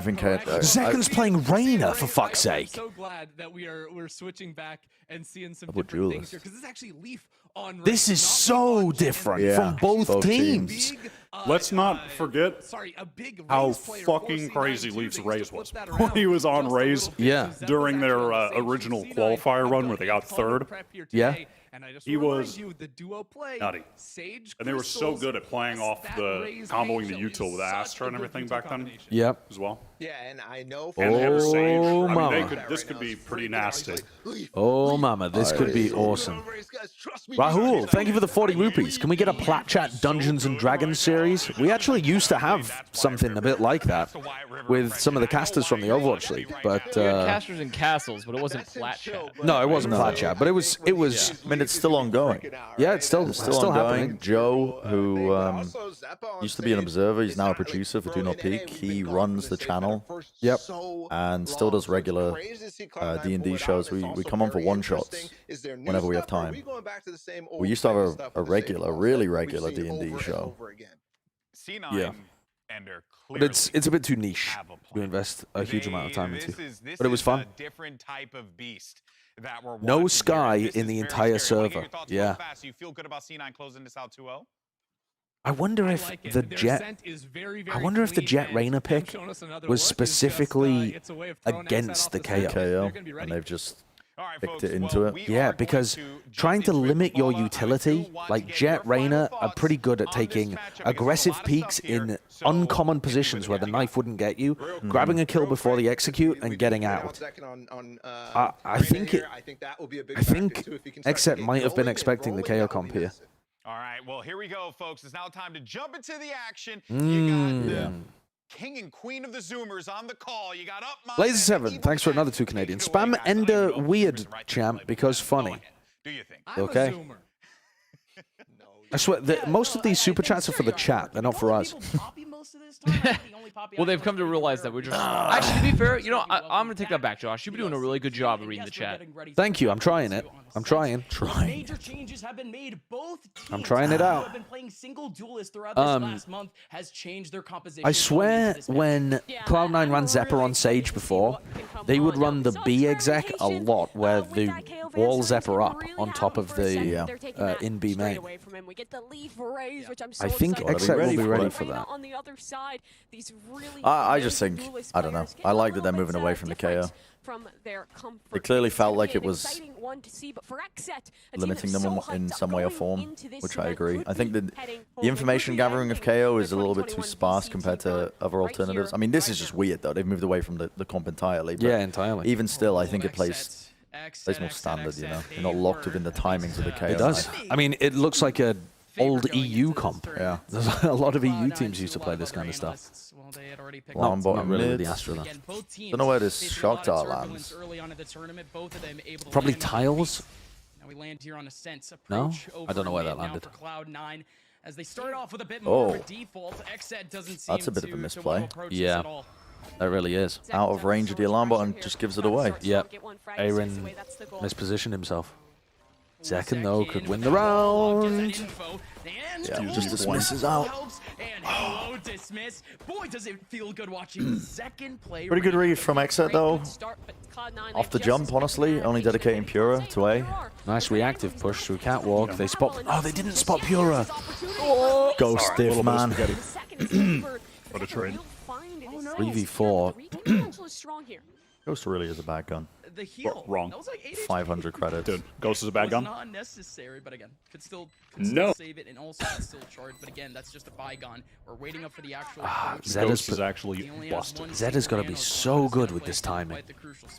think Zekan's playing Reyna, for fuck's sake. I'm so glad that we're switching back and seeing some different different things here, because this is actually Leaf on Raze. This is so different from both teams. Let's not forget how fucking crazy Leaf's Raze was when he was on Raze during their original qualifier run where they got third. Yeah. He was nutty. And they were so good at playing off the comboing the util with Astra and everything back then. Yep. As well. Yeah, and I know. And they have a Sage. I mean, mama. this could be pretty nasty. Oh, mama, this could be awesome. Rahul, thank you for the 40 rupees. Can we get a Plat Chat Dungeons and Dragons series? We actually used to have something a bit like that with some of the casters from the Overwatch League, but casters and castles, but it wasn't Plat Chat. No, it wasn't Plat Chat, but it was. I mean, it's still ongoing. Yeah, it's still ongoing. happening. Joe, who used to be an observer, he's now a producer for Do Not Peek. He runs the channel. Yep. And still does regular D&D shows. We come on for one-shots whenever we have time. We used to have a really regular D&D show. Yeah. But it's a bit too niche to invest a huge amount of time into. But it was fun. No Sky in the entire server. Yeah. I wonder if the Jett. I wonder if the Jett Reyna pick was specifically against the KO. And they've just picked it into it. Yeah, because trying to limit your utility, like Jett, Reyna are pretty good at taking aggressive peeks in uncommon positions where the knife wouldn't get you, grabbing a kill before they execute, and getting out. I think Xset might have been expecting the KO comp here. All right, well, here we go, folks. It's now time to jump into the action. You got the king and queen of the Zoomers on the call. You got up, Blazer7, thanks for another 2 Canadian. Spam Ender Weird champ because funny. Do you think? Okay. I swear, most of these super chats are for the chat. They're not for us. Well, they've come to realize that we're just... Actually, to be fair, you know, I'm going to take that back, Josh. You've been doing a really good job of reading the chat. Thank you. I'm trying it. I'm trying. Major changes have been made. Both teams I'm trying it out. who have been playing single duelists throughout this last month has changed their composition. I swear, when Cloud9 ran Zephyr on Sage before, they would run the B exec a lot, where they wall Zephyr up on top of the in B main. I think Xset will be ready for that. I just think, I don't know. I like that they're moving away from the KO. They clearly felt like it was limiting them in some way or form, which I agree. I think that the information gathering of KO is a little bit too sparse compared to other alternatives. I mean, this is just weird, though. They've moved away from the comp entirely. But yeah, entirely. Even still, I think it plays more standard, you know? You're not locked within the timings of the KO. It does. I mean, it looks like a old EU comp. Yeah. There's a lot of EU teams used to play this kind of stuff. Not really mid. the Astra, though. Don't know where this shock dart lands. Probably tiles? No? I don't know where that landed. As they start off with a bit more of a default, That's a bit of a misplay. Yeah, that really is. Out of range of the alarm button, just gives it away. Yep. Aaron mispositioned himself. Zekken, though, could win the round. Yeah, just dismisses out. And dismiss. Boy, does it feel good watching Zekken play. Pretty good read from Xset, though. Off the jump, honestly, only dedicating Pura to A. Nice reactive push through catwalk. They spot. Oh, they didn't spot Pura. Go stiff, man. What a trade. 3v4. Ghost really is a bad gun. The heal. Wrong. That was like 8 500 credits. Dude, Ghost is a bad gun? Not necessary, but again, could still save it and also still charge. But again, that's just a bygone. We're waiting up for the actual Ghost is actually busted. Zed is going to be so good with this timing.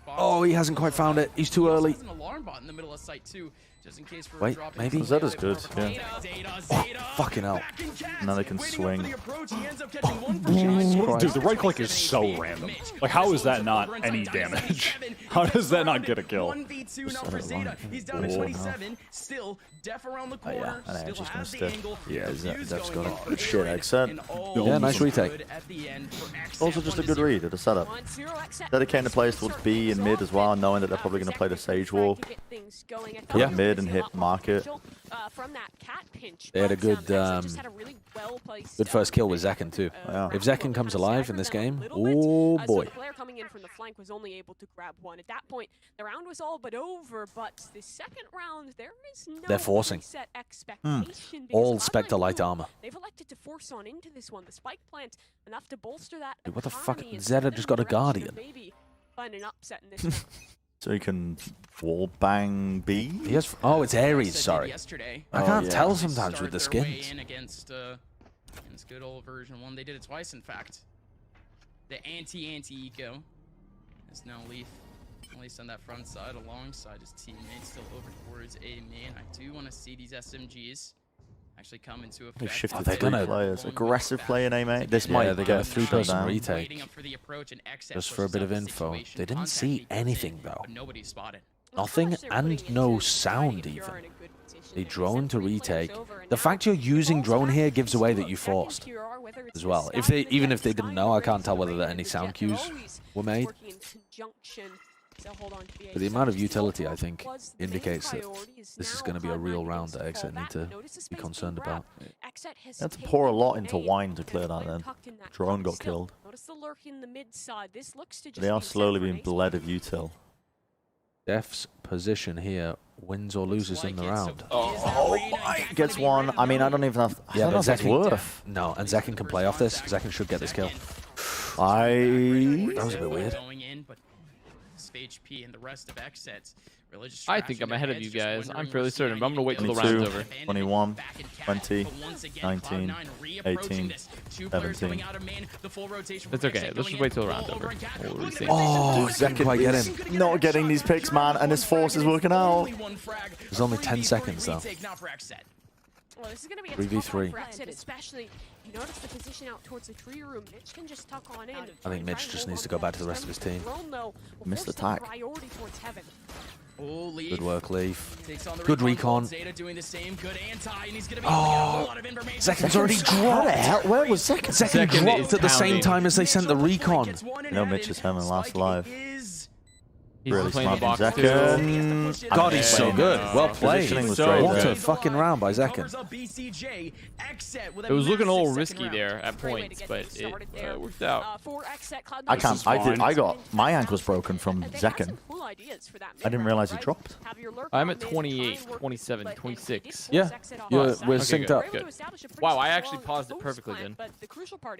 Oh, he hasn't quite found it. He's too early. An alarm bot in the middle of sight too. Just in case wait, maybe? Zed is good, yeah. Oh, fucking hell. Now they can swing. Dude, the right click is so random. Like, how is that not any damage? How does that not get a kill? 1v2 now for Zeta. He's down to 27. Still, Def around the corner. Yeah, and still just gonna has the stick. angle. Yeah, Zed's got a good shit Xset. Yeah, nice retake. Also just a good read of the setup. Dedicating the players towards B and mid as well, knowing that they're probably going to play the Sage Wall. Yeah. Mid and hit market. They had a good good first kill with Zekken too. Yeah. If Zekken comes alive in this game, oh boy. The player coming in from the flank was only able to grab one. At that point, the round was all but over, but the second round, there is no They're forcing. set expectation. All Spectre light armor. They've elected to force on into this one. The spike plant, enough to bolster that. Dude, what the fuck? economy, and Zeta just got a Guardian. maybe find an upset in this round. So he can wall bang B? He has, oh, it's Ares, sorry. I can't yeah. tell sometimes with the skins. Against good old version 1. They did it twice, in fact. The anti-eco is now Leaf, at least on that front side, alongside his teammates, still over towards A main. I do want to see these SMGs actually come into effect. They've shifted to 3 players. Aggressive play in A main. This might they get a get 3-person retake. Waiting up for the approach, and Xset Just for a bit of info. situation. They didn't see anything though. But nobody spotted. Nothing and no sound even. They drone to retake. The fact you're using drone here gives away that you forced as well. Even if they didn't know, I can't tell whether any sound cues were made. But the amount of utility, I think, indicates that this is going to be a real round that Xset need to be concerned about. They had to pour a lot into wine to clear that then. Drone got killed. They are slowly being bled of util. Def's position here wins or loses in the round. Oh, gets one. I mean, I don't even have. Yeah, but that's worth. No, and Zekken can play off this. Zekken should get this kill. That was a bit weird. HP and the rest of Xset Really just I think I'm ahead of you guys. I'm fairly certain, but I'm gonna wait till the 22, round's over. 21, 20, 19, 18, 17. It's okay. Let's just wait till the round's over. We'll see. Oh, didn't quite get him. Not getting these picks, man, and his force is working out. There's only 10 seconds, though. Well, this is going to be a 3v3. tough one for Exit, especially you notice the position out towards the tree room. Mitch can just tuck on in. I think Mitch just needs to go back to the rest of his team. Missed the tag. Good work, Leaf. Good recon. Oh, Zekan's already dropped. Where was Zekan? Zekan dropped at the same time as they sent the recon. You know Mitch is having last live. He's Really playing the smart box from too. Zekan. God, he's so good. Well played. Positioning was So great What there. a fucking round by Zekan. It was looking a little risky there at points, but it worked out. I can't. This is I did. fine. I got my ankles broken from Zekan. I didn't realize he dropped. I'm at 28, 27, 26. Yeah, we're synced good, up. Good. Wow, I actually paused it perfectly then.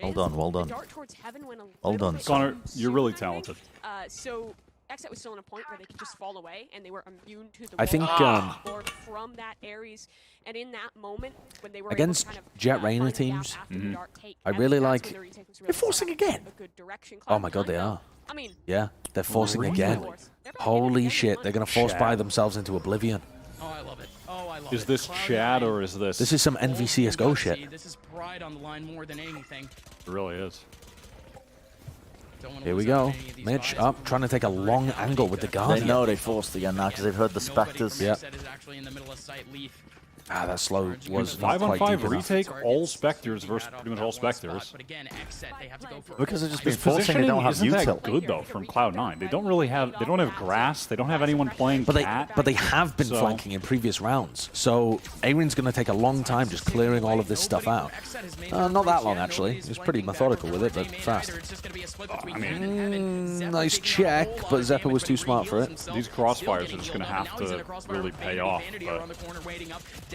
Well done. Well done. Well done. Connor, you're really talented. So Exit was still in a point where they could just fall away, and they were immune to the I think, or from that Ares. And in that moment, when they were Against able to kind of, Jet Rainer find it out teams, after the dart take, I really that's like. when the retake was really They're forcing again. a good direction. Oh my God, they are. I mean, Yeah, they're forcing again. Holy shit, they're gonna force buy themselves into oblivion. Oh, I love it. Oh, I love Is it. this Chad or is this? This is some NVCSGO shit. This is pride on the line more than anything. It really is. Here we go. Mitch up, trying to take a long angle with the They Guardian. know they forced again now because they've heard the specters. Yeah. Set is actually in the middle of sight. Leaf. Ah, that slow was not 5-on-5 quite deep enough. retake, all Spectres versus pretty much all Spectres. But again, Exet, they have to go for Because they've just been His forcing. They positioning don't have isn't util. that good though from Cloud9. They don't really have. They don't have grass. They don't have anyone playing But cat. they have been So- flanking in previous rounds. So Aaron's going to take a long time just clearing all of this stuff out. Not that long, actually. He was pretty methodical with it, but fast. I mean, Nice check, but Zeppa was too smart for it. these crossfires are just going to have to really pay off.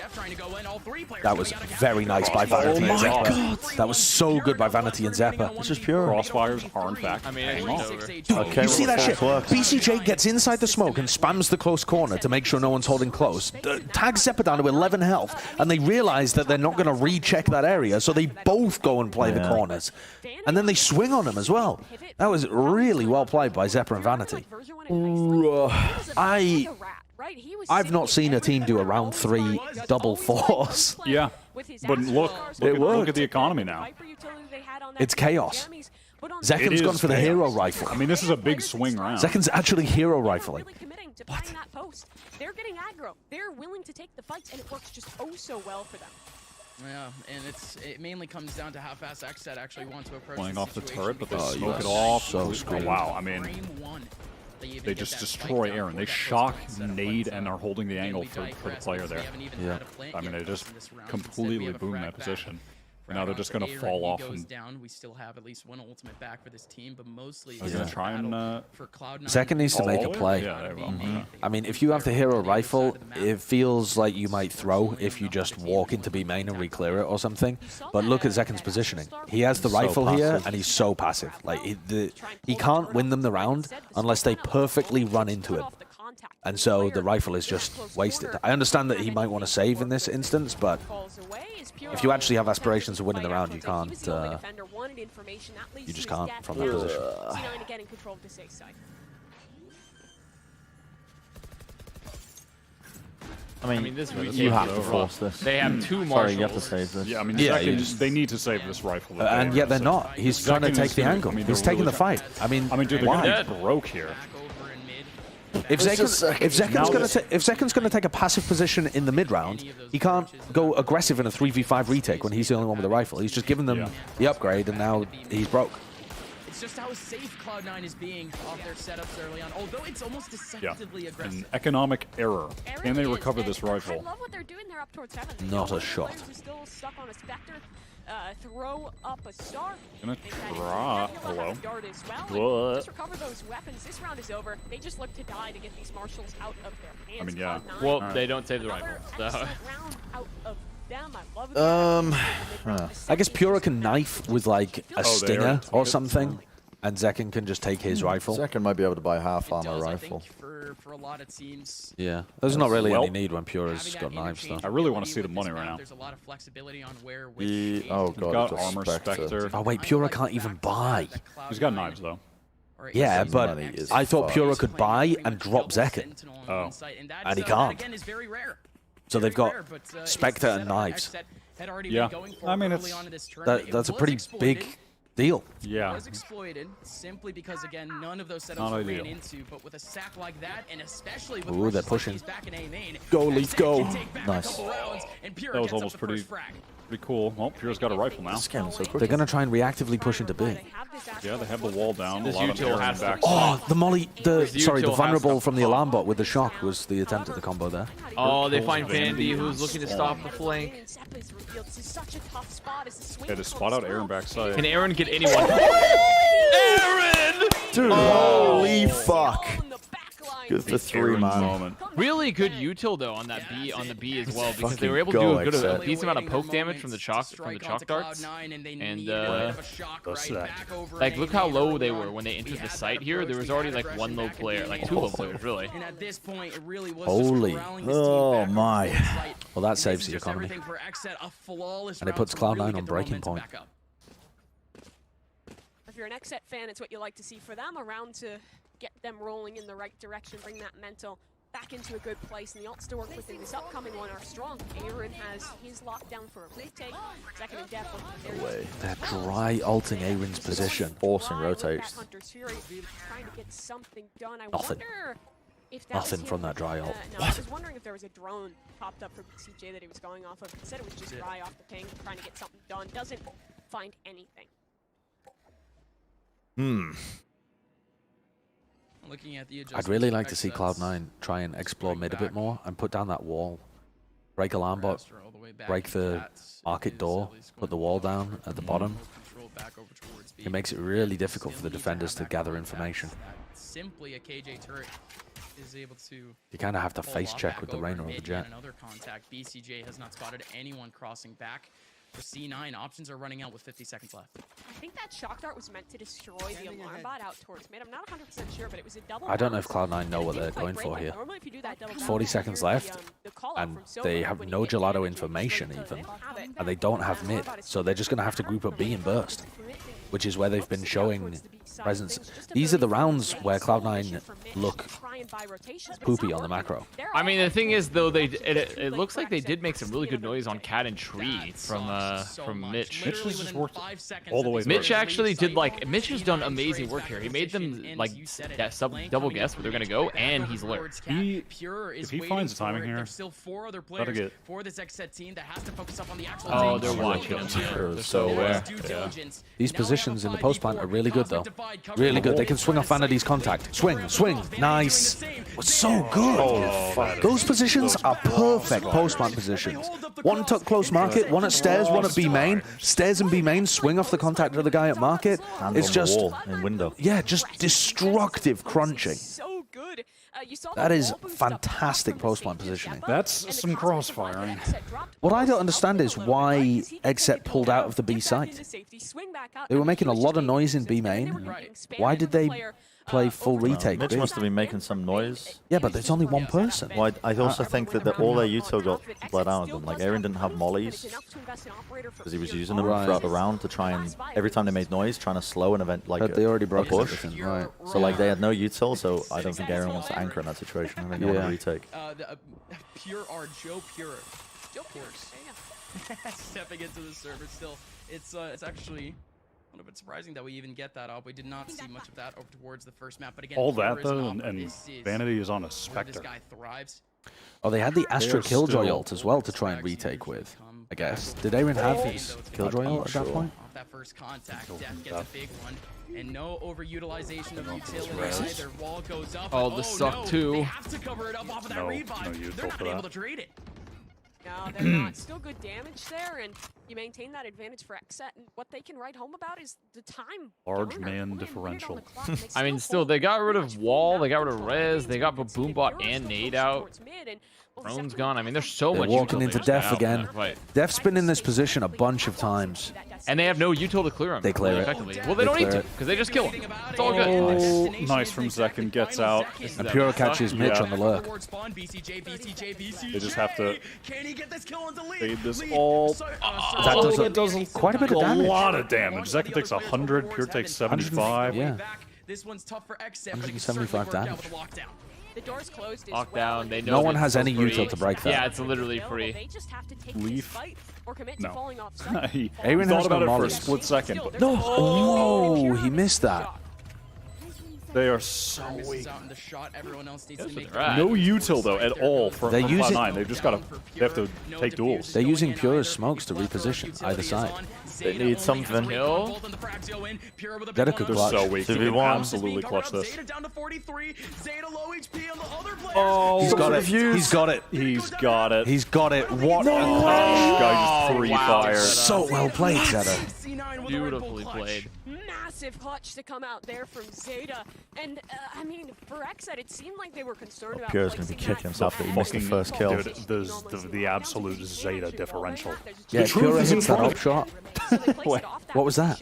But That was very nice by Vanity and my Zeppa. That was so good by Vanity and Zeppa. This is pure. crossfires are in fact I mean, paying it's off. over. Okay, You see well, that shit? false works. BCJ gets inside the smoke and spams the close corner to make sure no one's holding close. Tags Zeppa down to 11 health, and they realize that they're not going to recheck that area, so they both go and play the corners. And then they swing on him as well. That was really well played by Zeppa and Vanity. I've not seen a team do a round 3 double force. Yeah, but look worked. at the economy now. It's chaos. It Zekan's is gone for the chaos. hero rifle. I mean, this is a big swing round. Zekan's actually hero rifling. What? They're getting aggro. They're willing to take the fights, and it works just oh so well for them. Yeah, and it mainly comes down to how fast Exet actually wants to approach Playing the off the situation turret, but they because smoke it yes. off. So Oh, screwed. wow, I mean, frame one, even they get just that destroy spike down Aaron. for They that shock, first set of nade, points and out. are holding the Again, angle we for the digress player because we there. haven't even Yeah. had a plant I mean, yet they just in this round. Instead, we completely have a boom frag that back. position. Frag Now they're off just the going to A, fall right, off he goes and down. We still have at least one ultimate back for this team, but mostly Are they it's gonna a try and, battle for Cloud9. Zekan needs to make a play. Yeah, they will. I mean, if you have the hero rifle, it feels like you might throw if you just walk into B main and re-clear it or something. But look at Zekan's positioning. He has the So rifle here, passive. and he's so passive. Like he can't win them the round unless they perfectly run into him. And so the rifle is just wasted. I understand that he might want to save in this instance, but if you actually have aspirations of winning the round, you can't. You just can't from that position. I mean, this you have to force this. They have two Sorry, you have to marshals. save this. Yeah, I mean, Yeah, Zekan, you just- they need to save this rifle. And yet they're not. He's trying to Zekan take is the gonna- angle. I mean, He's they're taking the really fight. I mean, dude, they're why? going to be broke here. If It's just Zekan's going to take a passive position in the mid round, he can't go aggressive in a 3v5 retake when he's the only one with a rifle. He's just given them the upgrade, and now he's broke. It's just how safe Cloud9 is being off their setups early on, although it's almost deceptively aggressive. An economic error. Can they recover this rifle? I love what they're doing. They're up towards 7. Not a shot. Still stuck on a Spectre. Throw up a star. Gonna try. Hello. What? Just recover those weapons. This round is over. They just look to die to get these marshals out of their hands. I mean, yeah. Well, they don't save the rifle. So. Out of them. I love it. I guess Pura can knife with like a Oh, stinger or something. And Zekken can just take his rifle. Zekken might be able to buy half armor rifle. For a lot of teams. Yeah, there's not really any need when Pura's got knives, though. I really want to see the money right now. There's a lot of flexibility on where Oh god, got it's a armor Spectre. Oh wait, Pura can't even buy. He's got knives though. Yeah, but I thought Pura could buy and drop Zekken. Oh. And he can't. So they've got Spectre and knives. Yeah, I mean it's That's a pretty big deal. Yeah. Was exploited simply because again none of those setups Not were ideal. ran into, but with a sack like that, and especially with Ooh, they're rushes like pushing. these back in A main, Go, Leaf, go. Nice. That was almost pretty cool. Well, Pura's got a rifle now. They're going to try and reactively push into B. Yeah, they have the wall down. This a lot of util air has back. Oh, the molly, sorry, the util has vulnerable stuff from the to alarm bot with the shock was the attempt at the combo there. Oh, they find Vandy, who's looking to stop the flank. Yeah, to spot out Aaron backside. Can Aaron get anyone? Aaron! Dude, holy fuck. Good for 3, man. Really good util though on that B on the B as well because they were able to Fucking do a go, good decent amount of poke damage from the chalk darts. And like look how low they were when they entered the site here. There was already like one low player, like 2 low players really. And at this point, it really was Holy. Oh my. Well, that saves the economy. And it puts Cloud9 on breaking point. If you're an Xset fan, it's what you like to see for them around to get them rolling in the right direction, bring that mental back into a good place, and the ults to work with in this upcoming one are strong. Aaron has his lockdown for a retake. Second and depth. No way. They're dry ulting Aaron's position. Forcing rotates. Trying to get something done. I Nothing. wonder if that Nothing was from him. that dry ult. No, I was wondering if there was a drone popped up from CJ that he was going off of. He said it was just dry off the ping, trying to get something done. Doesn't find anything. Looking at the I'd really like to see Cloud9 try and explore mid a bit more and put down that wall. Break alarm bot, break the market door, put the wall down at the bottom. It makes it really difficult for the defenders to gather information. Simply a KJ turret is able to. You kind of have to face check with the Reyna or the Jett. Another contact. BCJ has not spotted anyone crossing back. For C9, options are running out with 50 seconds left. I think that shock dart was meant to destroy the alarm bot out towards mid. I'm not 100% sure, but it was a double. I don't know if Cloud9 know what they're going for here. 40 seconds left, and they have no gelato information even, and they don't have mid, so they're just going to have to group up B and burst, which is where they've been showing presence. These are the rounds where Cloud9 look poopy on the macro. I mean, the thing is, though, it looks like they did make some really good noise on Cat and Tree from Mitch. Mitch has just worked all the way through. Mitch actually did Mitch has done amazing work here. He made them double guess where they're gonna go, and he's lurked. If he finds the timing here, there's still 4 other players for this Xset team that has to focus up on the actual. Oh, they're watching him. They're so aware. These positions in the post plant are really good though. Really good. They can swing off Vanity's contact. Swing, swing. Nice. So good. Oh, fuck. Those positions are perfect post plant positions. One tuck close market, one at stairs, one at B main. Stairs and B main, swing off the contact of the guy at market. And it's on just the wall and window. Yeah, just destructive crunching. So good. That is fantastic post plant positioning. That's some crossfiring. What I don't understand is why Xset pulled out of the B site. They were making a lot of noise in B main. Why did they play full retake? Mitch must have been making some noise. Yeah, but there's only one person. Well, I also think that all their util got bled out of them. Like, Aaron didn't have mollies because he was using them throughout the round to try and, every time they made noise, trying to slow an event like they already broke a push. everything, right. So, like, they had no util, so I don't think Aaron wants to anchor in that situation. I think they want to retake. Pure are Joe Pure. Joe Pure. Stepping into the server still. It's actually a little bit surprising that we even get that up. We did not see much of that over towards the first map, but again, All Pure that is though, up. and This is Vanity is on a where Spectre. this guy thrives. Oh, they had the Astra They're Killjoy still- ult as well to try and retake with, I guess. Did Aaron have his Killjoy ult at that point? Off that first contact, Death gets a big one, and no overutilization of utility either. Wall goes up. Oh, the suck too. They have to cover it up off of that No revive. util They're not for able that. to trade it. No, they're not. Still good damage there, and you maintain that advantage for Xset. And what they can write home about is the time. Large man differential. I mean, still, they got rid of Wall, they got rid of Rez, they got Boombot and Nade out. Drone's gone. I mean, there's so They're much. walking util they into just got Def out in again. that fight. Def's been in this position a bunch of times. And they have no util to clear him. They clear it. Effectively. Well, they don't need to, because they just kill him. It's all good. Oh, nice from Zekken. Gets out. And Pura catches Mitch on the lurk. They just have to fade this all. That does quite a bit of damage. A lot of damage. Zekken takes 100. Pure takes 75. Yeah. This one's tough for Xset, 175 damage. The door's closed. Lockdown. They know No one that has it's any free. util to break that. Yeah, it's literally free. They just have to take Leaf. this fight or commit to No. falling off site. He Aaron thought has about no it for a molly. split second, but No. Oh, he missed that. they are so weak. Right. No util though at all for They're using- Cloud9. They've just got to. They have to take duels. They're using Pura's smokes to reposition either side. They need something. Kill. Zeta could They're clutch. so weak. They can 2v1. absolutely clutch this. Oh, He's got it. He's got it. He's got it. He's got it. What This a guy just free wow. fired. So well played, Zeta. Beautifully played. Massive clutch to come out there from Zeta. And, I mean, for Xset, it seemed like they were concerned about Pura's going to be placing kicking himself that he missed the Fucking- first kill. Dude, the absolute Zeta differential. Yeah, The truth Pura is in hits that front up shot. Wait. What was that?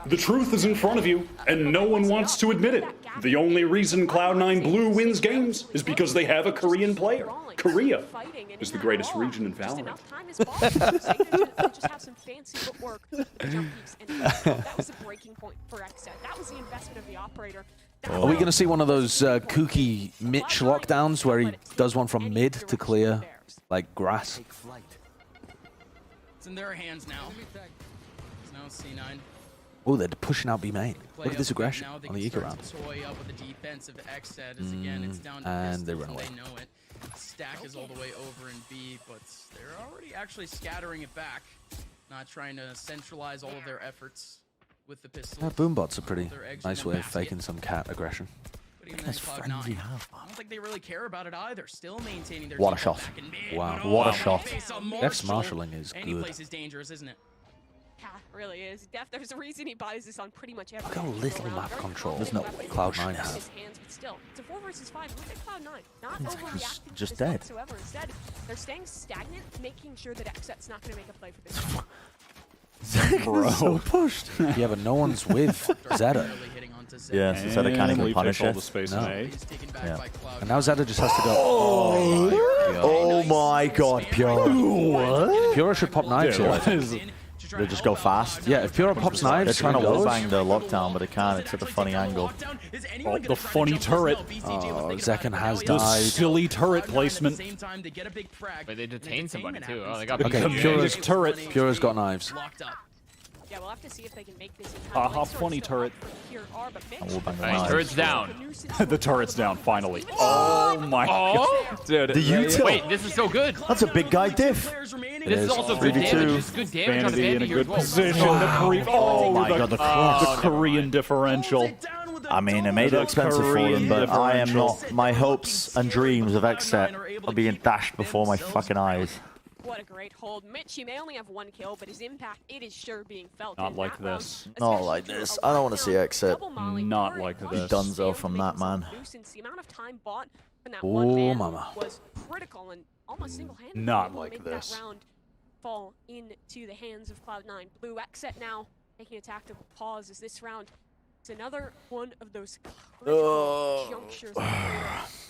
The truth is in front of you, and no one wants to admit it. The only reason Cloud9 Blue wins games is because they have a Korean player. Korea is the greatest region in Valorant. Just have some fancy footwork. That was the breaking point for Xset. That was the investment of the operator. Are we going to see one of those kooky Mitch lockdowns where he does one from mid to clear, like grass? It's in their hands now. It's now C9. Oh, they're pushing out B main. Look at this aggression Now they on can the eco start round. to toy up with the defense of Xset as again it's down to And they pistols run away. They know it. Stack is all the way over in B, but they're already actually scattering it back. Not trying to centralize all of their efforts with the pistol. Boombots are pretty nice way of faking some cat aggression. That's frenzy. I don't think they really care about it either. Still maintaining their What a default shot. back in mid. Wow. But What a oh, shot. face on Def's Marshall. marshalling is Any good. place is dangerous, isn't it? Yeah, it really is. There's a reason he buys this on pretty much every Look how little map control There's no Cloud9 has. his hands, but still, it's a 4 versus 5. Look at Cloud9. Not overreacting just to this dead. whatsoever. Instead, they're staying stagnant, making sure that Xset's not going to make a play for this. Bro. So pushed. Yeah, but no one's with Zeta. Yeah, so Zeta can't even Leaf punish takes all it. the space No. in A. Yeah. And now Zeta just has to go. Oh my god, Pura. What? Pura should pop knives Dude, here. what is it? They just go fast. Yeah, if Pura pops knives, They're trying to he goes. wallbang the lockdown, but they can't. It's at a funny angle. Oh, the funny turret. Oh, Zekken has The died. silly turret placement. But they detained somebody too. Oh, they got Okay, The Pura's biggest turret. Pura's got knives. Yeah, we'll have to see if they can make this in time. Haha, Link's funny still turret. up for Pure R, but Mitch- Wallbang the Nice, knives. turret's down. The turret's down, finally. Oh my god. Dude, The util. Wait, this is so good. That's a big guy diff. This is also good 3v2. damage. This is good damage on the Vanity in a Vanity here as good well. position. The Korean, oh my God, the cross. the Korean differential. I mean, it made it The expensive for Korean them, but I am differential. not. My hopes and dreams of Xset are being dashed before my fucking eyes. What a great hold. Mitch, you may only have 1 kill, but his impact, it is sure being felt. Not in like that round, this. Not especially like through this. a I don't want to see lockdown, Xset. double molly, Not turret, like push, this. Dunzo failed from to that make himself man. nuisance. The amount of time bought from that Oh, one man mama. was critical and almost single-handed. Not able to like make this. That round fall into the hands of Cloud9. Blue Xset now taking a tactical pause as this round is another one of those critical junctures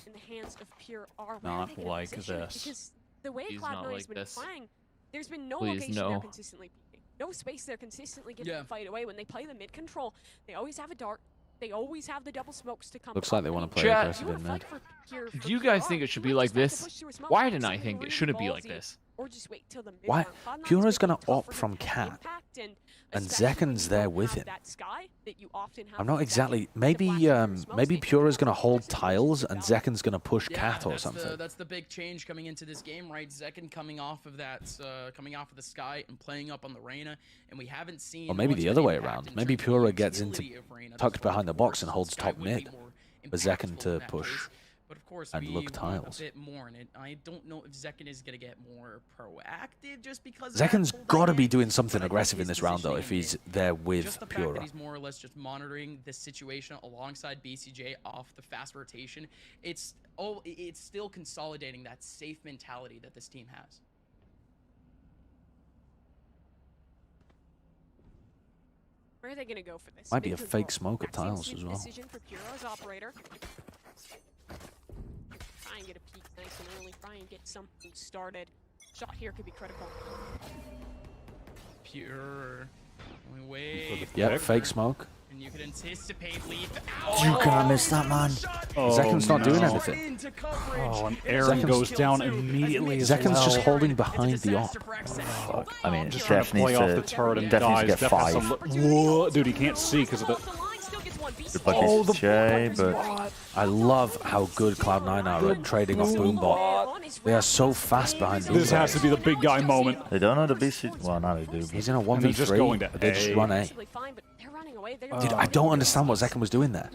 in the hands of Pure R. Where Not they get in like position, this. Because the way Please Cloud9 not has like been this. playing, there's been no Please, location no. they're consistently peeking. No space they're consistently giving the fight away. When they play the mid control, they always have a dart. They always have the double smokes to come. Looks up. like they want to play Chat. aggressive in mid. Do you guys think it should be like this? Why didn't I think it shouldn't be like this? Or just wait till the mid Why? round. Cloud9's Pura's been gonna tougher opt from to cat, impact and especially when Zekken's you there don't with have him. that sky that you often have I'm with not Zekken. exactly. The Maybe flash and smokes maybe make it Pura's gonna harder hold to tiles and develop. Zekken's gonna push Yeah, cat or that's something. that's the big change coming into this game, right? Zekken coming off of that, coming off of the sky and playing up on the Reyna, and we haven't seen. Or maybe much the of other an way impact around. in Maybe terms of Pura the gets into utility of Reyna tucked thus far behind the box versus and holds Sky top would be mid, more for Zekken impactful to in that push phase. But of course, and we look want tiles. a bit more, and I don't know if Zekken is gonna get more proactive just because. Zekken's got to be doing something aggressive in this round though if he's there with Just the fact Pura. that he's more or less just monitoring the situation alongside BCJ off the fast rotation, it's still consolidating that safe mentality that this team has. Where are they gonna go for this? Might be a fake smoke at tiles as well. Decision for Puro's operator. Try and get a peek nice and early. Try and get something started. Shot here could be critical. Pure. Only way. Yep, fake smoke. And you can anticipate Leaf. You can't miss that, man. Zekin's not doing anything. Oh, and Aaron goes down immediately as Zekin's well. just holding behind the op. I mean, Just Def trying to play needs off to, the turret and Def needs to dies. get Def has 5. Whoa, dude, he can't see because of the... Oh, the J, but I love how good Cloud9 are at trading off Boombot. They are so fast behind Boombot. This has to be the big guy moment. They don't know the BC. Well, now they do. He's in a And they're just going to 1v3. They just A. run A. Dude, I don't understand what Zekin was doing there.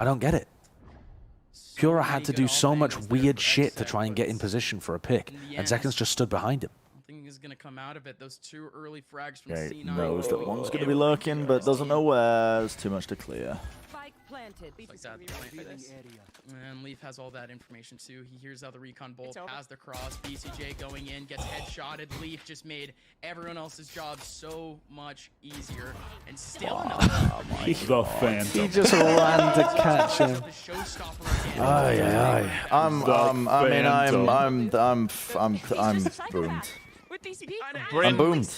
I don't get it. Pura had to do so much weird shit to try and get in position for a pick, and Zekin's just stood behind him. Something is gonna come out of it. Those 2 early frags from Okay, C9. knows that one's going to be lurking, but doesn't know where. There's too much to clear. Like that point for this. And Leaf has all that information too. He hears how the recon bolt has the cross. BCJ going in, gets headshotted. Leaf just made everyone else's job so much easier. And still The Phantom. He just ran to catch him. I'm boomed. Bren, boomed.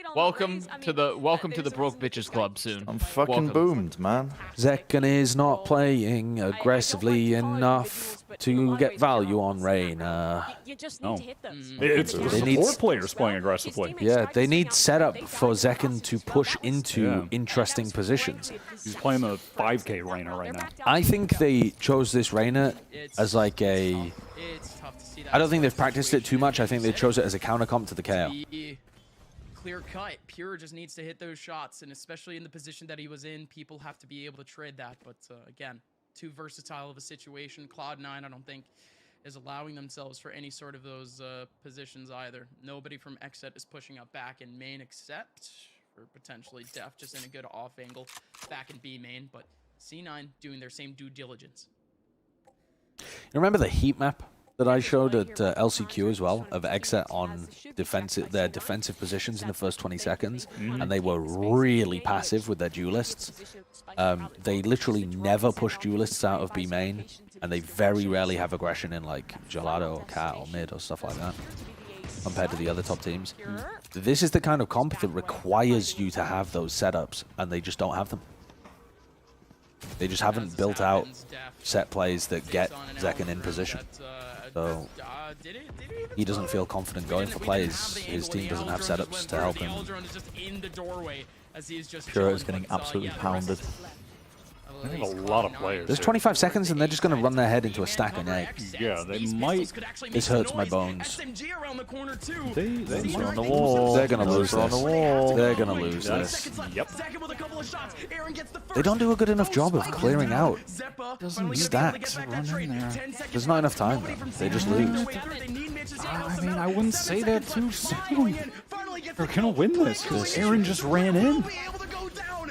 Welcome to the Broke Bitches Club soon. I'm fucking boomed, man. Zekin is not playing aggressively enough to get value on Reyna. No. It's the support players playing aggressively. Yeah, they need setup for Zekin to push into interesting positions. He's playing the 5K Reyna right now. I think they chose this Reyna as like a... I don't think they've practiced it too much. I think they chose it as a counter comp to the KO. Clear cut. Pure just needs to hit those shots, and especially in the position that he was in, people have to be able to trade that. But again, too versatile of a situation. Cloud9, I don't think, is allowing themselves for any sort of those positions either. Nobody from Xset is pushing up back in main except for potentially Def, just in a good off angle back in B main. But C9 doing their same due diligence. You remember the heat map that I showed at LCQ as well, of Xset on their defensive positions in the first 20 seconds, and they were really passive with their duelists. They literally never push duelists out of B main, and they very rarely have aggression in like Gelato or Cat or mid or stuff like that, compared to the other top teams. This is the kind of comp that requires you to have those setups, and they just don't have them. They just haven't built out set plays that get Zekin in position. So he doesn't feel confident going for plays. His team doesn't have setups to help him. Pure is getting absolutely pounded. They have a lot of players. There's 25 seconds and they're just going to run their head into a stack of eggs. Yeah, they might. This hurts my bones. They on the wall. They're going to lose on the wall. this. They're going to lose this. Yep. They don't do a good enough job of clearing out stacks. There's not enough time, though. They just lose. I mean, I wouldn't say that too soon. They're going to win this because Aaron just ran in.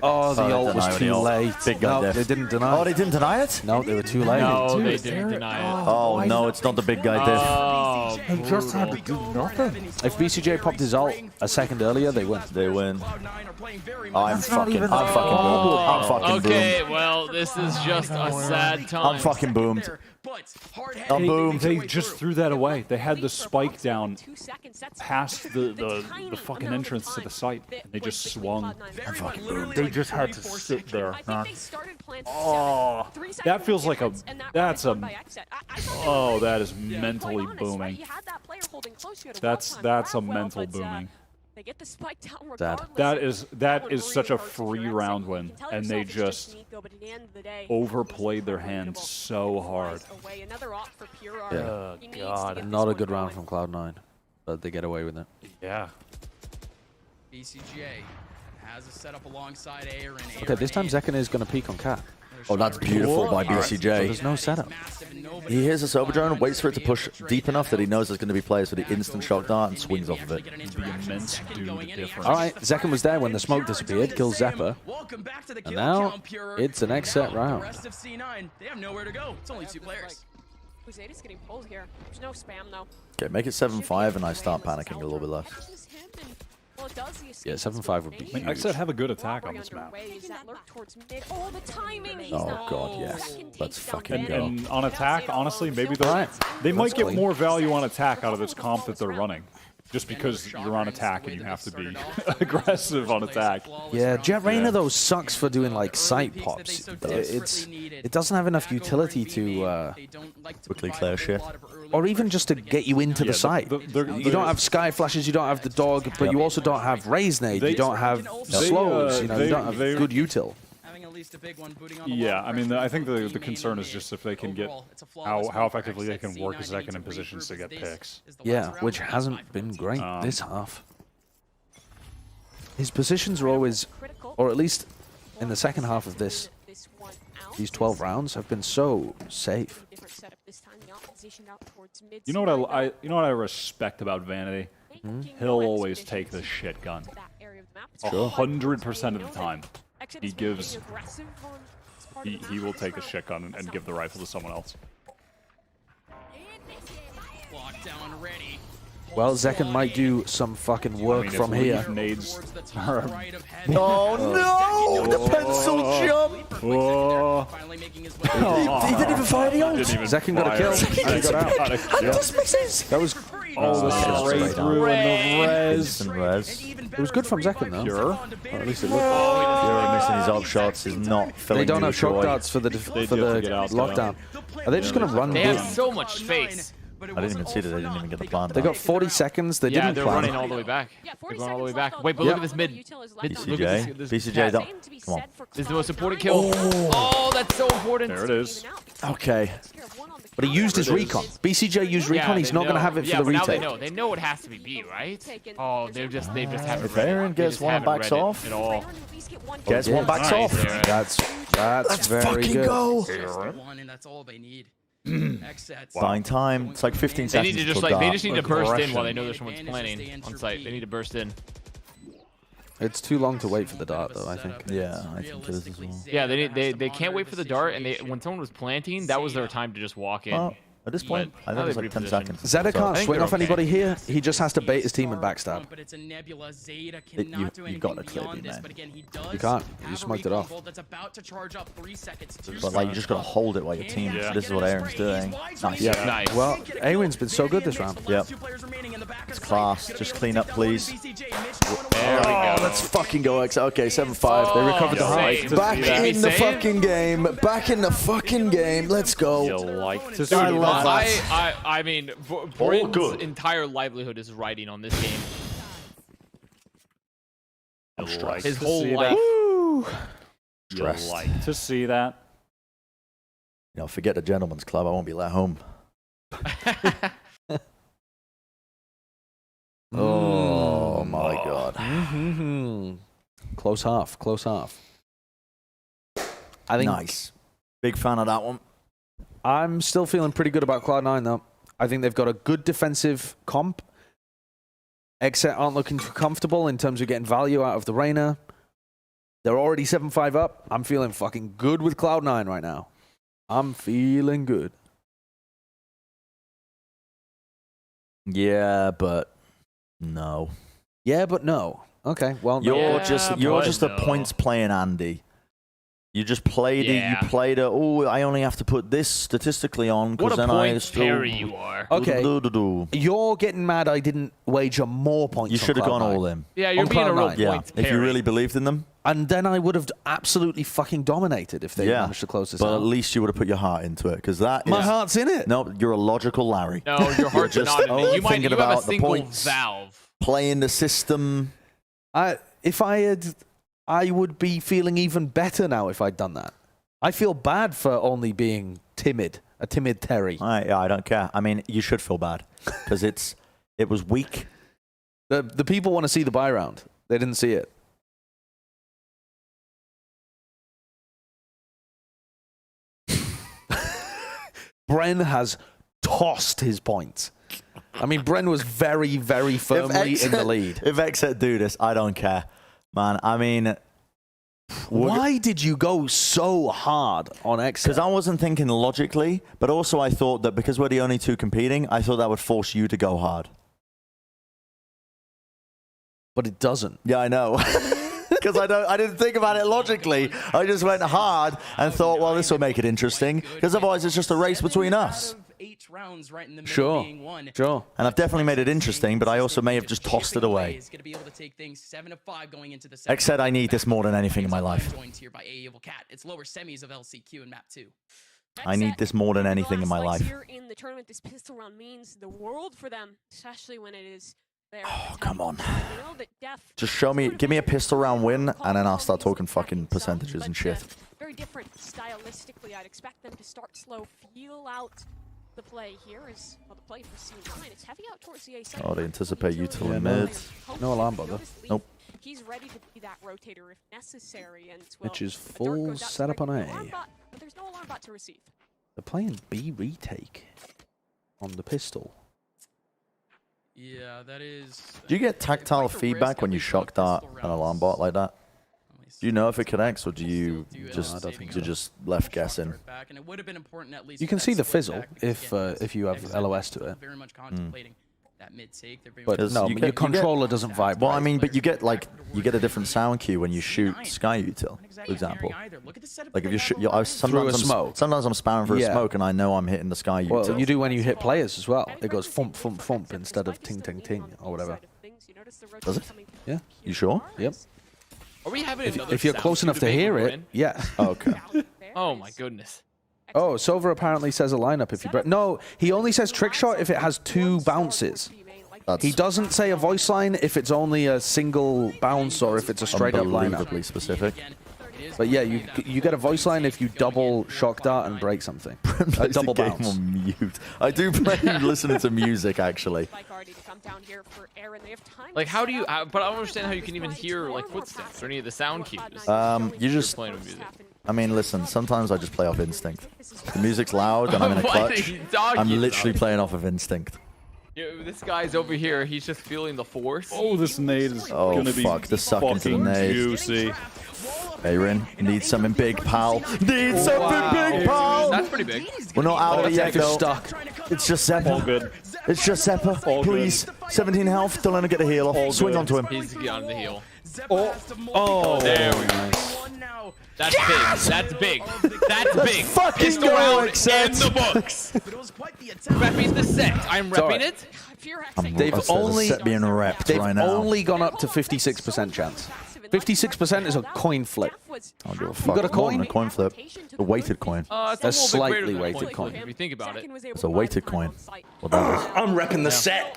Oh, the ult was too late. No, they didn't deny it. Oh, they didn't deny it? No, they were too late. No, they didn't deny it. Oh, no, it's not the big guy, Diff. Oh, He just had to do nothing. If BCJ popped his ult a second earlier, they win. They win. I'm fucking boomed. I'm fucking okay, well, this is just a sad time. I'm fucking boomed. I'm boomed. They just threw that away. They had the spike down past the fucking entrance to the site, and they just swung. I'm fucking boomed. They just had to sit there. Oh, that feels like a. That's a. Oh, that is mentally booming. That's a mental booming. They get the spike down regardless. That is such a free round win, and they just overplayed their hand so hard. Yeah. Oh, God. Not a good round from Cloud9, but they get away with it. Yeah. BCJ has a setup alongside Aaron. Okay, this time Zekin is going to peek on Cat. Oh, that's beautiful by BCJ. So there's no setup. He hears a silver drone, waits for it to push deep enough that he knows there's going to be players for the instant shock dart and swings off of it. The immense dude difference. Alright, Zekin was there when the smoke disappeared, kills Zeppa. And now, it's an Xset round. They have nowhere to go. It's only 2 players. Crusader's getting pulled here. There's no spam though. Okay, make it 7-5 and I start panicking a little bit less. Yeah, 7-5 would be huge. I said have a good attack on this map. Oh god, yes. Let's fucking go. And on attack, honestly, maybe they might get more value on attack out of this comp that they're running. Just because you're on attack and you have to be aggressive on attack. Yeah, Jet Rayner though sucks for doing like sight pops. It doesn't have enough utility to quickly clear shit, or even just to get you into the site. You don't have sky flashes, you don't have the dog, but you also don't have raise nade. You don't have slows. You know, you don't have good util. Yeah, I mean, I think the concern is just if they can get how effectively they can work as second in positions to get picks. Yeah, which hasn't been great this half. His positions are always, or at least in the second half of these 12 rounds, have been so safe. You know what I respect about Vanity? He'll always take the shit gun. 100% of the time. He gives. He will take a shit gun and give the rifle to someone else. Well, Zekken might do some fucking work from here. Nades. Oh no! The pencil jump! Oh. He didn't even fire the ult. Zekken got a kill. He got out. And just misses. That was straight through and the res. It was good from Zekken though. Sure. Or at least it looked. Fury missing his op shots is not filling. They don't have shock joy. darts for the lockdown. Are they just gonna run? They have so much space. I didn't even see that. They didn't even get the plan. They got 40 seconds. They didn't they're plan. running all the way back. They're going all the way back. Wait, but look at this mid. BCJ. BCJ, don't. Come on. This is the most important kill. Oh, that's so important. There it is. Okay. But he used his recon. BCJ used recon. He's not going to have it for the retake. Now they know it has to be B, right? Oh, they just haven't. If Aaron gets one backs off, at all. Gets one backs off. That's very good. Go. And that's all they need. Buying time. It's like 15 seconds. They need to just they just need to burst in while they know there's someone's planning on site. They need to burst in. It's too long to wait for the dart, though. I think. Yeah, I think it is as well. Yeah, they can't wait for the dart, and when someone was planting, that was their time to just walk in. Well, at this point, I think it's like 10 seconds. Zeta can't swing off anybody here. He just has to bait his team and backstab. You've got to clear me, man. You can't. You smoked it off. But like, you just got to hold it while your team. Yeah. This is what Aaron's doing. Nice. Yeah. Nice. Well, Awin's been so good this round. Yep. It's class. Just clean up, please. There we go. Let's fucking go, X. Okay, 7-5. They recovered the save. height. Back in the Save. fucking game. Back in the fucking game. Let's go. You like to see I love that. that. I mean, Bren's entire livelihood is riding on this game. You like His to whole see life. that. You Stressed. like to see that. You know, forget the gentleman's club. I won't be let home. Oh my god. Close half. Close half. I think. Nice. Big fan of that one. I'm still feeling pretty good about Cloud9 though. I think they've got a good defensive comp. Exet aren't looking too comfortable in terms of getting value out of the Reyna. They're already 7-5 up. I'm feeling fucking good with Cloud9 right now. I'm feeling good. Yeah, but no. Yeah, but no. Okay, well, no. You're just a points playing Andy. You just played it. You played it. Oh, I only have to put this statistically on because then I still. Carry you are. Okay. You're getting mad I didn't wager more points. You should have gone all in. Yeah, you're being a real points if you really believed in them. And then I would have absolutely fucking dominated if they managed to close this out. But at least you would have put your heart into it because that. My heart's in it. No, you're a logical Larry. No, your heart's just not in it. You thinking have about a single the points, valve. playing the system. If I had, I would be feeling even better now if I'd done that. I feel bad for only being timid, a timid Terry. I don't care. I mean, you should feel bad because it was weak. The people want to see the buy round. They didn't see it. Bren has tossed his points. I mean, Bren was very, very firmly in the lead. If Exet do this, I don't care, man. I mean, why did you go so hard on Exet? Because I wasn't thinking logically, but also I thought that because we're the only two competing, I thought that would force you to go hard. But it doesn't. Yeah, I know. Because I didn't think about it logically. I just went hard and thought, well, this will make it interesting. Because otherwise, it's just a race between us. Sure. Sure. And I've definitely made it interesting, but I also may have just tossed it away. X said I need this more than anything in my life. I need this more than anything in my life. Here in the tournament, this pistol round means the world for them, especially when it is there. Oh, come on. Just show me, give me a pistol round win, and then I'll start talking fucking percentages and shit. Very different stylistically. I'd expect them to start slow, feel out the play here is, well, the play for C9. It's heavy out towards the A side. Oh, they anticipate util in mid. No alarm bot though. Nope. He's ready to be that rotator if necessary, and well, Which is full setup on A. But there's no alarm bot to receive. They're playing B retake on the pistol. Yeah, that is. Do you get tactile feedback when you shock dart an alarm bot like that? Do you know if it connects, or do you just left guessing? You can see the fizzle if you have LOS to it. But no, your controller doesn't vibrate. Well, I mean, but you get a different sound cue when you shoot Sky Util, for example. Like if you shoot, sometimes I'm spamming for a smoke and I know I'm hitting the Sky Util. Well, you do when you hit players as well. It goes thump thump thump instead of ting ting ting or whatever. Does it? Yeah. You sure? Yep. Are we having If you're close enough to hear it, yeah. Oh, okay. Oh my goodness. Oh, Silver apparently says a lineup if you break. No, he only says trick shot if it has 2 bounces. He doesn't say a voice line if it's only a single bounce or if it's a straight up lineup. Unbelievably specific. But yeah, you get a voice line if you double shock dart and break something. A double bounce. On mute. I do play listening to music actually. Like how do you? But I don't understand how you can even hear like footsteps or any of the sound cues. You just. Playing with music. I mean, listen. Sometimes I just play off instinct. The music's loud and I'm in a clutch. I'm literally playing off of instinct. This guy's over here. He's just feeling the force. Oh, this nade is gonna be the suck into the nade. Juicy. Aaron, need something big, pal. Need something big, pal. That's pretty big. We're not out of it yet, though. Stuck. It's just Zeppa. All good. It's just Zeppa. All please. Good. 17 health. Don't let him get a heal off. All Swing good. onto him. He's on the heel. Oh, there we go. That's big. That's big. Fucking Pistol round in accept. the books. Repping the set. I'm repping it. They've only being repped they've right now. only gone up to 56% chance. 56% is a coin flip. I'll do a fuck. got a coin? A coin flip. A weighted coin. It's A little bit slightly greater than weighted a coin. If you think about it. It's a weighted coin. Well, that is. I'm repping the set.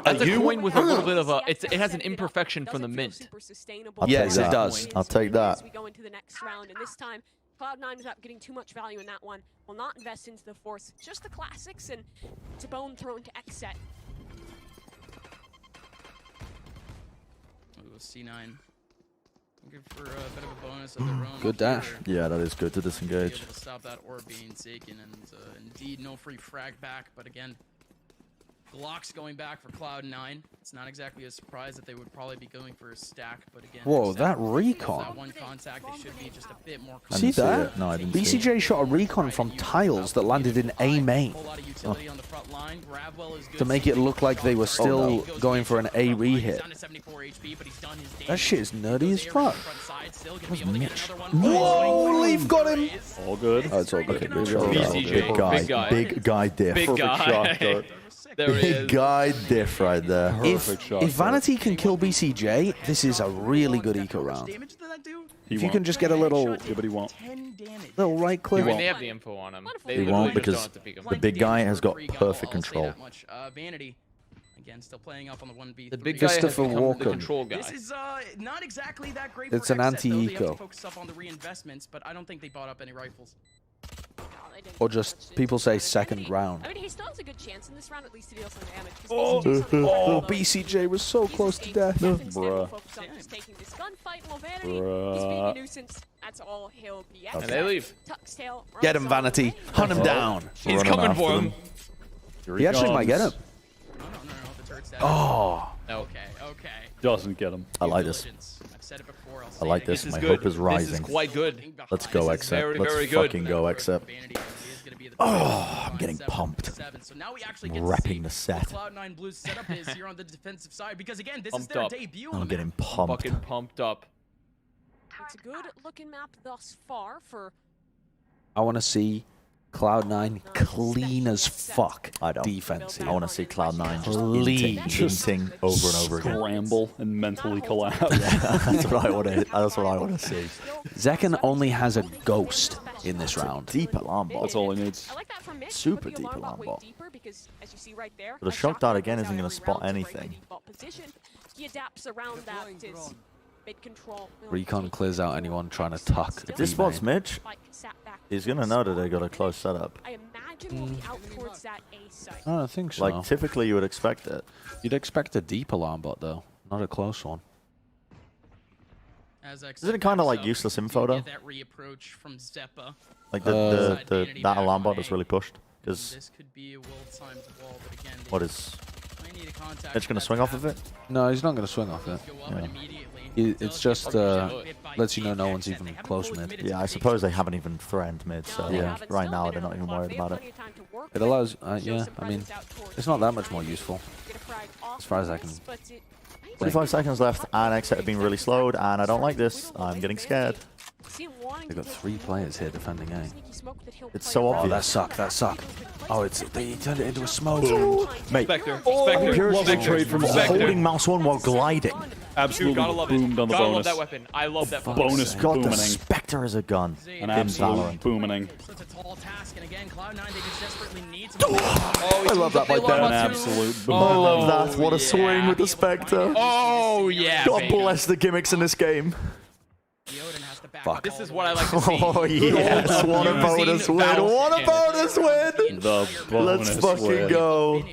That's a coin with a little bit of a. It has an imperfection from the mint. Yes, it does. I'll take that. We go into the next round, and this time Cloud9 is not getting too much value in that one. Will not invest into the Force, just the classics, and it's a bone thrown to X set. C9. Looking for a bit of a bonus of their own. Good dash. Yeah, that is good to disengage. Able to stop that orb being taken, and indeed no free frag back. But again, Glock's going back for Cloud9. It's not exactly a surprise that they would probably be going for a stack, but again, Whoa, that that recon. one contact, they should be just a bit more. See that? No, I didn't see BCJ shot a recon from tiles that landed in A main. To make it look like they were still going for an A re-hit. That shit is nerdy as fuck. Whoa, Leaf got him! All good. Oh, it's all good. BCJ. Big guy diff. Big guy. There he Big is. guy diff right there. If Vanity can kill BCJ, this is a really good eco round. If you can just get a little, Yeah, but he won't. little right I click. mean, they have the info on him. They He literally won't just don't because have to pick him. the big guy has got perfect control. Vanity. Again, still playing up on the 1v3. The big guy has Christopher become Walken. the control guy. This is not exactly that great. It's for an X set, though. They have anti-eco. to focus up on the reinvestments, but I don't think they bought up any rifles. Or just people say second round. I mean, he still has a good chance in this round, at least to deal some damage. Oh, BCJ was so close to death. Bruh. Focus on just taking this gunfight. Well, Vanity, he's being a nuisance. That's all he'll be. And they leave. Tuxtail, Get him, Vanity. Hunt him down. He's Running coming after for them. him. He actually might get him. No, the turret's down. Oh. No. Okay. Doesn't get him. I like this. I've said it before. I'll I say like it this. This is My good. hope is This rising. is quite good. Let's go, This is Except. very, Let's very good. fucking go, Except. Oh, I'm getting pumped. So now we actually I'm get repping the to see set. what Cloud9 Blue's setup is here on the defensive side, because again, this is Pumped their up. debut on I'm the getting map. pumped. Fucking pumped up. It's a good looking map thus far for I want to see Cloud9 clean as fuck. I don't. Defense. I want to see Cloud9 just Clean. hinting over and over again. Scramble and mentally collapse. That's what I want to. That's what I want to see. Zekken only has a ghost in this round. Deep alarm bot. That's all he needs. I like that from Mitch. Super Put the deep alarm alarm way bot. deeper because, as you see right there, But a shock dart again isn't going to spot anything. He adapts around that with his mid control. Recon clears out anyone trying to tuck. If this spot's Mitch, he's going to know that they got a close setup. I imagine we'll be out towards that A site. I don't think so. Like, typically you would expect it. You'd expect a deep alarm bot, though. Not a close one. Isn't it kind of like useless info, though? That reapproach from Zeppa. Like, that alarm bot is really pushed. Because This could be a well-timed wall, but again, what is... they need a contact Mitch going to swing off of it? No, he's not going to swing off it. It's just lets you know no one's even close mid. Yeah, I suppose they haven't even threatened mid, so Yeah. right now they're not even worried about it. It allows, yeah, I mean, it's not that much more useful, as far as I can. 45 seconds left, and exit have been really slowed, and I don't like this. I'm getting scared. They've got 3 players here defending A. It's so Oh, obvious. that suck, that suck. Oh, they turned it into a smoke. Mate, Spectre. Pure Spectre. trade from Spectre. holding mouse 1 while gliding. Absolutely Dude, gotta love boomed it. on the Gotta love bonus. that weapon. I love that fucking Bonus God, the booming. Spectre is a gun An in absolute Valorant. booming. Such a tall task, and again, Cloud9, they just desperately need to. I love that by An Ben. absolute I boom. love that. What a swing with the Spectre. Oh yeah. God baby. bless the gimmicks in this game. Fuck. This is what I like to see. Oh yes, what a bonus win. What a bonus win. The bonus Let's fucking win. go.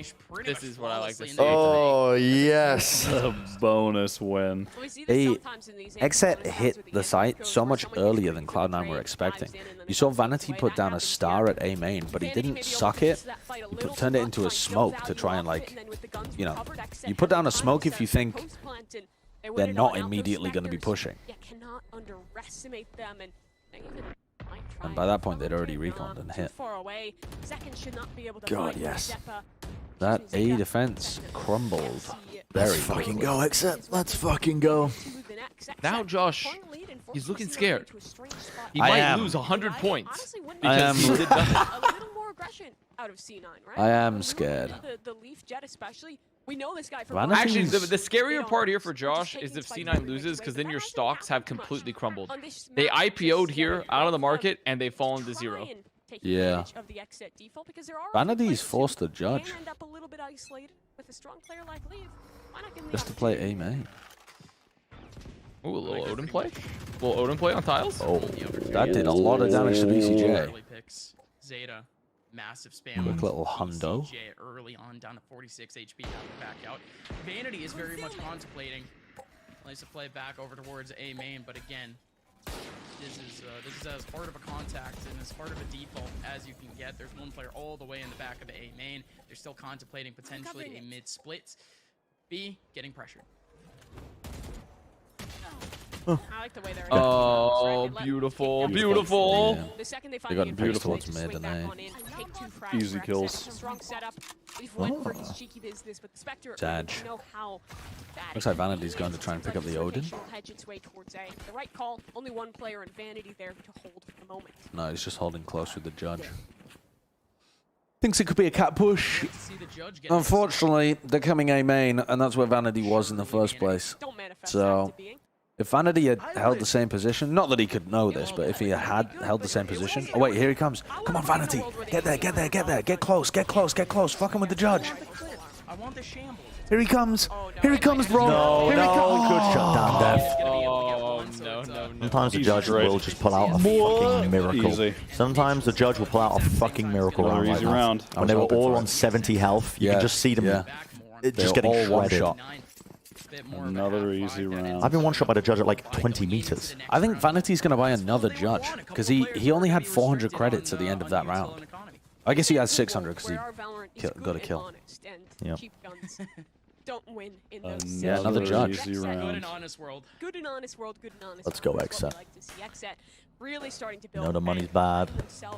This is what I like to see. Oh yes. The bonus win. Exit hit the site so much earlier than Cloud9 were expecting. You saw Vanity put down a star at A main, but he didn't suck it. He turned it into a smoke to try and, like, you know, you put down a smoke if you think they're not immediately going to be pushing. And by that point, they'd already reconned and hit. God yes. That A defense crumbled. Let's fucking go, exit. Let's fucking go. Now Josh, he's looking scared. He I might am. lose 100 points I am. because he did nothing. A little more aggression out of C9, right? I am scared. The Leaf Jet especially. We know this guy from Vanity- Actually, the scarier part here for Josh is if C9 loses, because then your stocks have completely crumbled. They IPO'd here out of the market and they've fallen to 0. Yeah. Vanity's forced to judge End up a little bit isolated with a strong player like Leaf. Why not give him the just to play A main. Ooh, a little Odin play? A little Odin play on tiles? Oh, that did a lot of damage to BCJ. Early picks. Zeta, massive spam. Quick little hundo. BCJ early on, down to 46 HP, have to back out. Vanity is very much contemplating. Likes to play back over towards A main, but again, this is as part of a contact and as part of a default as you can get. There's one player all the way in the back of A main. They're still contemplating potentially a mid split. B getting pressured. I like the way they're Oh, beautiful, beautiful. Yeah. The second they They find got the beautiful information, towards just mid swing and back A. on in, take 2 frags Easy for kills. Exit. Strong setup. Leaf went for his cheeky business, but the Spectre Dodge. know how bad Looks like Vanity's going to try and pick up the Odin. hedge its way towards A. The right call. Only one player in Vanity there to hold for the moment. No, he's just holding close with the judge. Thinks it could be a cat push. Unfortunately, they're coming A main, and that's where Vanity was in the first place. So, if Vanity had held the same position, not that he could know this, but if he had held the same position. Oh wait, here he comes. Come on, Vanity. Get there, get there, get there. Get close, get close, get close. Fuck him with the judge. I want the shambles. Here he comes. Here he comes, bro. No, Here he no, comes. good shut down, Dev. Oh, no. Sometimes the Easy judge trade. will just pull out a fucking miracle. Easy. Sometimes the judge will pull out a fucking miracle Another round like easy that. round. When they were all on 70 health, you can just see them just getting all one shredded. shot. Another easy round. I've been one shot by the judge at like 20 meters. I think Vanity's going to buy another judge because he only had 400 credits at the end of that round. I guess he had 600 because he got a kill. Yep. don't win in those. Yeah, another judge. Good and honest world. Good and honest world. Good and honest. Let's go, world is what Xset. we like to see. Xset really starting to You build. know the money's bad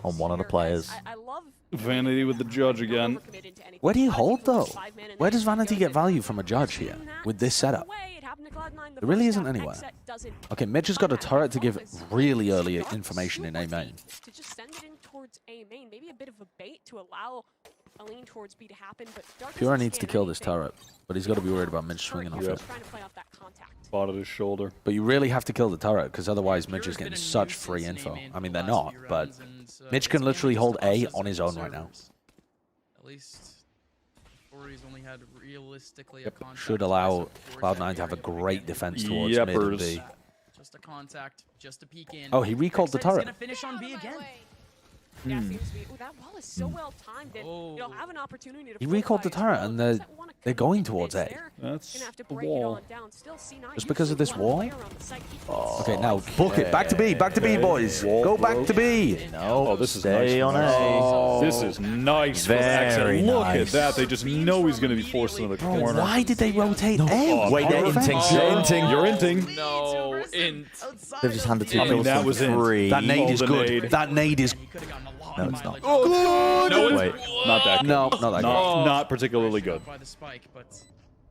on one of the players. I love Vanity with the judge again. Where do you hold, though? Where does Vanity get value from a judge here with this setup? There really isn't anywhere. Okay, Mitch has got a turret to give really early information in A main. To just send it in towards A main, maybe a bit of a bait to allow a lean towards B to happen, but Dark Pura doesn't needs to scan kill this anything. turret, but he's got to be worried about Mitch swinging off it. Trying to play off that contact. Spotted his shoulder. But you really have to kill the turret, because otherwise Mitch is getting such free info. I mean, they're not, but Mitch can literally hold A on his own right now. At least Tori's only had realistically a contact. Should allow Cloud9 to have a great defense towards mid and B. Just a contact, just a peek in. Oh, he recalled the turret. Gonna finish on B again. Yeah, seems to be. Ooh, that wall is so well timed, and you'll have an opportunity to. He recalled the turret, and they're going towards A. That's the wall. Just because of this wall? Oh, Okay, now book it. Back to B. Back to B, boys. Go back to B. No, this is stay nice on from A. Xset. This is nice. Very Look nice. at that. They just know he's going to be forced into the corner. Why did they rotate A? Wait, they're inting. They're inting. You're inting. No, int. They've just handed 2 I mean, kills that from was in. 3. That nade is the good. nade. That nade is... No, it's not. Good! Wait. Not that good. No, not that good. Not particularly good. By the spike, but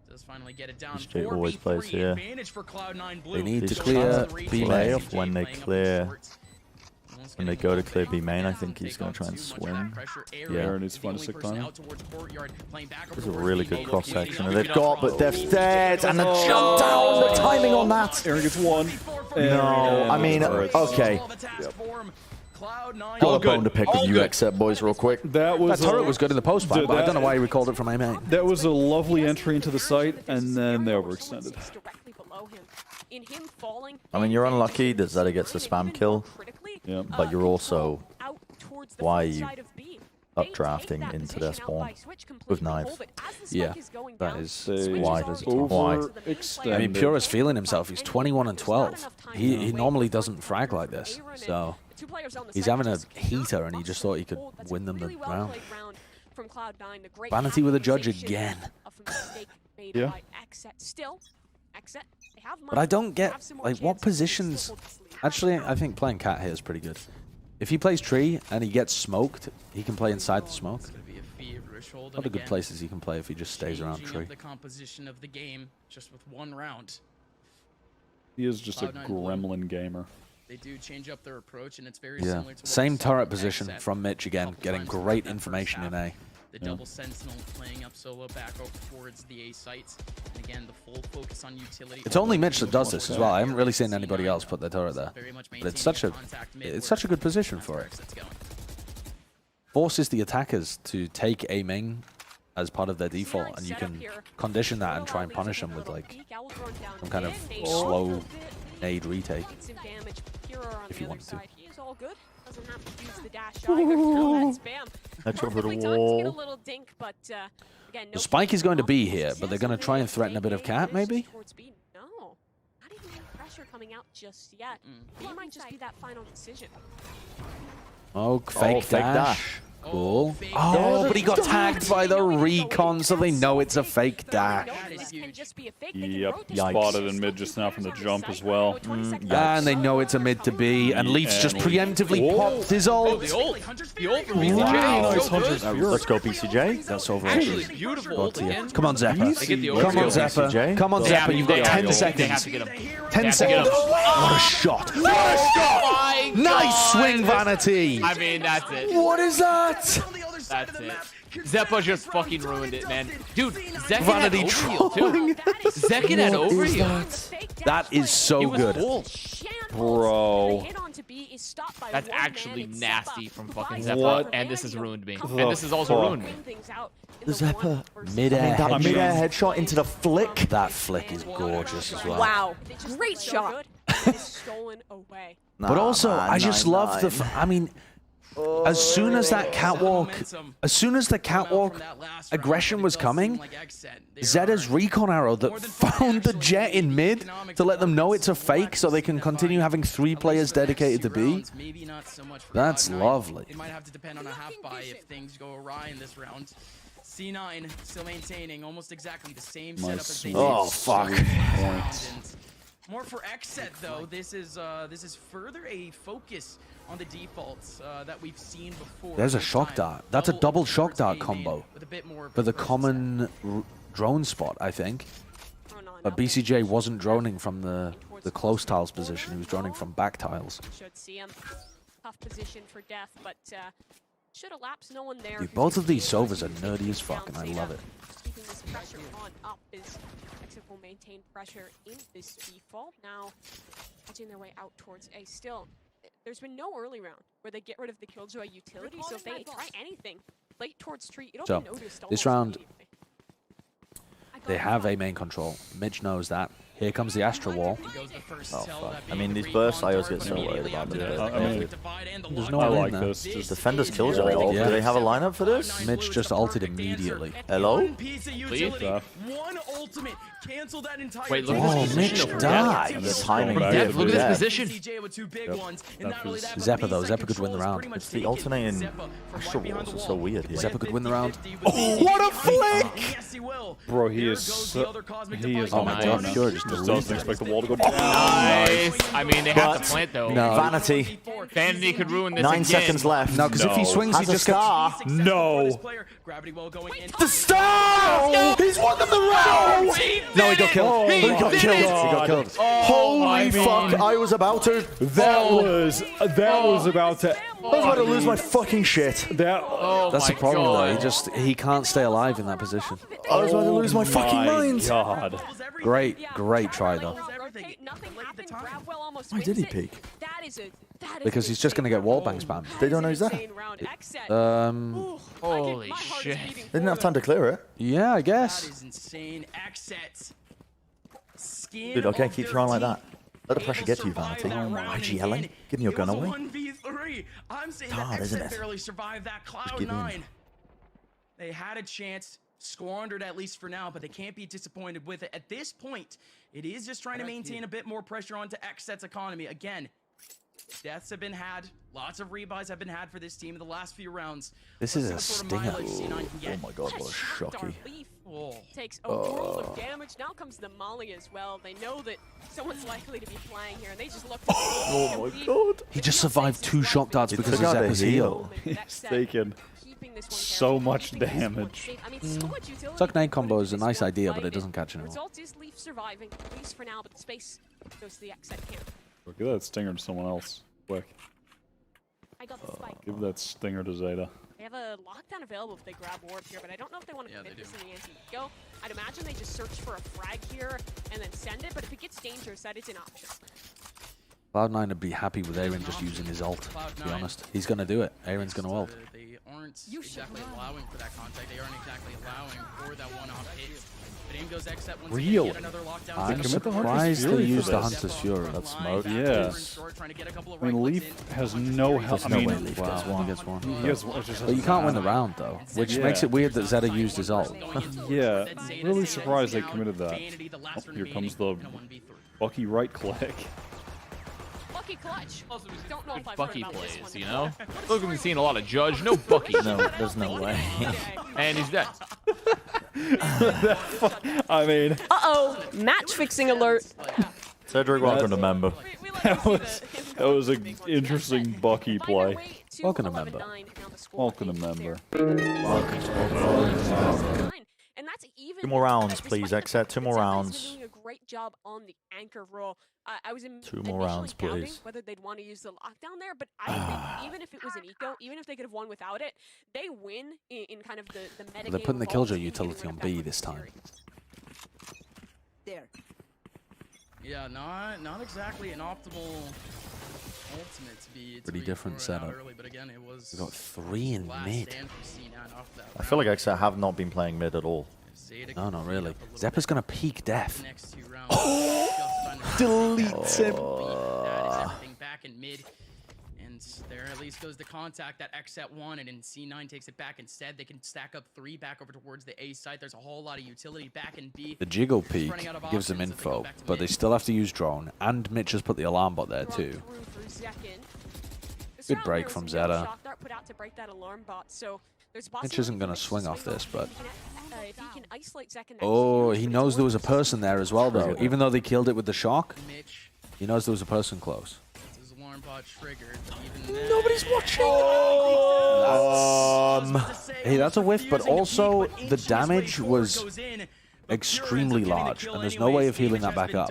does finally get it down. Jay always plays here. Advantage for Cloud9 Blue. They need to He's clear trying to B play main. off when they clear. When they go to clear B main, I think he's going to try and swing. Yeah, and it's fun to stick time. There's a really good cross section that they've got, but they're dead. And the jump down, the timing on that. Aaron gets 1. No, I mean, okay. Got a bone to pick with you, Xset boys, real quick. That turret was good in the post fight, but I don't know why he recalled it from A main. That was a lovely entry into the site, and then they overextended. I mean, you're unlucky that Zeta gets a spam kill, but you're also... Why are you updrafting into their spawn with knife? Yeah, that is why. Why? I mean, Pura's feeling himself. He's 21 and 12. He normally doesn't frag like this, so he's having a heater, and he just thought he could win them the round. Vanity with a judge again. Yeah. But I don't get, like, what positions... Actually, I think playing Cat here is pretty good. If he plays Tree and he gets smoked, he can play inside the smoke. A lot of good places he can play if he just stays around Tree. The composition of the game just with 1 round. He is just a gremlin gamer. They do change up their approach, and it's very Yeah, similar to same turret position from Mitch again, getting great information in A. The double sentinel playing up solo back over towards the A sites. And again, the full focus on utility. It's only Mitch that does this as well. I haven't really seen anybody else put their turret there. But it's such a good position for it. Forces the attackers to take A main as part of their default, and you can condition that and try and punish them with like some kind of slow nade retake if you want to. Doesn't have to use the dash either. No, that spam. That's over the Perfectly timed to get a wall. little dink, but again, The spike is going to be here, but they're going to try and threaten a bit of Cat, maybe? no, not even any pressure coming out just yet. It might just be that final decision. Oh, fake dash. Cool. fake Oh, dash. but he got tagged by the recon, so they know it's a fake dash. Yep, spotted in mid just now from the jump as well. And they know it's a mid to B, and Leafs just preemptively popped his ult. The ult from BCJ. Nice So Hunter's good. Fury. Let's go, BCJ. That's over. Actually, beautiful ult again. Come on, Zeppa. They get the Come on, overkill. Zeppa. Come on, They have Zeppa. to- You've they got have 10 to- seconds. They have to get him. 10 seconds. What a shot. What a shot. Nice swing, Vanity. I mean, that's it. What is that? That's it. Zeppa just fucking ruined it, man. Dude, Zekin Vanity had overheal, trolling. too. Zekin had What is overheal. That is so He was good. full. Bro. That's actually nasty from fucking What Zeppa, and this has ruined me. And this has also fuck? ruined me. The Zeppa. Mid-air That headshot. mid-air headshot into the flick. That flick is gorgeous as well. Wow, great shot. Stolen away. But also, I just love the... I mean, as soon as that catwalk... As soon as the catwalk aggression was coming, Zeta's recon arrow that found the Jett in mid to let them know it's a fake so they can continue having 3 players dedicated to B. That's lovely. It might have to depend on a half buy if things go awry in this round. C9 still maintaining almost exactly the same My setup as they sweet, did. Oh, fuck. sweet More for Xset though. This is further a focus on the defaults that we've seen before. There's a shock dart. That's a double shock dart combo for the common drone spot, I think. But BCJ wasn't droning from the close tiles position. He was droning from back tiles. Should see him. Tough position for death, but should elapse. No one there. Dude, both of these Sovas are nerdy as fuck, and I love it. Keeping this pressure on up is Exit will maintain pressure in this default. Now, edging their way out towards A. Still, there's been no early round where they get rid of the Killjoy utility, so if they try anything late towards street, it'll So, be noticed this almost round, immediately. they have A main control. Mitch knows that. Here comes the Astra wall. Oh, fuck. I mean, these bursts, I always get so worried about them. There's no one in there. Defenders Killjoy. Yeah. Do they have a lineup for this? Mitch just ulted immediately. Hello? One ultimate. Cancel that entire Wait, look Oh, at this Mitch position. died. And the timing. Def, look at this position. Zeppa though. Zeppa could win the round. It's the alternating Astra walls are so weird here. Zeppa could win the round. Oh, what a flick! Bro, he is so, Oh my god, sure, just doesn't expect the wall to go down. Nice. I mean, they have to plant though. No. Vanity. Vanity could ruin this 9 again. seconds left. No, because if he swings, he Has a just gets... scar. No. The star! He's won them the round! No, he got killed. He got killed. He got killed. Holy fuck! I was about to. That was about to. I was about to lose my fucking shit. That's the problem though. He can't stay alive in that position. I was about to lose my fucking mind. God. Great try though. Why did he peek? Because he's just gonna get wallbang spammed. They don't know he's there. Holy shit. They didn't have time to clear it. Yeah, I guess. That is insane. Xset. Dude, okay, keep trying like that. Let the pressure get to you, Vanity. IGLing? Giving your gun away? I'm saying Hard, that isn't Xset it? barely survived that Just give in. Cloud9. They had a chance, squandered at least for now, but they can't be disappointed with it. At this point, it is just trying to maintain a bit more pressure onto Xset's economy. Again, deaths have been had. Lots of rebuys have been had for this team in the last few rounds. This is a stinger. Oh my god, what a shocky. Takes a world of damage. Now comes the Molly as well. They know that someone's likely to be playing here, and they just look. Oh my god. He just survived 2 shock darts because of took out a Zeppa's heal. He's taken so much damage. Suck nade combo is a nice idea, but it doesn't catch anyone. Result is Leaf surviving, at least for now, but the space goes to the Xset camp. Look at that stinger to someone else. Quick. I got the spike. Give that stinger to Zeta. They have a lockdown available if they grab warp here, but I don't know if they want to commit this in the anti-eco. I'd imagine they just search for a frag here and then send it, but if it gets dangerous, that is an option. Cloud9 would be happy with Aaron just using his ult, to be honest. He's going to do it. Aaron's going to ult. They aren't exactly allowing for that contact. They aren't exactly allowing for that one-off hit. But aim goes Xset once again, Really? yet another lockdown. I'm Commit the Hunter's surprised they Fury for used the this. Hunter's Fury. That's smoke. Yeah. I mean, Leaf has no help. There's I no mean, way Leaf gets He one. gets one. he has, it just But you can't win the round, though, which makes it weird that Zeta used his ult. Yeah, really surprised they committed that. Oh, here comes the Bucky right click. Bucky clutch. Don't know if I've Bucky heard about this plays, one you before. know? Look, we've seen a lot of Judge, no Bucky. No, there's no way. And he's dead. I mean, Uh-oh, match fixing alert. Cedric, welcome to member. that was an interesting Bucky play. Welcome to member. Welcome to member. And that's even 2 more rounds, please, Xset. 2 more rounds. doing a great job on the anchor role. I was 2 more rounds, doubting please. whether they'd want to use the lockdown there, but I think even if it was an eco, even if they could have won without it, they win in kind of the meta. They're putting the Killjoy utility on B this time. There. Yeah, not exactly an optimal ultimate to be Pretty different setup. early, but again, it was We got 3 in last mid. stand from C9 off that I feel like Xset have not been playing mid at all. No, not really. Zeppa's going to peak death. Next 2 rounds. Deletes him. That is everything back in mid. And there at least goes the contact that Xset wanted, and C9 takes it back instead. They can stack up 3 back over towards the A site. There's a whole lot of utility back in B. The jiggle peak gives them info, but they still have to use drone, and Mitch has put the alarm bot there too. Good Good break from Zeta. Put out to break that alarm bot, so Mitch isn't going to swing off this, but... Oh, he knows there was a person there as well, though. Even though they killed it with the shock, he knows there was a person close. Nobody's watching! Hey, that's a whiff, but also the damage was extremely large, and there's no way of healing that back up.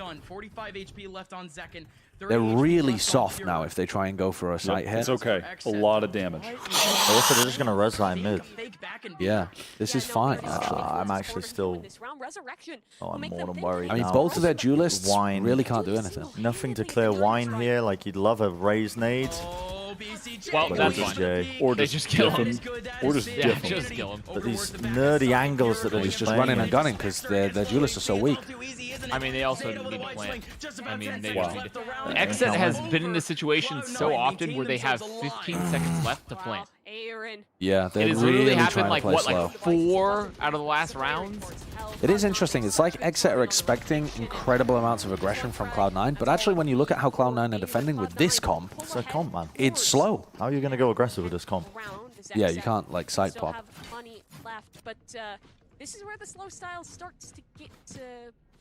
They're really soft now if they try and go for a sight hit. It's okay. A lot of damage. Also, they're just going to res line mid. Yeah, this is fine, actually. I'm actually still... Oh, I'm more than worried I mean, now. both of their duelists Wine. really can't do anything. Nothing to clear wine here. Like, you'd love a raise nade. Well, But that's just fine. Jay. Or They just kill him. Or just Yeah, diff him. just kill him. But these nerdy angles that they're He's just running and gunning because their duelists are so weak. I mean, they also need to plant. I mean, they Wow. just need to. Xset has been in this situation so often where they have 15 seconds left to plant. Yeah, they're It has really literally trying happened to like, play what, slow. like 4 out of the last rounds? It is interesting. It's like Xset are expecting incredible amounts of aggression from Cloud9, but actually when you look at how Cloud9 are defending with this comp, It's a comp, man. it's slow. How are you going to go aggressive with this comp? Yeah, you can't, like, side pop. But this is where the slow style starts to get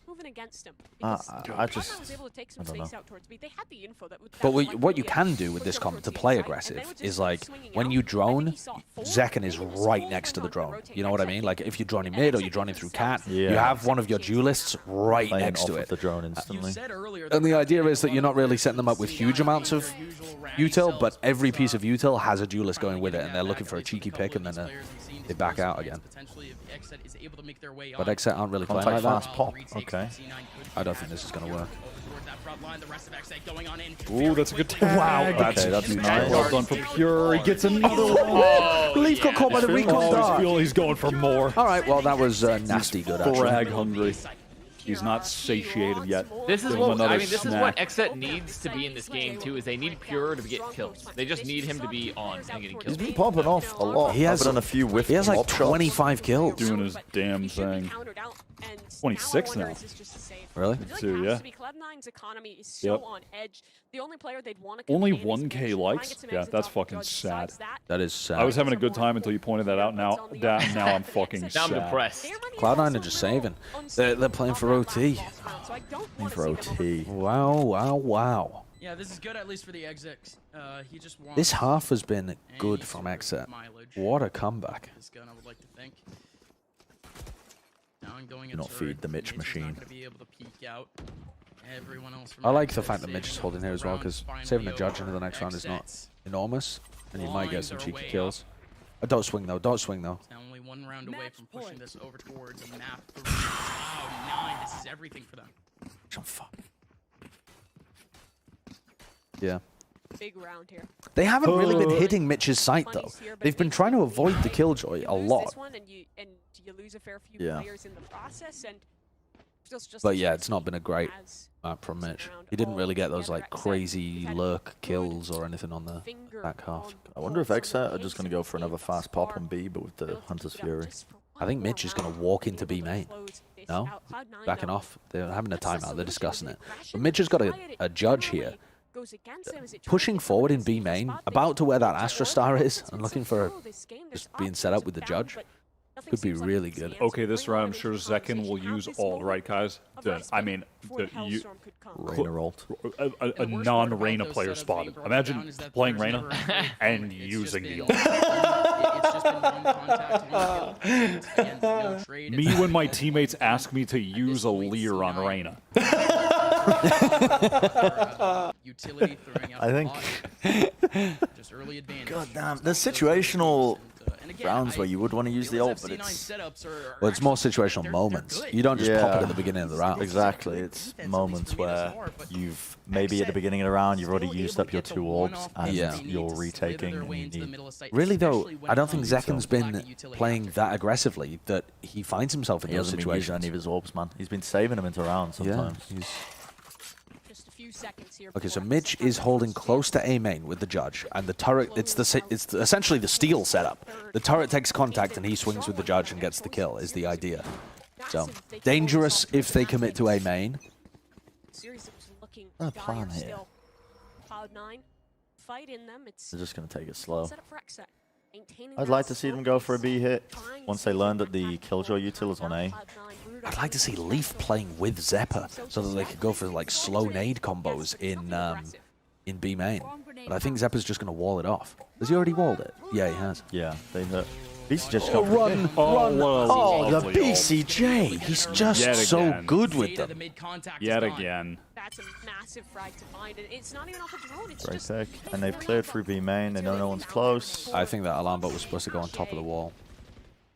moving against him. I just... Was able to take some I don't space know. out towards me. They had the info that But what you can do with this comp to play aggressive is, like, when you drone, Zekken is right next to the drone. You know what I mean? Like, if you're droning mid or you're droning through cat, you have one of your duelists right Playing next to off it. of the drone instantly. And the idea is that you're not really setting them up with huge amounts of util, but every piece of util has a duelist going with it, and they're looking for a cheeky pick, and then they back out again. But Xset aren't really playing like Contact that. fast pop. Okay. I don't think this is going to work. Ooh, that's a good tag. Wow, That's nice. well done for Pure. He gets another one. Leaf got caught by the recon dart. He's going for more. All right, well, that was nasty good, actually. Frag hungry. He's not satiated yet. This is Give him what another I mean. This is what snack. Xset needs to be in this game too. Is they need Pure to get kills. They just need him to be on and getting kills. He's been popping off a lot. He has I've done a few whiff He has like pop shots. 25 kills. Doing his damn thing. 26 now. Really? Too, yeah. Cloud9's economy is so on edge. The only player they'd want to Only 1K likes? Yeah, that's fucking sad. That is sad. I was having a good time until you pointed that out. Now I'm fucking Now sad. I'm depressed. Cloud9 are just saving. They're playing for OT. Playing for OT. Wow, wow, wow. Yeah, this is good at least for the execs. He just wants This half has been good from Xset. What a comeback. this gun, I would like to think. Down going Do not feed the Mitch machine. I like the fact that Mitch is holding here as well, because saving a judge into the next round is not enormous, and you might get some cheeky kills. Don't swing though, don't swing though. Now only one round away from pushing this over towards a map 3. Wow, 9. This is everything for them. Yeah. Big round here. They haven't really been hitting Mitch's sight though. They've been trying to avoid the killjoy a lot. And you lose a fair few players in the process, and But yeah, it's not been a great map from Mitch. He didn't really get those like crazy lurk kills or anything on the back half. I wonder if Xset are just going to go for another fast pop on B, but with the Hunter's Fury. I think Mitch is going to walk into B main. No? Backing off. They're having a timeout. They're discussing it. But Mitch has got a judge here. Pushing forward in B main, about to where that Astra Star is, and looking for just being set up with the judge. Could be really good. Okay, this round I'm sure Zekken will use ult, right, guys? I mean, Reyna ult. A non-Reyna player spotted. Imagine playing Reyna and using the ult. Me when my teammates ask me to use a Lear on Reyna. I think. God damn, there's situational rounds where you would want to use the ult, but it's more situational moments. You don't just pop it at the beginning of the round. Exactly, it's moments where you've maybe at the beginning of the round you've already used up your 2 orbs and you're retaking. And you need... Really though, I don't think Zekken's been playing that aggressively that he finds himself in those situations. He hasn't been using any of his orbs, man. He's been saving them into rounds sometimes. Yeah, okay, so Mitch is holding close to A main with the judge, and the turret, it's essentially the steal setup. The turret takes contact and he swings with the judge and gets the kill, is the idea. So, dangerous if they commit to A main. A plan here. Cloud9, fight in them. They're just going to take it slow. I'd like to see them go for a B hit once they learn that the Killjoy util is on A. I'd like to see Leaf playing with Zeppa so that they could go for like slow nade combos in B main. But I think Zeppa's just going to wall it off. Has he already walled it? Yeah, he has. Yeah, they hit. He's just run. Oh, the BCJ. He's just so good with them. Yet again. That's a massive frag to find, and it's not even off a drone. It's Great just pick. And they've cleared through B main. They know no one's close. I think that alarm bot was supposed to go on top of the wall.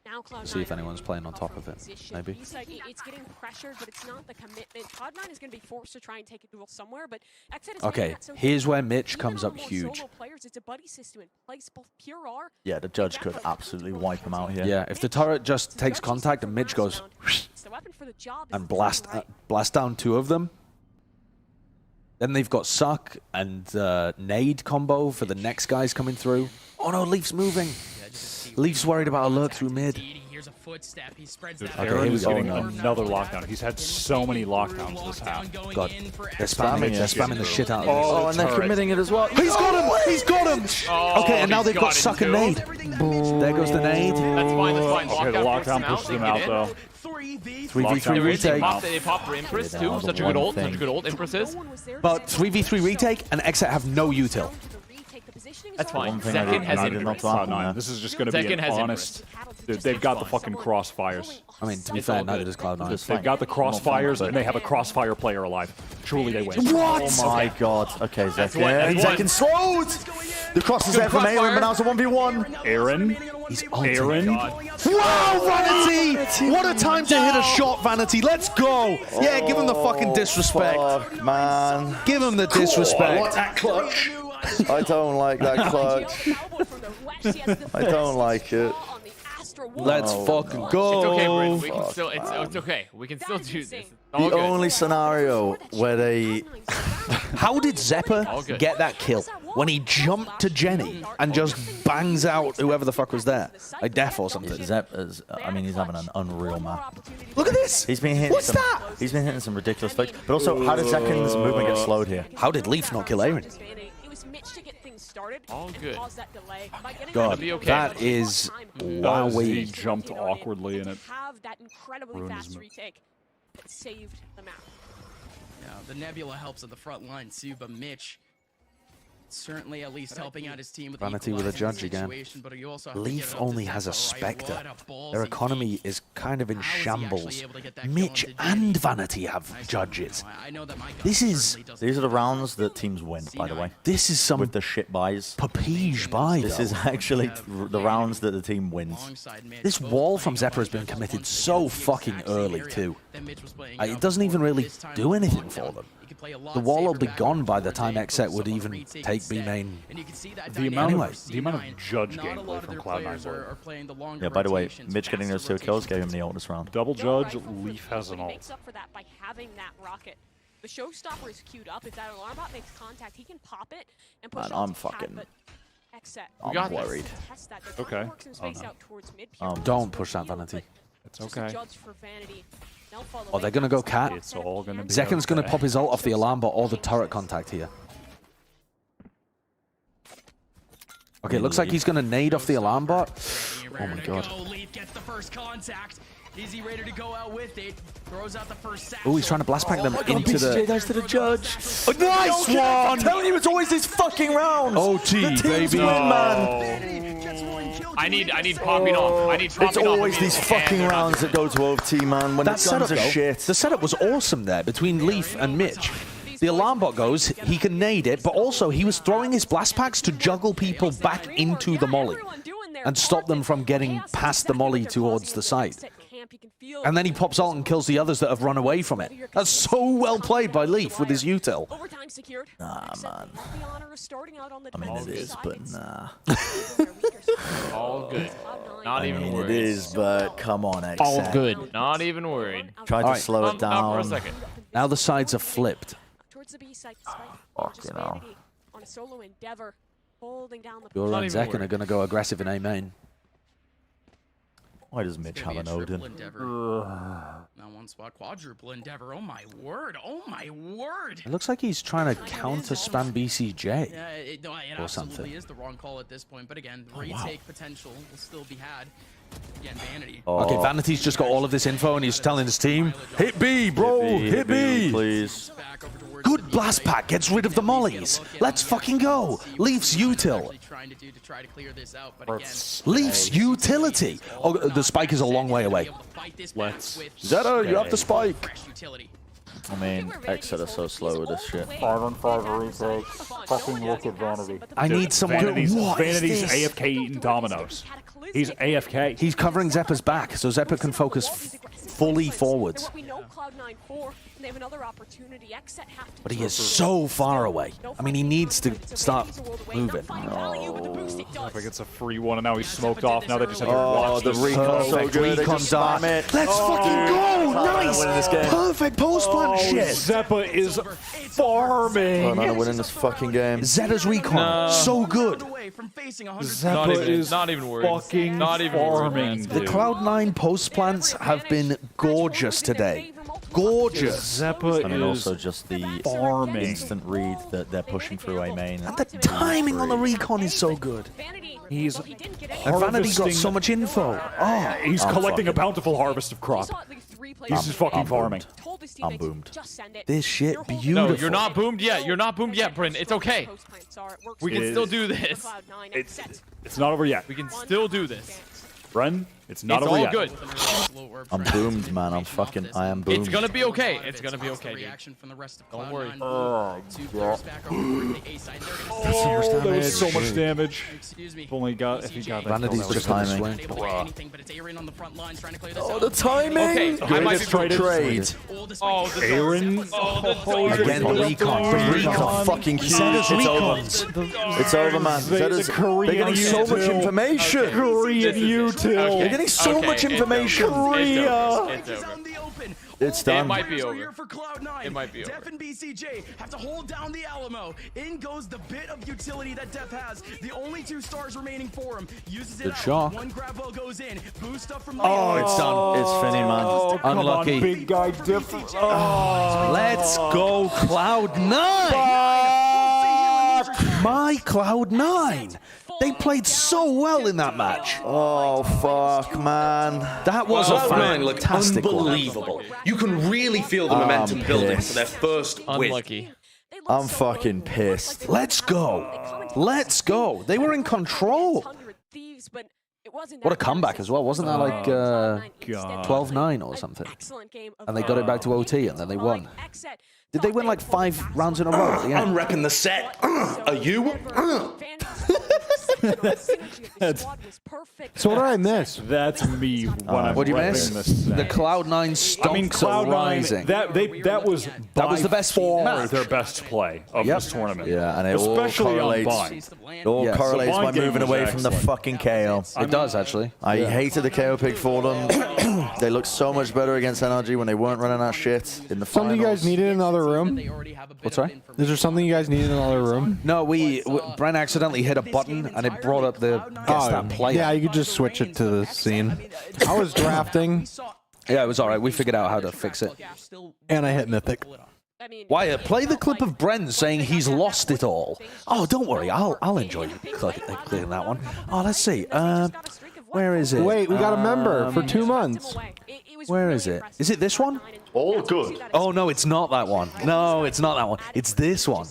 now Cloud9 See if anyone's playing on top of it, maybe. He's like, it's getting pressured, but it's not the commitment. Cloud9 is going to be forced to try and take a duel somewhere, but XZ is okay, here's where Mitch comes up huge. Players, it's a buddy system in place, both pure R. Yeah, the judge could absolutely wipe him out here. Yeah, if the turret just takes contact and Mitch goes and blast down two of them, then they've got Suck and Nade combo for the next guys coming through. Oh no, Leaf's moving. Leaf's worried about a lurk through mid. Here's a footstep. He spreads Dude, that Aaron is getting no. another lockdown. He's had so many lockdowns this half. God, they're spamming the shit out of this. Oh, and they're committing it as well. He's got him! He's got him! Oh, okay, and now they've got Suck and Nade. There goes the Nade. That's fine, that's fine. Okay, the lockdown pushes them out, though. 3v3 retake. They popped Empress too. Such a good ult. Such a good ult. Empress is. But 3v3 retake and Exit have no util. That's fine. Thing Second has did not Empress. happen there. This is just going to be an honest... Dude, they've got the fucking crossfires. I mean, to be fair, neither does Cloud9. They've got the crossfires, and they have a crossfire player alive. Surely they win. What? Oh my god. Okay, Zekin slowed! The cross is there from Aaron, but now it's a 1v1. Aaron? He's Aaron? Wow, Vanity! What a time to hit a shot, Vanity. Let's go. Yeah, give him the fucking disrespect. Fuck, man. Give him the disrespect. What that clutch? I don't like that clutch. I don't like it. Let's fucking go. It's okay, Bren. We can still. It's okay. We can still do this. It's all The good. only scenario where they... How did Zeppa get that kill when he jumped to Jenny and just bangs out whoever the fuck was there? Like Def or something. Zeppa's, I mean, he's having an unreal map. Look at this. He's been hitting What's that? He's been hitting some ridiculous flicks. But also, how did Zekin's movement get slowed here? How did Leaf not kill Aaron? All good. God, be okay. that is He wowee. jumped awkwardly in it. Have that incredibly fast retake that saved the map. Yeah, the Nebula helps at the front line too, but Mitch certainly at least helping out his team with Vanity with a judge again. Leaf only has a Spectre. Their economy is kind of in shambles. Mitch and Vanity have judges. These are the rounds that teams win, by the way. This is some with the shit buys. Papige buy. This is actually the rounds that the team wins. This wall from Zeppa has been committed so fucking early too. It doesn't even really do anything for them. The wall will be gone by the time Xset would even take B main. The amount of judge gameplay from Cloud9. Yeah, by the way, Mitch getting those 2 kills gave him the ult this round. Double judge, Leaf has an ult. Makes up for that by having that rocket. The showstopper is queued up. If that alarm bot makes contact, he can pop it and push. Man, I'm fucking. I'm worried. Okay. Don't push that Vanity. It's okay. Oh, they're gonna go cat. It's all gonna be Zekin's gonna okay. pop his ult off the alarm bot or the turret contact here. Okay, looks like he's gonna nade off the alarm bot. Oh my god. Leaf gets the first contact. Is he ready to go out with it? Throws out the first Oh, he's trying to blast pack them into the... That's to the judge. Oh, nice one! I'm telling you, it's always these fucking rounds. OT, the teams baby. win, man. I need popping off. I need popping off. It's always these fucking rounds that go to OT, man. When That the guns setup, are though, shit. the setup was awesome there between Leaf and Mitch. The alarm bot goes, he can nade it, but also he was throwing his blast packs to juggle people back into the molly and stop them from getting past the molly towards the site. And then he pops ult and kills the others that have run away from it. That's so well played by Leaf with his util. Nah, man. I mean, it is, but nah. All good. Not even It worried. is, but come on, X. All good. Not even worried. Try to slow it down. Out for a second. Now the sides are flipped. Fucking hell. On a solo endeavor, holding down the Yura and Zekin are going to go aggressive in A main. Why does Mitch have an Odin? Now one spot, quadruple endeavor. Oh my word! Oh my word! It looks like he's trying to counter spam BCJ. Yeah, it or absolutely something. is the wrong call at this point. But again, retake potential will still be had. Again, Vanity. Okay, Vanity's just got all of this info and he's telling his team, hit B, bro, hit B. Please. Good blast pack, gets rid of the mollies. Let's fucking go. Leafs util. Leafs utility. Oh, the spike is a long way away. Let's. Zeta, you have the spike. I mean, Exit are so slow with this shit. 5-on-5 retakes. Fucking look at Vanity. I need someone. Vanity's What is this? AFK eating dominoes. He's AFK. He's covering Zeppa's back, so Zeppa can focus fully forwards. But he is so far away. I mean, he needs to start moving. Zeppa gets a free one, and now he's smoked off. Now they just have to watch the recon's so good. Recon dart. Let's fucking go! Nice! Perfect post plant shit! Zeppa is farming! Not winning this fucking game. Zeta's recon, so good. Zeppa is not even worried. fucking Not even farming. The Cloud9 post plants have been gorgeous today. Gorgeous. Zeppa I mean, is also just the farming. instant read that they're pushing through A main. And the timing on the recon is so good. He's And Vanity got so much info. Oh, he's collecting a bountiful harvest of crop. He's just fucking farming. I'm boomed. this shit beautiful. No, you're not boomed yet. You're not boomed yet, Bren. It's okay. We can still do this. It's not over yet. We can still do this. Bren, it's not It's over all yet. good. I'm boomed, man. I am boomed. It's gonna be okay. It's gonna be okay, dude. Reaction from the rest of Don't worry. That was so much damage. Excuse me. If only got, if he got that. Vanity's kill, that just was on his timing. way. Able to get anything, but it's Aaron on the front line trying to clear this Oh, out. the timing! Okay, I might be traded. Trade. Oh, the Aaron. Again, the recon. The recon. Fucking huge. Zeta's It's recons. over. It's over, man. Zeta's, they're Korean getting so much util. information. Korean util. They're getting so much information. Korea. It's out in the open. It's done. It might be over. Here for Cloud9. It might be over. Def and BCJ have to hold down the Alamo. In goes the bit of utility that Def has. The only 2 stars remaining for him. Uses it Good out. shot. One grab well goes in. Boost up from Oh, it's done. It's Finny, man. Oh, come Unlucky. on, big guy different. Oh. Let's go, Cloud9! My Cloud9! They played so well in that match. Oh, fuck, man. That was a Cloud9 looked fantastic one. unbelievable. You can really feel the momentum building for their first win. Unlucky. I'm fucking pissed. Let's go. Let's go. They were in control. What a comeback as well. Wasn't that like 12-9 or something? And they got it back to OT and then they won. Did they win like 5 rounds in a row? Yeah. I'm repping the set. Are you? So what did I miss? That's me when I'm What do you repping miss? this The set. Cloud9 stonks I mean, are Cloud9, rising. that was the best far match. their best play of this tournament. Yeah, and it especially all on correlates. Bind. It all Yes. correlates The by Bind game moving was away from the excellent. fucking KO. It does, actually. I hated the KO pick for them. They looked so much better against NRG when they weren't running that shit in the finals. Something you guys need in another room? What's right? Is there something you guys need in another room? No, Bren accidentally hit a button and it brought up the guess that player. Yeah, you could just switch it to the scene. I was drafting, Yeah, it was alright. We figured out how to fix it. and I hit Mythic. Wyatt, play the clip of Bren saying he's lost it all. Oh, don't worry. I'll enjoy clicking that one. Oh, let's see. Where is it? Wait, we got a member for 2 months. Where is it? Is it this one? All good. Oh, no, it's not that one. No, it's not that one. It's this one.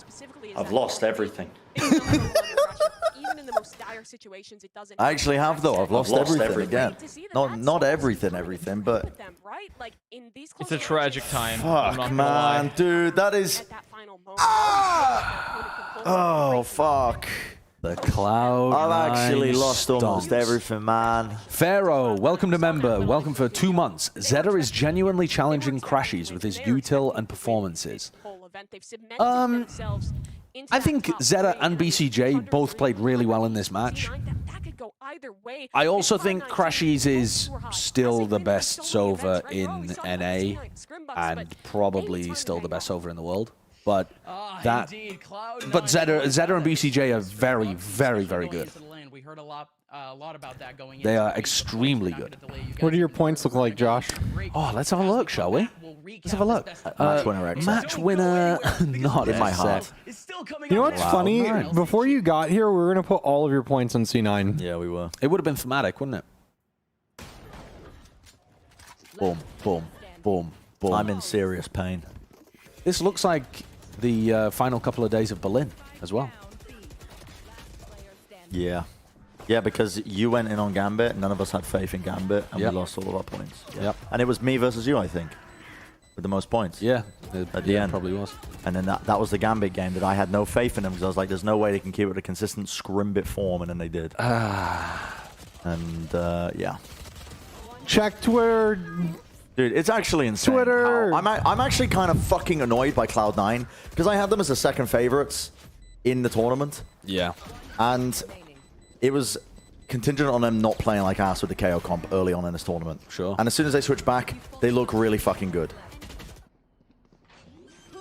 I've lost everything. Even in the most dire situations, it doesn't. I actually have, though. I've lost everything again. Not everything, but... It's a tragic time. I'm not Fuck, gonna man. lie. Dude, that is... Oh, fuck. The Cloud9 I've actually lost almost stomps. everything, man. Pharaoh, welcome to member. Welcome for 2 months. Zeta is genuinely challenging Crashies with his util and performances. I think Zeta and BCJ both played really well in this match. I also think Crashies is still the best Sova in NA and probably still the best Sova in the world. But Zeta and BCJ are very, very, very good. We heard a lot about that going. They are extremely good. What do your points look like, Josh? Oh, let's have a look, shall we? Let's have a look. Match winner, X. Match winner, not in my heart. You know what's funny? Before you got here, we were going to put all of your points on C9. Yeah, we were. It would have been thematic, wouldn't it? Boom, boom, boom, boom. I'm in serious pain. This looks like the final couple of days of Berlin as well. Yeah. Yeah, because you went in on Gambit, none of us had faith in Gambit, and we lost all of our points. Yep. And it was me versus you, I think, with the most points. Yeah. At the end. Probably was. And then that was the Gambit game that I had no faith in them, because I was like, there's no way they can keep it a consistent scrimbit form, and then they did. And, yeah. Check Twitter. Dude, it's actually insane. Twitter. I'm actually kind of fucking annoyed by Cloud9, because I had them as the second favorites in the tournament. Yeah. And it was contingent on them not playing like ass with the KO comp early on in this tournament. Sure. And as soon as they switch back, they look really fucking good.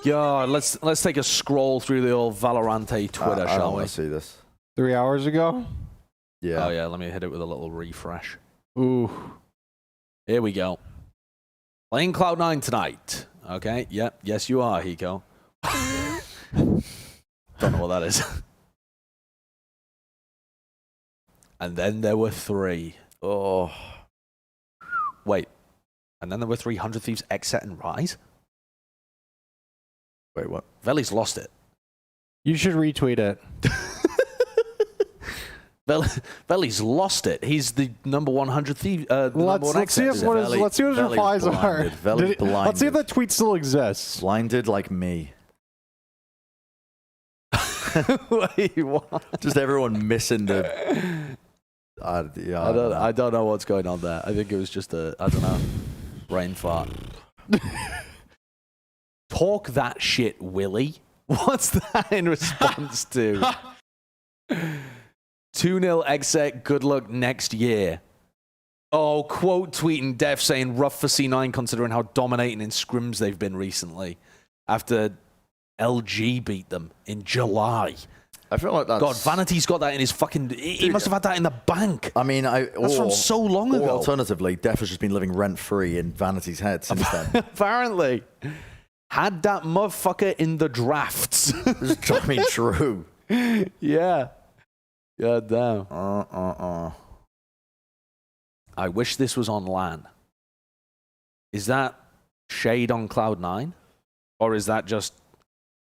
God, let's take a scroll through the old Valorante Twitter, I shall want we? to see this. 3 hours ago? Yeah. Oh, yeah, let me hit it with a little refresh. Ooh. Here we go. Playing Cloud9 tonight. Okay, yep, yes you are, Hiko. Don't know what that is. And then there were 3. Oh. Wait. And then there were 300 Thieves, Xset, and Rise? Wait, what? Veli's lost it. You should retweet it. Veli's lost it. He's the number 100 Thief. Let's see what his replies are. Let's see if that tweet still exists. Blinded like me. Wait, what? Just everyone missing the... yeah, I don't know what's going on there. I think it was just I don't know, brain fart. Talk that shit, Willie. What's that in response to? 2-0 exec, good luck next year. Oh, quote tweeting Def saying rough for C9 considering how dominating in scrims they've been recently after LG beat them in July. I feel like that's... God, Vanity's got that in his fucking... He must have had that in the bank. I mean, that's from so long ago. Alternatively, Def has just been living rent-free in Vanity's head since then. Apparently. Had that motherfucker in the drafts. I mean, true. Yeah. God damn. I wish this was on LAN. Is that shade on Cloud9? Or is that just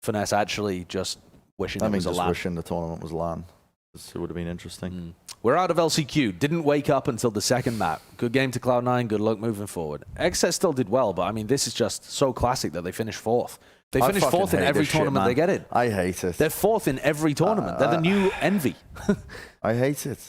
Finesse actually just wishing it was a LAN? Wishing the tournament was LAN. It would have been interesting. We're out of LCQ. Didn't wake up until the second map. Good game to Cloud9. Good luck moving forward. XS still did well, but I mean, this is just so classic that they finished 4th. They finished 4th in every tournament they get in. I hate it. They're 4th in every tournament. They're the new Envy. I hate it.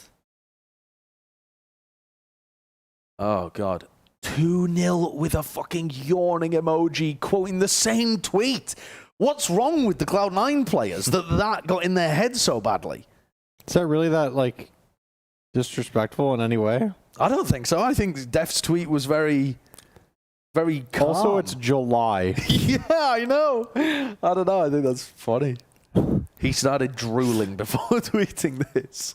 Oh, God. 2-0 with a fucking yawning emoji quoting the same tweet. What's wrong with the Cloud9 players that got in their head so badly? Is that really that, like, disrespectful in any way? I don't think so. I think Def's tweet was very, very calm. Also, it's July. Yeah, I know. I don't know. I think that's funny. He started drooling before tweeting this.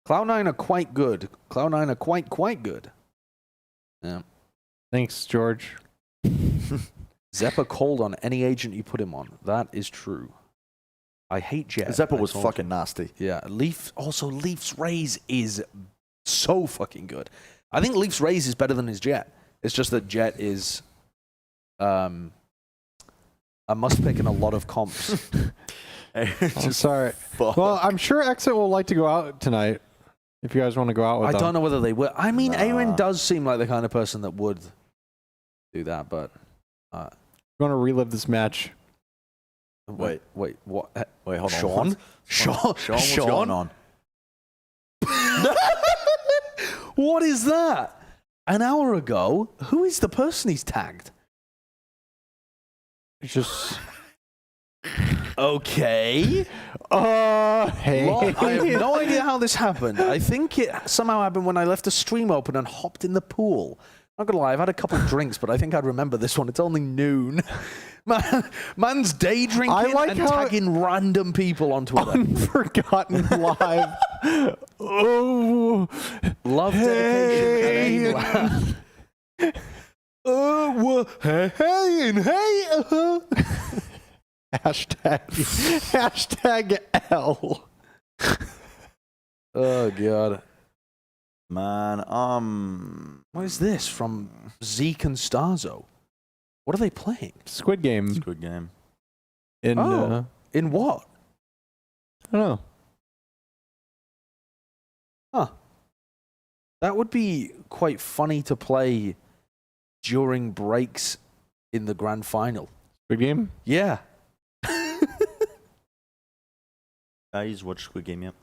Cloud9 are quite good. Cloud9 are quite good. Yeah. Thanks, George. Zeppa called on any agent you put him on. That is true. I hate Jett. Zeppa was fucking nasty. Yeah. Leaf's Raise is so fucking good. I think Leaf's Raise is better than his Jett. It's just that Jett is a must pick in a lot of comps. I'm sorry. Well, I'm sure Exit will like to go out tonight. If you guys want to go out with I them. don't know whether they will. I mean, Aaron does seem like the kind of person that would do that, but... You want to relive this match? Wait, what? Wait, hold Sean? on. Sean, what's going on? What is that? An hour ago, who is the person he's tagged? It's just... Okay. Hey. I have no idea how this happened. I think it somehow happened when I left the stream open and hopped in the pool. Not gonna lie, I've had a couple of drinks, but I think I'd remember this one. It's only noon. Man's day drinking and tagging random people on Twitter. Unforgotten live. Oh, love dedication. Hey, Hashtag L. Oh god, man. What is this from Zeke and Starzo? What are they playing? Squid Game. Squid Game. In in what? I don't know. Huh. That would be quite funny to play during breaks in the grand final. Squid Game? Yeah. Guys, watch Squid Game yet?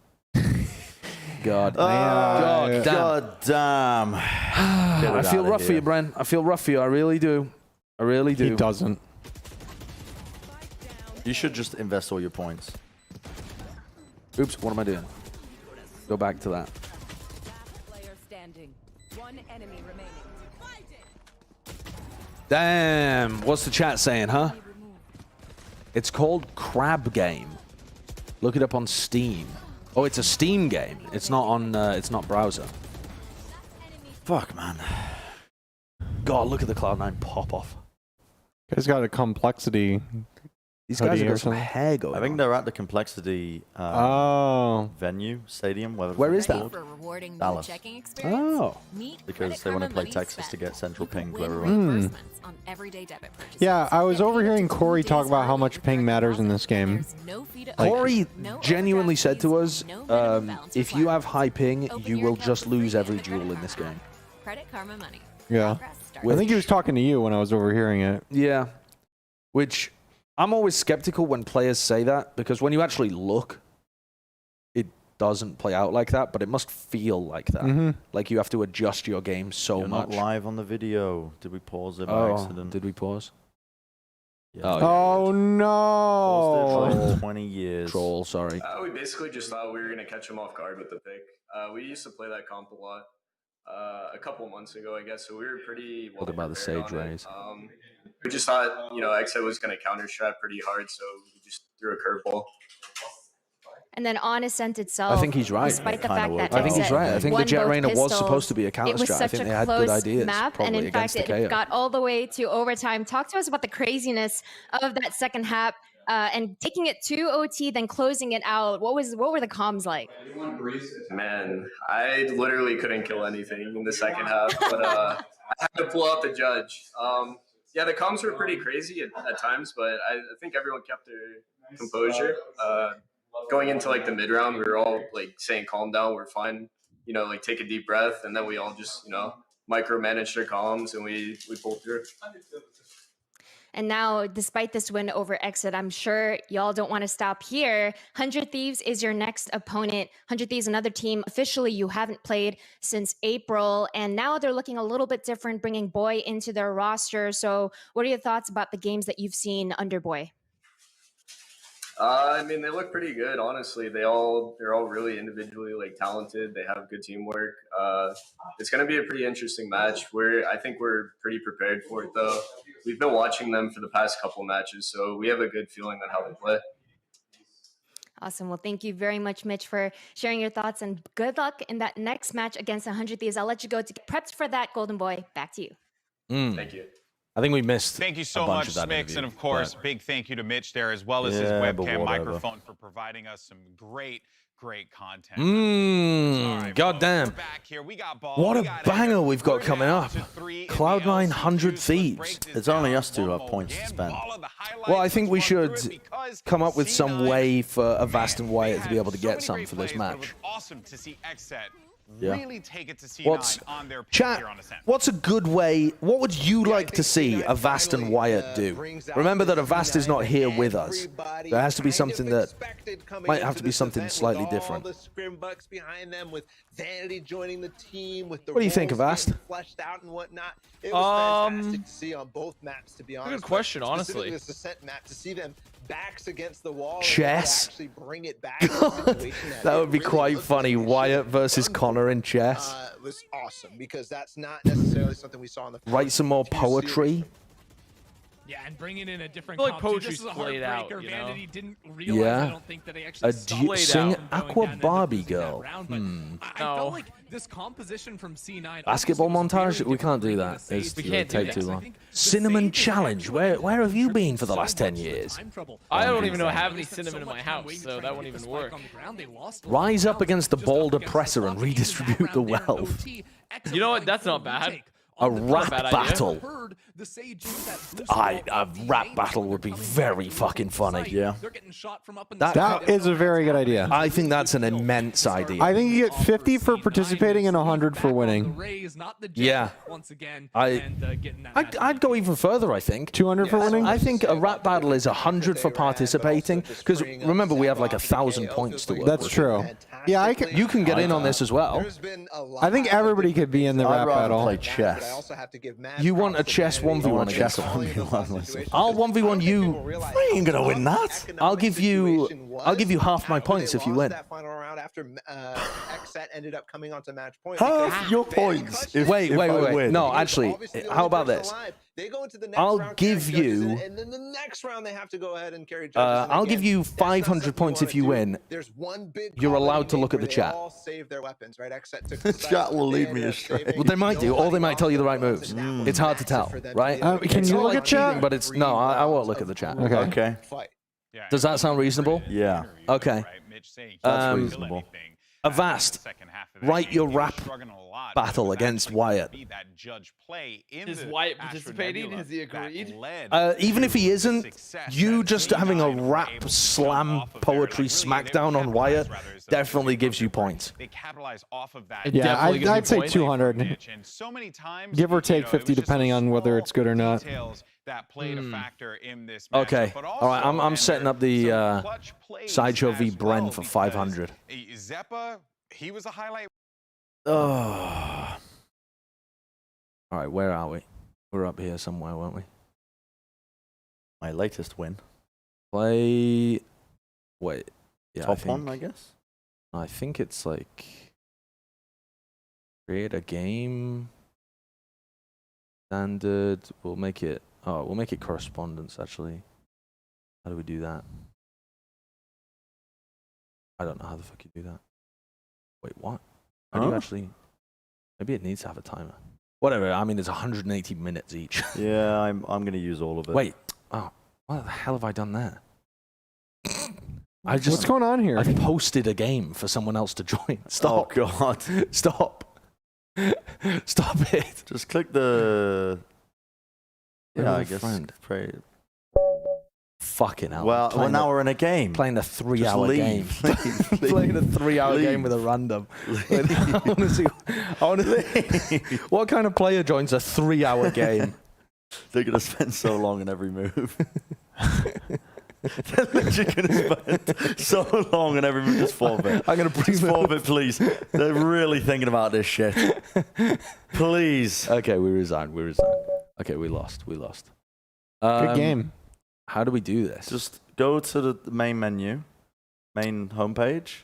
God. God damn. I feel rough for you, Bren. I feel rough for you. I really do. I really do. He doesn't. You should just invest all your points. Oops, what am I doing? Go back to that. Damn, what's the chat saying, huh? It's called Crab Game. Look it up on Steam. Oh, it's a Steam game. It's not on. It's not browser. Fuck, man. God, look at the Cloud9 pop off. Guys got a complexity. These guys have got some something. hair going. I think they're at the Complexity venue, stadium. Where is that? Dallas. Oh. Because they want to play Texas to get central ping to everyone. Yeah, I was overhearing Corey talk about how much ping matters in this game. Corey genuinely said to us, if you have high ping, you will just lose every duel in this game. Yeah. I think he was talking to you when I was overhearing it. Yeah. Which I'm always skeptical when players say that, because when you actually look, it doesn't play out like that, but it must feel like that. Like you have to adjust your game so You're much. not live on the video. Did we pause it by accident? Did we pause? Yeah. Oh no! Paused it for like 20 years. Troll, sorry. We basically just thought we were going to catch him off guard with the pick. We used to play that comp a lot. A couple months ago, I guess, so we were pretty well Talk about the Sage Rays. We just thought, Exit was going to counter strat pretty hard, so we just threw a curveball. And then on Ascent itself, I think he's right. Despite the fact that I think he's right. I think the Jet Rainer was pistols, supposed to be a counter it was strat. I such think a they had good close ideas. map, and in fact, against the it KO. got all the way to overtime. Talk to us about the craziness of that second half and taking it to OT, then closing it out. What were the comms like? Man, I literally couldn't kill anything in the second half, but I had to pull out the judge. Yeah, the comms were pretty crazy at times, but I think everyone kept their composure. Going into like the mid round, we were all like saying, "Calm down, we're fine." Like take a deep breath, and then we all just micromanaged their comms, and we pulled through. And now, despite this win over Exit, I'm sure y'all don't want to stop here. 100 Thieves is your next opponent. 100 Thieves, another team officially you haven't played since April, and now they're looking a little bit different, bringing Boy into their roster. So what are your thoughts about the games that you've seen under Boy? I mean, they look pretty good, honestly. They're all really individually talented. They have good teamwork. It's going to be a pretty interesting match. I think we're pretty prepared for it, though. We've been watching them for the past couple matches, so we have a good feeling on how they play. Awesome. Well, thank you very much, Mitch, for sharing your thoughts, and good luck in that next match against 100 Thieves. I'll let you go to get prepped for that, Golden Boy. Back to you. Thank you. I think we missed. Thank you so much, Smix, and of course, big thank you to Mitch there, as well as his webcam microphone, for providing us some great content. Goddamn. What a banger we've got coming up. Cloud9 100 Thieves. It's only us two who have points to spend. Well, I think we should come up with some way for Avast and Wyatt to be able to get some for this match. Awesome to see Exet really take it to C9 on their pick Chat, here on Ascent. what's a good way? What would you like to see Avast and Wyatt do? Remember that Avast is not here with us. There has to be something that might have to be something slightly different. All the scrimbucks behind them, with Vanity joining the team, with the What do you think, roles Avast? getting fleshed out and whatnot. It was fantastic to see on both maps, to be honest. Good question, but honestly. specifically this Ascent map, to see them backs against the wall. Chess? And actually bring it back. To a situation That would be quite funny. Wyatt versus Connor in chess. Was awesome, because that's not necessarily something we saw on the Write some more poetry. Yeah, and bringing in a different I feel like comp, too. Poetry's This is a played out, heartbreaker. you know? Vanity didn't realize, Yeah. I don't think, that they actually stopped Sing from going Aqua down and Barbie losing that Girl. round, but I felt like this composition from C9 Basketball montage? We can't do that. It's take too long. Cinnamon Challenge. Where have you been for the last 10 years? I don't even know have any cinnamon in my house, so that won't even work. Rise up against the bold oppressor and redistribute the wealth. You know what? That's not bad. A rap bad idea. battle. A rap battle would be very fucking funny. Yeah. That is a very good idea. I think that's an immense idea. I think you get 50 for participating and 100 for winning. Yeah. I'd go even further, I think. 200 for winning? I think a rap battle is 100 for participating. Because remember, we have like 1,000 points to work That's with. true. Yeah, you can get in on this as well. I think everybody could be in the rap battle. Play chess. You want a chess 1v1 chess against 1v1. I'll 1v1 you. I ain't gonna win that. I'll give you half my points if you win. Ended up coming onto match point. Half your points. Wait. No, actually, how about this? They go into the next I'll round, give you. and then the next round they have to go ahead and carry judges. I'll give you 500 points if you win. There's one big You're allowed to look at the chat. all save their weapons, right? Chat will lead me astray. Well, they might do, or they might tell you the right moves. It's hard to tell, right? Can It's you not look like at chat? cheating, but it's no. I won't look at the chat. Okay. Does that sound reasonable? Yeah. Okay. That's reasonable. Avast, write your rap battle against Wyatt. Is Wyatt participating? Has he agreed? Even if he isn't, you just having a rap slam poetry smackdown on Wyatt definitely gives you points. Yeah, I'd say 200. Give or take 50 depending on whether it's good or not. Okay. All right, I'm setting up the Sideshow v Bren for 500. He was a highlight. Oh. All right, where are we? We're up here somewhere, weren't we? My latest win. Play. Wait. Yeah, Top one, I guess. I think it's like create a game. Standard. We'll make it. Oh, we'll make it correspondence. Actually, how do we do that? I don't know how the fuck you do that. Wait, what? How do you actually? Maybe it needs to have a timer. Whatever. I mean, it's 180 minutes each. Yeah, I'm gonna use all of it. Wait. Oh, what the hell have I done there? What's going on here? I've posted a game for someone else to join. Stop. Oh God. Stop. Stop it. Just click the. Yeah, I guess. Pray. Fucking hell. Well, now we're in a game. Playing a 3-hour game. Playing a 3-hour game with a random. I want to see. What kind of player joins a 3-hour game? They're going to spend so long in every move. They're literally going to spend so long in every move. Just forfeit. I'm going to just forfeit, please. They're really thinking about this shit. Please. Okay, we resigned. Okay, we lost. Good game. How do we do this? Just go to the main menu, main homepage.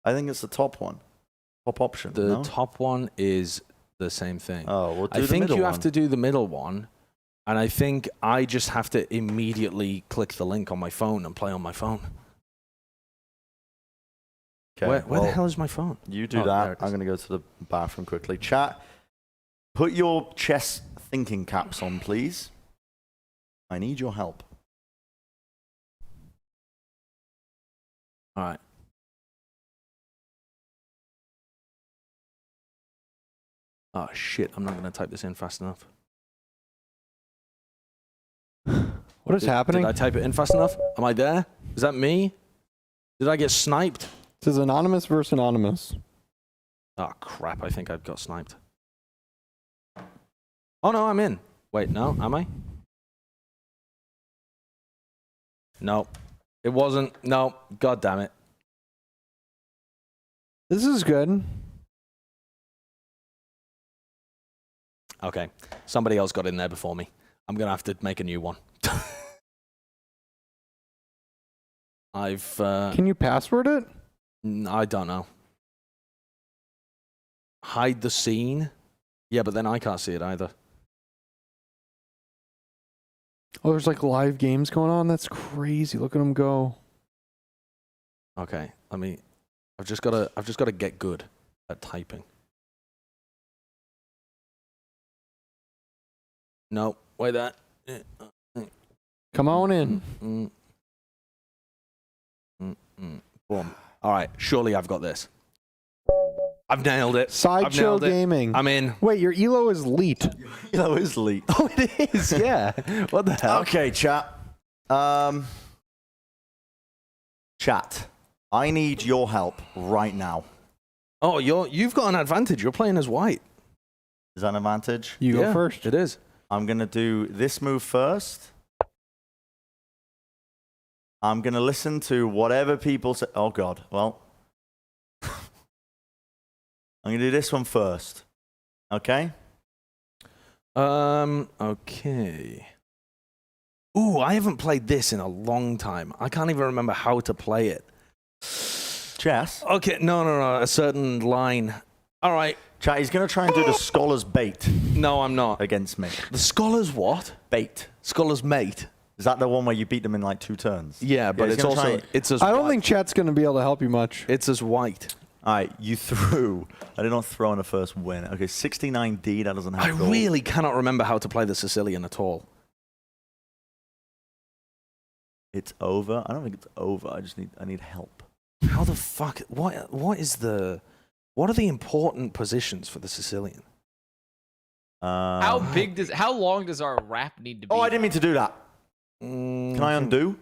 I think it's the top one. Top option. The top one is the same thing. Oh, well, do I the think middle you one. have to do the middle one. And I think I just have to immediately click the link on my phone and play on my phone. Okay, Where the hell is my phone? You do Oh, that. there it is. I'm going to go to the bathroom quickly. Chat, put your chess thinking caps on, please. I need your help. All right. Oh, shit. I'm not going to type this in fast enough. What is happening? Did I type it in fast enough? Am I there? Is that me? Did I get sniped? This is anonymous versus anonymous. Oh, crap. I think I've got sniped. Oh, no, I'm in. Wait, no, am I? No. It wasn't. No. God damn it. This is good. Okay. Somebody else got in there before me. I'm going to have to make a new one. Can you password it? I don't know. Hide the scene? Yeah, but then I can't see it either. Oh, there's like live games going on. That's crazy. Look at them go. Okay, I've just gotta get good at typing. No, wait that. Come on in. Boom. All right, surely I've got this. I've nailed it. Sideshow Gaming. I'm in. Wait, your elo is leet. Elo is leet. Oh, it is. Yeah. What the hell? Okay, chat. Chat. I need your help right now. Oh, you've got an advantage. You're playing as white. Is that an advantage? You go first. It is. I'm gonna do this move first. I'm gonna listen to whatever people say. Oh God. Well, I'm gonna do this one first. Okay. Okay. Ooh, I haven't played this in a long time. I can't even remember how to play it. Chess? Okay, no. A certain line. All right. Chat, he's going to try and do the Scholar's Bait. No, I'm not. Against me. The Scholar's what? Bait. Scholar's Mate. Is that the one where you beat them in like 2 turns? Yeah, but it's also... It's as I don't think chat's going to be able to help you much. It's as white. All right, you threw. I did not throw on the first win. Okay, 69D, that doesn't have I really cannot remember how to play the Sicilian at all. It's over? I don't think it's over. I need help. How the fuck... What are the important positions for the Sicilian? How long does our wrap need to be? Oh, I didn't mean to do that. Can I undo?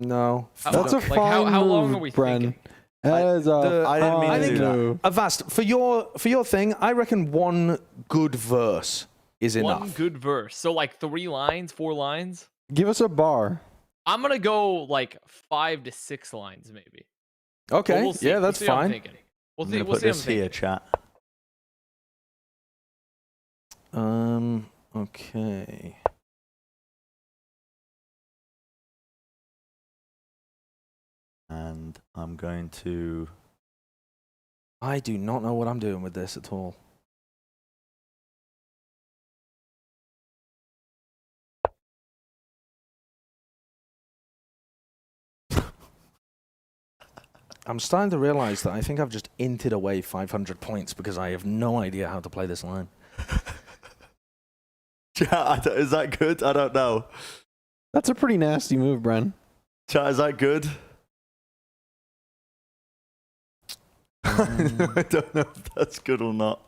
No. That's a fine how move, long are we Bren. thinking? That is a I didn't mean to do that. Avast, for your thing, I reckon one good verse is enough. One good verse. So like 3 lines, 4 lines? Give us a bar. I'm going to go like 5 to 6 lines maybe. Okay, We'll see. yeah, that's We'll see what I'm fine. thinking. We'll I'm see. going to We'll put see what I'm this here, thinking. chat. Okay. And I'm going to... I do not know what I'm doing with this at all. I'm starting to realize that I think I've just inted away 500 points because I have no idea how to play this line. Chat, is that good? I don't know. That's a pretty nasty move, Bren. Chat, is that good? I don't know if that's good or not.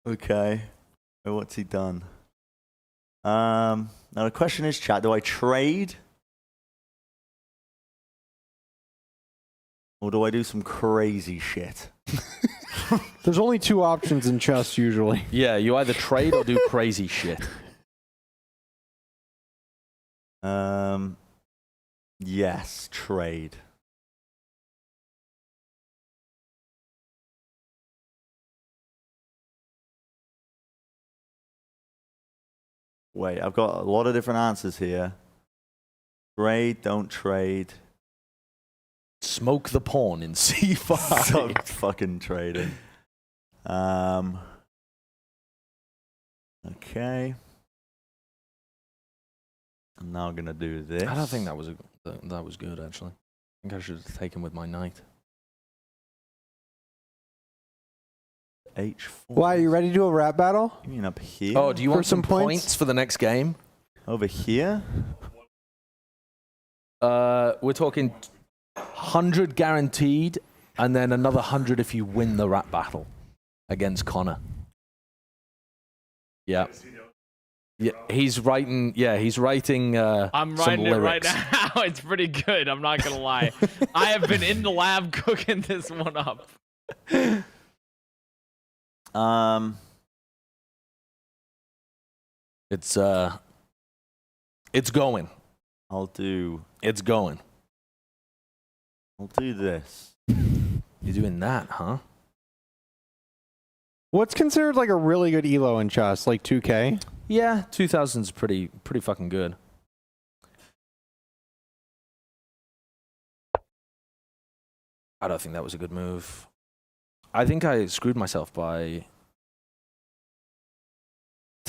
Okay. What's he done? Now the question is, chat, do I trade? Or do I do some crazy shit? There's only 2 options in chess usually. Yeah, you either trade or do crazy shit. Yes, trade. Wait, I've got a lot of different answers here. Trade, don't trade. Smoke the pawn in C5. Stop fucking trading. Okay. I'm now gonna do this. I don't think that was good actually. I think I should have taken with my knight. H4. Why, are you ready to do a rap battle? You mean up here? Oh, do you want some points for the next game? Over here? We're talking 100 guaranteed, and then another 100 if you win the rap battle against Connor. Yeah. Yeah, he's writing. Yeah, he's writing. I'm writing some it right lyrics. now. It's pretty good. I'm not gonna lie. I have been in the lab cooking this one up. It's going. It's going. I'll do this. You're doing that, huh? What's considered like a really good elo in chess? Like 2K? Yeah, 2000's pretty fucking good. I don't think that was a good move. I think I screwed myself by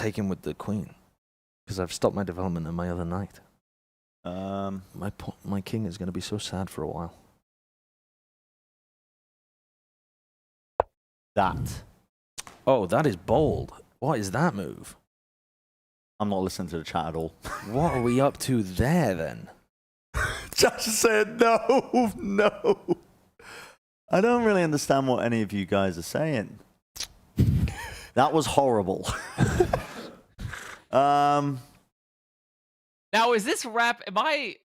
take him with the queen. Because I've stopped my development of my other knight. My king is going to be so sad for a while. That. Oh, that is bold. What is that move? I'm not listening to the chat at all. What are we up to there, then? Josh said no, no. I don't really understand what any of you guys are saying. That was horrible. Now, is this rap? Am I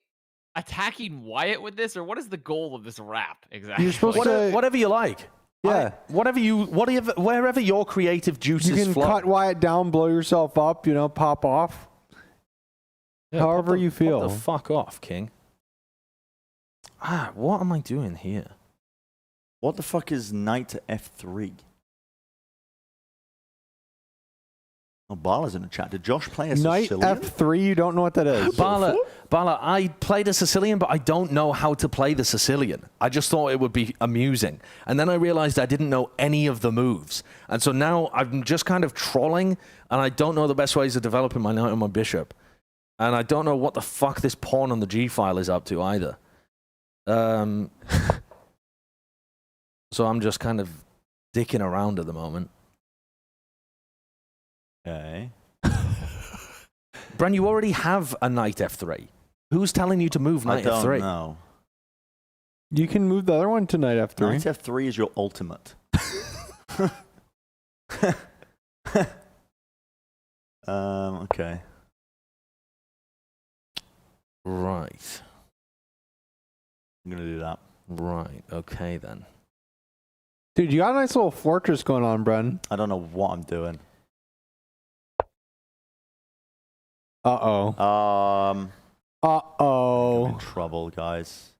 attacking Wyatt with this, or what is the goal of this rap exactly? You're supposed to whatever you like. Yeah, wherever your creative juices You can flow. cut Wyatt down, blow yourself up, pop off. Yeah, However you feel. Pop the fuck off, King. What am I doing here? What the fuck is knight to f3? Oh, Bala's in the chat. Did Josh play a Knight Sicilian? F3, you don't know what that is. Bala, I played a Sicilian, but I don't know how to play the Sicilian. I just thought it would be amusing. And then I realized I didn't know any of the moves. And so now I'm just kind of trolling, and I don't know the best ways of developing my knight and my bishop. And I don't know what the fuck this pawn on the G file is up to either. So I'm just kind of dicking around at the moment. Okay. Bren, you already have a knight F3. Who's telling you to move knight F3? I don't know. You can move the other one to knight F3. Knight F3 is your ultimate. Okay. Right. I'm going to do that. Right. Okay, then. Dude, you got a nice little fortress going on, Bren. I don't know what I'm doing. Uh-oh. I'm Uh-oh. in trouble, guys.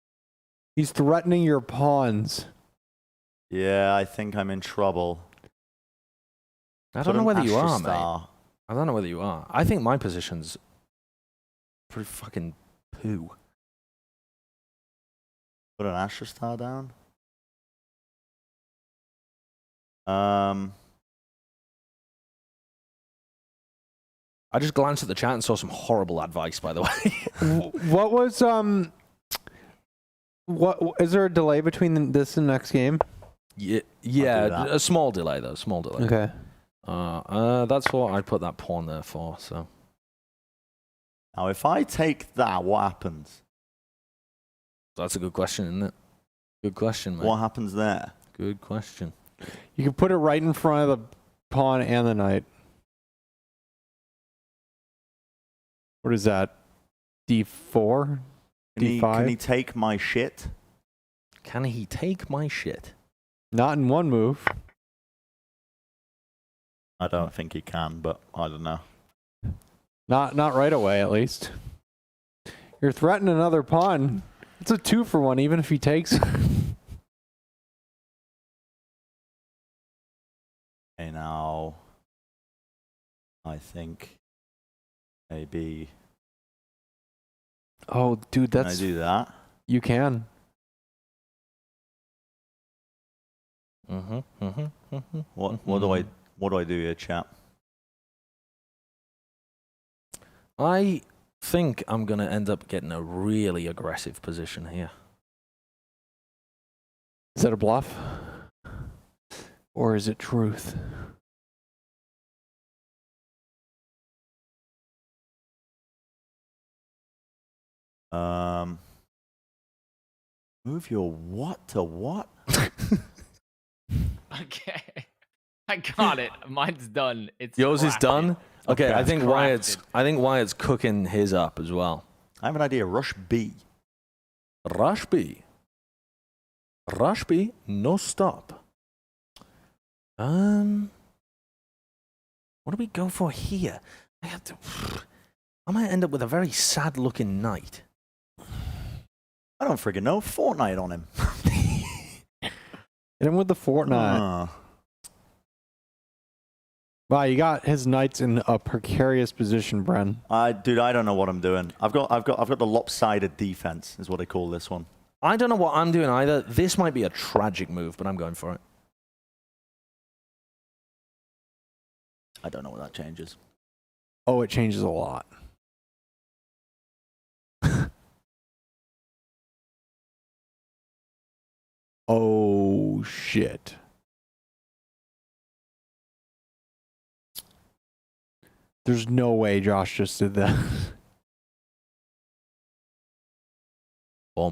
He's threatening your pawns. Yeah, I think I'm in trouble. I don't know whether you are, mate. Star. I don't know whether you are. I think my position's pretty fucking poo. Put an Astra Star down. I just glanced at the chat and saw some horrible advice, by the way. What was, what, is there a delay between this and the next game? Yeah, a small delay, though. Small delay. Okay. That's what I put that pawn there for, so. Now, if I take that, what happens? That's a good question, isn't it? Good question, mate. What happens there? Good question. You can put it right in front of the pawn and the knight. What is that? D4? D5? Can he take my shit? Can he take my shit? Not in one move. I don't think he can, but I don't know. Not right away, at least. You're threatening another pawn. It's a 2-for-1, even if he takes it. Okay, now I think maybe. Oh, dude, Can that's. I do that? You can. What do I do here, chap? I think I'm going to end up getting a really aggressive position here. Is that a bluff? Or is it truth? Move your what to what? Okay. I got it. Mine's done. It's Yours is crafted. done? Okay, I think Crafted. Wyatt's cooking his up as well. I have an idea. Rush B. Rush B. Rush B, no stop. What do we go for here? I might end up with a very sad looking knight. I don't friggin' know. Fortnite on him. Hit him with the Fortnite. Wow, you got his knights in a precarious position, Bren. Dude, I don't know what I'm doing. I've got the lopsided defense, is what I call this one. I don't know what I'm doing either. This might be a tragic move, but I'm going for it. I don't know what that changes. Oh, it changes a lot. Oh, shit. There's no way Josh just did that.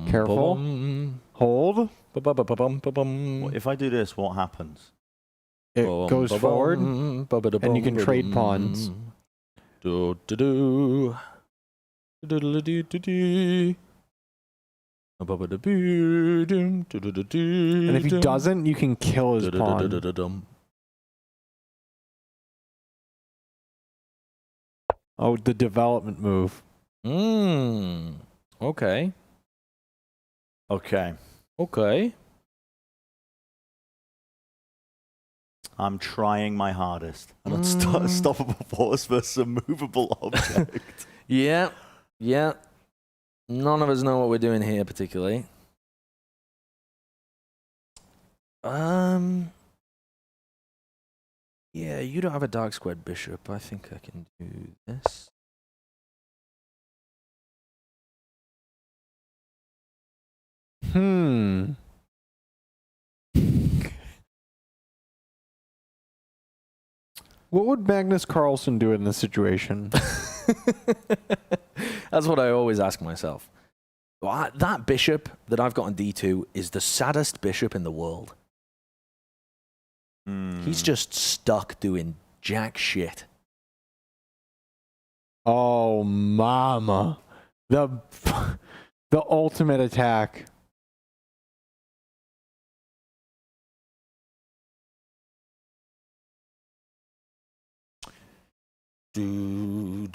Careful. Hold. If I do this, what happens? It goes forward, and you can trade pawns. And if he doesn't, you can kill his pawn. Oh, the development move. Okay. Okay. Okay. I'm trying my hardest. An unstoppable force versus a movable object. Yeah. Yeah. None of us know what we're doing here particularly. Yeah, you don't have a dark squared bishop. I think I can do this. What would Magnus Carlsen do in this situation? That's what I always ask myself. That bishop that I've got on D2 is the saddest bishop in the world. He's just stuck doing jack shit. Oh, mama. The ultimate attack. Do.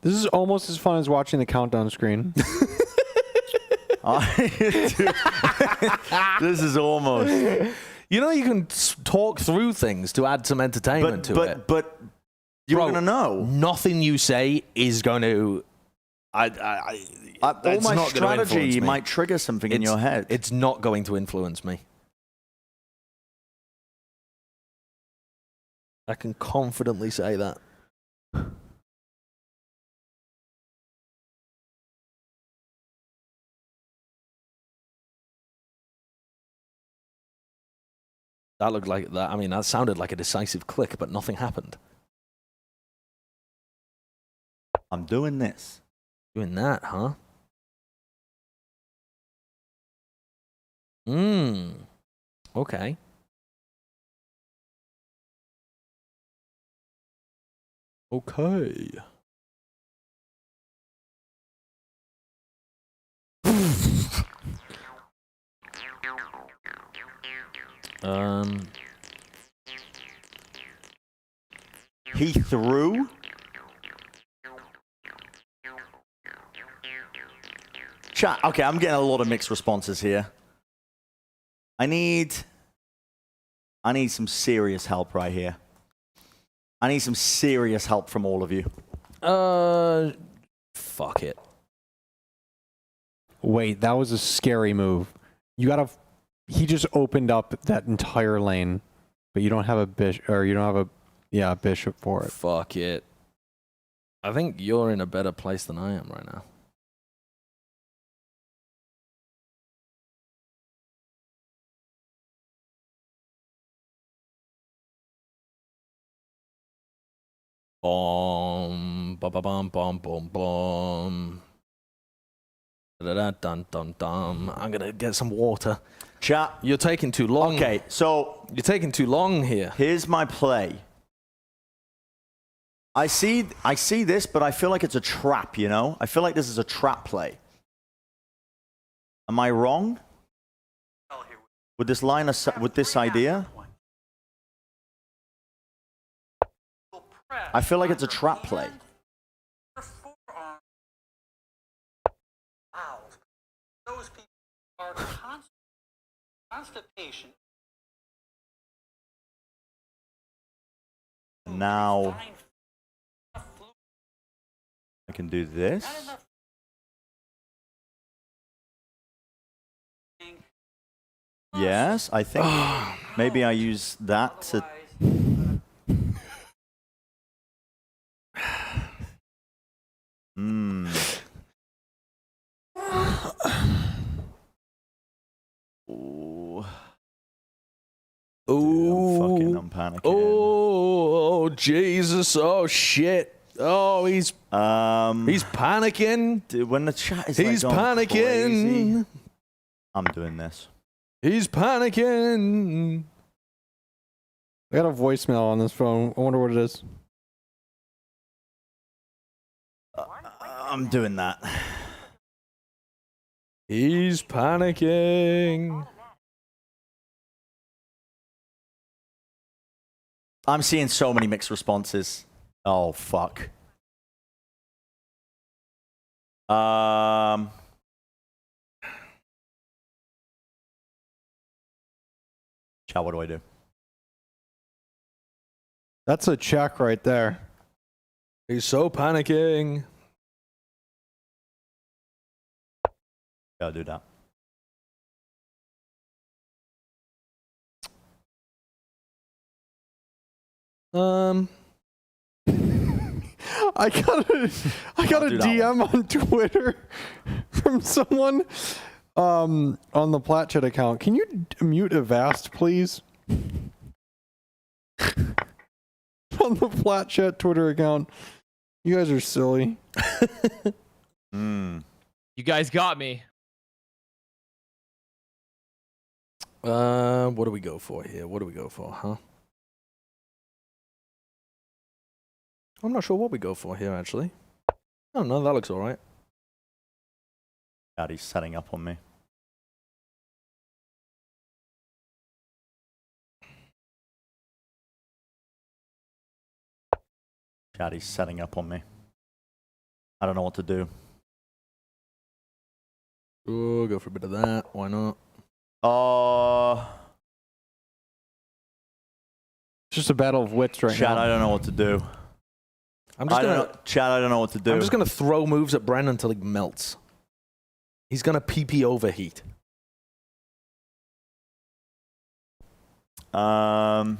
This is almost as fun as watching the countdown screen. This is almost. You know, you can talk through things to add some entertainment to it. But you're going to know. Nothing you say is going to. All my strategy might trigger something in your head. It's not going to influence me. I can confidently say that. That looked like that. I mean, that sounded like a decisive click, but nothing happened. I'm doing this. Doing that, huh? Okay. Okay. He threw. Chat. Okay, I'm getting a lot of mixed responses here. I need some serious help right here. I need some serious help from all of you. Fuck it. Wait, that was a scary move. You gotta. He just opened up that entire lane, but you don't have a bishop, or you don't have a bishop for it. Fuck it. I think you're in a better place than I am right now. Boom, ba ba bum bum bum bum. Dun dun dun. I'm gonna get some water. Chat. You're taking too long. Okay, so you're taking too long here. Here's my play. I see this, but I feel like it's a trap, you know? I feel like this is a trap play. Am I wrong? With this line of, with this idea? I feel like it's a trap play. Those people are constipation. Now I can do this. Yes, I think maybe I use that to... Ooh. Ooh. I'm panicking. Oh, Jesus. Oh, shit. Oh, he's panicking. Dude, when the chat is he's like panicking. Crazy, I'm doing this. He's panicking. I got a voicemail on this phone. I wonder what it is. I'm doing that. He's panicking. I'm seeing so many mixed responses. Oh, fuck. Chat, what do I do? That's a check right there. He's so panicking. Gotta do that. I got a DM on Twitter from someone on the Plat chat account. Can you mute Avast, please? On the Plat chat Twitter account. You guys are silly. You guys got me. What do we go for here? What do we go for, huh? I'm not sure what we go for here, actually. Oh, no, that looks all right. God, he's setting up on me. God, he's setting up on me. I don't know what to do. Oh, go for a bit of that. Why not? It's just a battle of wits right now. Chad, I don't know what to do. Chad, I don't know what to do. I'm just gonna throw moves at Brennon until he melts. He's gonna PP overheat. I'm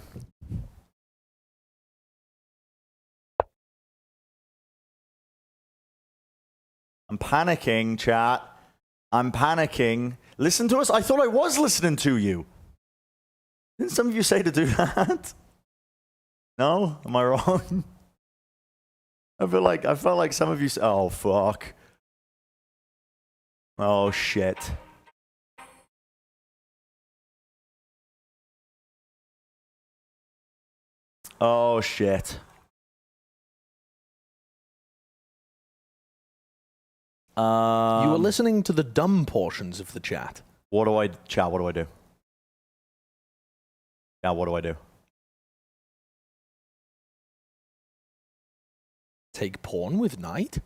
panicking, chat. I'm panicking. Listen to us. I thought I was listening to you. Didn't some of you say to do that? No? Am I wrong? I felt like some of you. Oh fuck. Oh shit. Oh shit. You were listening to the dumb portions of the chat. What do I do? Yeah, what do I do? Take pawn with knight?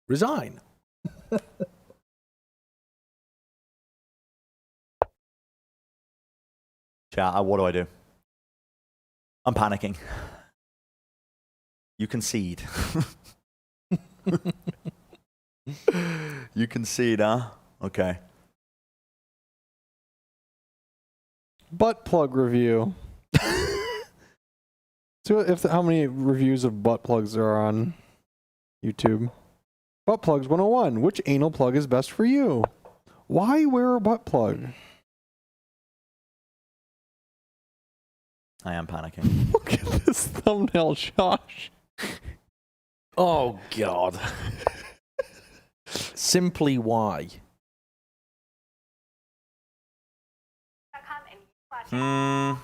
Resign. Chat, what do I do? I'm panicking. You concede. You concede, huh? Okay. Butt plug review. So how many reviews of butt plugs there are on YouTube? Butt plugs 101. Which anal plug is best for you? Why wear a butt plug? I am panicking. Look at this thumbnail, Josh. Oh, God. Simply why? Look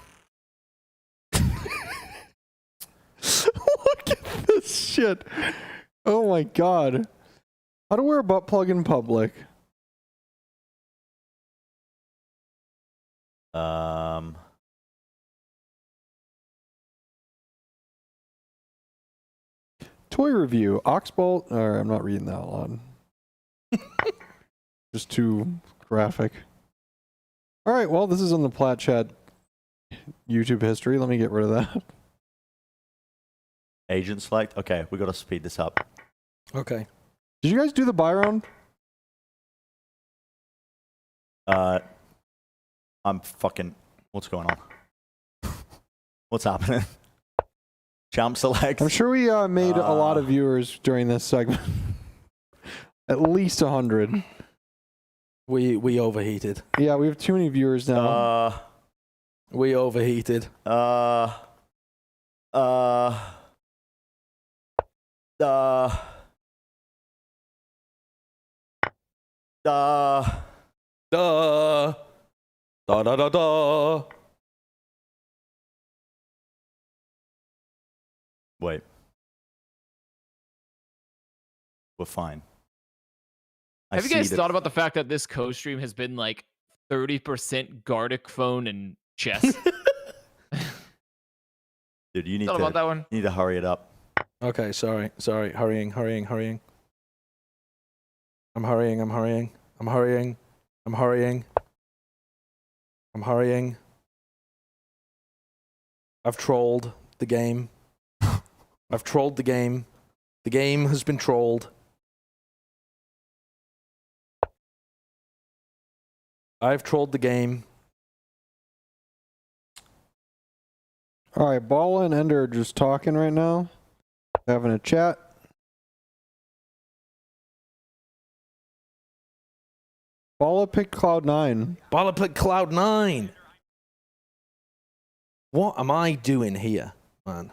at this shit. Oh my god. How to wear a butt plug in public. Toy review. Oxbolt. Or I'm not reading that out loud. Just too graphic. All right. Well, this is on the Plat chat YouTube history. Let me get rid of that. Agent select. Okay, we got to speed this up. Okay. Did you guys do the buy round? I'm fucking... What's going on? What's happening? Champ select. I'm sure we made a lot of viewers during this segment. At least 100. We overheated. Yeah, we have too many viewers now. We overheated. Wait. We're fine. Have you guys thought about the fact that this co-stream has been like 30% Gardic phone and chess? Dude, you need Thought about that one? You need to hurry it up. Okay, sorry. Hurrying. I'm hurrying. I've trolled the game. I've trolled the game. The game has been trolled. I've trolled the game. All right, Ball and Ender are just talking right now. Having a chat. Balla picked Cloud9. Balla picked Cloud9. What am I doing here, man?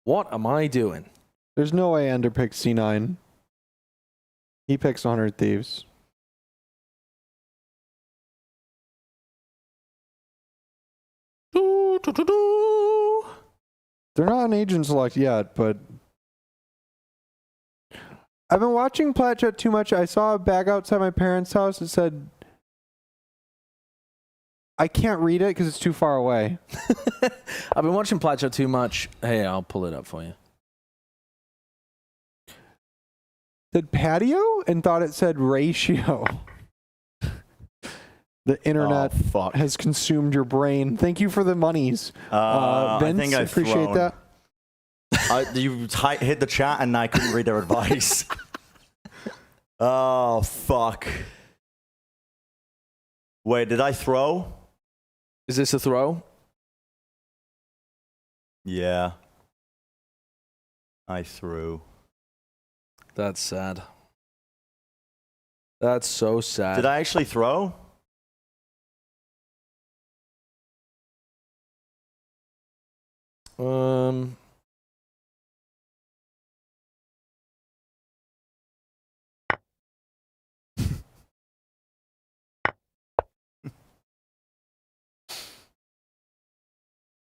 What am I doing? There's no way Ender picked C9. He picks 100 Thieves. They're not an agent select yet, but I've been watching Plat Jett too much. I saw a bag outside my parents' house that said, I can't read it because it's too far away. I've been watching Plat Jett too much. Hey, I'll pull it up for you. Said patio and thought it said ratio. The internet has consumed your brain. Thank you for the monies. Vince, I think I appreciate that. You hit the chat and I couldn't read their advice. Oh, fuck. Wait, did I throw? Is this a throw? Yeah. I threw. That's sad. That's so sad. Did I actually throw?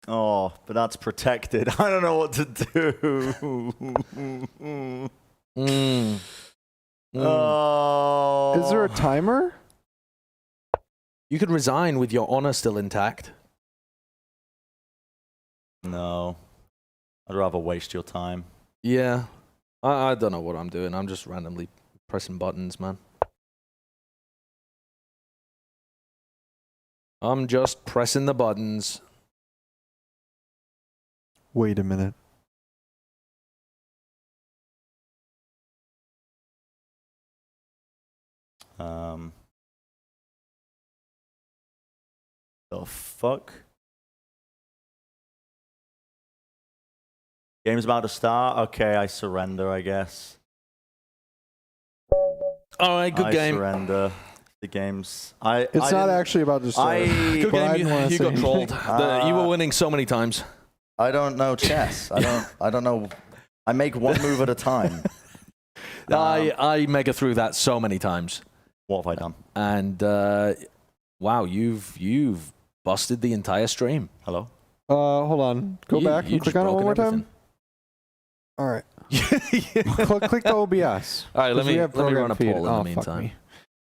Oh, but that's protected. I don't know what to do. Oh. Is there a timer? You could resign with your honor still intact. No. I'd rather waste your time. Yeah. I don't know what I'm doing. I'm just randomly pressing buttons, man. I'm just pressing the buttons. Wait a minute. The fuck? Game's about to start? Okay, I surrender, I guess. Alright, good game. I surrender. The game's... It's not actually about to start. Good game. You got trolled. You were winning so many times. I don't know chess. I don't know. I make one move at a time. I mega through that so many times. What have I done? And wow, you've busted the entire stream. Hello? Hold on. Go back and click on it one more time. All right. click the OBS. All right, let me run a poll in the meantime.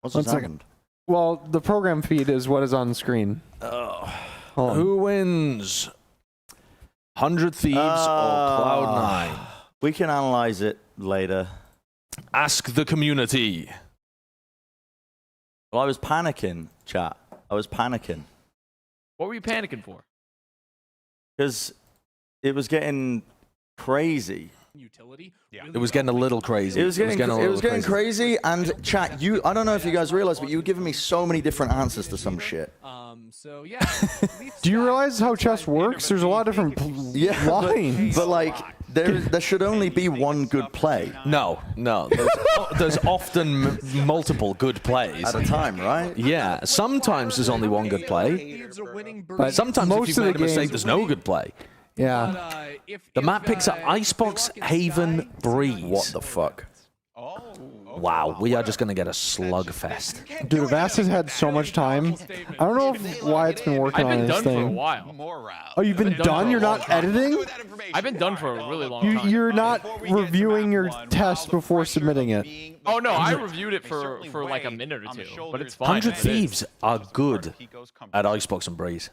What's One second. Well, the program feed is what is on the screen. Who wins? 100 Thieves or Cloud9? We can analyze it later. Ask the community. Well, I was panicking, chat. I was panicking. What were you panicking for? Because it was getting crazy. utility. It was getting a little crazy. It was getting crazy. And chat, I don't know if you guys realize, but you were giving me so many different answers to some shit. So yeah. Do you realize how chess works? There's a lot of different lines. But like, there should only be one good play. No. There's often multiple good plays at a time, right? Yeah. Sometimes there's only one good play. But sometimes most if you of made the a mistake, games- there's no good play. Yeah. The map picks up Icebox Haven Breeze. What the fuck? Wow, we are just going to get a slugfest. Dude, Avast has had so much time. I don't know if Wyatt's been working on this I've been done thing. for a while. Oh, you've been done? You're not editing? I've been done for a really long time. You're not reviewing your test before submitting it. Oh no, I reviewed it for like a minute or two, but it's fine. 100 Thieves are good at Icebox and Breeze.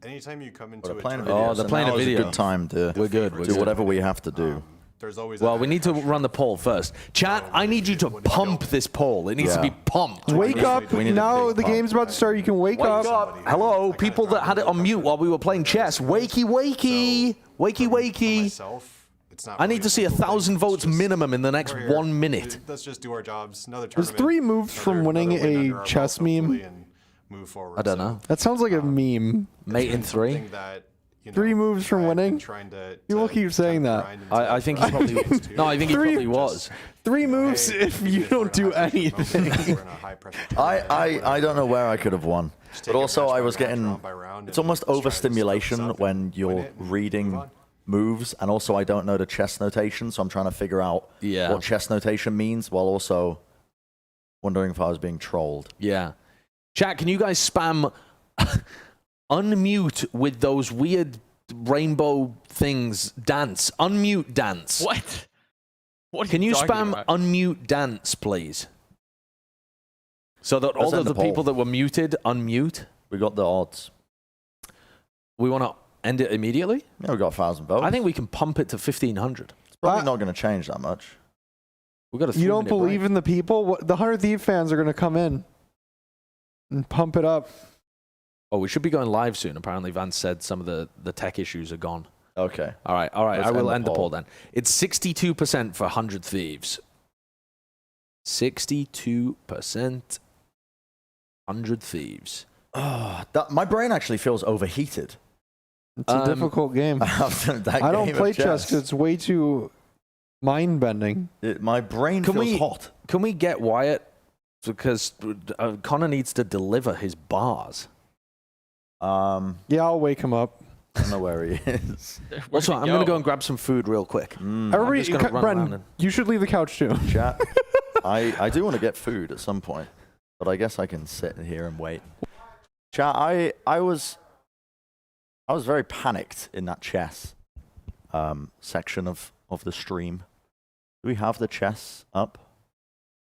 Anytime you come into They're playing a Oh, video. they're so playing now a is video. good time to We're good. do whatever we have to do. There's always Well, we need to run the poll first. Chat, I need you to pump this poll. It needs to be pumped. Wake up. Now the game's about to start. You can wake up. Hello, people that had it on mute while we were playing chess. Wakey, wakey. Wakey, wakey. I need to see 1,000 votes minimum in the next 1 minute. Let's just do our jobs. Another There's tournament. 3 moves from winning a chess meme. Move forward. I don't know. That sounds like a meme. Mate in 3? 3 moves from winning? People keep saying that. I think he probably no, I think he probably was. 3 moves if you don't do anything. I don't know where I could have won. But also I was getting, it's almost overstimulation when you're reading moves, and also I don't know the chess notation, so I'm trying to figure out what chess notation means while also wondering if I was being trolled. Yeah. Chat, can you guys spam unmute with those weird rainbow things dance? Unmute dance. What? What? Can you spam unmute dance, please? So that all of the people that were muted unmute. We got the odds. We want to end it immediately? Yeah, we got 1,000 votes. I think we can pump it to 1,500. It's probably not going to change that much. We got a You don't believe in the people? The 100 Thief fans are going to come in and pump it up. Oh, we should be going live soon. Apparently, Vance said some of the tech issues are gone. Okay. All right. Let's I will end the poll. poll then. It's 62% for 100 Thieves. 62%. 100 Thieves. Oh, my brain actually feels overheated. It's a difficult game. After that I don't game play of chess because it's way too mind-bending. My brain feels hot. Can we get Wyatt? Because Connor needs to deliver his bars. Yeah, I'll wake him up. I don't know where he is. Also, I'm going to go and grab some food real quick. Everybody, I'm just gonna run around Bren, you should leave the couch too. Chat. I do want to get food at some point, but I guess I can sit here and wait. Chat, I was very panicked in that chess section of the stream. Do we have the chess up?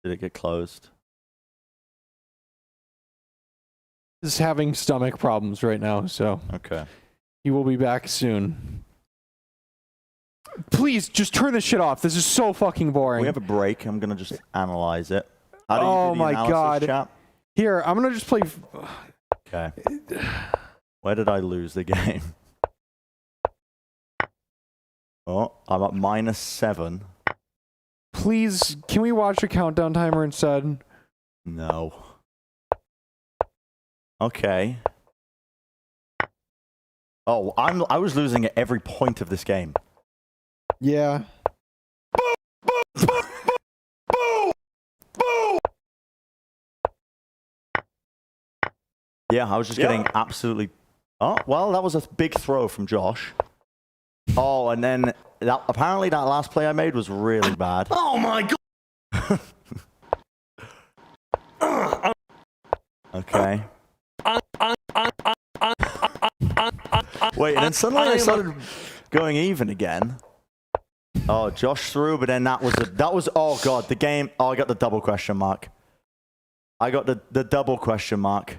Did it get closed? Is having stomach problems right now, so okay. He will be back soon. Please, just turn this shit off. This is so fucking boring. We have a break. I'm gonna just analyze it. How do you Oh do the my analysis, god. Chat? Here, I'm gonna just play. Okay. Where did I lose the game? Oh, I'm at -7. Please, can we watch a countdown timer instead? No. Okay. Oh, I was losing at every point of this game. Yeah. Yeah, I was just getting absolutely... Oh, well, that was a big throw from Josh. Oh, and then apparently that last play I made was really bad. Oh my god! Okay. Wait, and then suddenly I started going even again. Oh, Josh threw, but then that was oh god, the game. Oh, I got the double question mark. I got the double question mark.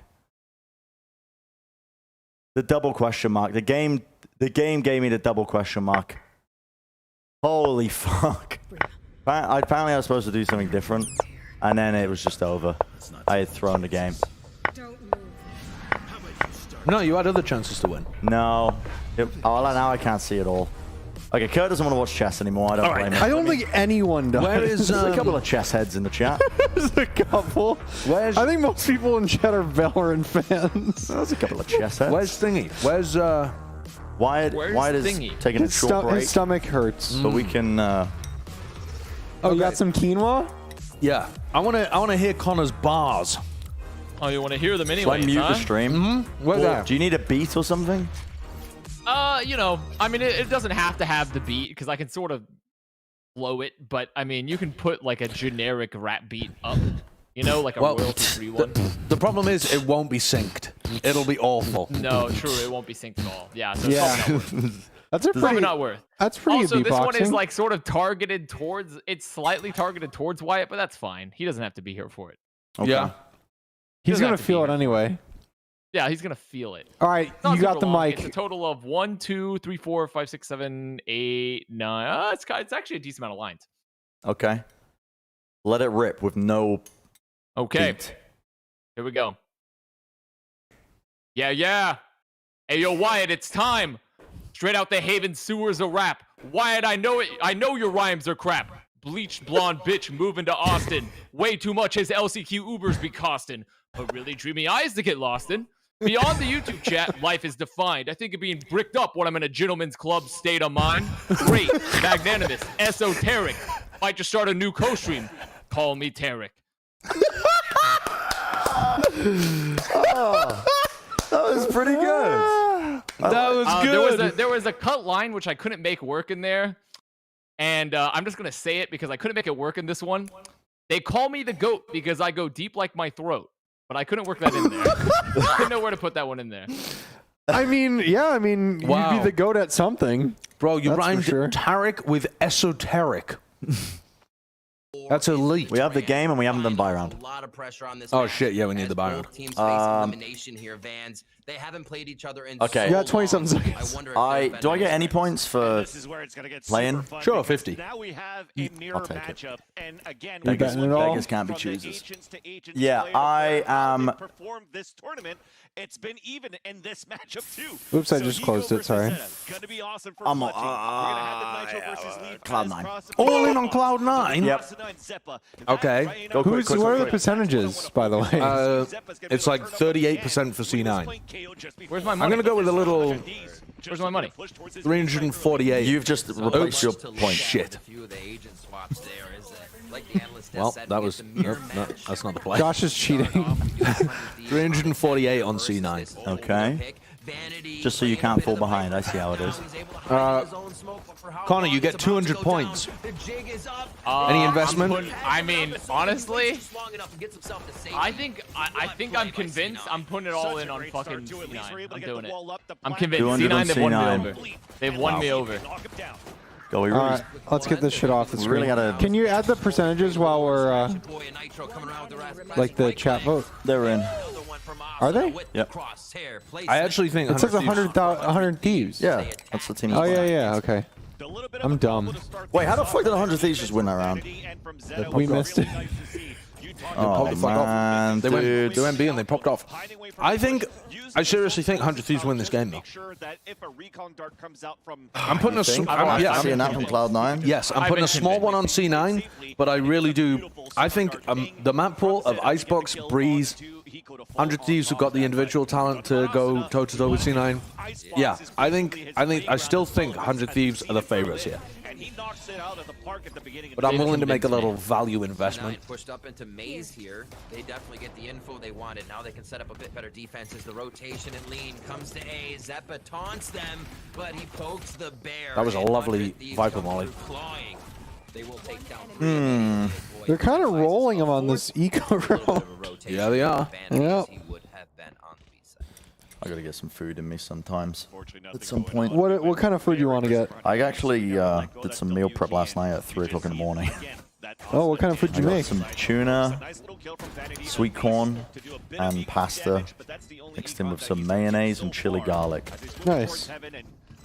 The double question mark. The game gave me the double question mark. Holy fuck. Apparently I was supposed to do something different, and then it was just over. I had thrown the game. No, you had other chances to win. No. Now I can't see it all. Okay, Kurt doesn't want to watch chess anymore. I don't blame him. I don't think anyone does. Where is There's a couple of chess heads in the chat. There's a couple. I think most people in chat are Valorant fans. There's a couple of chess heads. Where's Thingy? Where's Wyatt is Thingy? taking a short break. His stomach hurts. But we can. Oh, you got some quinoa? Yeah. I wanna hear Connor's bars. Oh, you want to hear them Shall I anyway? mute the stream? Where's that? Do you need a beat or something? You know, I mean, it doesn't have to have the beat because I can sort of flow it, but I mean, you can put like a generic rap beat up, you know, like a royalty-free one. The problem is it won't be synced. It'll be awful. No, true, it won't be synced at all. Yeah, so Yeah. it's probably not worth. That's Probably not worth. That's pretty Also, good this one is beatboxing. like sort of targeted towards. It's slightly targeted towards Wyatt, but that's fine. He doesn't have to be here for it. Okay. Yeah. He's doesn't gonna have to be feel it here. anyway. Yeah, he's gonna feel it. All right, It's not you got super the long. mic. It's a total of 1, 2, 3, 4, 5, 6, 7, 8, 9. It's actually a decent amount of lines. Okay. Let it rip with no. Okay. Beat. Here we go. Yeah. Hey, yo, Wyatt, it's time. Straight out the Haven sewers a rap. Wyatt, I know it. I know your rhymes are crap. Bleached blonde bitch moving to Austin. Way too much his LCQ Ubers be costing. But really dreamy eyes to get lost in. Beyond the YouTube chat, life is defined. I think of being bricked up when I'm in a gentleman's club state of mind. Great, magnanimous, esoteric. Might just start a new co-stream. Call me Tarek. Oh, that was pretty good. That was good. There was a cut line which I couldn't make work in there. And I'm just going to say it because I couldn't make it work in this one. They call me the GOAT because I go deep like my throat. But I couldn't work that in there. I didn't know where to put that one in there. I mean, yeah, I mean, Wow. you'd be the goat at something. Bro, you That's for rhymed sure. Tarek with esoteric. That's elite. We have the game and we haven't done buy round. A lot of pressure on this. Oh match shit, yeah, we need as the buy both round. teams face elimination here. Vans, they haven't played each other in Okay. so You got 20-something long. seconds. I wonder if I they're do I get any points for playing? Sure, 50. Now we have a mirror I'll take it. matchup, and again, You betting it all? Beggars can't be from the choosers. agents to agents Yeah, player to I player, how am. they performed this tournament. It's been even in this matchup too. Oops, I just closed it, sorry. Gonna be awesome for I'm Plat team. We're gonna have the Nitro versus Leaf Cloud as nine. cross- All in on Cloud 9? Yep. Okay. Go quick, quick, What are quick, the quick. percentages, by the way? It's like 38% for C9. Where's my I'm money? going to go with a little Where's my money? 348. You've just replaced your point. Shit. Well, that was that's not the play. Josh is cheating. 348 on C9. Okay. Just so you can't fall behind. I see how it is. Connor, you get 200 points. Any investment? I mean, honestly, I think I'm convinced. I'm putting it all in on fucking C9. I'm doing it. I'm convinced. 200 on C9, they've won me C9. over. They've won me over. Go, we All really, right, let's get this shit off the we screen. really gotta. Can you add the percentages while we're like the chat vote? They're in. Are they? Yep. I actually think It says 100 100 thieves. Yeah, that's the team. Oh yeah, okay. I'm dumb. Wait, how the fuck did 100 Thieves just win that round? We missed it. Oh man, They dude. went B and they popped off. I seriously think 100 Thieves win this game though. I'm putting a seeing that from Cloud9. Yes, I'm putting a small one on C9, but I really do. I think the map pool of Icebox, Breeze, 100 Thieves have got the individual talent to go toe to toe with C9. Yeah, I still think 100 Thieves are the favorites here. But I'm willing to make a little value investment. Pushed up into Maze here. They definitely get the info they wanted. Now they can set up a bit better defense as the rotation and lean comes to A. Zeppa taunts them, but he pokes the bear. That was a lovely Viper Molly. They will take down They're kind of rolling them on this eco roll. Yeah, they are. Yeah. I gotta get some food in me sometimes. At some point. What kind of food you want to get? I actually did some meal prep last night at 3 o'clock in the morning. Oh, what kind of food I did you got make? some tuna, sweet corn, and pasta, mixed in with some mayonnaise and chili garlic. Nice.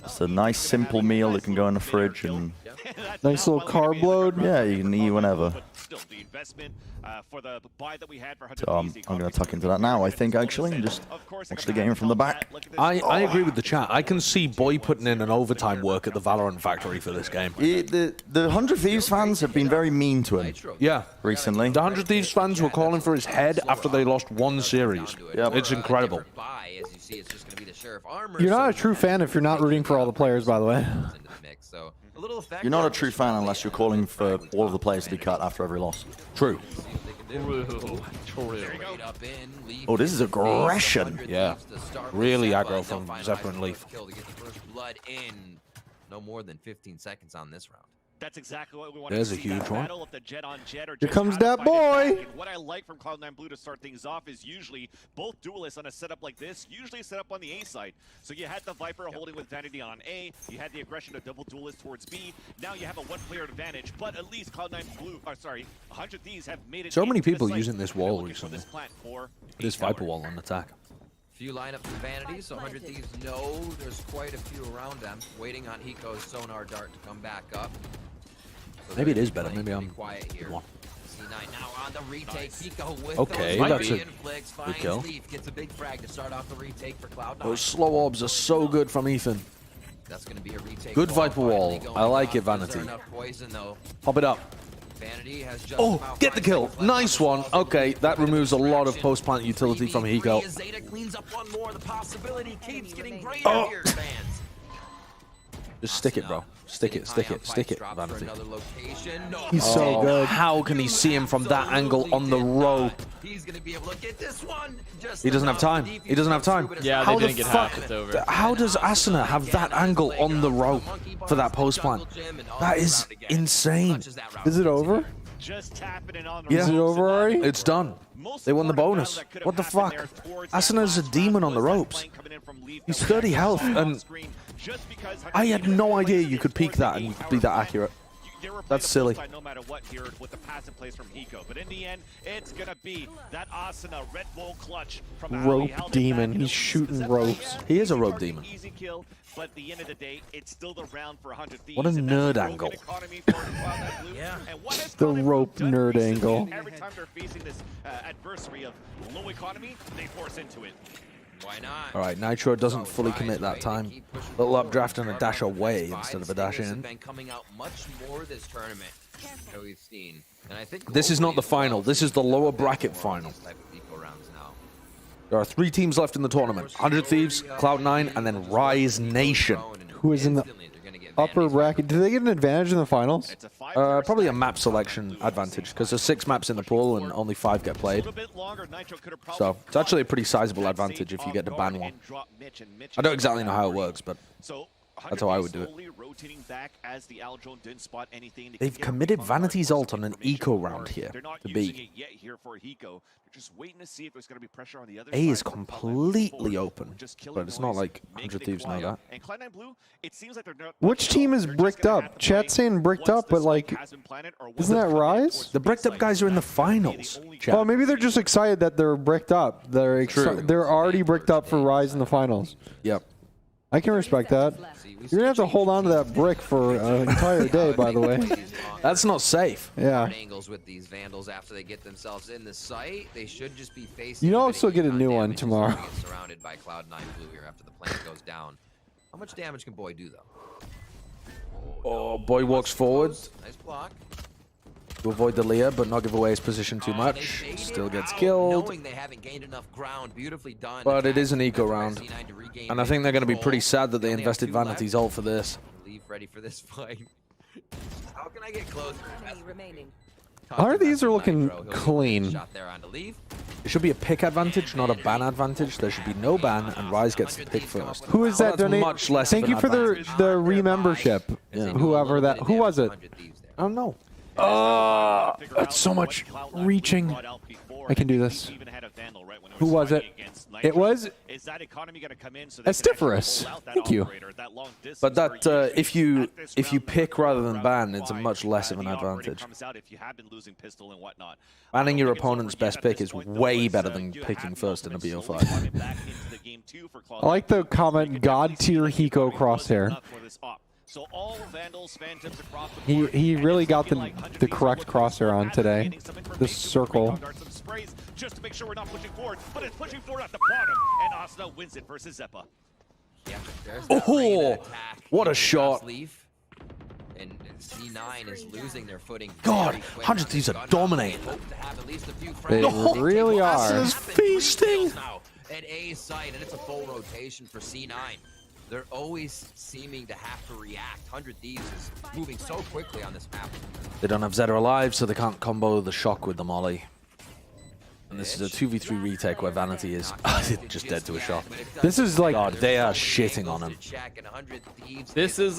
It's a nice simple meal that can go in the fridge and Nice little carb load. yeah, you can eat whenever. still, the investment for the buy that we had for 100 So I'm going to tuck into that now, I think, actually, and just watch the game from the back. I agree with the chat. I can see Boy putting in an overtime work at the Valorant factory for this game. The 100 Thieves fans have been very mean to him. Yeah. Recently. The 100 Thieves fans were calling for his head after they lost one series. Yep. It's incredible. You're not a true fan if you're not rooting for all the players, by the way. You're not a true fan unless you're calling for all of the players to be cut after every loss. True. Oh, this is aggression. Yeah. Really aggro from Zephyr and Leaf. Blood in no more than 15 seconds on this round. That's exactly what we want There's to a see. huge That one. battle of the Jet on Jet or Here just comes how to that fight it boy. back. And what I like from Cloud9 Blue to start things off is usually both duelists on a setup like this, usually set up on the A side. So you had the Viper holding with Vanity on A, you had the aggression of double duelist towards B. Now you have a one-player advantage, but at least Cloud9 Blue, 100 Thieves have made it. So many into the people site. using this They're wall looking for recently. this plant for This Viper wall on attack. Few lineups of Vanity, so 100 Thieves know there's quite a few around them, waiting on Hiko's sonar dart to come back up. So Maybe it they're is better. Maybe I'm quiet here. one. C9 now on the retake. Hiko with Okay, those that's a inflicts, good finds kill. Leaf, gets a big frag to start off the retake for Cloud9. Those slow orbs are so good from Ethan. That's going to be a retake. Good Viper wall. I like it, Is there Vanity. enough poison though? Pop it up. Vanity has just Oh, about get the 5 kill. seconds left. Nice one. Okay, that removes a lot of post-plant utility from Hiko. Zeta cleans up one more. The possibility keeps getting greater Oh. here, fans. Just stick it, bro. Stick it, stick it, stick it, Drops for Vanity. another location. No. He's so good. How can he see him from that angle on the rope? He's going to be able to get this one. Just He doesn't have time. He doesn't have time. Yeah, How they the didn't get fuck? half. It's over. How does Asuna have that angle on the rope for that post plant? That is insane. Is it over? Just tapping it on the Yeah. Is it over already? It's done. They won the bonus. What the fuck? Asuna's a demon on the ropes. He's 30 health, and I had no idea you could peek that and be that accurate. That's silly. No matter what here with the passive plays from Hiko, but in the end, it's gonna be that Asuna Red Bull clutch from Ali. Rope Held it demon. back. He's shooting ropes. He is a rope demon. Easy kill, but at the end of the day, it's still the round for 100 Thieves. What a and that's nerd broken angle. economy for Cloud9 Blue. And what has The Cloud9 Blue rope done nerd recently? angle. Every time they're facing this adversary of low economy, they force into it. Why not? All right, Nitro doesn't fully commit that time. Little updraft and a dash away instead of a dash Stingers have in. been coming out much more this tournament that we've seen. And I think This is not the globally as well, final. This is the lower bracket final. type of eco rounds now. There are 3 teams left in the tournament. 100 Thieves, Cloud9, and then Rise Nation. Who is in the upper bracket? Do they get an advantage in the finals? Probably a map selection advantage, because there's 6 maps in the pool and only 5 get played. So it's actually a pretty sizable advantage if you get to ban one. I don't exactly know how it works, but that's how I would do it. They've committed Vanity's ult on an eco round here to B. A is completely open, but it's not like 100 Thieves know that. Which team is bricked up? Chat's saying bricked up, but like, isn't that Rise? The bricked up guys are in the finals. Chat. Oh, maybe they're just excited that they're bricked up. They're they're already bricked up for Rise in the finals. Yep. I can respect that. You're gonna have to hold on to that brick for an entire day, by the way. That's not safe. Yeah. Angles with these Vandals after they get themselves in the site. They should just be facing. You also get a new one tomorrow. Get surrounded by Cloud9 Blue here after the plant goes down. How much damage can Boy do though? Oh, Boy walks forward Nice block. to avoid the Leah, but not give away his position too much. Still gets killed. Knowing they haven't gained enough ground, beautifully done. But it is an eco round. And I think they're going to be pretty sad that they invested Vanity's ult for this. Leave ready for this fight. How can I get closer? Our these are looking clean. Shot there onto Leaf. It should be a pick advantage, not a ban advantage. There should be no ban, and Rise gets the pick first. Who is that That's donate? much less Thank of an you for advantage. the re-membership. Yeah. Whoever that. Who was it? I don't know. That's so much reaching. I can do this. Who was it? It was Estiferous. Thank you. But that if you pick rather than ban, it's a much less of an advantage. Banning your opponent's best pick is way better than picking first in a BO5. I like the comment, God tier Hiko crosshair. So all Vandals, Phantoms across the board. He really got the correct crosshair on today. The circle. Just to make sure we're not pushing forward, but it's pushing forward at the bottom, and Asuna wins it versus Zeppa. Yeah, Oh, what a shot. And C9 is losing their footing. God, 100 Thieves are dominating. They really are. Asuna's feasting. At A site, and it's a full rotation for C9. They're always seeming to have to react. 100 Thieves is moving so quickly on this map. They don't have Zeta alive, so they can't combo the shock with the molly. And this is a 2v3 retake where Vanity is just dead to a shot. This is like... God, they are shitting on him. This is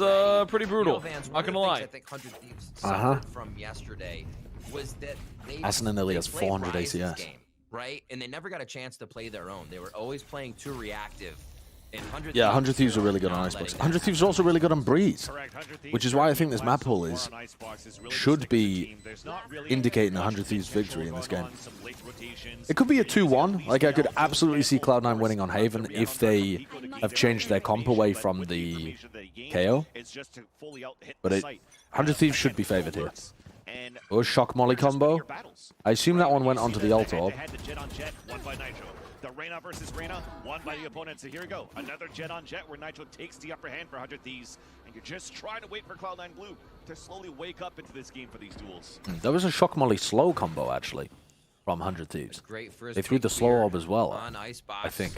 pretty brutal. Not gonna lie. From yesterday was that Asuna nearly has they played 400 Ryze's ACS. game, right? And they never got a chance to play their own. They were always playing too reactive. Yeah, 100 Thieves are really good on Icebox. 100 Thieves are also really good on Breeze, which is why I think this map pool should be indicating 100 Thieves' victory in this game. It could be a 2-1. Like, I could absolutely see Cloud9 winning on Haven if they have changed their comp away from the KO. But 100 Thieves should be favored here. Oh, shock molly combo. I assume that one went onto the ult orb. The Reyna versus Reyna, won by the opponent. So here we go. Another Jet on Jet where Nitro takes the upper hand for 100 Thieves. And you're just trying to wait for Cloud9 Blue to slowly wake up into this game for these duels. There was a shock molly slow combo, actually, from 100 Thieves. First They threw the slow orb as well, on Icebox. I think.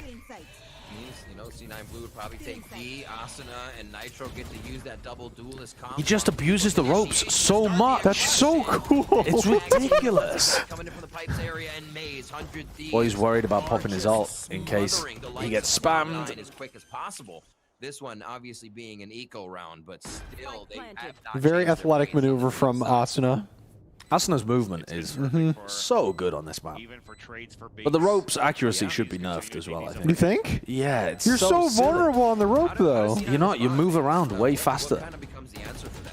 You know, C9 Blue would probably take D. Asuna and Nitro get to use that double duelist combo. He just abuses the ropes so much. That's so cool. It's ridiculous. Coming in from the pipes area and Maze, 100 Thieves. Well, he's worried about popping his ult in case he gets spammed. As quick as possible. This one obviously being an eco round, but still they have not Very athletic maneuver from Asuna. Asuna's movement is so good on this map. But the rope's accuracy should be nerfed as well, I think. You think? Yeah, it's You're so silly. vulnerable on the rope, though. You're not. You move around way faster.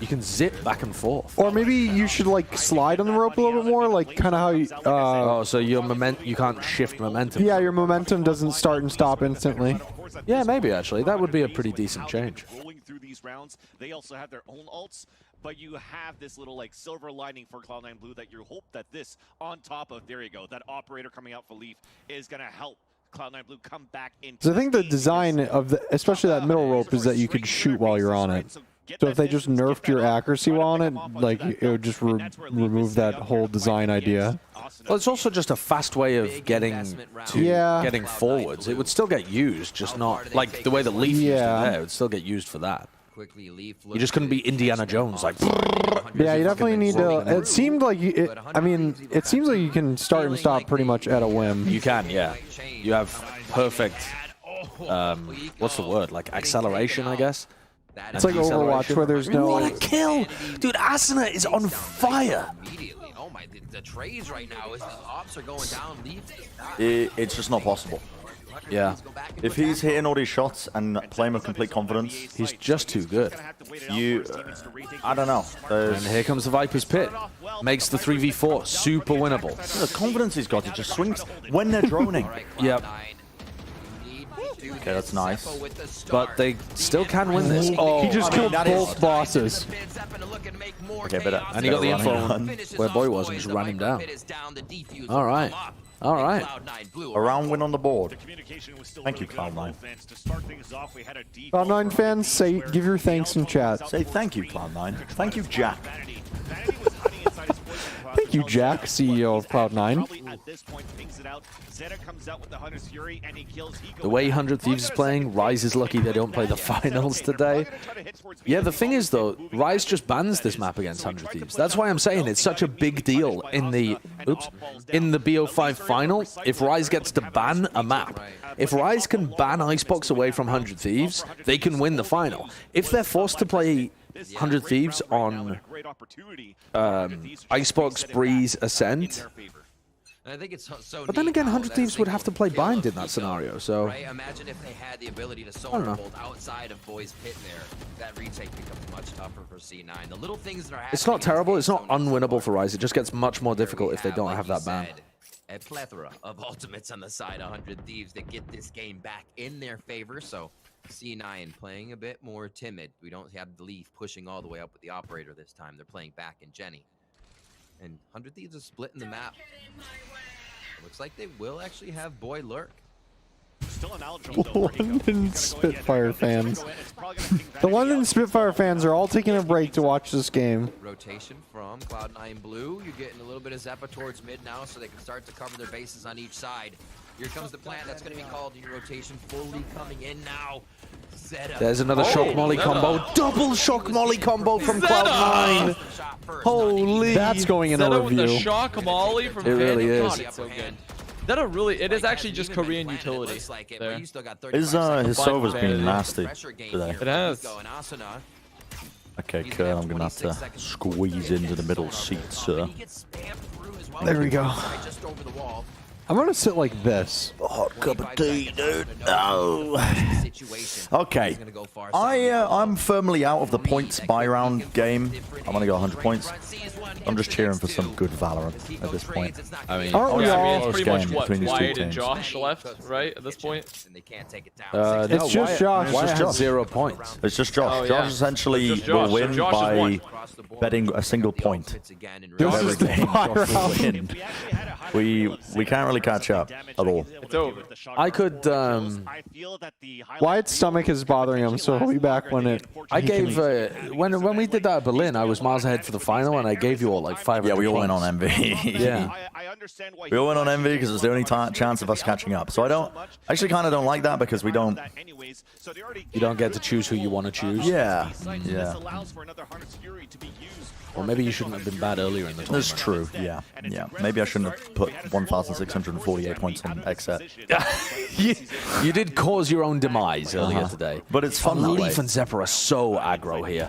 You can zip back and forth. Or maybe you should, like, slide on the rope a little bit more, like, kind of how you... oh, so your you can't shift momentum. Yeah, your momentum doesn't start and stop instantly. Yeah, maybe, actually. That would be a pretty decent change. Rolling through these rounds, they also have their own ults, but you have this little like silver lining for Cloud9 Blue that you hope that this on top of, there you go, that operator coming out for Leaf is going to help Cloud9 Blue come back into. So I think the design of the, especially that middle rope, is that you could shoot while you're on it. So if they just nerfed your accuracy while on it, like, it would just remove that whole design idea. Well, it's also just a fast way of getting forwards. It would still get used, just not like the way that Leaf used it there. It would still get used for that. You just couldn't be Indiana Jones, like. Yeah, you definitely need to. It seemed like I mean, it seems like you can start and stop pretty much at a whim. You can, yeah. You have perfect. What's the word? Like acceleration, I guess. It's like Overwatch, where there's no. What a kill, dude! Asuna is on fire. Oh my, the trays right now, as the ops are going down, Leaf. It's just not possible. Yeah. If he's hitting all these shots and playing with complete confidence, he's just too good. I don't know. And here comes the Viper's Pit. Makes the 3v4 super winnable. The confidence he's got, it just swings when they're droning. Yep. Okay, that's nice. But they still can win this. He just killed both bosses. Okay, but and he got the info where Boy was and just ran him down. All right. All right. A round win on the board. Thank you, Cloud9. Cloud9 fans, give your thanks in chat. Say thank you, Cloud9. Thank you, Jack. Thank you, Jack, CEO of Cloud9. The way 100 Thieves is playing, Ryze is lucky they don't play the finals today. Yeah, the thing is, though, Ryze just bans this map against 100 Thieves. That's why I'm saying it's such a big deal in the BO5 final. If Ryze gets to ban a map, if Ryze can ban Icebox away from 100 Thieves, they can win the final. If they're forced to play 100 Thieves on Icebox, Breeze, Ascent. I think it's so But then again, 100 Thieves would have to play Bind in that scenario, so. Right? Imagine if they had the ability to sonar bolt outside of Boy's Pit there. That retake becomes much tougher for C9. The little things that are happening. It's not terrible, it's not unwinnable for Ryze. It just gets much more difficult if they don't have that ban. A plethora of ultimates on the side, 100 Thieves that get this game back in their favor. So C9 playing a bit more timid. We don't have the Leaf pushing all the way up with the operator this time. They're playing back in Jenny. And 100 Thieves is splitting the map. Looks like they will actually have Boy lurk. Still ineligible. London Spitfire fans. The London Spitfire fans are all taking a break to watch this game. Rotation from Cloud9 Blue. You're getting a little bit of Zeppa towards mid now, so they can start to cover their bases on each side. Here comes the plant. That's going to be called in rotation. Fully coming in now. Zeta. There's another shock molly combo. Double shock molly combo from Cloud9. Holy. That's going in a Zeta review. with the shock molly from It really is. It's so good. It is actually just Korean utility there. His Sova's been nasty today. It has. Okay, Kurt, I'm gonna have to squeeze into the middle seat, sir. There we go. I'm gonna sit like this. Hot cup of tea, dude. No. Okay. I'm firmly out of the points buy round game. I'm gonna go 100 points. I'm just cheering for some good Valorant at this point. I mean, it's pretty much what Wyatt and Josh left, right? At this point. No, it's just Josh. Wyatt has 0 points. It's just Josh. Oh, Josh yeah. essentially Just Josh. will win So Josh has by won. betting a single point. This is the buy round. We can't really catch up at all. It's over. I could. Wyatt's stomach is bothering him, so he'll be back when it. I gave when we did that at Berlin, I was miles ahead for the final, and I gave you all like 500. Yeah, we all went points. on MV. Yeah. We all went on MV because it's the only chance of us catching up. So I actually kind of don't like that because we don't. You don't get to choose who you want to choose. Yeah. Yeah. Or maybe you shouldn't have been bad earlier in the tournament. That's true. Yeah. Yeah. Maybe I shouldn't have put 1,648 points on XZ. You did cause your own demise earlier today. But it's fun that way. Leaf and Zeppa are so aggro here.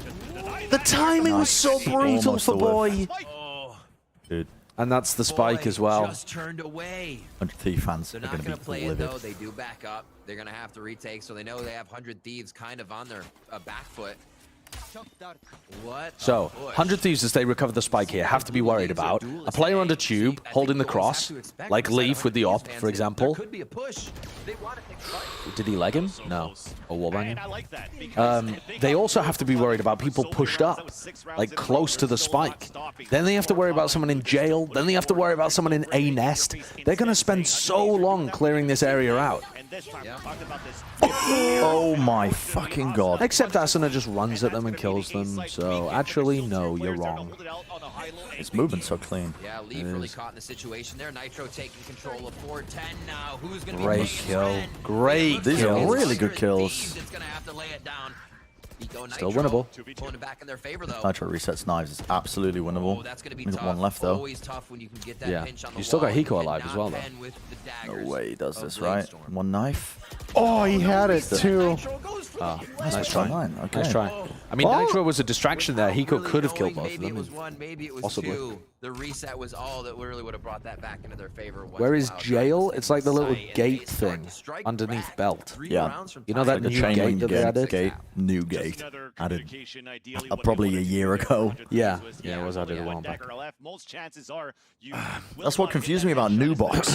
The timing was so brutal Almost for a Boy. Dude. And that's the spike as well. Just turned away. 100 Thief fans They're are not going going to to play be it livid. though. They do back up. They're going to have to retake, so they know they have 100 Thieves kind of on their back foot. What? So, 100 Thieves, as they recover the spike here, have to be worried about a player under tube holding the cross, like Leaf with the op, for example. Could be a push. They want to take the fight. Did he leg him? No. Or wallbang him? They also have to be worried about people pushed up, like close to the spike. Then they have to worry about someone in jail. Then they have to worry about someone in a nest. They're going to spend so long clearing this area out. Oh my fucking god. Except Asuna just runs at them and kills them. So actually, no, you're wrong. It's moving so clean. Yeah, Leaf really caught in the situation there. Nitro taking control of 410 now. Who's going to be Great pushing kill. Bren? Great These kill. are really good kills. It's going to have to lay it down. Still winnable. Pulling it back in their favor though. Nitro resets knives is absolutely winnable. That's going to be He's tough. got one left though. Always tough when you can get that Yeah. pinch on the You still got wall. Hiko And alive as not well, though. Ben with the No daggers way he does of this, right? Bladestorm. One knife. Oh, he had it too. Nice try. Okay. Nice try. I mean, Nitro was a distraction there. Hiko could have killed both of Maybe it them. was one, maybe it was Possibly. two. The reset was all that really would have brought that back into their favor. Where is jail? It's like the little gate thing underneath belt. Yeah. You know that The new chain gate link that they added? new gate, added probably a year ago. Yeah, it was added a while back. That's what confused me about new box.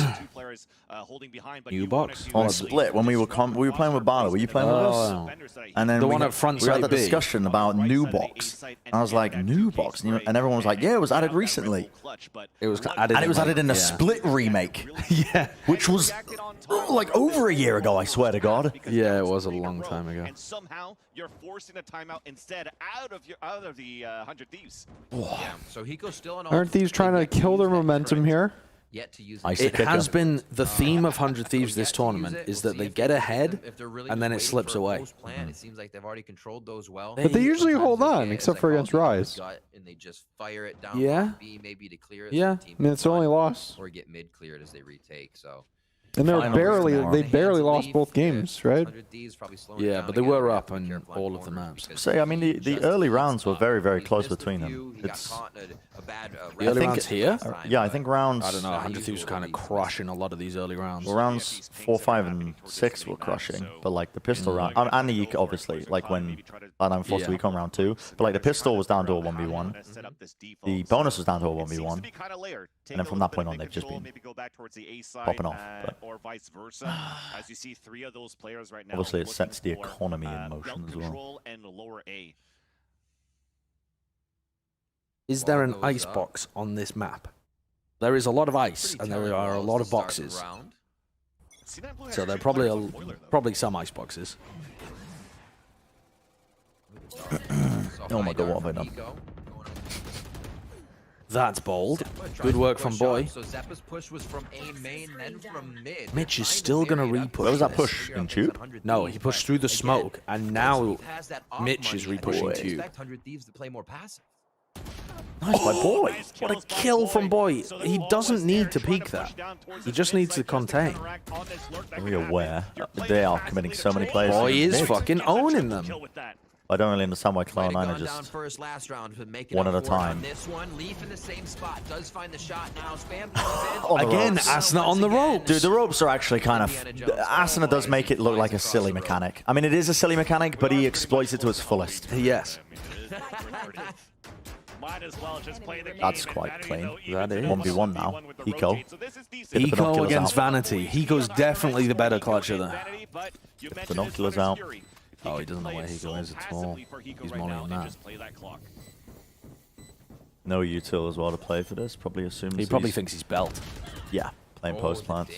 New box? On split when we were playing with Barlow. Were you playing with us? And then The we one had- at front we had side the B. discussion about new box. And I was like, new box, and everyone was like, yeah, it was added recently. It was added. And it was added in a split remake. Yeah. Which was like over a year ago, I swear to God. Yeah, it was a long time ago. And somehow you're forcing a timeout instead out of the 100 Thieves. Yeah, so Hiko's still on. Aren't these trying to kill their momentum here? Yet to use It has been the theme of 100 Thieves this tournament is that they get ahead and then it slips away. It seems like they've already controlled those well. But they usually hold on, except for against Rise. And they just fire it down. Yeah. B maybe to clear it. Yeah, I mean, it's only loss. Or get mid cleared as they retake. So. And they barely lost both games, right? Yeah, but they were up on all of the maps. So, I mean, the early rounds were very, very close between them. It's The early rounds here? Yeah, I think rounds. I don't know. 100 Thieves were kind of crushing a lot of these early rounds. Well, rounds 4, 5, and 6 were crushing, but like the pistol round, and the Eco, obviously, like when I'm forced to Econ round 2, but like the pistol was down to a 1v1, the bonus was down to a 1v1, And then from that point on, they've just been maybe go back towards the A side, popping off. But or vice versa. As you see, 3 of those players right now. obviously, it sets the looking for, economy in motion belt as well. control and lower A. Is there an ice box on this map? There is a lot of ice, and there are a lot of boxes. So there are probably some ice boxes. Oh my god, what have I done? That's bold. Good work from Boy. So Zeppa's push was from A main, then from mid. Mitch is still going to re-push. Where was that this. push? In tube? No, he pushed through the smoke, and now Mitch is re-pushing I tube. expect 100 Thieves to play more passive. Nice by Boy. What a kill from Boy. He doesn't need to peek that. He just needs to contain. Very aware. They are committing so many players. Boy to is mid. fucking owning them. I don't really understand why Cloud9 are Down just first last round, but make it one up at a for it on time. This one, Leaf in the same spot, does find the shot now. Spam comes in. Again, Asuna on the ropes. Dude, the ropes are actually kind of... Asuna does make it look like a silly mechanic. I mean, it is a silly mechanic, but he exploits it to its fullest. Yes. That's quite clean. That is. 1v1 now. Hiko. Hiko against Vanity. Hiko's definitely the better clutcher there. Binoculars out. Oh, he doesn't know where Hiko is at all. He's mollying that. No util as well to play for this. Probably assumes He probably thinks he's belt. Yeah, playing post plants.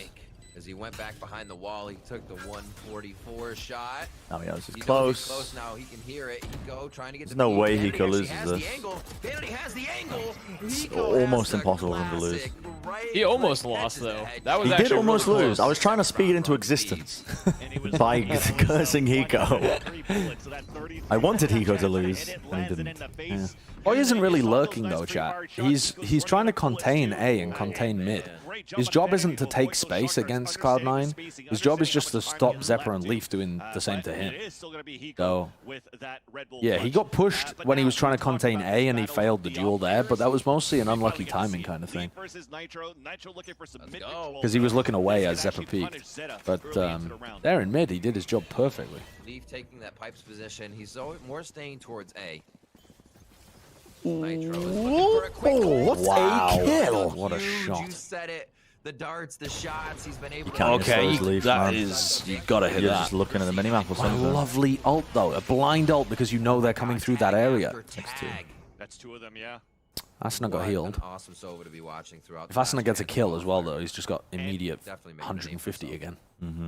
As he went back behind the wall, he took the 144 shot. Now he knows it's He knows close. he's close now. He can hear it. Hiko trying to get There's the no beat. way Vanity Hiko actually loses has this. the angle. Vanity has the angle. It's Hiko almost has the impossible for him to lose. classic right He almost lost though. That was He actually did almost really lose. close. I was trying to speak it into existence by cursing Hiko. I wanted Hiko to lose, and he didn't. Yeah. Boy isn't really lurking though, chat. He's trying to contain A and contain mid. His job isn't to take space against Cloud9. His job is just to stop Zeppa and Leaf doing the same to him. So, yeah, he got pushed when he was trying to contain A and he failed the duel there, but that was mostly an unlucky timing kind of thing. Because he was looking away as Zeppa peeked. But there in mid, he did his job perfectly. Leaf taking that pipes position. He's more staying towards A. What's a kill? What a shot. You said it. The darts, the shots, he's been able You can't miss those Leaf, man. You gotta hit You're that. just looking at the minimap or A something. lovely ult though, a blind ult because you know they're coming through that area. That's 2 of them, yeah. Asuna got healed. Awesome Sova to be watching throughout. If Asuna gets a kill as well though, he's just got immediate 150 again.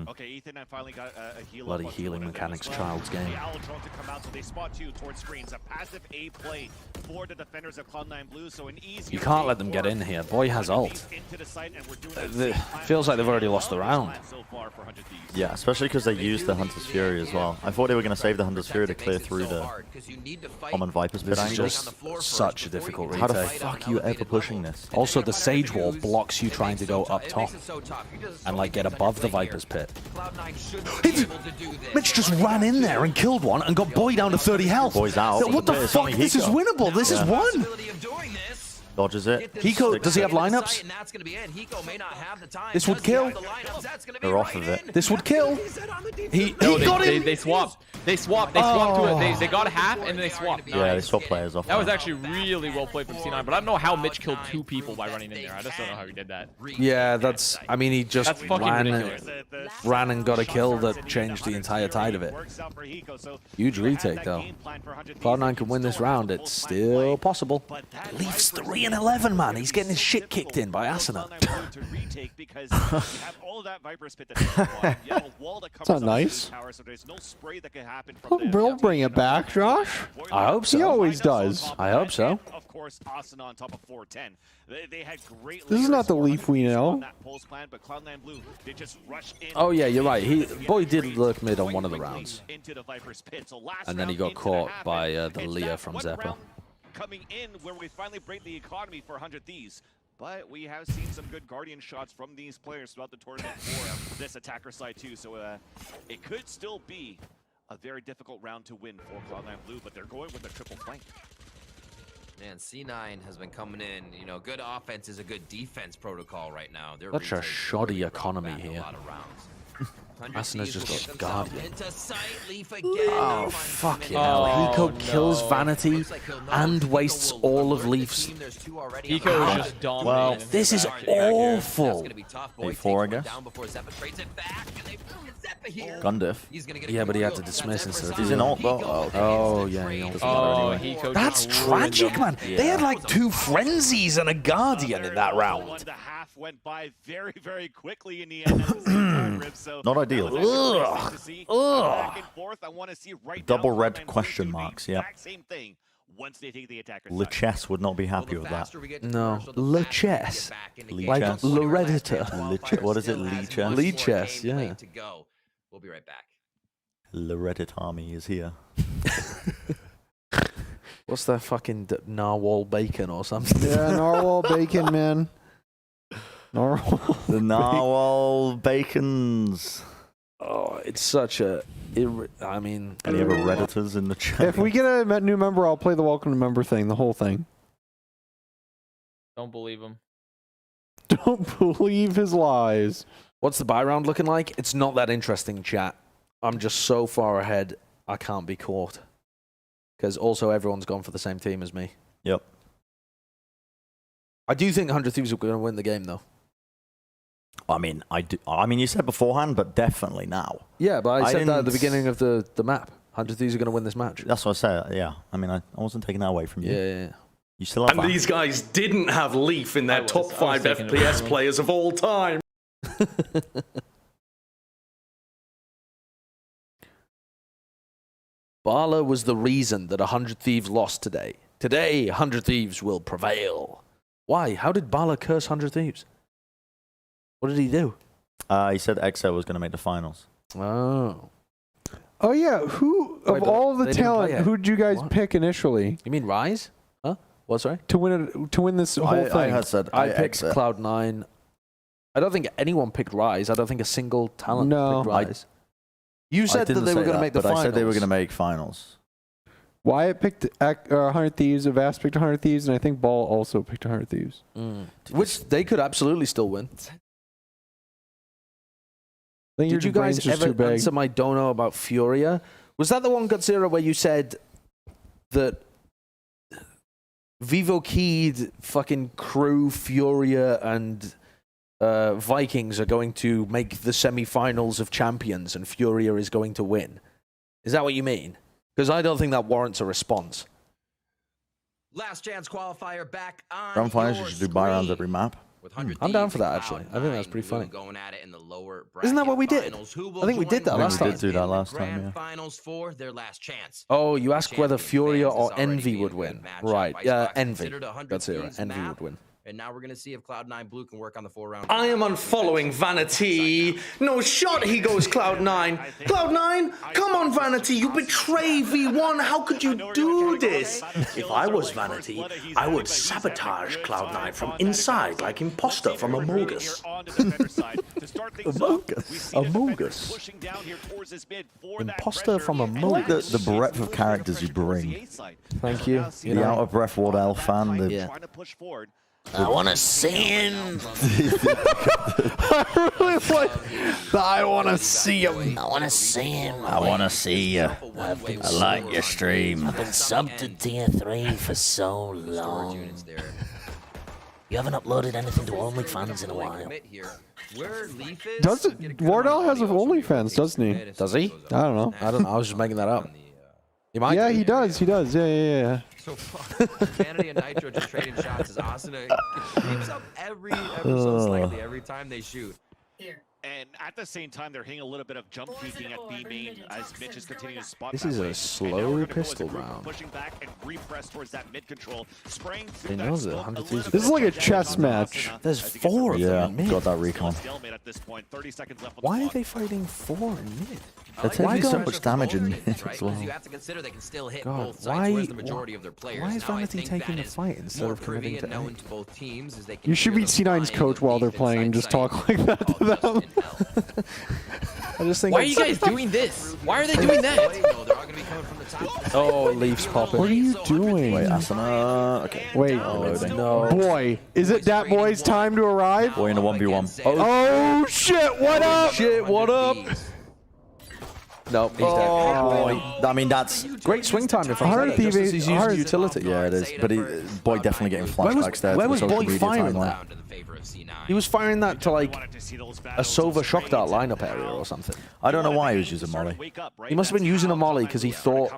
Okay, Ethan, I finally got a heal. Bloody healing mechanics, child's game. The Owl drone to come out, so they spot 2 towards screens. A passive A play for the defenders of Cloud9 Blue, so an easy. You can't let them get in here. Boy has ult. Feels like they've already lost the round. Yeah, especially because they used the Hunter's Fury as well. I thought they were going to save the Hunter's Fury to clear through the Common Viper's pit This is angle. just such a difficult How the retake. fuck are you ever pushing this? Also, the Sage Wall blocks you trying to go up top and like get above the Viper's pit. Mitch just ran in there and killed one and got Boy down to 30 health. Boy's out. What the It's fuck? only This is Hiko. winnable. This is Yeah. one. Dodges it. Hiko, does he have lineups? This would kill. They're off of it. This would kill. He got him. They swapped. They swapped. They swapped to it. They got half and then they swapped. Yeah, they swap players off. That was actually really well played from C9, but I don't know how Mitch killed 2 people by running in there. I just don't know how he did that. Yeah, that's. I mean, he just That's fucking ridiculous. ran and got a kill that changed the entire tide of it. Huge retake though. Cloud9 can win this round. It's still possible. Leafs 3 and 11, man. He's getting his shit kicked in by Asuna. It's not nice. We'll bring it back, Josh. I hope so. He always does. I hope so. Of course, Asuna on top of 410. They had great. This is not the Leaf we know. But Cloud9 Blue, they just rush in. Oh yeah, you're right. Boy did lurk mid on one of the rounds, into the Viper's pit. So last and then he got caught by the Leah from Zeppa. Coming in where we finally break the economy for 100 Thieves. But we have seen some good Guardian shots from these players throughout the tournament for this attacker side too. So it could still be a very difficult round to win for Cloud9 Blue, but they're going with a triple flank. Man, C9 has been coming in. You know, good offense is a good defense protocol right now. They're Such a shoddy economy here. Asina's just got Guardian. Into sight, Leaf again. Oh, fucking hell. Hiko kills Vanity and wastes all of Leaf's. Hiko is just dominating. Well, this is awful. A4, I guess. Gundiff. Yeah, but he had to dismiss instead of... He's in ult, though. Oh, okay. Oh, yeah, he ulted anyway. That's tragic, man. They had like 2 frenzies and a Guardian in that round. The half went by very, very quickly in the end. Not ideal. Back and forth. I want to see right Double now, red question marks, yeah. same thing once they take the attacker. Lichess would not be happy with that. No. Lichess. Like Lichess. Loredita. What is it? Lichess? Lichess, yeah. We'll be right back. Loreddit army is here. What's that fucking narwhal bacon or something? Yeah, narwhal bacon, man. Narwhal. The narwhal bacons. Oh, it's such a... I mean... Any other Redditors in the chat? If we get a new member, I'll play the welcome to member thing, the whole thing. Don't believe him. Don't believe his lies. What's the buy round looking like? It's not that interesting, chat. I'm just so far ahead, I can't be caught. Because also everyone's gone for the same team as me. Yep. I do think 100 Thieves are going to win the game, though. I mean, you said beforehand, but definitely now. Yeah, but I said that at the beginning of the map. 100 Thieves are going to win this match. That's what I said, yeah. I mean, I wasn't taking that away from you. Yeah. You still have And these guys didn't have Leaf in their top 5 FPS players of all time. Bala was the reason that 100 Thieves lost today. Today, 100 Thieves will prevail. Why? How did Bala curse 100 Thieves? What did he do? He said EXO was going to make the finals. Oh. Oh, yeah. Who, of all the talent, who did you guys pick initially? You mean Rise? Huh? What, sorry? To win this whole thing? I had said I picked Cloud9. I don't think anyone picked Rise. I don't think a single talent picked Rise. You said that they were going to make the finals. I said they were going to make finals. Wyatt picked 100 Thieves, Avast picked 100 Thieves, and I think Ball also picked 100 Thieves. Which they could absolutely still win. Did you guys ever answer my dono about Furia? Was that the one, Godzilla, where you said that Vivo Keyed, fucking Crew, Furia, and Vikings are going to make the semi-finals of champions and Furia is going to win? Is that what you mean? Because I don't think that warrants a response. Last chance qualifier back on Grand finals, you should do buy rounds every map. I'm down for that, actually. I think that's pretty funny. Going at it in the lower Isn't that what we did? I think we did that last time. We did do that last time, yeah. Finals for their last chance. Oh, you asked whether Furia or Envy would win. Right, Envy. That's it, Envy would win. And now we're going to see if Cloud9 Blue can work on the 4-round. I am unfollowing Vanity. No shot, he goes Cloud9. Cloud9, come on, Vanity. You betray V1. How could you do this? If I was Vanity, I would sabotage Cloud9 from inside like Imposter from Amogus. Amogus. Imposter from Amogus. The breadth of characters you bring. Thank you. The out of breath Wardell fan. I want to see him. I really like. I want to see him. I want to see him. I want to see you. I like your stream. I've been subbed to tier 3 for so long. You haven't uploaded anything to OnlyFans in a while. Does it? Wardell has OnlyFans, doesn't he? Does he? I don't know. I was just making that up. Yeah, he does. He does. Yeah. So far, Vanity and Nitro just trading shots as Asuna keeps up ever so slightly every time they shoot. And at the same time, they're hitting a little bit of jump peeking at B main as Mitch is continuing to spot. This is a slow pistol round. Pushing back and repress towards that mid control, spraying through that smoke. This is like a chess match. There's 4 of them in mid. Got that recon. Why are they fighting 4 in mid? They're taking so much damage in mid as well. You have to consider they can still hit God, both sides, whereas the majority of their players. Why is Vanity taking the fight instead of committing to A? Both teams as they You should meet C9's coach while they're playing and just talk like that to them. I just think. Why are you guys doing this? Why are they doing that? Oh, Leafs popping. What are you doing? Wait, Asuna. Okay. Wait, no. boy, is it that boy's time to arrive? Boy in a 1v1. Oh shit! What up? Shit, what up? No, he's Boy. I mean, that's great swing time for Hard He's Thieves- using Hard- utility. yeah, it is. But Boy definitely getting flashbacks there. Where to was the social Boy media firing timeline. that? He was firing that to like a Sova shock dart lineup area or something. I don't know why he was using Molly. He must have been using a Molly because he thought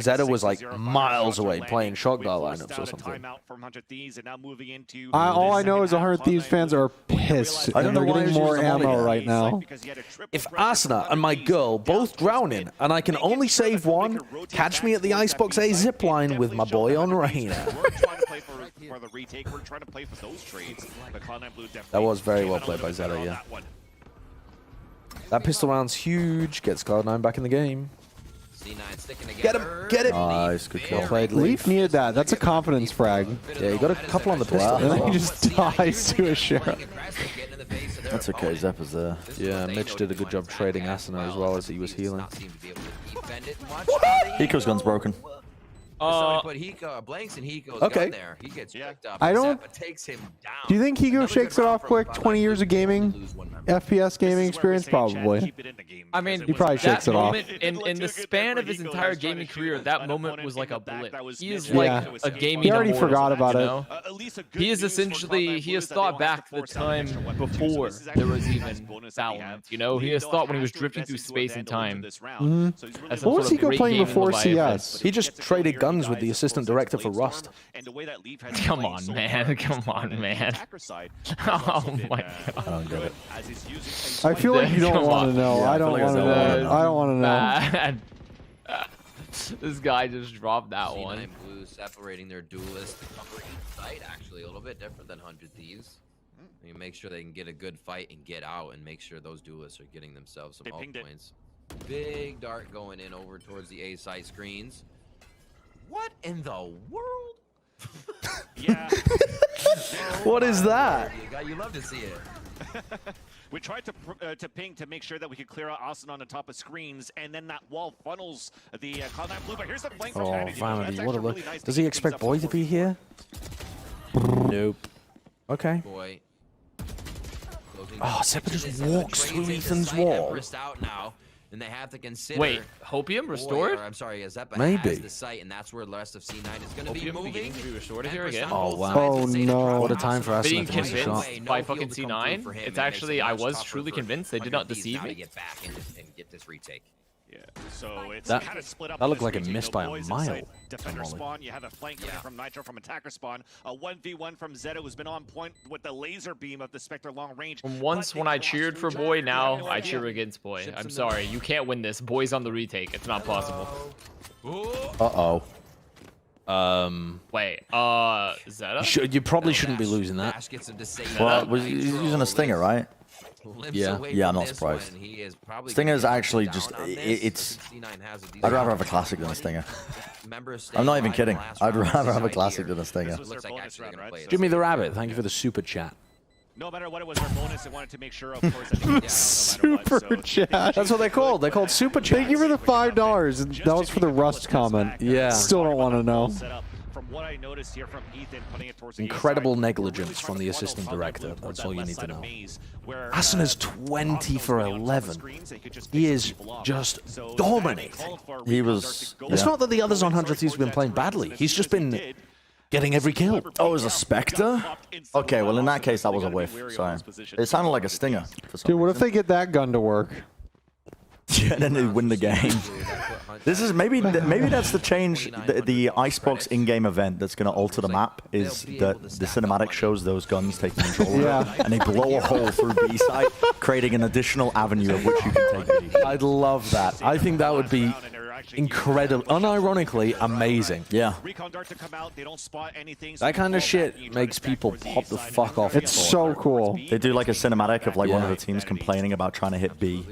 Zeta was like miles away playing shock dart lineups or something. All I know is the 100 Thieves fans are pissed. I don't and know they're why getting he was more using the Molly ammo there. right now. If Asuna and my girl both drowning and I can only save one, catch me at the Icebox A zipline with my boy on Reina. That was very well played by Zeta, yeah. That pistol round's huge. Gets Cloud9 back in the game. Get him! Get him! Nice, good kill. Well played, Leaf needed that. That's a confidence frag. Yeah, you got a couple on the pistol. And then he just dies to a sheriff. That's okay, Zeppa's there. Yeah, Mitch did a good job trading Asuna as well as he was healing. Hiko's gun's broken. Somebody put Hiko, Blanks and Hiko's gun there. He gets picked up. I don't- Zeppa takes him down. Do you think Higo shakes it off quick? 20 years of gaming, FPS gaming experience, probably. I mean, He probably that shakes it off. moment, in the span of his entire gaming career, that moment was like a blip. He is Yeah. like a gaming He already immortal, forgot about you it. know? He is essentially, he has thought back to the time before there was even Valorant, you know? He has thought when he was drifting through space and time. Mhm. What was Higo playing before CS? He just traded guns with the assistant director for Rust. Come on, man. Come on, man. Oh my god. I don't get it. I feel like you don't Come want on. to know. Yeah, I don't I feel want to like I know. don't I don't want to know. Bad. This guy just dropped that one. C9 Blue separating their duelist covering site, actually a little bit different than 100 Thieves. You make sure they can get a good fight and get out and make sure those duelists are getting themselves some ult points. Big dart going in over towards the A site screens. What in the world? Yeah. What is that? You love to see it. We tried to ping to make sure that we could clear out Austin on the top of screens, and then that wall funnels the Cloud9 Blue. But here's the flank from Oh, Vanity. Vanity, That's what a actually look. really nice Does to he keep expect things up Boy to forward. be here? Nope. Okay. Boy. Oh, Zeppa just walks through Ethan's wall. Everest out now, and they have to consider. Wait, Hopium restored? I'm sorry, Zeppa Maybe. has the site, and that's where the rest of C9 is going to be Hopium moving. beginning to be restored here again? Oh, wow. Oh, no. What a time for us Being to miss a shot. convinced by fucking C9? It's actually, I was truly convinced they did not deceive me. Get back and get this retake. Yeah, so it's That- kind of split up. that in looked this like it retake, missed though, by a boys. mile Inside from Defender Molly. spawn, you have a flank coming from Nitro from attacker spawn. A 1v1 from Zeta, who's been on point with the laser beam of the Spectre long range. From once when I cheered for Boy, now I cheer against Boy. I'm sorry, you can't win this. Boy's on the retake. It's not possible. Uh-oh. Wait, Zeta? You probably shouldn't be losing that. Ash gets him to save Well, that. he's using a stinger, right? Limps Yeah. away Yeah, I'm from not this surprised. one. He is probably Stinger's gonna get actually down just, on this. it's... C9 has a decent I'd rather have a classic than a stinger. Members stay I'm not even alive in kidding. the last I'd round. rather have a This classic idea. than a stinger. This looks like actually gonna play it. Jimmy the Rabbit, thank you for the super chat. No matter what it was, their bonus, they wanted to make sure, of course, that they could down no matter what. Super chat. That's what they're called. They're called super chats. Thank you for the $5. That was for the Rust comment. Yeah. Still don't want to know. From what I noticed here from Ethan, putting it towards the Incredible A side, negligence really from the trying to assistant funnel director. Cloud9 That's Blue all you towards need that to left know. side of Maze, where, Asuna's 20 for 11. He is just dominating. He was... It's yeah. not that the others on 100 Thieves have been playing badly. He's just been getting every kill. Oh, it was a Spectre? Okay, well, in that case, that was a whiff. Sorry. It sounded like a stinger. For some Dude, what if reason. they get that gun to work? Yeah, and then they win the game. This is maybe that's the change. The Icebox in-game event that's going to alter the map is that the cinematic shows those guns taking control of Yeah. it, and they blow a hole through B site, creating an additional avenue of which you can take B. I'd love that. I think that would be incredible, unironically amazing. Yeah. That kind of shit makes people pop the fuck off. It's so cool. They do like a cinematic of like one of Yeah. the teams complaining about trying to hit B.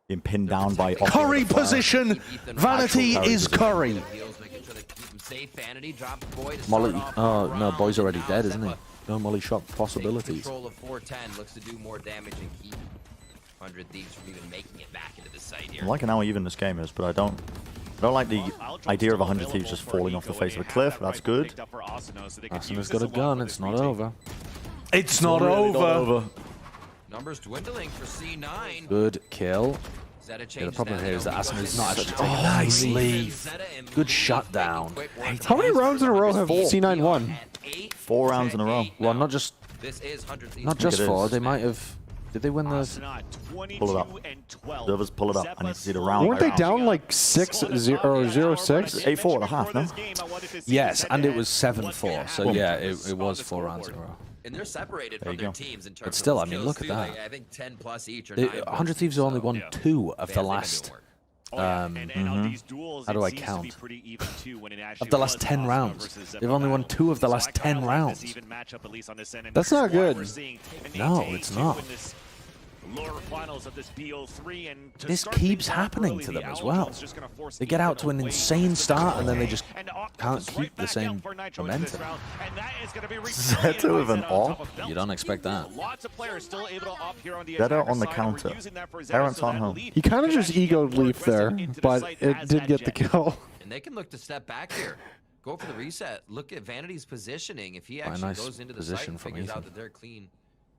Being pinned down by... Curry position! Vanity is Curry! Molly... Oh, no, Boy's already dead, isn't he? No Molly shot possibilities. Control of 410 looks to do more damage and keep 100 Thieves from even making it back into the site here. I'm liking how even this game is, but I don't like the idea of 100 Thieves just falling off the face of a cliff. That's good. Asuna's got a gun. It's not over. It's not over. Numbers dwindling for C9. Good kill. Yeah, the problem here is that Asuna's not actually taking nice leave. Good shutdown. How many rounds in a row have C9 won? 4 rounds in a row. Well, not just 4. They might have. Did they win the? Pull it up. The others pull it up. I need to see the round. Weren't they down like 6-0 or 0-6? 8-4 and a half, no? Yes, and it was 7-4. So yeah, it was 4 rounds in a row. And they're separated from their teams in terms But still, I of mean, skills look at too. that. Like, I think 10 plus each or 9 100 Thieves have only won 2 of the last. How do I count? Of the last 10 rounds. They've only won 2 of the last 10 rounds. That's not good. No, it's not. This keeps happening to them as well. They get out to an insane start and then they just can't keep the same momentum. Zeta with an op? You don't expect that. Zeta on the counter. Parents on home. He kind of just egoed Leaf there, but it did get the kill. And they can look to step back here. Go for the reset. Look at Vanity's positioning. If he actually nice goes into the site position and from figures out Ethan. that they're clean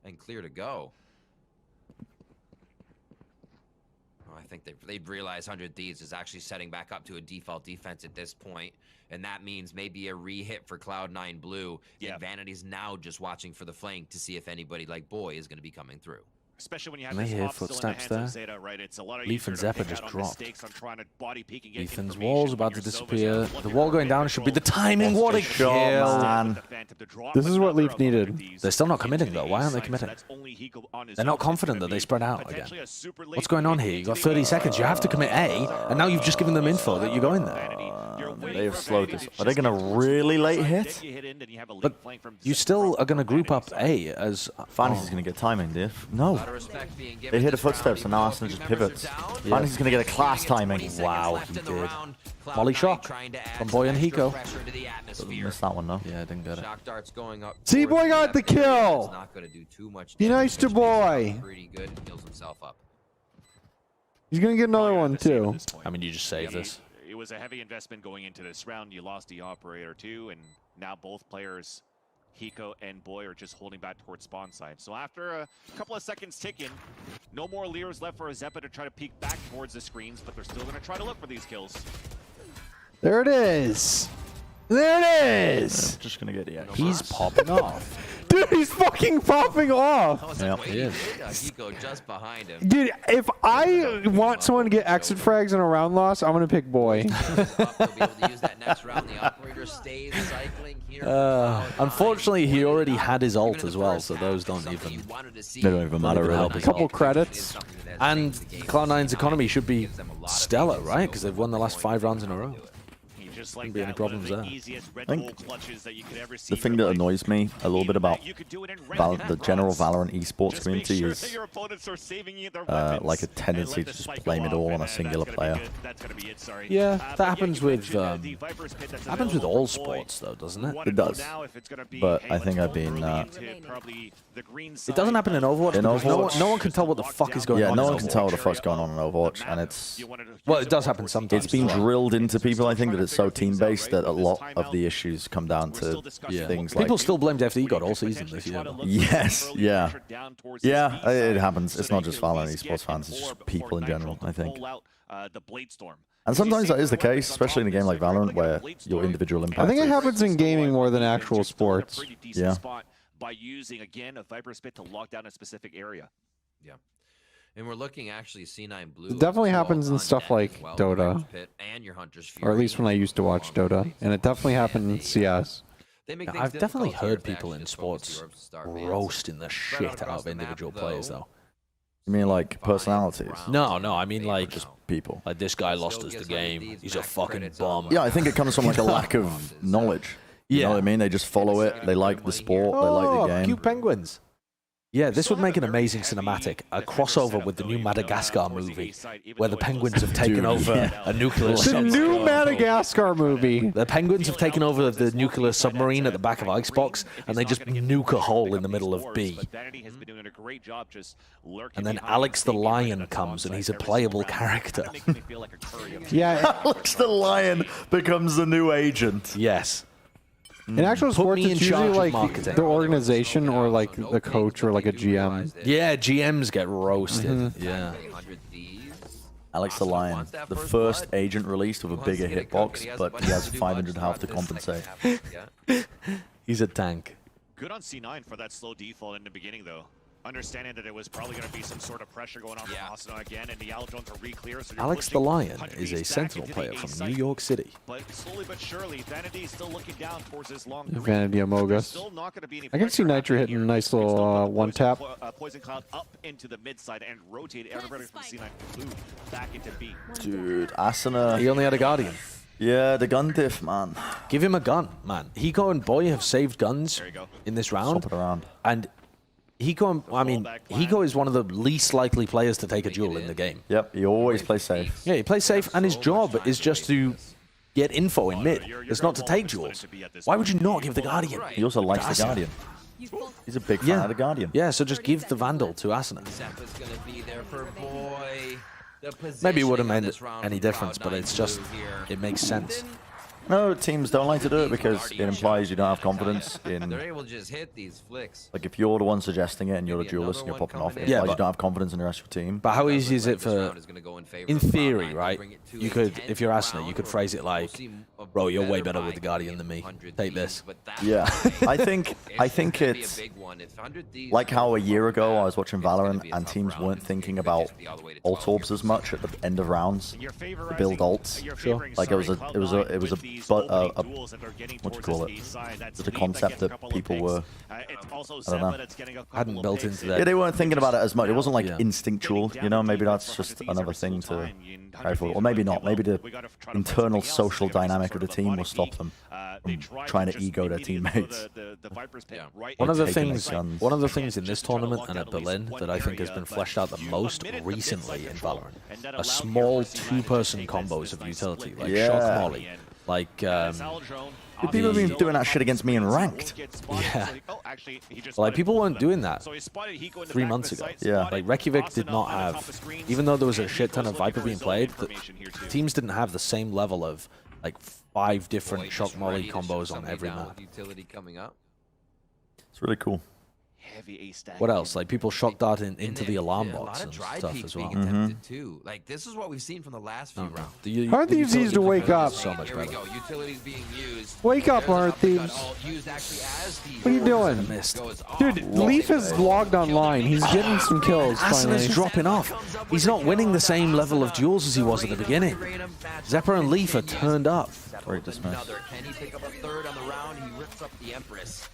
and clear to go. I think they've realized 100 Thieves is actually setting back up to a default defense at this point, and that means maybe a re-hit for Cloud9 Blue. And Vanity's now just watching for the flank to see if anybody like Boy is going to be coming through. Especially when you have Can they this hear off still in the footsteps hands of there? Zeta, right? It's a lot Leaf and easier to Zeppa pick just out on dropped. mistakes on trying to body peek and get Ethan's information wall's when about to you're so disappear. busy The wall going down should be the timing. What a kill! Man. This is what Leaf needed. They're still not committing though. Why aren't they committing? They're not confident that they spread out again. What's going on here? You got 30 seconds. You have to commit A, and now you've just given them info that you're going there. They have slowed this. Are they going to really late hit? But you still are going to group up A as... Fantasy's going to get timing, Diff. No. They hear the footsteps, and now Asuna just pivots. Fantasy's going to get a class timing. Wow, he did. Molly Shock from Boy and Hiko. Missed that one, though. Yeah, I didn't get it. Shock darts going up. See, Boy got the kill. Not going to do too much. Be nice to Boy. Pretty good. Heals himself up. He's going to get another one, too. I mean, you just save this. It was a heavy investment going into this round. You lost the operator too, and now both players, Hiko and Boy, are just holding back towards spawn side. So after a couple of seconds ticking, no more Leers left for Zeppa to try to peek back towards the screens, but they're still going to try to look for these kills. There it is. There it is. I'm just going to get the X. He's popping off. Dude, he's fucking popping off. Yeah, he is. Hiko just behind him. Dude, if I want someone to get exit frags in a round loss, I'm going to pick Boy. Unfortunately, he already had his ult as well, so those don't even matter really. A couple credits. And Cloud9's economy should be stellar, right? Because they've won the last 5 rounds in a row. Shouldn't be any problems there. I think the thing that annoys me a little bit about the general Valorant esports community is like a tendency to just blame it all on a singular player. Yeah, that happens with all sports, though, doesn't it? It does. But I think I've been... it doesn't happen in Overwatch. In Overwatch, no one can tell what the fuck is going on. Yeah, no in one can tell what the fuck's going on in Overwatch, and it's... Well, it does happen sometimes. It's been drilled into people, I think, that it's so team-based that a lot of the issues come down to things like... People still blamed FD God all season this year. Yes, yeah. Yeah, it happens. It's not just Valorant esports fans, it's just people in general, I think. And sometimes that is the case, especially in a game like Valorant, where your individual impact... I think it happens in gaming more than actual sports. Yeah. By using, again, a Viper Spit to lock down a specific area. Yeah. And we're looking actually C9 Blue. It definitely happens in stuff like Dota. Or at least when I used to watch Dota. And it definitely happened in CS. I've definitely heard people in sports roasting the shit out of individual players, though. You mean like personalities? No, I mean like just people. Like this guy lost us the game. He's a fucking bum. Yeah, I think it comes from like a lack of knowledge. You know what I mean? They just follow it. They like the sport. They like the game. Cute penguins. Yeah, this would make an amazing cinematic. A crossover with the new Madagascar movie, where the penguins have taken over a nuclear The submarine. new Madagascar movie. The penguins have taken over the nuclear submarine at the back of Icebox, and they just nuke a hole in the middle of B. And then Alex the Lion comes, and he's a playable character. Yeah. Alex the Lion becomes the new agent. Yes. In actual Put sports, me in it's usually charge of like marketing. the organization or like the coach or like a GM. Yeah, GMs get roasted. Yeah. Alex the Lion, the first agent released with a bigger hitbox, but he has 500 health to compensate. He's a tank. Good on C9 for that slow default in the beginning, though. Understanding that it was probably going to be some sort of pressure going on from Austin again, and the Yellow Drones are re-clear. So Alex the Lion is a Sentinel player from New York City. But slowly but surely, Vanity is still looking down towards his long Vanity Amogus. I can see Nitro hitting a nice little one tap. Poison Cloud up into the mid side and rotate everybody from C9 blue back into B. Dude, Asuna. He only had a Guardian. Yeah, the gun diff, man. Give him a gun, man. Hiko and Boy have saved guns in this round. Swap it around. And Hiko, I mean, Hiko is one of the least likely players to take a duel in the game. Yep, he always plays safe. Yeah, he plays safe, and his job is just to get info in mid. It's not to take duels. Why would you not give the Guardian? He also likes the Guardian. He's a big fan of the Guardian. Yeah, so just give the Vandal to Asuna. Zeppa's gonna be there for Boy. Maybe it wouldn't made any difference, but it's just, it makes sense. No, teams don't like to do it because it implies you don't have confidence in... They're able to just hit these flicks. Like, if you're the one suggesting it and you're the duelist and you're popping off, it implies you don't have confidence in the rest of your team. But how easy is it for... In theory, right? You could, if you're Asuna, you could phrase it like, bro, you're way better with the Guardian than me. Take this. Yeah, I think it's like how a year ago I was watching Valorant and teams weren't thinking about ult orbs as much at the end of rounds to build ults. Sure. Like it was a what do you call it? It was a concept that people were, I don't know, hadn't built into that. Yeah, they weren't thinking about it as much. It wasn't like instinctual, you know. Maybe that's just another thing to carry forward, or maybe not. Maybe the internal social dynamic of the team will stop them from trying to ego their teammates. One of the things in this tournament and at Berlin that I think has been fleshed out the most recently in Valorant are small two-person combos of utility, like Shock Molly, like people have been doing that shit against me in ranked. Yeah. Like, people weren't doing that 3 months ago. Yeah. Like, Reykjavik did not have, even though there was a shit ton of Viper being played, the teams didn't have the same level of, like, 5 different Shock Molly combos on every map. It's really cool. What else? Like, people shock dart into the alarm box and stuff as well. Too. Like, this is what we've seen from the last few rounds. Heart Thieves needs to wake up. So much better. Utilities being used. Wake up, Heart Thieves. What are you doing? Dude, Leaf is logged online. He's getting some kills finally. Asuna's dropping off. He's not winning the same level of duels as he was at the beginning. Zeppa and Leaf are turned up. Great dismiss. Can he pick up a third on the round? He rips up the Empress.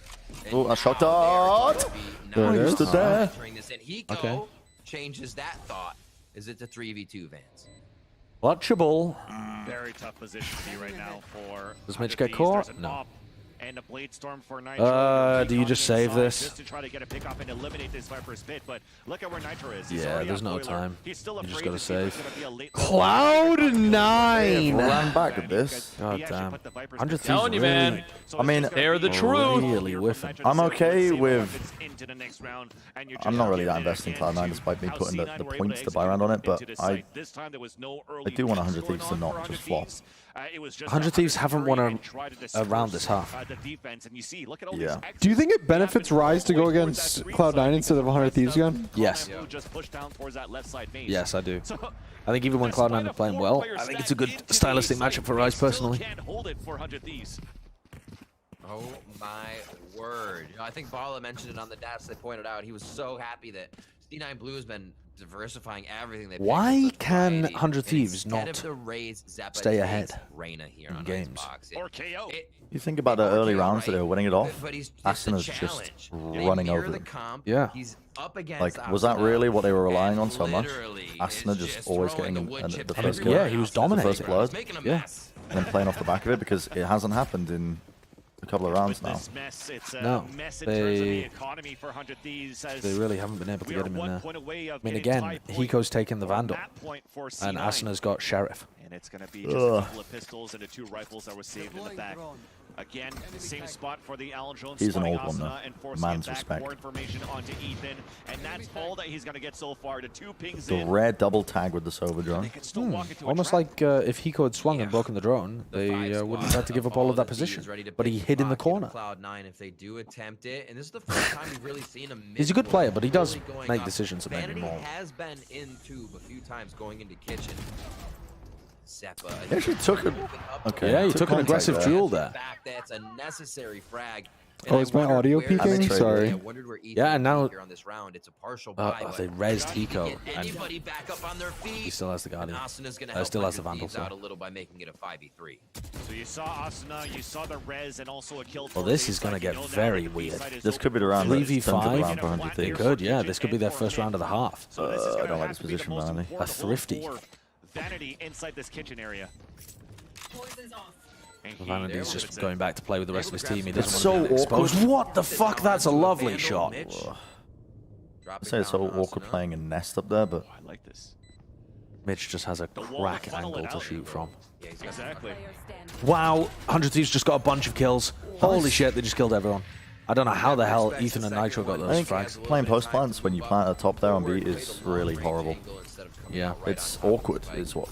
Oh, a shot dart! There it is. Okay. Changes that thought. Is it the 3v2, Vance? Watchable. Very tough position to be right now for. Does Mitch get caught? There's a No. pop and a blade storm for Nitro. Do you just save this? Just to try to get a pick off and eliminate this Viper's pit, but look at where Nitro is. Yeah, there's no time. He's still You just afraid gotta to see if save. it's gonna be a late Cloud9! Ran back at this. God damn. 100 Telling you, man. I mean, They're the truth. Really whiffing. I'm okay with... I'm not really that invested in Cloud9 despite me putting the points to buy around on it, but I do want 100 Thieves to not just flop. 100 Thieves haven't won a round this half. Yeah. Do you think it benefits Rise to go against Cloud9 instead of 100 Thieves again? Yes. Yes, I do. I think even when Cloud9 are playing well, I think it's a good stylistic matchup for Rise personally. Oh my word. You know, I think Bala mentioned it on the DAS. They pointed out he was so happy that C9 Blue has been diversifying everything. Why can 100 Thieves not stay ahead in games? You think about the early rounds that they were winning it off, Asuna's just running over them. Yeah. Like, was that really what they were relying on so much? Asuna just always getting the first kill? Yeah, he was dominating. The first blood? Yeah. And then playing off the back of it because it hasn't happened in a couple of rounds now. No, they really haven't been able to get him in there. I mean, again, Hiko's taken the Vandal, and Asuna's got Sheriff. And it's going to be just a couple of pistols and the 2 rifles that were saved in the back. Again, same spot for the Aldrone. He's an old one, though. Man's respect. More information onto Ethan, and that's all that he's going to get so far. The 2 pings The in. rare double tag with the Sova drone. Almost like if Hiko had swung and broken the drone, they wouldn't have had to give up all of that position. But he hid in the corner. Cloud9 if they do attempt it, and this is the first time we've really seen him. He's a good player, but he does make decisions that make me more. Vanity has been in tube a few times going into kitchen. Seppa. He actually took a... Okay. Yeah, he took an aggressive duel there. That's a necessary frag. Oh, is my audio peaking? Sorry. Yeah, and now on this round, it's a partial buy, they rezzed Hiko, anybody back up on their feet. he still has the Guardian. Still has the Vandal. out a little by making it a 5v3. So you saw Asuna, you saw the res, and also a kill. Well, this is going to get very weird. This could be the round. 3v5. They could, yeah. This could be their first round of the half. I don't like this position, Vanity. A thrifty. Vanity inside this kitchen area. Vanity's just going back to play with the rest of his team. He doesn't so want to be exposed. awkward. What the fuck? That's a lovely shot. I say it's so awkward playing a nest up there, but... I like this. Mitch just has a crack angle to shoot from. Yeah, exactly. Wow, 100 Thieves just got a bunch of kills. Holy shit, they just killed everyone. I don't know how the hell Ethan and Nitro got those frags. Playing post plants when you plant at the top there on B is really horrible. Yeah, it's awkward. It's what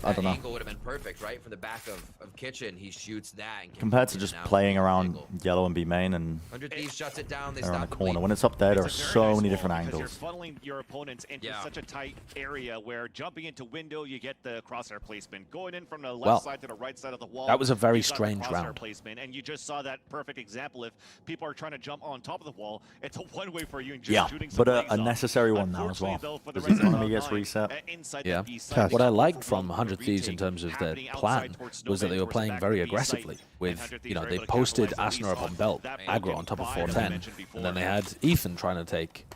I don't know. Angle would have been perfect, right? From the back of kitchen, he shoots that. And compared to just playing around yellow and B main and 100 Thieves shuts it down. They around the corner. When it's up there, there are so many different angles. You're funneling your opponents into such a tight area where jumping into window, you get the crosshair placement. Going in from the left side to the right side of the wall. That was a very strange round. Placement, and you just saw that perfect example. If people are trying to jump on top of the wall, it's a one-way for you and just shooting some but a necessary one now as well. Because the economy gets reset. Yeah. What I liked from 100 Thieves in terms of their plan was that they were playing very aggressively with, you know, they posted Asuna up on belt, aggro on top of 410, and then they had Ethan trying to take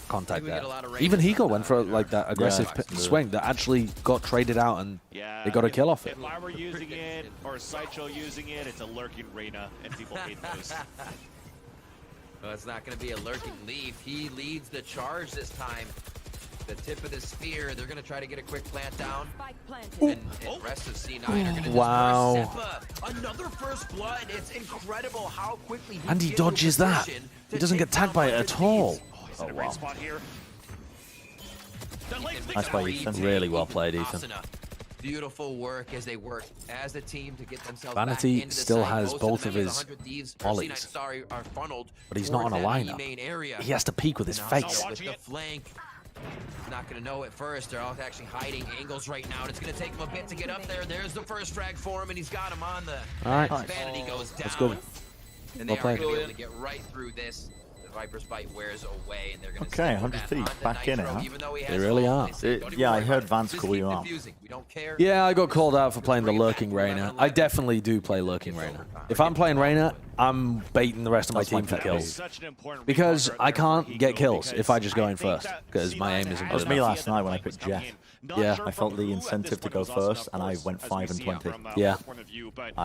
contact there. Even Hiko went for like that aggressive swing that actually got traded out and they got a kill off it. If I were using it or Sideshow using it, it's a lurking Reyna, and people hate those. Well, it's not going to be a lurking leaf. He leads the charge this time. The tip of the spear. They're going to try to get a quick plant down. And rest of C9 are going to wow. Another first blood. It's incredible how quickly and he dodges that. He doesn't get tagged by it at all. Oh, wow. Nice by Ethan. Really well played, Ethan. Beautiful work as they work as a team to get themselves Vanity back into the still site. has Most both of of them, his the 100 Thieves, volleys, are funneled but he's not on a lineup. He has to peek with his face. With the flank. Not going to know at first. They're all actually hiding angles right now. And it's going to take him a bit to get up there. There's the first frag for him, and he's got him on the... All right. Vanity goes down. That's good. And they are going to be able to get right through this. The Viper's Bite wears away, and they're going to... Okay, 100 Thieves back in it, huh? They really are. Yeah, I heard Vance call you out. Yeah, I got called out for playing the Lurking Reyna. I definitely do play Lurking Reyna. If I'm playing Reyna, I'm baiting the rest of my team for kills. Because I can't get kills if I just go in first, because my aim isn't It was good me enough. last night when I picked Jett. Yeah. I felt the incentive to go first, and I went 5 and 20. Yeah.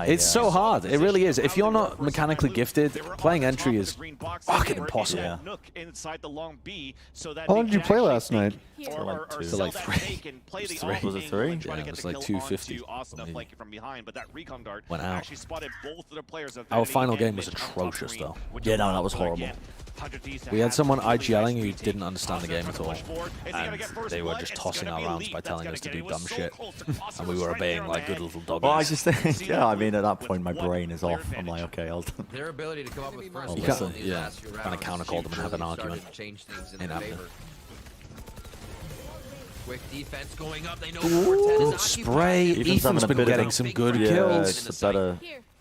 It's so hard. It really is. If you're not mechanically gifted, playing entry is fucking impossible. Yeah. How long did you play last night? For like 2. So like 3. Was it 3? Yeah, it was like 250. Went out. Our Our final game was atrocious, though. Yeah, no, that was horrible. We had someone IGLing who didn't understand the game at all, and they were just tossing our rounds by telling us to do dumb shit, and we were obeying like good little doggies. Well, I just think, yeah, I mean, at that point, my brain is off. I'm like, okay, I'll... Their ability to come up with first You can't, yeah, kind of counter-call them and have an argument. Change things in Ain't their happening. favor. Quick defense going up. They know Ooh, spray. Ethan's been getting some good kills. It's a better...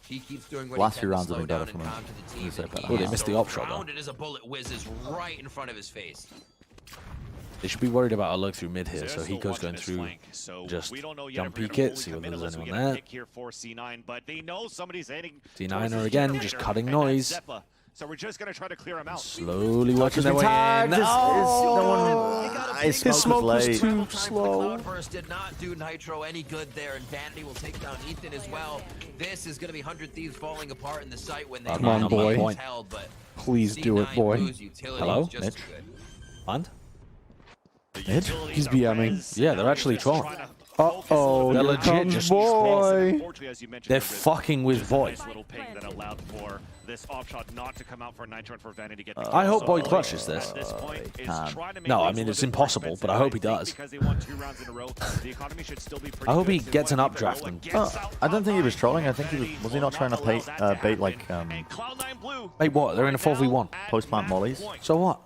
He keeps doing what Last he few can rounds to have slow been down better for and me. calm to the team. Say better. Oh, they missed the op shot, though. Rounded as a bullet whizzes right in front of his face. They should be worried about a look through mid here, so Hiko's going through just jump peek it, see whether there's anyone there. C9 are again just cutting noise. So we're just going to try to clear him out. Slowly working their way in. No one... His smoke was too slow. Cloudburst did not do Nitro any good there, and Vanity will take down Ethan as well. This is going to be 100 Thieves falling apart in the site when they Come on, boy. held, but Please do it, boy. Hello, Mitch? And? Mitch? He's BMing. Yeah, they're actually trolling. Uh-oh, They're here legit comes just boy. They're fucking with boy. Little ping that allowed for this offshot not to come out for Nitro and for Vanity to get I hope boy clutches this. At this point, is trying to make No, I things mean a it's little bit more impossible, expensive, but I hope he does. Because they won 2 rounds in a row, the economy should still be pretty I hope he good. gets an updraft. And I don't think he was trolling. I think he was he not trying to bait like Wait, what? They're in a 4v1. Post-plant mollies? So what?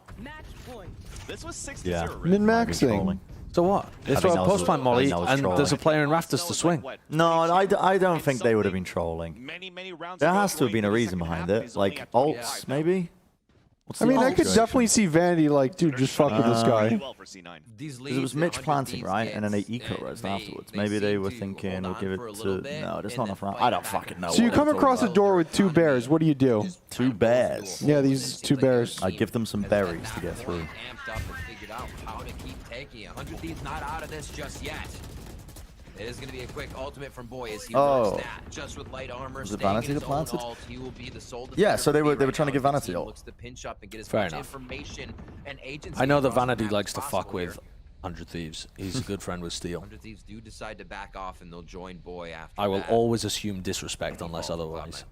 This was 6-0. Yeah. Min-maxing. So what? They throw a post-plant molly and there's a player in rafters to swing. No, I don't think they would have been trolling. There has to have been a reason behind it. Like ults, maybe? I mean, I could definitely see Vanity like, dude, just fuck with this guy. Because it was Mitch planting, right? And then they eco-resed afterwards. Maybe they were thinking, we'll give it to... No, there's not enough round. I don't fucking know. So you come across a door with 2 bears. What do you do? 2 bears? Yeah, these 2 bears. I give them some berries to get through. How to keep taking 100 Thieves not out of this just yet. It is going to be a quick ultimate from Boy as he works that just with light armor. Was it Vanity that planted? He will be the sole Yeah, so they were trying to give Vanity ult. looks to pinch up and get as Fair much enough. information and agency I know that across the Vanity map likes as to fuck possible with here. 100 Thieves. He's a good friend with Steel. 100 Thieves do decide to back off and they'll join Boy after I will that. always assume disrespect unless otherwise.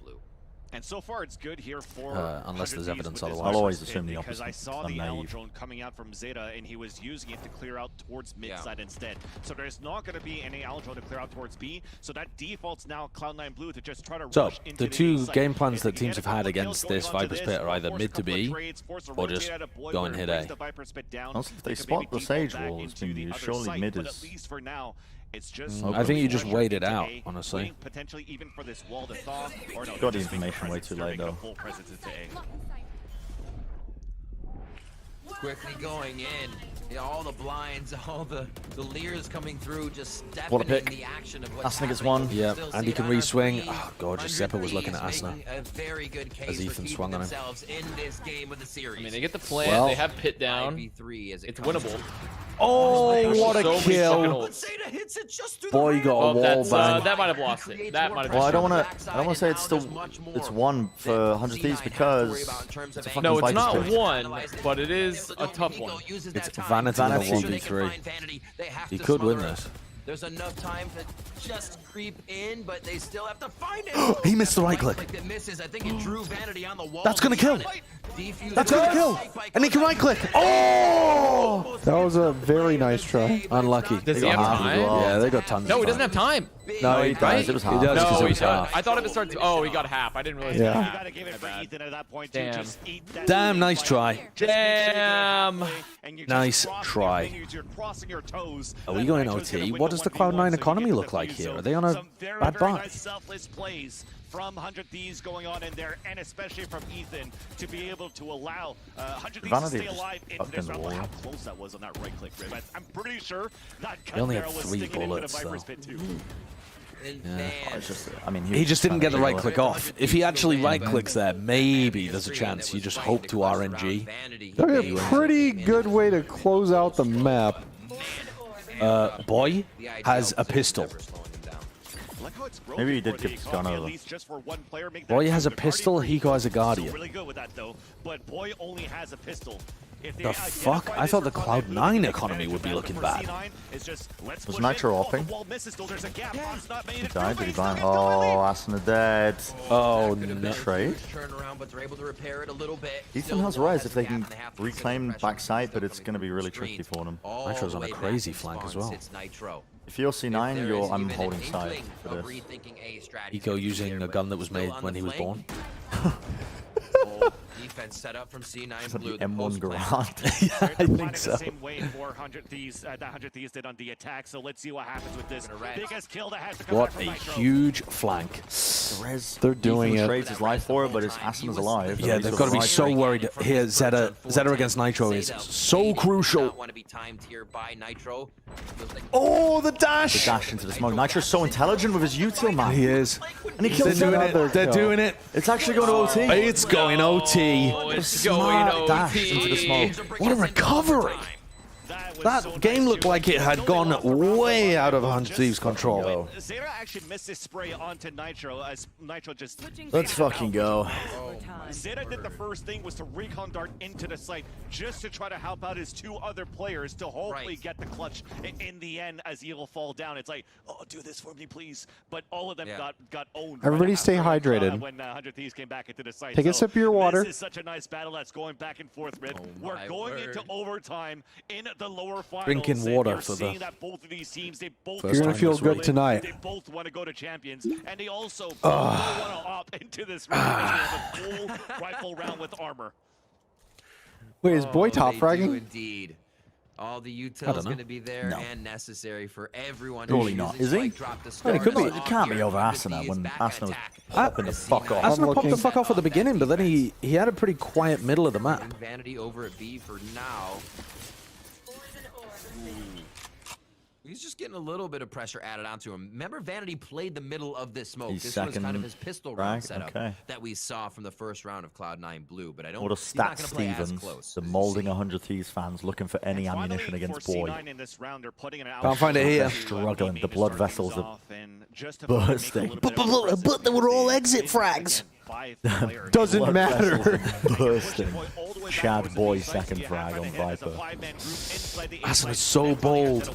And so far, it's good here for Unless there's evidence otherwise. I'll always assume the because opposite. I saw I'm the L naive. drone coming out from Zeta, and he was using it to clear out towards mid side instead. So there's not going to be any L drone to clear out towards B. So that defaults now Cloud9 Blue to just try to So, rush into the 2 A side. game plans If that they can teams get have a had couple against kills this going onto Viper's this, Pit are either force a mid to couple of B trades, force a or rotate just out of Boy, go where and it hit brings A. the Viper's Pit down. Also, if they They could spot maybe the default Sage back wall, it's into been the used. other Surely site, mid but is... at least for now, it's just I think you just push wait it into out, A, honestly. waiting potentially even for this wall to thaw. Or no, Got the just being information way presence. too They're late, making a though. full presence into A. Quickly going in. You know, all the blinds, all the leers coming through, just What a deafening pick. the action of what's Asna gets happening. one. Yeah, Still and he see can it on our re-swing. screen. Oh, gorgeous. Zeppa was looking at Asna. Making a very good case As for Ethan keeping swung on him. themselves in this game of the series. I mean, they get the plant, Well, they have pit down. 5v3 as it It's comes winnable. Oh, what a So many kill. fucking ults. Zeta hits it just through Boy the got a Well, wall that's, bang. that might have lost it. That might have Well, I don't want want to say it's still... It's 1 for 100 Thieves because... It's a fucking No, it's Viper's not Pit. 1, but it is a tough one. It's Vanity in a 1v3. He could win this. There's enough time to just creep in, but they still have to find it. He missed the right click. That misses. I think it drew Vanity on the wall. That's gonna kill. Defuse That's gonna kill. And he can right click. Oh! That was a very nice try. Unlucky. Does They he got have half as time? well. Yeah, they got tons No, of he doesn't time. have time. No, he does. does. It was half. He does because No, it he was does. half. I thought if it starts. Oh, he got half. I didn't realize Yeah. that. You gotta give it for Ethan at that point. Damn. Just eat that Damn, nice try. Damn. and you're just Nice crossing try. your fingers, you're crossing your toes. Are we That going Nitro's gonna OT? win What the does the 1v1, Cloud9 so you economy get look the like W here? zone. Are they on a Some very, bad very buy? nice selfless plays from 100 Thieves going on in there, and especially from Ethan to be able to allow 100 Thieves to Vanity stay just alive into fucked this in the round. Look wall. how close that was on that right click, Rib. I'm pretty sure that He gun only had barrel was 3 sticking into the bullets, Viper's though. pit too. Oh, it's just, I mean, He just didn't get the right trying to click off. If he actually right clicks there, maybe there's a chance. You just hope to RNG. That's a pretty good way to close out the map. Boy has a pistol. Maybe he did give his gun over. Boy has a pistol, Hiko has a Guardian. Really good with that though, but Boy only has a pistol. If they The fuck? I thought the Cloud9 economy would be looking bad. Was Nitro opping? He died, did he blind? Oh, Asna dead. Oh, no. Trade? Turn around, but they're able to repair it a little bit. Ethan has res if they can reclaim backside, but it's going to be really tricky for them. Nitro's on a crazy flank as well. If you're C9, I'm holding side for this. Hiko using a gun that was made when he was born. Defense set up from C9 Is that Blue. the M1 Garand? Yeah, I think so. The same way for 100 Thieves, that 100 Thieves did on the attack. So let's see what happens with this biggest kill that has to come What out from a Nitro. huge flank. They're doing Ethan it. trades his life for it, but his Asna's alive. Yeah, they've got to be so worried here. Zeta against Nitro is so crucial. Want to be timed here by Nitro. Oh, the The dash! dash into the smoke. Nitro's so intelligent with his util, man. He is. And he kills They're doing Zeta. it. They're doing it. It's actually going to OT. It's going OT. What a smart dash into the smoke. What a recovery! That game looked like it had gone way out of 100 Thieves' control. Zeta actually missed his spray onto Nitro as Nitro just... Let's fucking go. Zeta did the first thing was to recon dart into the site just to try to help out his 2 other players to hopefully get the clutch in the end as he'll fall down. It's like, oh, do this for me, please. But all of them got owned. Everybody stay hydrated. When 100 Thieves came back into the site. Take a sip of your water. This is such a nice battle that's going back and forth, Rip. We're going into overtime in the lower finals. Drinking water for the both of these teams, they both You're gonna feel good tonight. They both want to go to champions, and they also both want to opt into this round. A full rifle round with armor. Wait, is Boy top fragging? Indeed. All the util is going to be there and necessary for everyone. Surely not. Is he? It can't be over Asuna when Asuna was popping the fuck off. Asuna popped the fuck off at the beginning, but then he had a pretty quiet middle of the map. Vanity over at B for now. He's just getting a little bit of pressure added onto him. Remember, Vanity played the middle of this smoke. This was kind of his pistol round setup that we saw from the first round of Cloud9 Blue. But I don't. What a stat, Stevens. The molding 100 Thieves fans looking for any ammunition against Boy. Can't find it here. Struggling. The blood vessels are bursting. But they were all exit frags. Doesn't matter. Bursting. Chad Boy second frag on Viper. Asuna's so bold.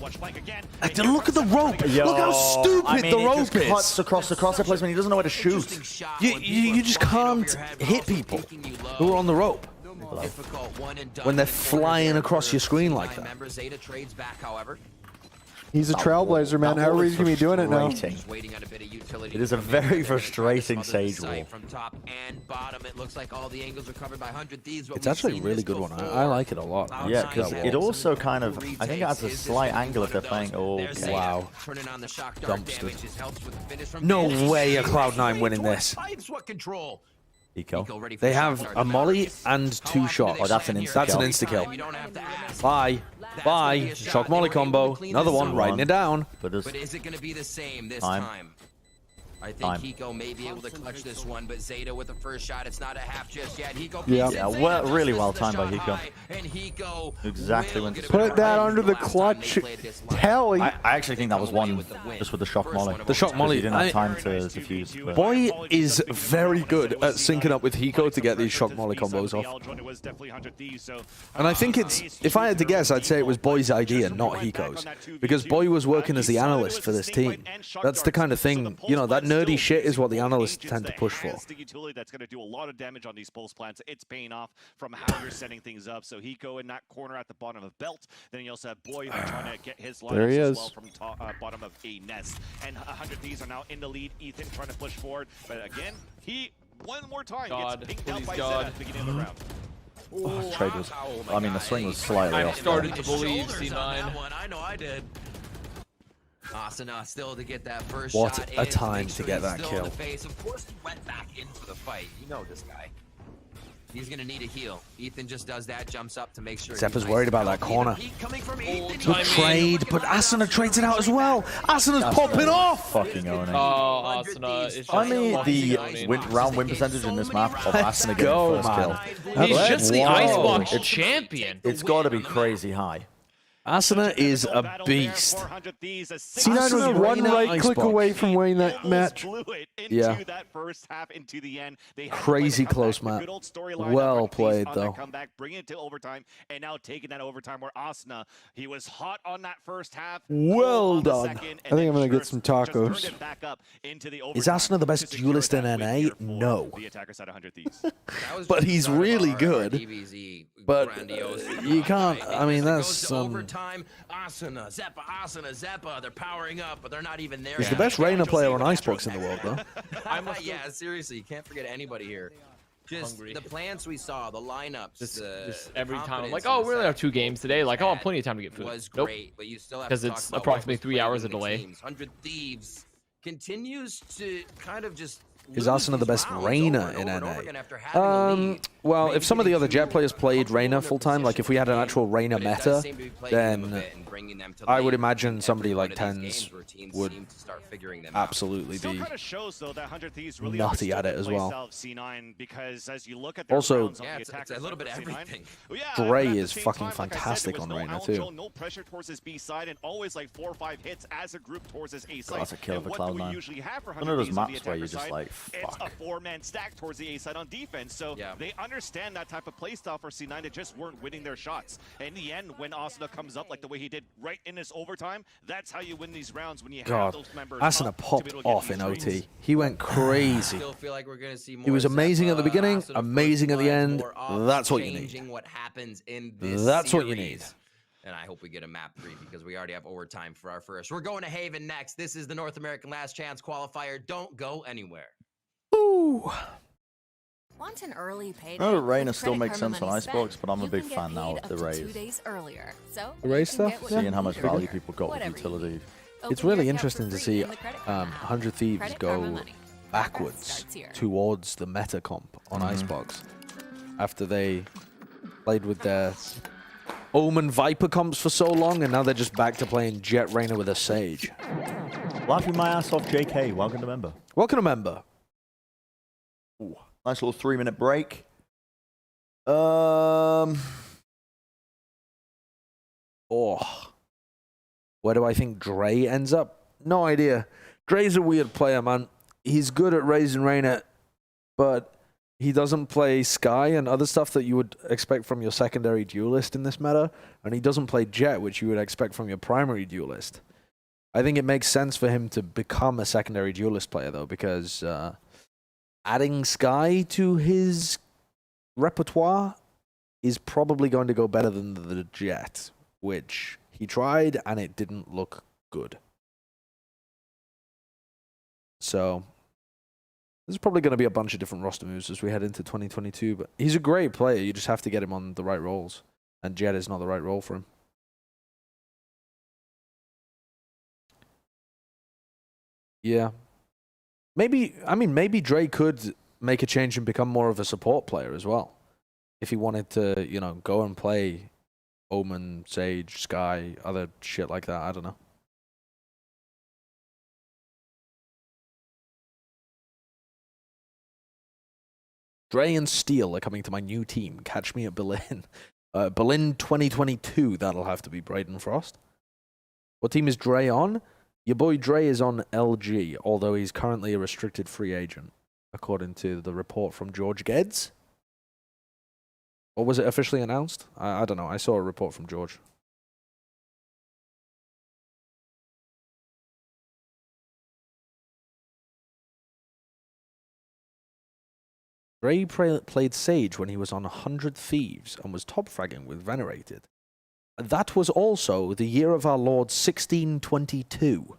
Look at the rope. Look how stupid the rope is. Cuts across the crosshair placement. He doesn't know where to shoot. You just can't hit people who are on the rope when they're flying across your screen like that. He's a trailblazer, man. How are we going to be doing it now? It is a very frustrating Sage Wall. It's actually a really good one. I like it a lot. Yeah, because it also kind of, I think it adds a slight angle if they're playing. Oh, okay. Wow. Dumpster. No way a Cloud9 winning this. Eco. They have a molly and 2 shots. Oh, that's an insta-kill. Bye. Bye. Shock molly combo. Another one, writing it down. But is it going to be the same this time? I think Hiko may be able to clutch this one, but Zeta with the first shot, it's not a half just yet. Hiko really well timed by Hiko. Exactly when to put that under the clutch. Telly. I actually think that was one just with the shock molly. The shock molly. He didn't have time to defuse. But. Boy is very good at syncing up with Hiko to get these shock molly combos off. And I think it's, if I had to guess, I'd say it was Boy's idea, not Hiko's. Because Boy was working as the analyst for this team. That's the kind of thing, you know, that nerdy shit is what the analysts tend to push for. The utility that's going to do a lot of damage on these pulse plants. It's paying off from how you're setting things up. So Hiko in that corner at the bottom of belt. Then you also have Boy trying to get his line as well from bottom of a nest. And 100 Thieves are now in the lead. Ethan trying to push forward. But again, he one more time gets pinged out by Zeta at the beginning of the round. Trade was, I mean, the swing was slightly off. I started to believe C9. I know I did. Asuna still to get that first what shot. What a time to get that kill. Of course, he went back in for the fight. You know this guy. He's going to need a heal. Ethan just does that, jumps up to make sure. Zeppa's worried about that corner. Good trade, but Asuna trades it out as well. Asuna's popping off. Fucking owning. Oh, Asuna is just I mean, the round win percentage in this map of Asuna getting first kill. He's just the Icebox champion. It's got to be crazy high. Asuna is a beast. C9 was one right click away from winning that match. Yeah. Crazy close match. Well played, though. Come back, bring it to overtime, and now taking that overtime where Asuna, he was hot on that first half. Well done. I think I'm going to get some tacos. Is Asuna the best duelist in NA? No. But he's really good. But you can't, I mean, that's Asuna, Zeppa, they're powering up, but they're not even there. He's the best Reyna player on Icebox in the world, though. Yeah, seriously, you can't forget anybody here. Just the plans we saw, the lineups. Just every time I'm like, oh, we only have 2 games today. Like, I'll have plenty of time to get food. Nope. Because it's approximately 3 hours of delay. 100 Thieves continues to kind of just Is Arsenal the best Reyna in NA? Well, if some of the other Jett players played Reyna full-time, like if we had an actual Reyna meta, then I would imagine somebody like Tens would absolutely be nutty at it as well. Also, it's a little bit of everything. Dre is fucking fantastic on Reyna too. No pressure towards his B side and always like 4 or 5 hits as a group towards his A side. That's a kill for Cloud9. One of those maps where you're just like, fuck. It's a 4-man stack towards the A side on defense, so they understand that type of playstyle for C9. They just weren't winning their shots. And in the end, when Asuna comes up like the way he did right in this overtime, that's how you win these rounds, when you have those members. Asuna popped off in OT. He went crazy. Still feel like we're gonna see more. He was amazing at the beginning, amazing at the end. That's what you need. Changing what happens in this That's what you series. need. And I hope we get a map 3 because we already have overtime for our first. We're going to Haven next. This is the North American Last Chance Qualifier. Don't go anywhere. Ooh. Want an early payday? No, Reyna still Credit makes Karma sense on Money Icebox, Spend. but I'm a You big can get fan now paid of the up to raise. 2 days earlier. So The raise you can stuff? get what Yeah. you Seeing how much need value earlier. people got with Whatever you utility. need. It's Open really your account interesting for to free see in the Credit Karma 100 Thieves Credit Karma go Money. backwards Starts here. towards the meta comp on Icebox after they played with their Omen Viper comps for so long, and now they're just back to playing Jett Reyna with a Sage. Laughing my ass off, JK. Welcome to member. Welcome to member. Ooh, nice little 3-minute break. Oh, where do I think Dre ends up? No idea. Dre's a weird player, man. He's good at raising Reyna, but he doesn't play Sky and other stuff that you would expect from your secondary duelist in this meta, and he doesn't play Jett, which you would expect from your primary duelist. I think it makes sense for him to become a secondary duelist player, though, because adding Sky to his repertoire is probably going to go better than the Jett, which he tried, and it didn't look good. So there's probably going to be a bunch of different roster moves as we head into 2022, but he's a great player. You just have to get him on the right roles, and Jett is not the right role for him. Yeah. Maybe Dre could make a change and become more of a support player as well. If he wanted to, you know, go and play Omen, Sage, Sky, other shit like that. I don't know. Dre and Steel are coming to my new team. Catch me at Berlin. Berlin 2022. That'll have to be Braden Frost. What team is Dre on? Your boy Dre is on LG, although he's currently a restricted free agent, according to the report from George Geddes. Or was it officially announced? I don't know. I saw a report from George. Dre played Sage when he was on 100 Thieves and was top fragging with Venerated. That was also the year of our Lord 1622.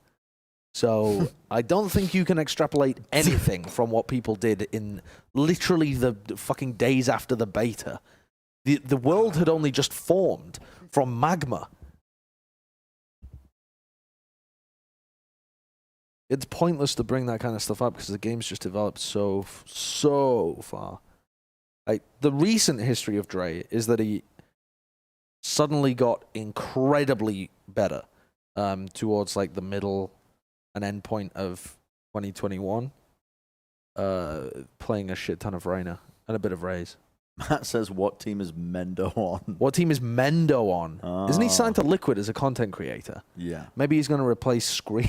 So I don't think you can extrapolate anything from what people did in literally the fucking days after the beta. The world had only just formed from magma. It's pointless to bring that kind of stuff up because the game's just developed so far. Like, the recent history of Dre is that he suddenly got incredibly better towards like the middle and end point of 2021, playing a shit ton of Reyna and a bit of Raze. Matt says, what team is Mendo on? What team is Mendo on? Oh. Isn't he signed to Liquid as a content creator? Yeah. Maybe he's going to replace Scream.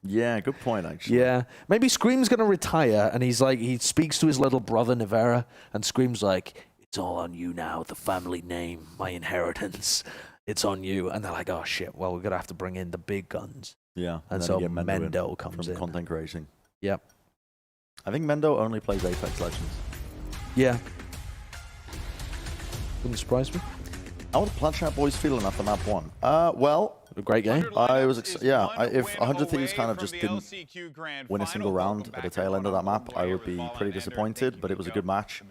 Yeah, good point, actually. Yeah. Maybe Scream's going to retire, and he's like, he speaks to his little brother, Nivera, and Scream's like, it's all on you now, the family name, my inheritance. It's on you. And they're like, oh, shit, well, we're going to have to bring in the big guns. Yeah. And then so you get Mendo comes from in. content creating. Yep. I think Mendo only plays Apex Legends. Yeah. Wouldn't surprise me. How are the Plat Chat boys feeling after map 1? Well, a great game. I was, if 100 Thieves kind of just didn't win a single round at the tail end of that map, I would be pretty disappointed, but it was a good match.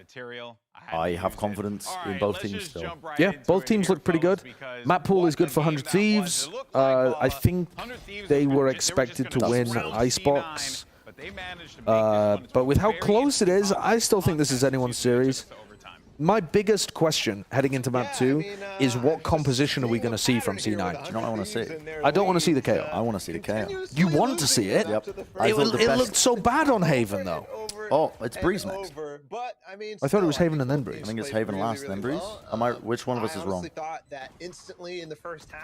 I have confidence in both teams still. Yeah, both teams look pretty good. Map pool is good for 100 Thieves. I think they were expected to win Icebox. But with how close it is, I still think this is anyone's series. My biggest question heading into map 2 is what composition are we going to see from C9? Do you know what I want to see? I don't want to see the KO. I want to see the KO. You want to see it? Yep. It looked so bad on Haven, though. Oh, it's Breeze next. I thought it was Haven and then Breeze. I think it's Haven last, then Breeze. Which one of us is wrong?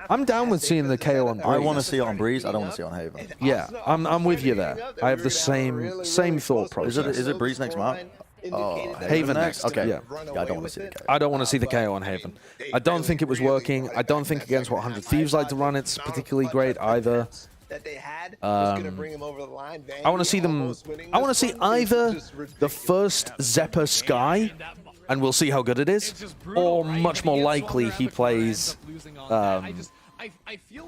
I'm down with seeing the KO on Breeze. I want to see it on Breeze. I don't want to see it on Haven. Yeah, I'm with you there. I have the same thought process. Is it Breeze next map? Oh, Haven next. Okay. Yeah. I don't want to see the KO. I don't want to see the KO on Haven. I don't think it was working. I don't think against what 100 Thieves like to run, it's particularly great either. I want to see them. I want to see either the first Zephyr Sky, and we'll see how good it is, or much more likely he plays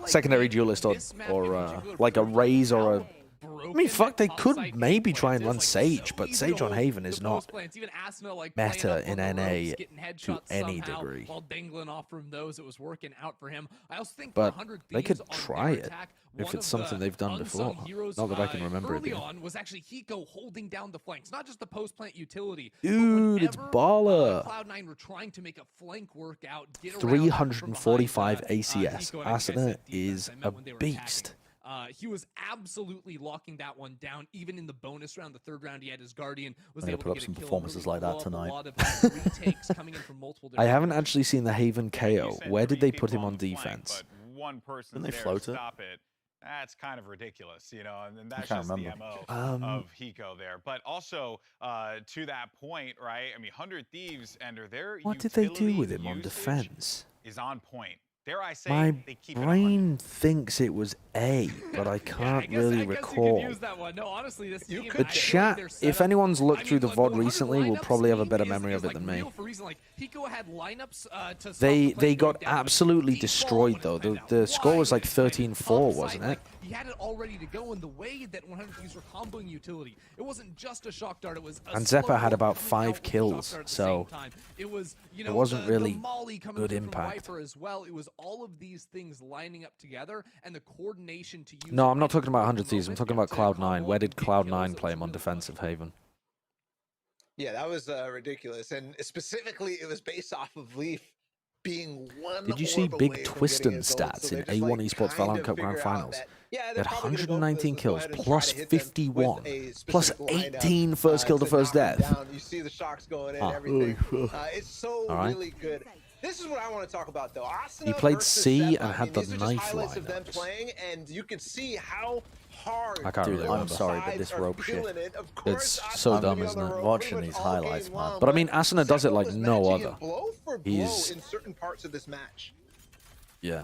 secondary duelist or like a Raze or a. I mean, fuck, they could maybe try and run Sage, but Sage on Haven is not meta in NA to any degree. But they could try it if it's something they've done before. Not that I can remember it being. Was actually Hiko holding down the flanks, not just the post-plant utility. Dude, it's baller. Cloud9 were trying to make a flank work out. 345 ACS. Asuna is a beast. He was absolutely locking that one down. Even in the bonus round, the third round, he had his Guardian. Was able to put up get some a kill. performances like that tonight. I haven't actually seen the Haven KO. Where did they put him on defense? One person Didn't they there float to it? stop it. That's kind of ridiculous, you know, and that's can't just remember. the MO of Hiko there. But also, to that point, right, I mean, 100 Thieves, Ender, their What did they do with him on usage defense? is on point. Dare I say, My they keep it on. brain thinks it was A, but I can't really recall. The chat, if anyone's looked through the VOD recently, will probably have a better memory of it than me. They got absolutely destroyed, though. The score was like 13-4, wasn't it? He had it all ready to go in the way that 100 Thieves were comboing utility. It wasn't just a shock dart, it was a And Zephyr slow had roll about coming out 5 with the kills, shock dart at the so same time. It was, you it know, wasn't really the Molly coming good through from impact. Viper as well. It was all of these things lining up together and the coordination to use. No, I'm not talking about 100 Thieves. I'm talking about Cloud9. Where did Cloud9 play him on defensive Haven? Yeah, that was ridiculous. And specifically, it was based off of Leaf being one. Did you see Big Twiston stats in A1 Esports VALORANT Cup Grand Finals? They had 119 kills, plus 51, plus 18 first kill to first death. You see the shocks going in, everything. It's so really good. This is what I want to talk about, though. Asuna He played versus C Zephyr. and had the these are knife just highlights of line. them playing, and you can see how hard. I can't really I'm remember. sorry, but this rope shit. It's so dumb, isn't it? Watching these highlights, man. But I mean, Asuna does it like no other. Blow for blow He's in certain parts of this match. yeah.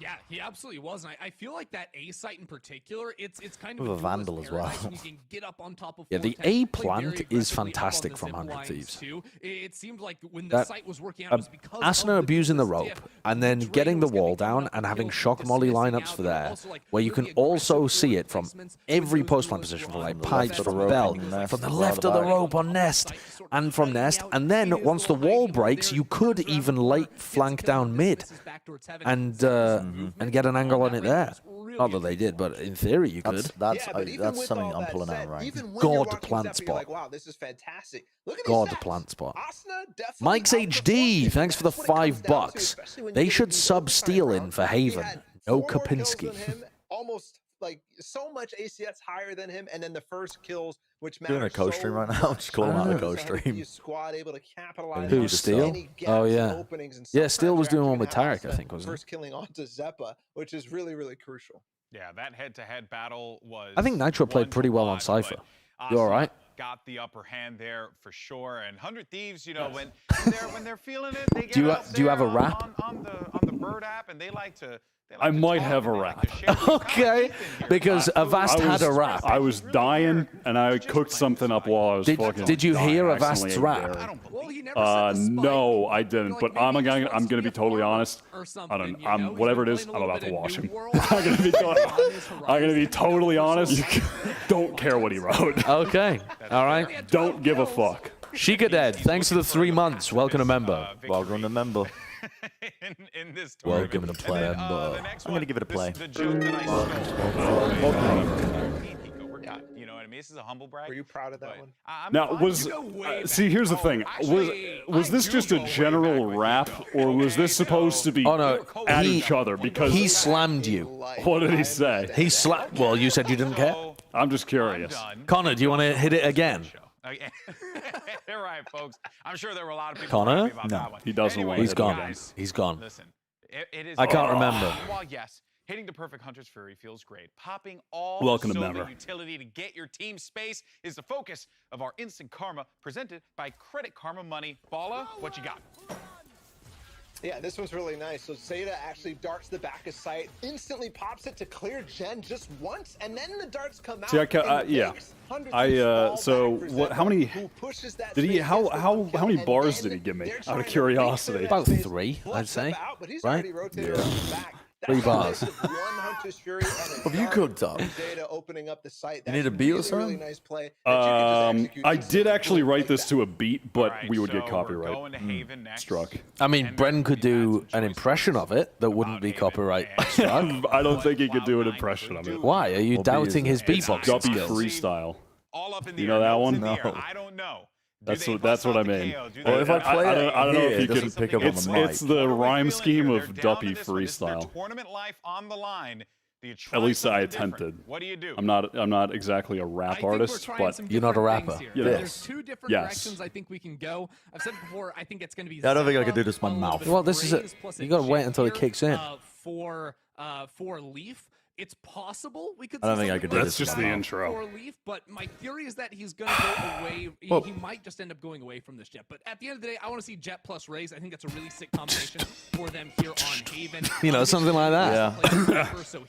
Yeah, he absolutely was. And I feel like that A site in particular, it's kind of With a duelist Vandal as well. paradise when you can get up on top of Yeah, the 410, A play plant very is aggressively fantastic up on from the 100 zip Thieves. lines, too. It seemed like when the That site was working out, it was because Asuna of abusing the duelist rope diff. and then getting the wall down and having shock molly lineups for there, where you can also see it from every post line position, from like pipes, from bell, from the left of the rope on Nest, and from Nest. And then once the wall breaks, you could even late flank down mid and get an angle on it there. Not that they did, but in theory you could. That's something I'm pulling out right. God plant spot. Like, wow, this is fantastic. Look at God these stats. plant spot. Asuna definitely Mike's HD, thanks for the $5. They should sub Steel in for Haven. No Kapinski. Almost like so much ACS higher than him, and then the first kills, which Doing a co-stream right now. Just calling out the co-stream. Squad able to capitalize Who, on Steel? any gaps Oh and yeah. openings, and Yeah, Steel was doing one with sometimes Tarek, I think, wasn't first killing onto Zeppa, which is really, really crucial. Yeah, that head-to-head battle was. I think Nitro played pretty well on Cypher. You all right? Got the upper hand there for sure. And 100 Thieves, you know, when they're feeling it, they get Do you have a out rap? there on the Bird app, and they like to. I might have a rap. Okay, because Avast had a rap. I was dying, and I cooked something up while I was fucking. Did you dying. hear I Avast's accidentally ate rap? dairy. No, I didn't. But I'm gonna be totally honest. I'm whatever it is. I'm about to wash him. I'm gonna be totally honest. Don't care what he wrote. Okay, all right. Don't give a fuck. Sheikah Dead, thanks for the 3 months. Welcome to member. Welcome to member. in this Welcome to play. I'm going to give it a play. The joke that I stole. You know what I mean, this is a humble brag. Were you proud of that one? Now, see, here's the thing. Was this just a general rap, or was this supposed to be at each other? Because he slammed you. What did he say? He slapped. Well, you said you didn't care. I'm just curious. Connor, do you want to hit it again? All right, folks. I'm sure there were a lot of people Connor? happy about that one. He doesn't want to. He's gone. Guys, He's gone. Listen, it is. I can't remember. While yes, hitting the perfect Hunter's Fury feels great. Popping all Welcome to solo member. utility to get your team space is the focus of our instant karma presented by Credit Karma Money. Bala, what you got? Yeah, this one's really nice. So Zeta actually darts the back of sight, instantly pops it to clear Gen just once, and then the darts come out. See, yeah. So what? How many? Did he? How many bars did he give me? Out of curiosity. About 3, I'd say. Right? Yeah. 3 bars. Have you cooked up? You need a beat or something? I did actually write this to a beat, but we would get copyright struck. I mean, Bren could do an impression of it that wouldn't be copyright struck. I don't think he could do an impression of it. Why? Are you doubting his beatbox Duppy skills? freestyle. All up in the You know that one? No. I don't know. That's what I mean. Well, if I play I don't know if you it can pick up on the mic. It's the rhyme scheme of Duppy freestyle. Tournament life on the line. At least I attempted. What do you do? I'm not exactly a rap artist, but you're not a rapper. There's 2 different directions I think we can go. I've said before, I think it's going to be. Yeah, I don't think I could do this with my mouth. Well, this is you got to wait until it kicks in. For Leaf. It's possible we could. I don't think I could do That's this. just the intro. For Leaf, but my theory is that he's going to go away. He might just end up going away from this Jett. But at the end of the day, I want to see Jett plus Raze. I think that's a really sick combination for them here on Haven. You know, something like that. Yeah. Listen,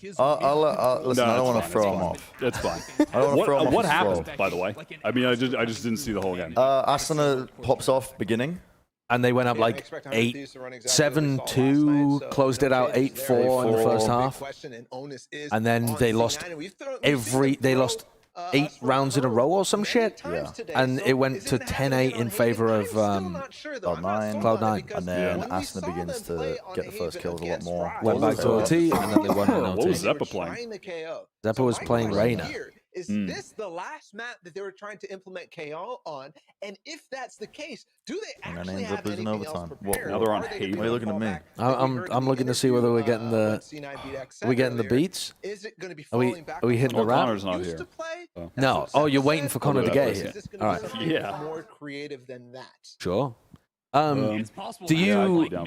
I don't want to throw him off. It's fine. I don't want to throw him off. What happened, by the way? I mean, I just didn't see the whole game. Asana pops off beginning. And they went up like 7-2, closed it out 8-4 in the first half. And then they lost they lost 8 rounds in a row or some shit. Yeah. And it went to 10-8 in favor of Cloud9. And then Asana begins to get the first kills a lot more. Went back to OT, and then they won in OT. What was Zeppa playing? Zeppa was playing Reyna. Is this the last map that they were trying to implement KO on? And if that's the case, do they actually have anything else prepared? Now they're on Haven. Why are you looking at me? I'm looking to see whether we're getting the beats. Is it going to be Are we hitting the rap? Connor's not here. No. Oh, you're waiting for Connor to get here. All right. Yeah. More creative than that. Sure. Do you down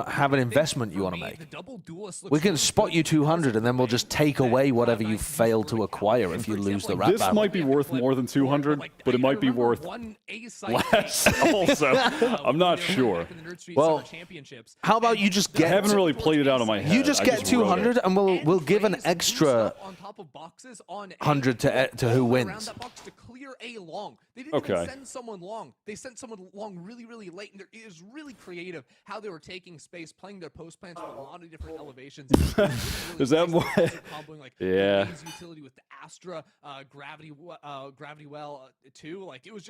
have an investment you want to make? We can spot you 200, and then we'll just take away whatever you failed to acquire if you lose the rap This battle. might be worth more than 200, but it might be worth less also. I'm not sure. Well, how about you just get... I haven't really played it out of my head. You just get 200, and we'll give an extra 100 to who wins. They didn't even send someone long. They sent someone long really, really late, and it is really creative how they were taking space, playing their post plans with a lot of different elevations. Is that more? Yeah. Utility with the Astra, Gravity Well too. Like it was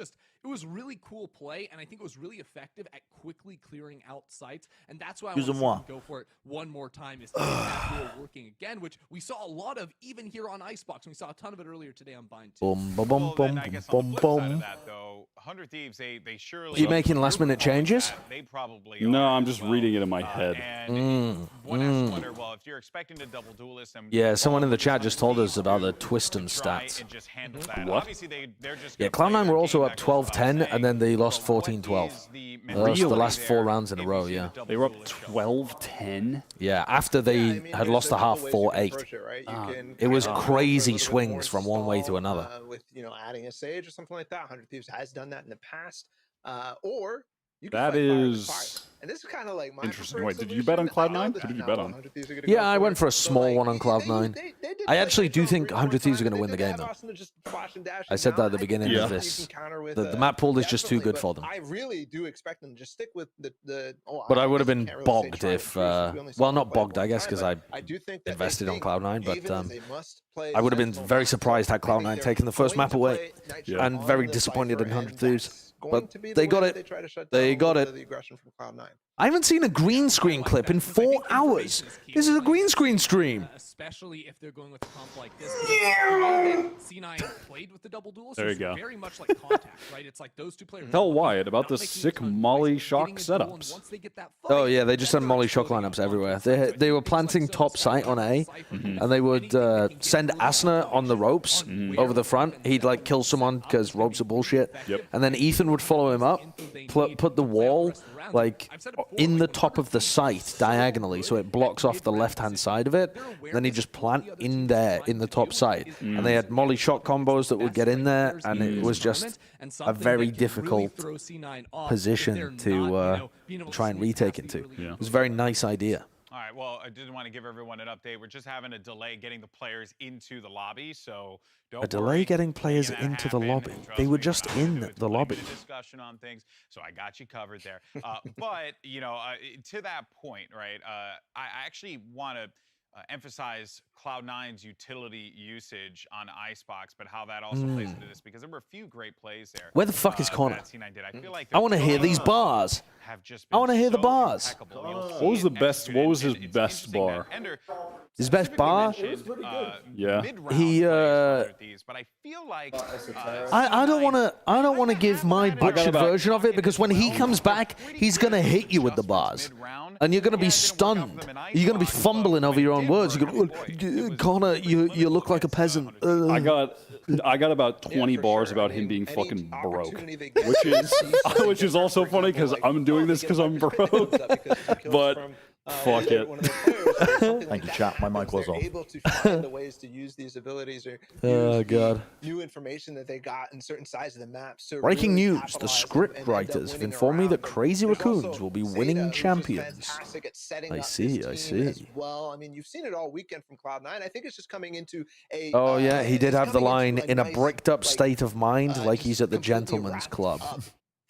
really cool play, and I think it was really effective at quickly clearing out sites, and that's why I want to go for it one more time. Is that working again, which we saw a lot of even here on Icebox. We saw a ton of it earlier today on Bind too. Boom, boom, boom, boom, boom, boom. That, though, 100 Thieves, they surely... Are you making last-minute changes? They probably No, I'm just reading it in my head. One has to wonder, well, if you're expecting to double duelist... Yeah, someone in the chat just told us about the twist and stats. What? Yeah, Cloud9 were also up 12-10, and then they lost 14-12. They lost the last 4 rounds in a row, yeah. They were up 12-10? Yeah, after they had lost the half 4-8. It was crazy swings from one way to another. With adding a Sage or something like that. 100 Thieves has done that in the past. Or you can that fight is fire. And this is kind of like my interesting. Wait, did you bet on Cloud9? Who did you bet on? Yeah, I went for a small one on Cloud9. I actually do think 100 Thieves are going to win the game, though. I said that at the beginning of this. The map pool is just too good for them. I really do expect them to just stick with the but I would have been bogged if... well, not bogged, I guess, because I invested on Cloud9, but I would have been very surprised had Cloud9 taken the first map away, and very disappointed in 100 Thieves. But they got it. They got it. I haven't seen a green screen clip in 4 hours. This is a green screen stream. Especially if they're going with a comp like this. C9 played with the double duel, so There you it's go. very much like contact, right? It's like those two players. Tell Wyatt about the sick Molly shock setups. Oh yeah, they just had Molly shock lineups everywhere. They were planting top site on A, and they would send Asna on the ropes over the front. He'd like kill someone because ropes are bullshit. Yep. And then Ethan would follow him up, put the wall like in the top of the site diagonally, so it blocks off the left-hand side of it. Then he just plant in there in the top site, and they had Molly shot combos that would get in there, and it was just a very difficult position to try and retake into. It was a very nice idea. All right, well, I did want to give everyone an update. We're just having a delay getting the players into the lobby, so don't A delay getting players into the lobby. They were just in the lobby. Discussion on things, so I got you covered there. But, you know, to that point, right, I actually want to emphasize Cloud9's utility usage on Icebox, but how that also plays into this, because there were a few great plays there. Where the fuck is Connor? C9 did. I feel like I want to hear these bars. I want to hear the bars. What was the best? What was his best bar? His best bar? Yeah. He but I feel like I don't want to give my butchered version of it, because when he comes back, he's gonna hit you with the bars, and you're gonna be stunned. You're gonna be fumbling over your own words. You're gonna, Connor, you look like a peasant. I got about 20 bars about him being fucking broke, which is also funny because I'm doing this because I'm broke, but. Fuck it. Thank you, chat. My mic was off. Able to find the ways to use these abilities or God. new information that they got in certain sides of the maps. To Breaking really news: the script writers have informed me that Crazy Raccoons will be winning champions. I see. Well, I mean, you've seen it all weekend from Cloud9. I think it's just coming into a. Oh yeah, he did have the line in a bricked up state of mind, like he's at the gentleman's club.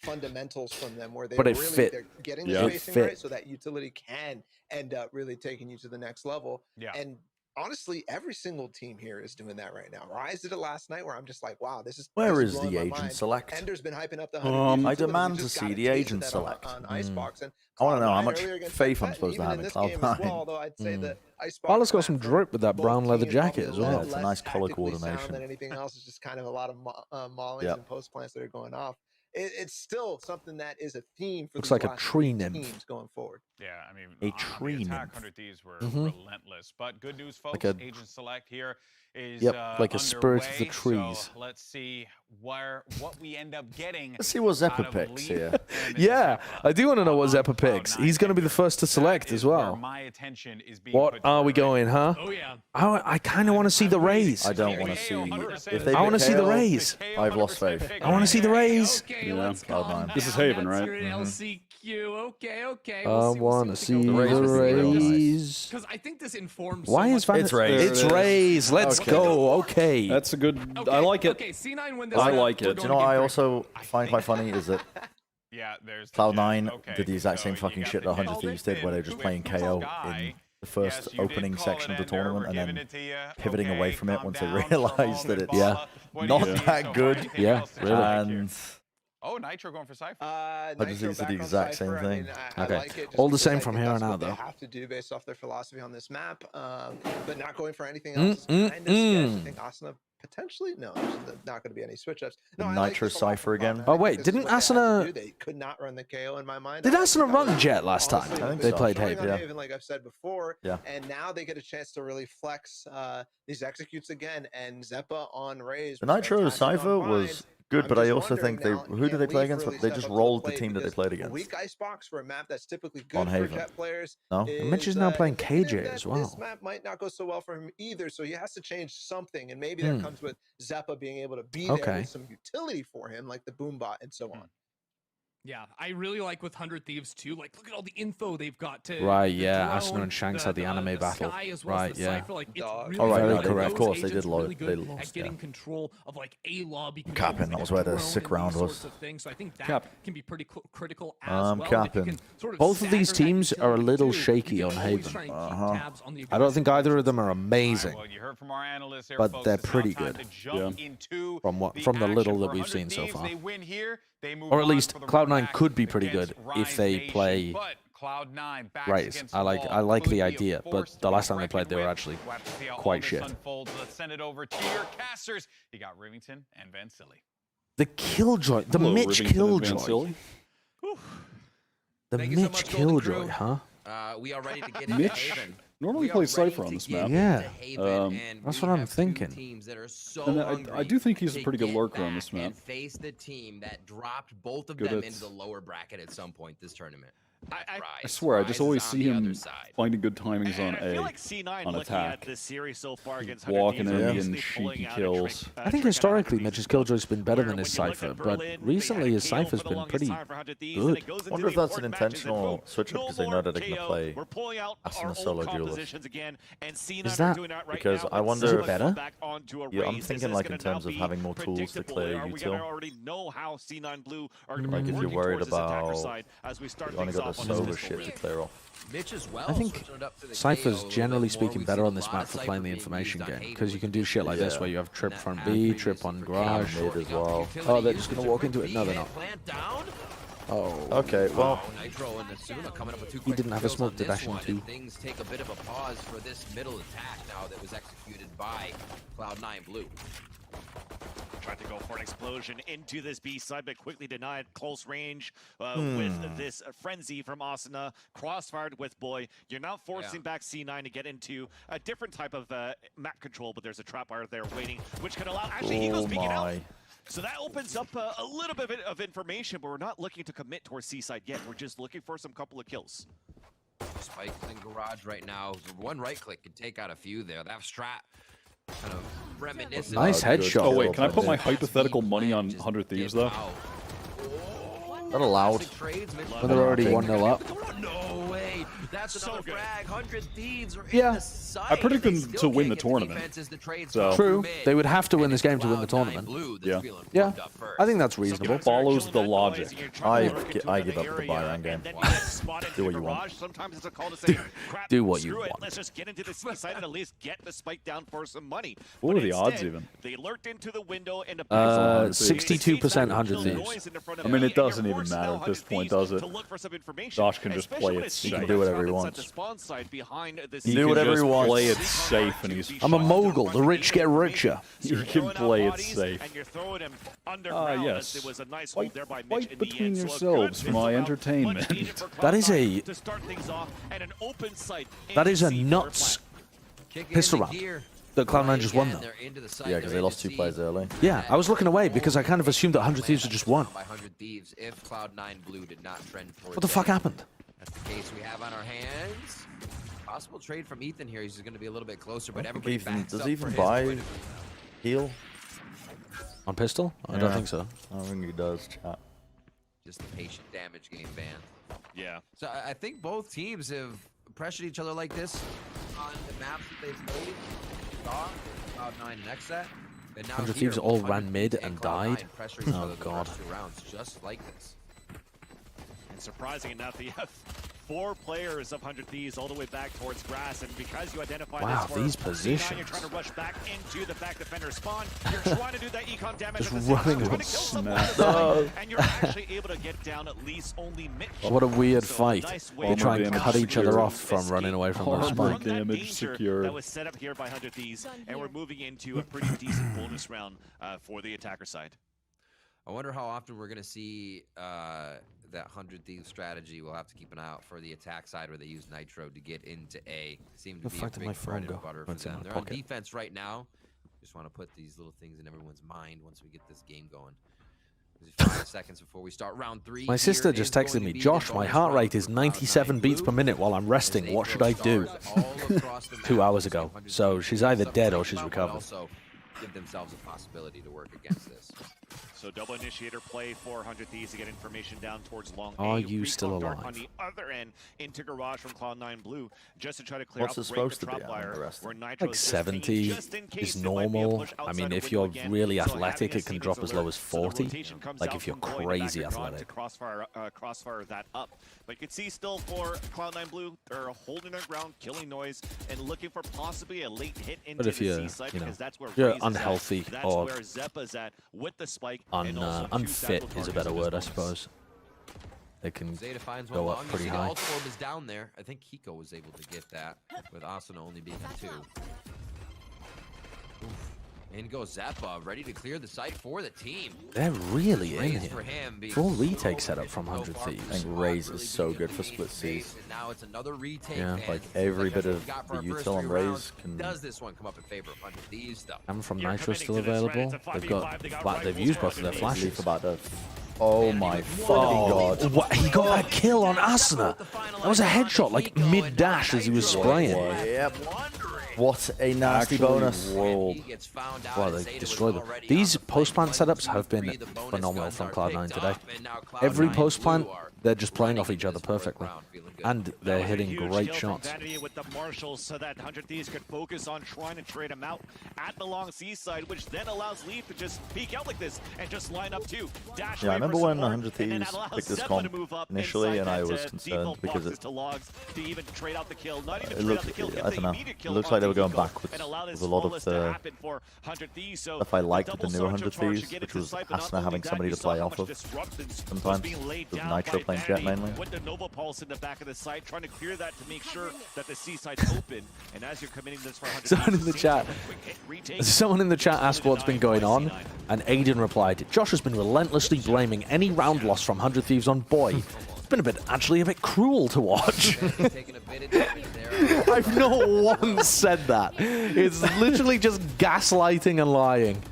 Fundamentals from them where But it really, fit. They're getting Yeah. the It spacing fit. right so that utility can end up really taking you to the next level. Yeah. And honestly, every single team here is doing that right now. Rise did it last night where I'm just like, wow, this is Where this is blowing the my agent mind. select? Ender's been hyping up the I demand to see the agent select. on Icebox. And I want to know how Cloud9 much earlier against faith I'm Plat, supposed to even have in this game as well, Cloud9. although I'd say that Icebox Paula's got some drip with that brown leather team is jacket as probably well. It's a nice color tactically sound coordination. than anything else. It's just kind of a lot of mollies Yep. and post plants that are going off. It's still something that is a theme for Looks these like a last tree three nymph. teams going forward. Yeah, I mean, A on tree the attack, nymph. 100 Thieves were Mhm. relentless. But good news, folks. Like a- Agent Select here is like a spirit of the underway, trees. So let's see what we end up getting. Let's see what out Zeppa of picks Leaf here. and Yeah, I do want to know what Zeppa picks. He's going to be the first to select as where well. my attention is being What put are we going, huh? Oh yeah. I kind of want to see the Rays. I don't want to see. If they I want to pick see the KO, Rays. I've lost faith. I want to see the Rays. Okay, Yeah. let's calm Cloud9. down. This is Haven, right? You're in LCQ. Okay. I We'll want to what see they the go Rays with. are real nice. Rays. Because I think this informs. Why so is much Van? It's Rays. It's Rays. Let's Okay. go. Okay. That's a good. Okay, I like it. Okay, C9 win this. I round. like We're it. Do you going know what I game also find quite funny is that Yeah, there's the Cloud9 jet. Okay, did the exact so same you fucking got shit the that 100 jet. Thieves did, where they were just playing KO in the first Yes, you did opening call section it of the Ender. tournament, We're and giving then it to you. pivoting Okay, away from it calm once they down, realized Shalom that and it's Paula. What do not you see that so good. far? Anything Yeah, else to really. check here? And Oh, Nitro going for Cypher. I just Nitro think it's the back on exact same Cypher. I thing. mean, I Okay. like it just All the because same I from think here that's on what out, they though. have to do based off their philosophy on this map, but not going for anything else is kind of sketchy. I think Asuna potentially no, there's not going to be any switch ups. No, I like Nitro this a lot Cypher from again. Cloud9. Oh, I think wait, this is didn't what they had to Asuna- do. They could not run the KO in my mind. Did I like Asuna that run was Jett last time? honestly I think They so. played showing Haven. on Yeah. Haven, like I've said before, Yeah. and now they get a chance to really flex these executes again. And Zeppa on Rays. the was Nitro fantastic on Cypher Bind. was good, I'm but I just also wondering think they now, who did they can play Leaf against? really They step just up to rolled the plate? team that they Because played a against. weak icebox for a map that's typically good On for Haven. Jet players. No? Mitch is now playing indicative KJ that as well. This map might not go so well for him either, so he has to change something, and maybe that comes with Zeppa being able to be there Okay. with some utility for him, like the boom bot and so on. Yeah, I really like with 100 Thieves too. Like, look at all the info they've got to. Right, the yeah, drone, Asuna and Shanks had the anime battle. Sky as well as Right, the yeah. Cypher. Like, it's Dog. really Oh, right, Very no, correct. of course, they agents did really good they lost, at getting yeah. control of like a lobby. capping, controls, that like was a where the drone sick and round these was. sorts of things. So I think that Cap. can be pretty critical as I'm well. And if you capping. can sort of Both of these stagger that teams are a utility little too, you shaky can on always Haven. try and keep tabs on the I don't think aggressive either of them are All right, amazing, well, you heard from our analysts here, but folks. they're It's now pretty time good. to jump into from the action little for that we've 100 seen so Thieves. far. They win here, they move Or at on least for the Cloud9 run back could be pretty against good if Rise they Nation, play but Cloud9 back Right. against I like the idea, but the last time they reckon played, they were with. actually We'll have to see how all quite this shit. unfolds. Let's send it over to your casters. You got Rivington and Van Silly. The Killjoy, the Hello, Mitch Rivington and Van Killjoy. Silly. The Thank you so Mitch much, Golden Killjoy, Crew. huh? We are ready to get into Mitch Haven. normally We are plays ready Cypher on to this get map. Yeah. into Haven, and That's we what I'm have two thinking. teams that are so And I hungry do think he's a to pretty good get lurker on back this map. and face the team that dropped both of Good them at- into the lower bracket at some point this tournament. I swear, I just always see him finding good timings on I feel A, like C9 on looking at attack. this series so far against Walking in Thieves, and basically pulling cheeky out a kills. trick, I think historically Mitch's Killjoy's been better than his Cypher, but recently his Cypher's been pretty good. I wonder if that's an intentional switch up because they know that they're going to play us in a solo duelist. Is that Because I Is wonder it if better? Yeah, I'm thinking like in terms of having more tools to clear util. Like if you're worried about you only got the solar shit to clear off. Mitch as well. I think switching it up to the Cypher's KO. generally The more speaking we better see on this a lot map of for Cypher playing the being information used on game, Haven, because you can do which shit like this Yeah. where you have trip that from ad B, previous trip on for garage. Mid as well. Oh, they're just gonna walk into it. No, they're not. Plant down. Oh. Okay, well, Nitro and Asuna coming up with two He quick didn't have a kills smoke on to this dash one, into. and things take a bit of a pause for this middle attack now that was executed by Cloud9 Blue. Tried to go for an explosion into this B side, but quickly denied close range with this frenzy from Asuna. Crossfired with Boy. You're now forcing back C9 to get into a different type of map control, but there's a trap wire there waiting, which could allow. Actually, he goes peeking out. So that opens up a little bit of information, but we're not looking to commit towards C-side yet. We're just looking for some couple of kills. Spike in garage right now. One right click can take out a few there. That strat kind of reminiscent. Nice headshot. Oh wait, can I put my hypothetical money on 100 Thieves though? Not allowed. When they're already 1-0 up. No way. That's So another good. frag. 100 Thieves are Yeah. in the side. I predict them They still to win can't the get tournament. defenses to trade So- spot True. for mid. They would have to win And this it's game to win the Cloud9 tournament. Blue that's Yeah. feeling Yeah. pumped up first. I think that's reasonable. Follows the logic. I give up the Byron game. Do what you want. Sometimes it's a call to say, crap, Do what you screw it. want. Let's just get into the C-side and at least get the spike down for some money. What But are the odds instead, even? They lurked into the window and 62% 100 Thieves. I mean, it doesn't even matter at this point, does it? Josh can just play it He safe. can do whatever he wants. He Do can whatever just he wants. play it safe, and he's I'm a mogul. The rich get richer. He can play it safe. Ah, yes. It was a nice Fight, hold there by Mitch fight in the between end. So a yourselves good for my missile out, entertainment. much needed for That is Cloud9 a- to start things off and an open sight That is a into C for nuts Kick it pistol into round gear. that Cloud9 just won, Again, though. they're into the site, Yeah, because they're they lost into 2 players C. early. Yeah, I was looking away because I kind of assumed that 100 Thieves had just won. By 100 Thieves if Cloud9 Blue did not trend towards What the fuck A. happened? That's the case we have on our hands. Possible trade from Ethan here. He's going to be a little bit closer, but everybody backs Does up he for even his buy point of view. heal? On pistol? I don't Yeah. think so. I don't think he does, chat. Just the patient damage game ban. Yeah. So I think both teams have pressured each other like this on the maps that they've played. Saw Cloud9 and Xset. And now 100 here, Thieves all 100 ran mid and and Cloud9 died. pressuring each Oh, other the God. first 2 rounds, just like this. And surprising enough, you have 4 players of 100 Thieves all the way back towards grass, and because you identify Wow, this for these C9, positions. you're trying to rush back into the back defender spawn. You're trying to do that econ damage Just at the same running time, trying with to kill someone, smack. and you're actually able to get down at least only Mitch. What a weird So fight. nice way They to try and damage cut each other secured. off from running away from the Armor spike. From that damage danger secured. that was set up here by 100 Thieves, and we're moving into a pretty decent bonus round for the attacker side. I wonder how often we're going to see that 100 Thieves strategy. We'll have to keep an eye out for the attack side where they use Nitro to get into A. Seem to The be a fuck did big my bread phone and go? butter Oh, for it's in them. my They're on pocket. defense right now. Just want to put these little things in everyone's mind once we get this game going. There's 5 seconds before we start round 3. My sister just texted me, Josh, my heart rate is 97 beats per minute while I'm resting. What should I do? 2 hours ago. So she's either dead or she's recovered. Also give themselves a possibility to work against this. So double initiator play for 100 Thieves to get information down towards long Are A. you still Recon dart alive? on the other end into garage from Cloud9 Blue just to try to clear What's out it supposed to break be the on trap the wire rest? where Nitro Like is just 70 just in case is there might be a normal. push I outside mean, a if window you're again. really So athletic, having it can a drop Stevens as low alert, as so the 40. rotation comes Like out if you're from Boyd and crazy back to Grog athletic. to crossfire that up. But you can see still for Cloud9 Blue, they're holding their ground, killing noise, and looking for possibly a late hit into But if the you're, C-side you know, because that's where you're Raze is at. unhealthy That's or where Zeppa's at with the spike. And also two unfit tackle is a targets better in this word, I bonus. suppose. they can Zeta finds go one up long. pretty You see high. the alt orb is down there. I think Hiko was able to get that, with Asuna only being 2. In goes Zappa, ready to clear the site for the team. They're really in Raise here. for him being Full retake setup from 100 I Thieves. think Raze is so good for split Cs. And now it's another retake. Yeah, and Like every that's bit what of we got for the our first util on 3 Raze rounds. can. Does this one come up in favor of 100 Thieves, though? And from Nitro still available. They've used both of their flashes. Leaf about to. Oh my fucking god! What? He got a kill on Asuna. That was a headshot, like mid dash as he was spraying. Yep. What a nasty Actually bonus! rolled. Wow, they destroyed them. These post plant setups have been phenomenal from Cloud9 today. Every post plant, they're just playing off each other perfectly, and they're hitting great shots. With the marshals, so that 100 Thieves could focus on trying to trade him out at the long seaside, which then allows Leaf to just peek out like this and just line up too. Yeah, I remember when 100 Thieves picked this comp initially, and I was concerned because it looked. I don't know. It looks like they were going backwards with a lot of the stuff I liked with the newer 100 Thieves, which was Asuna having somebody to play off of sometimes, with Nitro playing Jett mainly. With the Nova Pulse in the back of the site, trying to clear that to make sure that the seaside's open. And as you're committing this for 100 Someone in the chat asked what's been going on, and Aiden replied, "Josh has been relentlessly blaming any round loss from 100 Thieves on Boy. It's been actually a bit cruel to watch." I've not once said that. It's literally just gaslighting and lying.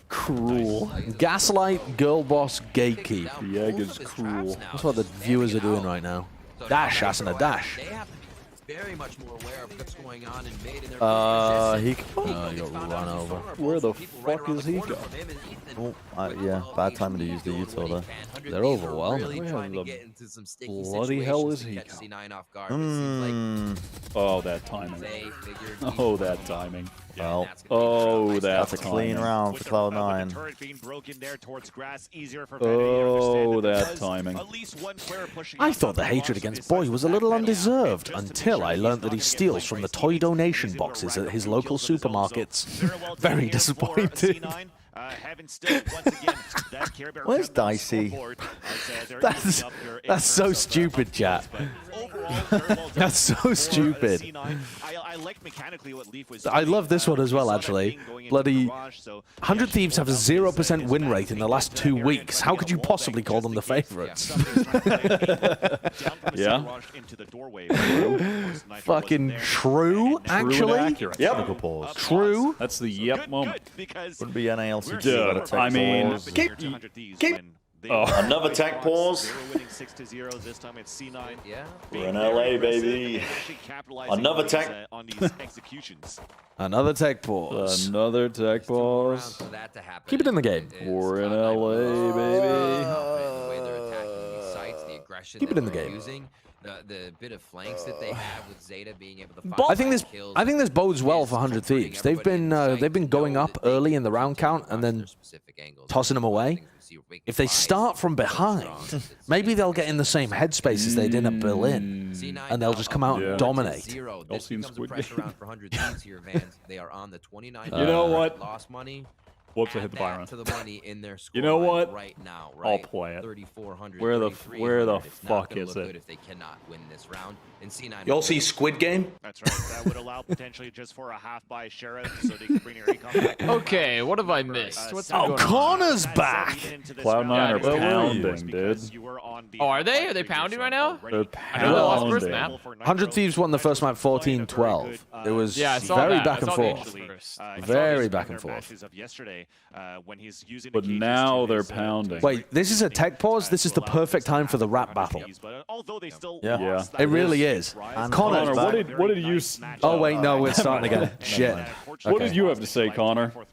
Cruel. Gaslight, girl boss, gatekeep. The egg is cruel. That's what the viewers are doing right now. Dash, Asuna, dash. Very much more aware of what's going on and made in their He got run over. Where the fuck is he going? Oh, yeah, bad timing to use the util there. They're overwhelming. Where the bloody hell is he going? Oh, that timing. Oh, that timing. Well, oh, that's a clean round for Cloud9. Oh, that timing. I thought the hatred against Boy was a little undeserved until I learned that he steals from the toy donation boxes at his local supermarkets. Very disappointed. Where's Dicey? That's so stupid, chat. That's so stupid. I love this one as well, actually. Bloody 100 Thieves have a 0% win rate in the last 2 weeks. How could you possibly call them the favorites? Yeah. Fucking true, actually? Yep. True. That's the yep moment. Wouldn't be NALC. Dude, I mean, another tech pause. We're in LA, baby. Another tech. Another tech pause. Another tech pause. Keep it in the game. We're in LA, baby. Keep it in the game. The bit of flanks that they have with Zeta being able to find I think this bodes well for 100 Thieves. They've been going up early in the round count and then tossing them away. If they start from behind, maybe they'll get in the same headspace as they did at Berlin, and they'll just come out and dominate. All seen Squid Game. You know what? Lost money. Whoops, I hit the Byron. To the money in their You know what? right now, I'll play it. 3,400, Where the 3,300. It's not fuck gonna is look it? good if they cannot win this round. And C9 You all see Squid Game? That's right. That would allow potentially just for a half by Sheriff, so they can bring your recon. Okay, what have I missed? What's Oh, going on? Connor's back! Cloud9 are pounding, dude. Oh, are they? Are they pounding right now? They're I know they lost first map. pounding. 100 Thieves won the first map 14-12. It was Yeah, I saw very that. back and I saw the forth. injury first. Very back and forth. But now they're pounding. Wait, this is a tech pause? This is the perfect time for the rap battle. Yeah. It really is. Connor, what did you? Oh, wait, no, we're starting again. Shit. What did you have to say, Connor? What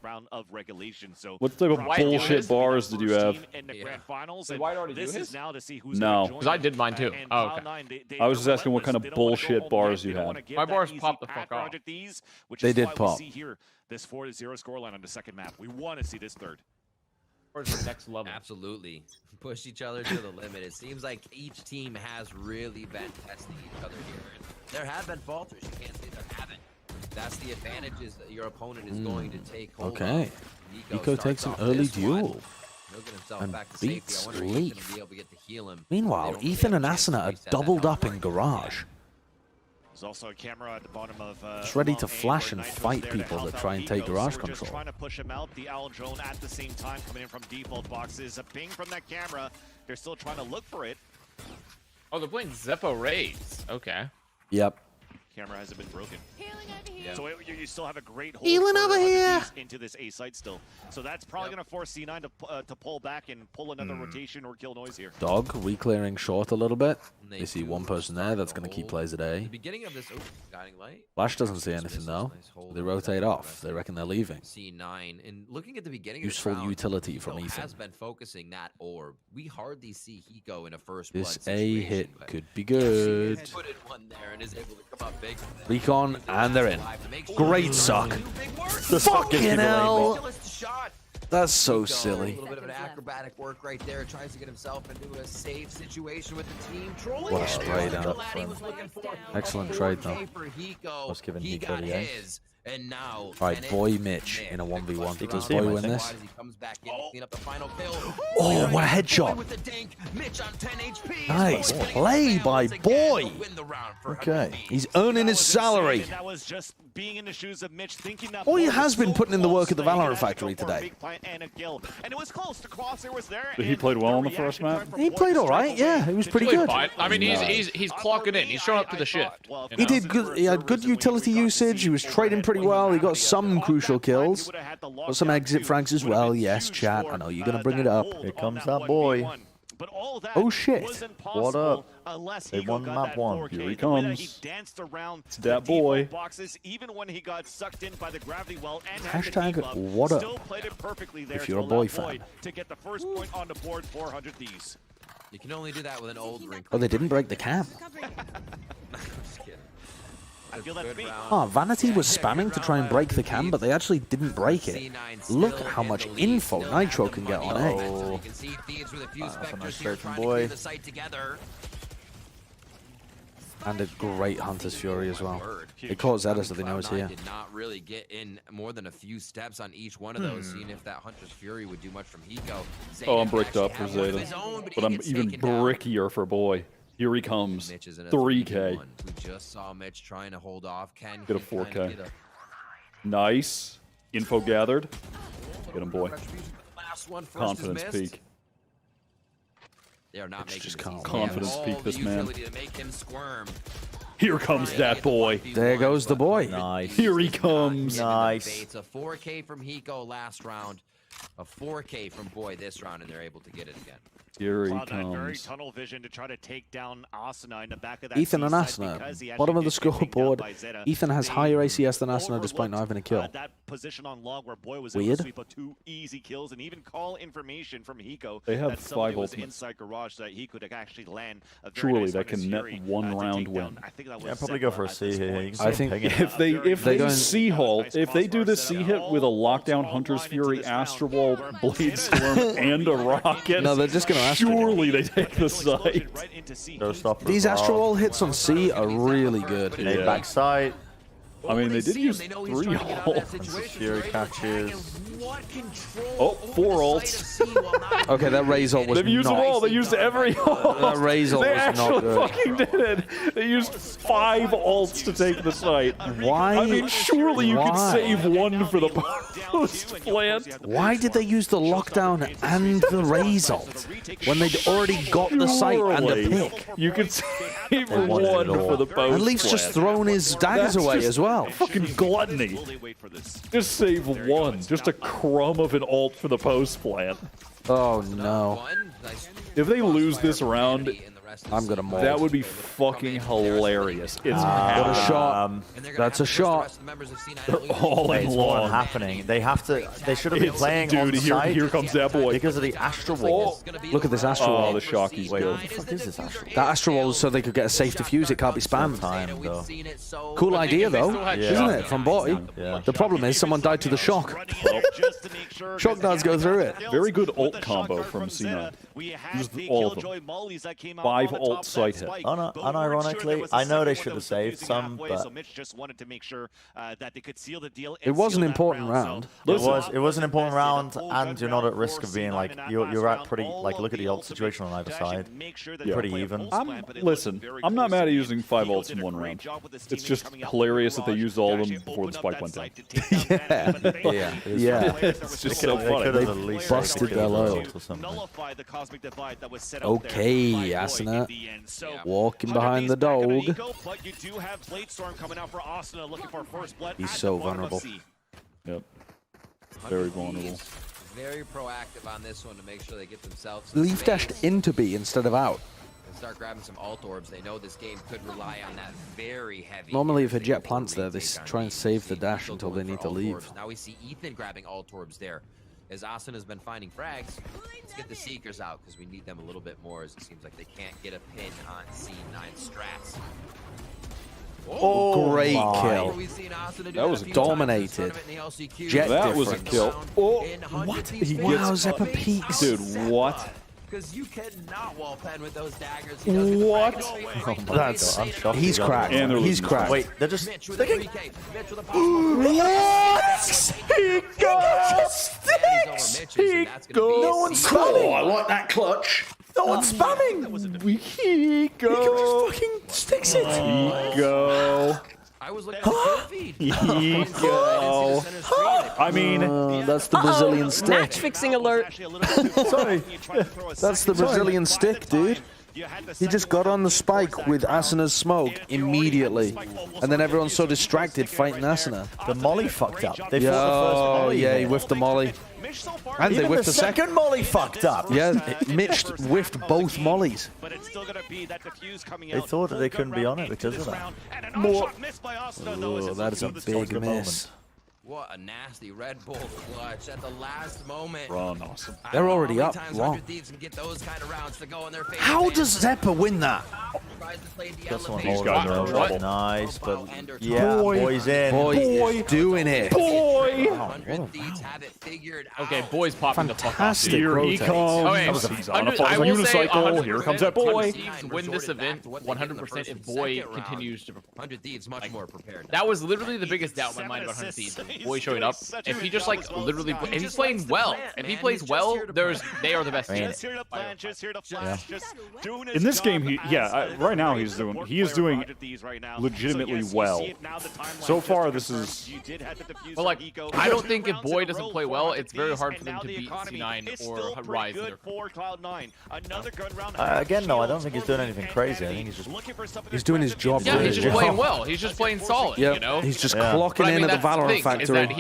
type of bullshit bars did you have? Did Wyatt already do his? No. Because I did mine too. Oh, okay. I was just asking what kind of bullshit bars you had. My bars popped the fuck off. They did pop. This 4-0 scoreline on the second map. We want to see this third. Where's the next level? Absolutely. Push each other to the limit. It seems like each team has really been testing each other here. There have been falters. You can't say there haven't. That's the advantages that your opponent is going to take hold Okay. of. Nico takes an early duel. and beats Leaf. Meanwhile, Ethan and Asuna are doubled up in Garage. There's also a camera at the bottom of It's ready to flash and fight people that try and take Garage Just control. trying to push him out. The Owl drone at the same time coming in from default boxes. A ping from that camera. They're still trying to look for it. Oh, they're playing Zeppo Raids. Okay. Yep. Camera hasn't been broken. So you still have a great hold Healing over here. into this A site still. So that's probably going to force C9 to pull back and pull another rotation or kill noise here. Dog re-clearing short a little bit. They see one person there that's going to keep plays at A. Beginning of this guiding light. Flash doesn't see anything though. They rotate off. They reckon they're leaving. C9 and looking at the beginning Useful of this round, utility from Hiko Ethan. has been focusing that orb. We hardly see Hiko in a first This blood A situation, hit but could be good. he put in one there and is able to come up big. Recon, and they're in. Great suck. Fucking hell. That's so silly. A little bit of an acrobatic work right there. Tries to get himself into a safe situation with the team. Trolling What a spray down. Excellent trade though. Let's give He Hiko got the A. his. And now, Right, Boy Mitch in a 1v1. Does Boy win this? He comes back in to clean up the final kill. Oh, what a headshot. With the dink. Mitch on 10 HP. Nice play by Boy. Okay. He's earning his salary. That was just being in the shoes of Mitch, thinking that Boy has been putting in the work at the Valorant Factory today. And it was close. The crosshair was there. He played well on the first map. He played all right. Yeah, he was pretty good. Fine. I mean, he's clocking in. He's showing up to the shift. He did good. He had good utility usage. He was trading pretty well. He got some crucial kills. Got some exit frags as well. Yes, chat. I know you're gonna bring it up. Here comes that boy. Oh shit! What up? They won map 1. Here he comes. It's that boy. Even when he got sucked in by the gravity well and Hashtag what up? still played it perfectly there If you're a to boy allow fan. to get the first point on the board for 100 Thieves. You can only do that with an old wrinkle. Oh, they didn't break the cam. Just kidding. I feel that's me. Oh, Vanity was spamming to try and break the cam, but they actually didn't break it. Look at how much info Nitro can get on A. You can see Thieves with a few That's a specters nice here straight from trying to Boy. clear the site together. And a great Hunter's Fury as well. It caught Zeta, so they know it's here. Did not really get in more than a few steps on each one of those, seeing if that Hunter's Fury would do much from Hiko. Oh, I'm bricked up for Zeta. But I'm even brickier for Boy. Here he comes. 3K. We just saw Mitch trying to hold off. Ken Get a 4K. Nice. Info gathered. Get him, Boy. Confidence peak. They are not making confidence peak this man. To make him squirm. Here comes that boy. There goes the boy. Nice. Here he comes. Nice. It's a 4K from Hiko last round, a 4K from Boy this round, and they're able to get it again. Here he That very comes. tunnel vision to try to take down Asuna in the back of that Ethan and C-side because he Asuna, actually bottom of the did get picked down scoreboard. by Zeta. Ethan has They higher ACS than Asuna despite not having a kill. that position on long where Boy was able Weird. to sweep up 2 easy kills and even call information from Hiko They have that somebody 5 was ultimates. inside Garage so that he could actually land a very Surely nice that can Hunter's net Fury, 1 to round take win. down, I think that was Yeah, probably go Zephyr for a at C this here. point. You can I see think him pinging If they They go in- C halt, if they do the C hit with a lockdown Hunter's Fury, Astro Ball, Blade Storm, and a rocket, No, they're just gonna Astro Ball. surely they take the site. Showstopper These as well. Astro Ball hits on C are really good. Nade Yeah. backside. I mean, they did use 3 ults. Hunter's Fury catches. Oh, 4 ults. Okay, that Raze ult was They've used them all. not. They used every ult. That Raze ult They was not actually good. fucking did it. They used 5 ults to take the site. Why? I mean, surely you could Why? save 1 for the post plant. Why did they use the lockdown and the Raze ult when they'd already got the site and the Surely. pick? You could save wanted 1 it all. for the post And Leaf's just plant. thrown his daggers That's away just as well. Fucking gluttony. Just save 1. Just a crumb of an ult for the post plant. Oh no. If they lose this round, I'm gonna mold. that would be fucking hilarious. It's Got a happening. shot. That's a shot. They're all Wait, in it's not long. happening. They have to. They should have been It's, playing on dude, here, site here comes that boy. because of the Astro Wall. Look at this Astro Oh, Wall. the Shocky's Wait, good. what the fuck is this Astro Wall? That Astro Wall is so they could get a safe defuse. It can't be spammed. Time though. Cool idea though, had isn't it? From Boy. Yeah. The problem is someone died to the shock. Shock darts go through it. Very good ult combo from C9. We had Used the all of Killjoy them. mollies that came out 5 on the alt top site that hit. spike. Unironically, I know they should have saved some, but so Mitch just wanted to make sure that they could seal the deal. It was an important round. It was an important round, and you're not at risk of being like you're at pretty like look at the ult situation on either side, pretty even. Listen, I'm not mad at using 5 ults in one round. It's just hilarious that they used all of them before the spike went down. Yeah. It's just so funny. They busted their load. Okay, Asuna walking behind the dog. He's so vulnerable. Yep. Very vulnerable. Very proactive on this one to make sure they get themselves. Leaf dashed into B instead of out. And start grabbing some alt orbs. They know this game could rely on that very heavy. Normally, if a Jett plants there, they try and save the dash until they need to leave. Now we see Ethan grabbing alt orbs there. As Austin has been finding frags, let's get the Seekers out because we need them a little bit more as it seems like they can't get a pin on C9 strats. Oh, great kill. That was dominated. Jett that was a kill. Oh, what? Wow, Zeppa peaks. Dude, what? Because you cannot wall pen with those daggers. What? Oh my God, I'm shocked. He's cracked. He's cracked. Wait, they're just. What? He goes. No one's spamming. I like that clutch. No one's spamming. He just fucking sticks it. Go. I was looking at the feed. Go. I mean, that's the Brazilian stick. Match fixing alert. Sorry. That's the Brazilian stick, dude. He just got on the spike with Asuna's smoke immediately. And then everyone's so distracted fighting Asuna. The molly fucked up. They fought the first molly. Yeah, he whiffed the molly. And Even they whiffed the second molly fucked up. Yeah, Mitch whiffed both mollies. They thought that they couldn't be on it because of that. Oh, that is a big miss. What a nasty Red Bull clutch at the last moment. Run, awesome. They're already up. Long. How does Zeppa win that? That's one He's hold got no trouble. Nice, but yeah, boy's in. Boy is doing it. Boy! Okay, boy's popping the fuck off. Fantastic Here he rotate. comes. Okay, He's on a I will say unicycle. Here comes that boy. 100 Thieves win this event 100% if Boy continues to perform. 100 Thieves much more prepared. That was literally the biggest doubt in my mind about 100 Thieves. Boy showing up. If he just like literally, if he's playing well, if he plays well, they are the best team. In this game, right now he is doing legitimately well. So far, this is. But like, I don't think if Boy doesn't play well, it's very hard for them to beat C9 or Rise either. Again, no, I don't think he's doing anything crazy. I think He's doing his job. Yeah, really he's just well. playing well. He's just playing solid. Yep. You know, he's just But clocking I mean, in at the that's Valorant thing, is factory. that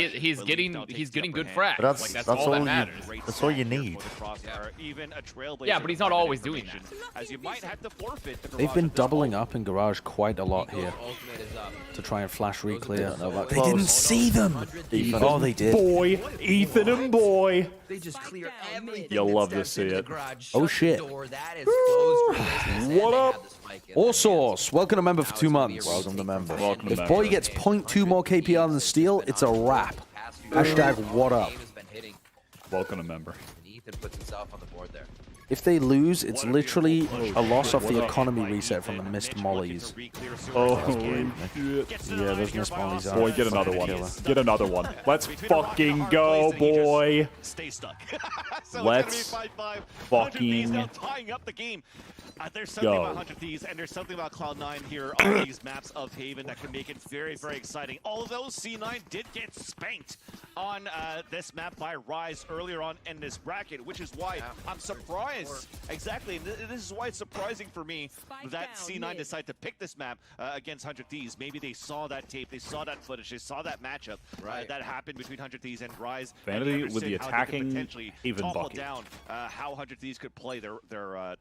he's getting good frags. But Like, that's all that matters. That's all you need. Yeah, but he's not always doing that. They've been doubling up in Garage quite a lot here to try and flash re-clear. They didn't see them. Oh, they did. Boy, Ethan and Boy. They just clear everything. You'll love to see it. Oh shit. What up? All Source, welcome to member for 2 months. Welcome to member. Welcome to If member. Boy gets 0.2 more KPR than Steel, it's a wrap. Hashtag what up. Welcome to member. Ethan puts himself on the board there. If they lose, it's literally a loss off the economy reset from the missed mollies. Oh, shit. Yeah, those missed mollies are. Boy, get another one. Get another one. Let's fucking go, boy. Let's fucking There's something about 100 Thieves, and there's something about Cloud9 here on these maps of Haven that can make it very, very exciting. Although C9 did get spanked on this map by Rise earlier on in this bracket, which is why I'm surprised. Exactly, and this is why it's surprising for me that C9 decided to pick this map against 100 Thieves. Maybe they saw that tape, they saw that footage, they saw that matchup that happened between 100 Thieves and Rise. Vanity with the attacking Haven bucket. Down how 100 Thieves could play their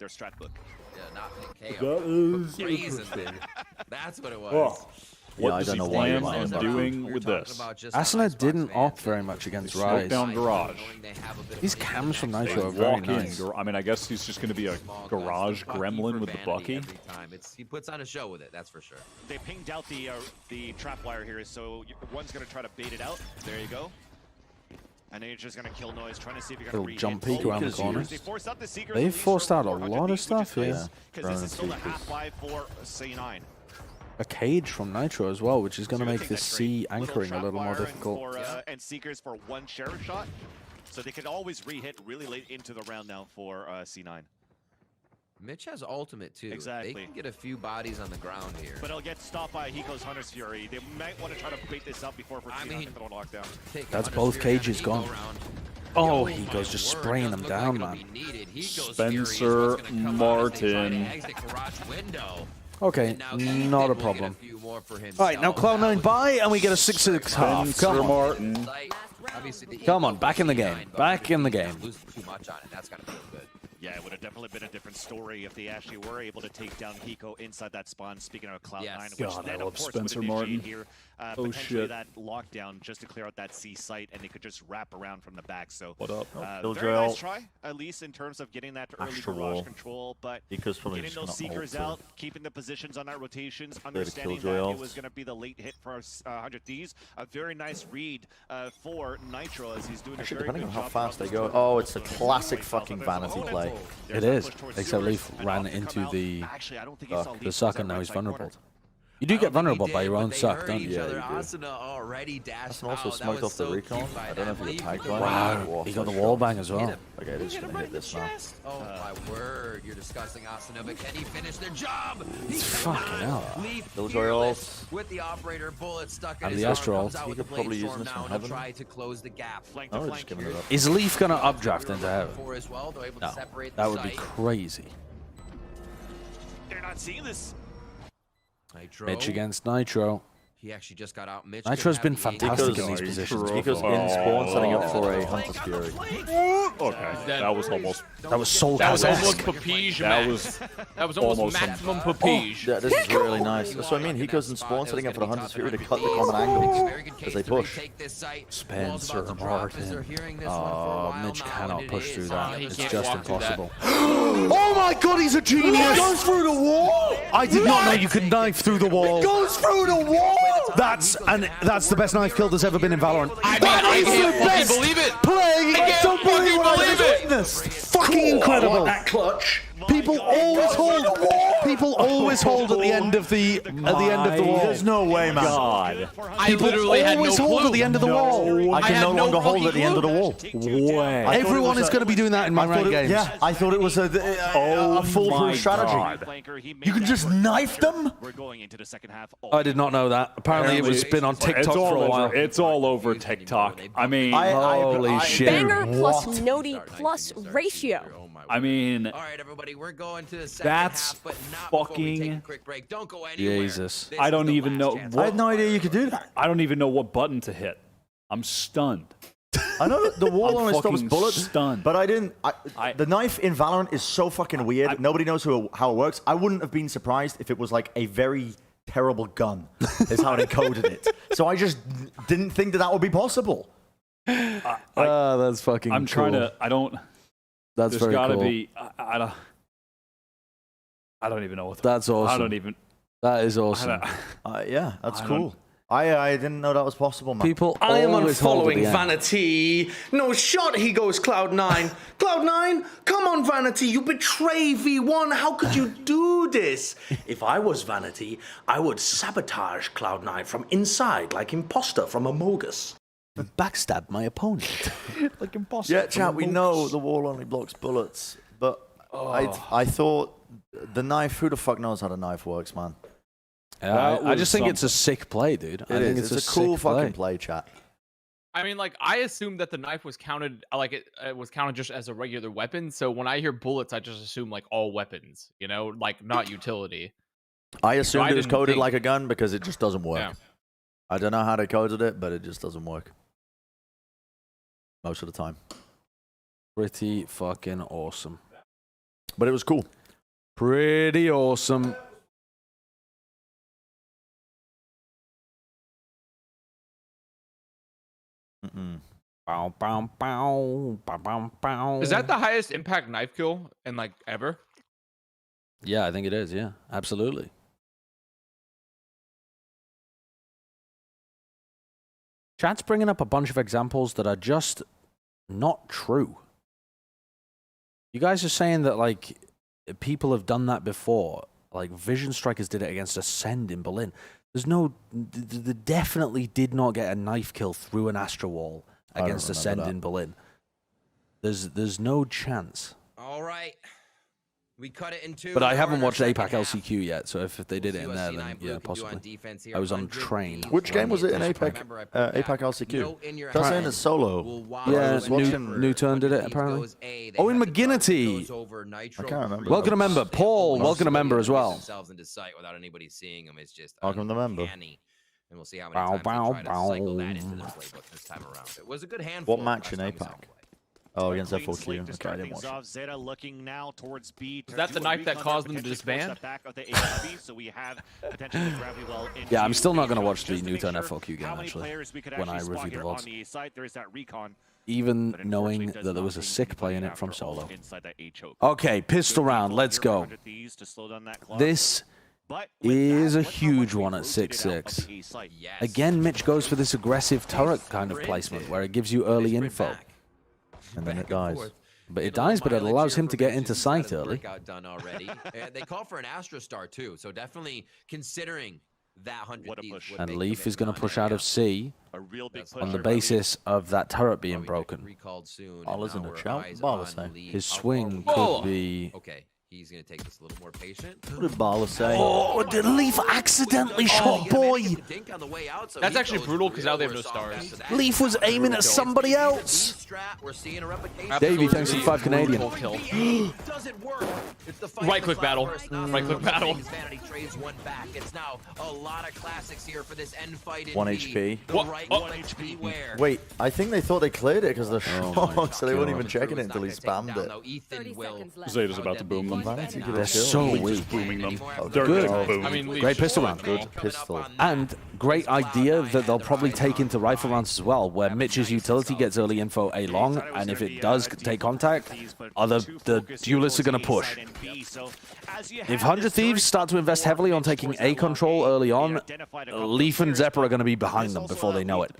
strat book. Yeah, not pick That is interesting. That's what it was. Oh. Yeah, What I does don't he know why plan you're on lying. doing with this? Asuna didn't op very much against Rise. Down Garage. These cams from Nitro are very Walk in. nice. I mean, I guess he's just going to be a garage gremlin with the Bucky. He puts on a show with it, that's for sure. They pinged out the trap wire here, so one's going to try to bait it out. There you go. And then you're just gonna kill noise, trying to see if you're Little gonna jump peek around the corner. They forced out the Seekers, They've forced out a lot of stuff here. because this is still a half-life for C9. A cage from Nitro as well, which is going to make this C anchoring a little more difficult. And Seekers for one sheriff shot, so they can always re-hit really late into the round now for C9. Mitch has ultimate too. Exactly. They can get a few bodies on the ground here. But it'll get stopped by Hiko's Hunter's Fury. They might want to try to bait this up before C9 can throw a lockdown. That's both cages gone. Oh, Hiko's just spraying them down, man. Spencer Martin. Okay, not a problem. All right, now Cloud9 buy, and we get a 6-6 half. Come on. Martin. Come on, back in the game. Back in the game. Yeah, it would have definitely been a different story if they actually were able to take down Hiko inside that spawn. Speaking of Cloud9, which God, then, I love of course, Spencer would Martin. initiate here Oh, potentially shit. that lockdown just to clear out that C site, and they could just wrap around from the back. So, What up? very nice try, at least in terms of getting that early Astral barrage wall. control. But Hiko's probably getting just those gonna Seekers ult out, keeping the positions on that rotations, Killjoy understanding that ult. it was going to be the late hit for 100 Thieves. A very nice read for Nitro as he's doing Actually, a very depending good on how job fast they go. Oh, it's a classic fucking vanity play. It is, except Leaf ran into the suck, and now he's vulnerable. You do get vulnerable by your own suck, don't you? Asuna already dashed also out. smoked That was off the so recon. cute by I don't know if them. he got tagged by Wow, he got the wall bang as well. Okay, they're just gonna hit this now. Oh my word, you're disgusting, Asuna, but can he finish their job? He Fucking hell. Leaf Killjoy fearless ult. with the operator bullet stuck in And his the arm, Astral comes ult. out He with the could probably blade use storm this now from and heaven. try to close the gap. Oh, just giving it up. Is Leaf going to updraft into heaven? For as well, they're able to No, separate that the would be site. crazy. They're not seeing this. Nitro. Mitch against Nitro. He actually just got out. Mitch Nitro's could been have the fantastic angle. in these positions. Hiko's in spawn setting up for a Hunter's Fury. Okay, that was almost. That was Soul That was almost Cal's-esque. Papige That max. was That was almost almost maximum Papige. Yeah, this is really nice. That's what I mean. Hiko's in spawn setting up for the Hunter's Fury to cut the common angles as they push. Spencer Martin. Oh, Mitch cannot push through that. He It's can't just walk through that. impossible. Oh my god, he's a genius! Goes through the wall! I did not know you could knife through the wall. Goes through the wall! That's the best knife kill that's ever been in Valorant. I can't fucking believe it. Play! I can't fucking believe it. Witnessed. Fucking incredible. That clutch. People always hold. People always hold at the end of the wall. There's no way, man. God. I People literally had no always hold clue. at the end of the wall. I can had no no longer hold fucking at the end of the wall. Way. Everyone is going to be doing that in my ranked games. Yeah, I thought it was a my foolproof strategy. God. You can just knife them? We're going into the second half. I did not know that. Apparently, it was been on It's TikTok all for a over. while. It's all over TikTok. I mean, Holy shit. Banger plus Nodi plus ratio. I mean, All right, everybody, we're going to the second that's half, but not before we take a fucking. quick break. Don't go anywhere. Jesus. This I is don't the even last know chance. I had no idea you could do that. I don't even know what button to hit. I'm stunned. I know that the wall I'm only stops fucking bullets, stunned. but I didn't. The knife in Valorant is so fucking weird. Nobody knows how it works. I wouldn't have been surprised if it was like a very terrible gun, is how they coded it. So I just didn't think that would be possible. That's fucking I'm trying to. I don't. That's There's very gotta cool. be. I don't even know what. That's awesome. I don't even. That is awesome. Yeah, that's I cool. don't- I didn't know that was possible, man. People I am always hold at unfollowing the end. Vanity. No shot, he goes Cloud9. Cloud9, come on, Vanity. You betray V1. How could you do this? If I was Vanity, I would sabotage Cloud9 from inside like imposter from Among Us. Backstab my opponent. Like impossible. Yeah, chat. We know the wall only blocks bullets, but I thought the knife. Who the fuck knows how the knife works, man? I just think it's a sick play, dude. I think It's a cool fucking play, chat. I mean, like, I assumed that the knife was counted, like, it was counted just as a regular weapon. So when I hear bullets, I just assume, like, all weapons, you know, like, not utility. I assumed it was didn't coded think- like a gun because it just doesn't work. Yeah. I don't know how they coded it, but it just doesn't work. Most of the time. Pretty fucking awesome. But it was cool. Pretty awesome. Bow, bow, bow, bow, bow, bow. Is that the highest impact knife kill in, like, ever? Yeah, I think it is. Yeah, absolutely. Chat's bringing up a bunch of examples that are just not true. You guys are saying that, like, people have done that before. Like, Vision Strikers did it against Ascend in Berlin. There's no... They definitely did not get a knife kill through an Astra wall against Ascend in Berlin. There's no chance. All right. We cut it in two. But I haven't watched APAC LCQ yet, so if they did it in there, then yeah, possibly. I was on train. Which game was it in APAC? APAC LCQ. That's in a solo. Yeah, New Turn did it, apparently. Oh, in McGinnity. I can't remember. Welcome to member. Paul, welcome to member as well. Into sight without anybody seeing them. It's just welcome to member. And we'll see how many times they try to cycle that into their playbook this time around. It was a good handful. What match in APAC? Oh, against F4Q. Okay, I didn't watch it. Zeta looking now towards B. Is that the knife that caused them to disband? Yeah, I'm still not going to watch the New Turn F4Q game, actually, when I review the VODs. Even knowing that there was a sick play in it from solo. Okay, pistol round, let's go. This is a huge one at 6-6. Again, Mitch goes for this aggressive turret kind of placement, where it gives you early info. And then it dies. But it dies, but it allows him to get into sight early. They call for an Astra Star, too, so definitely considering that 100 Thieves. And Leaf is going to push out of C on the basis of that turret being broken. Ballers in the chat. His swing could be... Okay. He's going to take this a little more patient. What did Bala say? Oh, did Leaf accidentally shot Boy? That's actually brutal because now they have no stars. Leaf was aiming at somebody else. Davey, thanks for the 5 Canadian. Right click battle. Right click battle. 1 HP. What? Wait, I think they thought they cleared it because of the shot, so they weren't even checking it until he spammed it. Zeta's about to boom them. They're so weak. Booming them. Good. Boom. I mean, Great pistol round. Good pistol. And great idea that they'll probably take into rifle rounds as well, where Mitch's utility gets early info A long, and if it does take contact, the duelists are going to push. If 100 Thieves start to invest heavily on taking A control early on, Leaf and Zephyr are going to be behind them before they know it.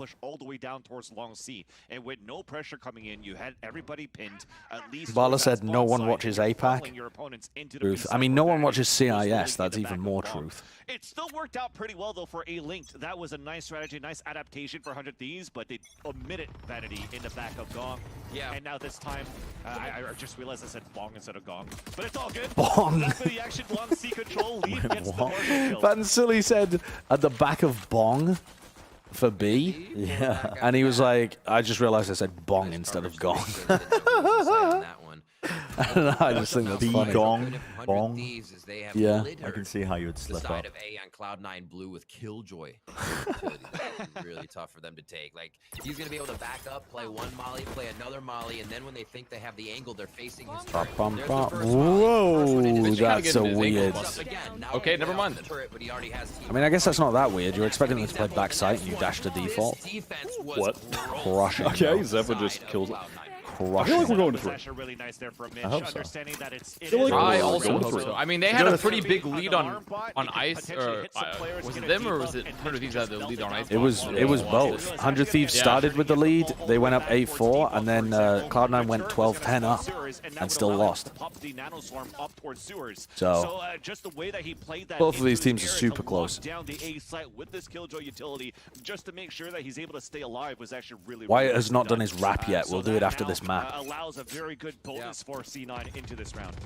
Bala said no one watches APAC. Truth. I mean, no one watches CIS. That's even more truth. It still worked out pretty well, though, for A-Linked. That was a nice strategy, nice adaptation for 100 Thieves, but they omitted Vanity in the back of Gong. Yeah. And now this time, I just realized I said Bong instead of Gong. But it's all good. Bong. That's for the action. Long C control. Leaf gets the partial kill. Van Silly said at the back of Bong for B. Yeah. And he was like, I just realized I said Bong instead of Gong. I don't know, I just think that's funny. Gong, Bong. Yeah. I can see how you would slip up. Of A on Cloud9 Blue with Killjoy. Really tough for them to take. Like, he's going to be able to back up, play one molly, play another molly, and then when they think they have the angle, they're facing his turret. Whoa, that's so weird. Okay, never mind. I mean, I guess that's not that weird. You're expecting them to play backside and you dash to default. What? Crushing. Okay, Zephyr just kills it. I feel like we're going to through. Really nice there from Mitch, I hope so. understanding that I also hope so. I mean, they had a pretty big lead on ice. Or was it them or was it 100 Thieves that had the lead on ice? It was both. 100 Thieves started with the lead. They went up 8-4, and then Cloud9 went 12-10 up and still lost. So both of these teams are super close. Wyatt has not done his rap yet. We'll do it after this map. Allows a very good bonus for C9 into this round.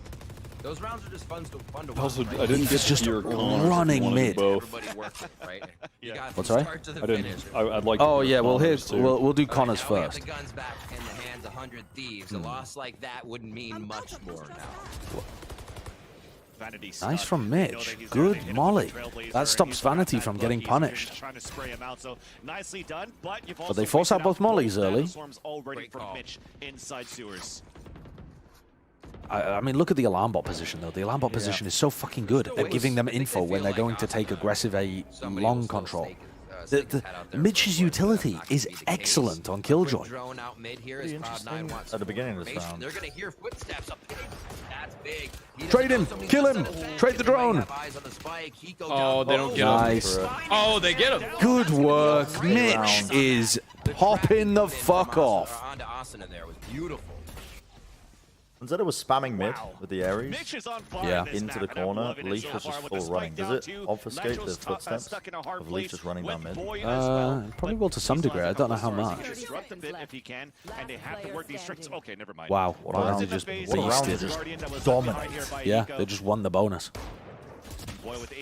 Those rounds are just fun to watch. Also, I didn't get just your running mid. What's right? I didn't. I'd like. Oh yeah, well we'll do Connors first. The guns back in the hands of 100 Thieves. A loss like that wouldn't mean much more now. Nice from Mitch. Good molly. That stops Vanity from getting punished. But they force out both mollies early. I mean, look at the alarm bot position, though. The alarm bot position is so fucking good at giving them info when they're going to take aggressive A long control. Mitch's utility is excellent on Killjoy. At the beginning of this round. They're going to hear footsteps up there. That's big. Trade him! Kill him! Trade the drone! Oh, they don't get him. Nice. Oh, they get him. Good work. Mitch is popping the fuck off. Asuna there was beautiful. Instead it was spamming mid with the Ares into the map, corner. Leaf was just full running. Does it obfuscate the footsteps of Leaf just running down mid? Probably will to some degree. I don't know how much. Wow, what a round they just wasted. Just dominant. Yeah, they just won the bonus.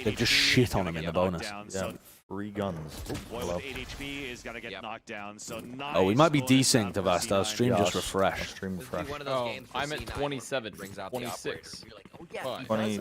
They just shit on him in the bonus. Yeah. 3 guns. Hello. 8 HP is gonna get knocked down. So nice. Oh, we might be desynced, Avast. Our stream just refreshed. Stream refreshed. Oh, I'm at 27, 26. 20,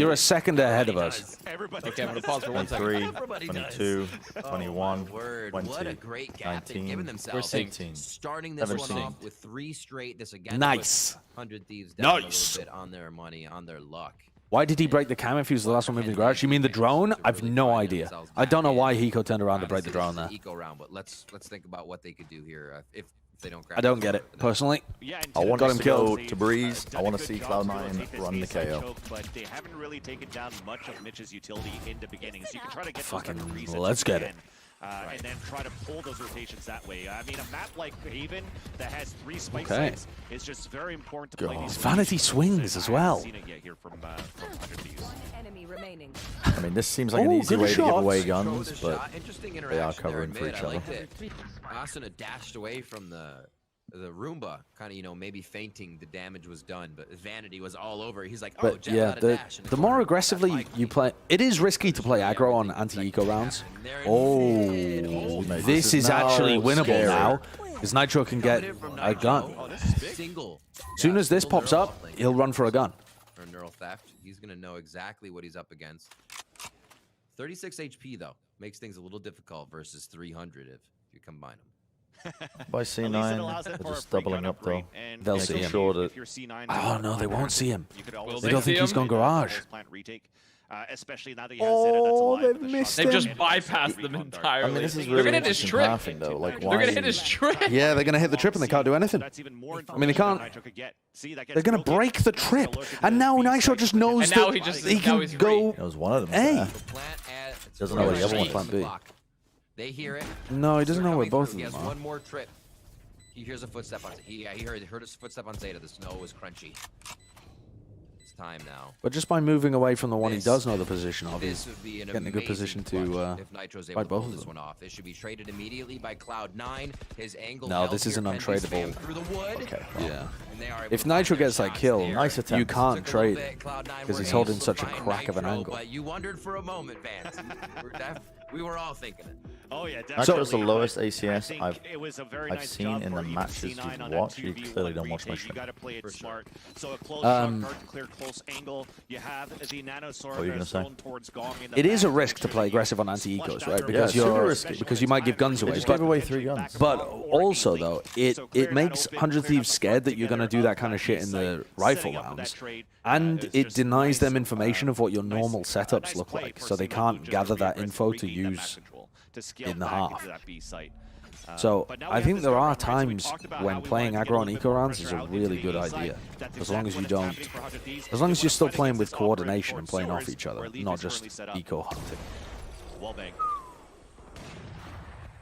you're a second ahead of us. Okay, I'm gonna pause for 1 second. 23, 22, 21, 20, What a great gap they've 19, given themselves. 18, Starting this 17. one off with 3 straight. This again. Nice. 100 Thieves down Nice. a little bit on their money, on their luck. Why did he break the cam if he was the last one moving the garage? You mean the drone? I've no idea. I don't know why Hiko turned around to break the drone there. Eco round, but let's think about what they could do here if they don't grab I don't get it, personally. I want Got us him to go killed. to Breeze. I want to see Cloud9 run the KO. But they haven't really taken down much of Mitch's utility in the beginning. So you can try to get those Fucking kind of resets let's if you get can, it. and then try to pull those rotations that way. I mean, a map like Haven that has 3 spike Okay. sites is just very important to play these. Vanity swings as well. I haven't seen it yet here from 100 Thieves. I mean, this seems like an easy good way to give shot. away guns, but Interesting they are interaction covering there for in each mid. I other. liked it. Asuna dashed away from the Roomba, kind of, maybe feinting the damage was done, but Vanity was all over. He's like, oh, But Jett yeah, got a the dash. the more aggressively you play, it is risky to play aggro on anti-eco rounds. Oh, this is actually winnable now, because Nitro can get a gun. Single. As soon as this pops up, he'll run for a gun. For neural theft, he's gonna know exactly what he's up against. 36 HP though makes things a little difficult versus 300 if you combine them. By C9, they're just doubling up though. They'll see Making him. sure that Oh no, they won't see him. Will They don't think he's gone garage. Especially now that you have Zeta that's alive with the shot. They've just bypassed them entirely. I mean, this is They're really gonna hit his interesting trip. pathing though. Like, They're why? gonna hit his trip. Yeah, they're gonna hit the trip and they can't do anything. I mean, they can't. They're gonna break the trip, and now Nitro just knows And now that he he can he's go. That was one of them. Hey, Doesn't know what the other one Plan B. They hear it. No, he doesn't They're know where coming both through. of them He has are. one more trip. He hears a footstep on. He heard his footstep on Zeta. The snow was crunchy. It's time now. But just by moving away from the one he This- does know the position of, This he's would be an getting a good amazing position clutch to if Nitro's able fight to pull both of this them. one off. It should be traded immediately by Cloud9. His angle. No, held this here is an can be untradeable. spammed through the wood. Okay. Yeah. And they are able If to Nitro find their gets that shots kill, there. Nice attempt. you can't Took a little trade bit. Cloud9 because were he's holding able to such a find crack of an Nitro, angle. But you wondered for a moment, Vance. We were all thinking it. Oh yeah, definitely. Nitro was the lowest I ACS think I've it was a very I've nice seen job in for the even matches C9 you've on that watched. You 2v1 clearly don't watch my retake. You stream. gotta play it smart. So a close Um, shot card to clear close angle. You have the Nanosaur What were you gonna say? thrown towards Gong in the It is a back, risk which to play you aggressive on anti-ecos, right? Yeah, Because super you're risky. because you might give guns They away. just But gave away 3 guns. also though, it makes 100 Thieves scared that you're gonna do that kind of shit in the rifle rounds, and it denies them information of what your normal setups look like, so they can't gather that info to use in the half. So I think there are times when playing aggro on eco rounds is a really good idea, as long as you don't, as long as you're still playing with coordination and playing off each other, not just eco hunting. Wallbang.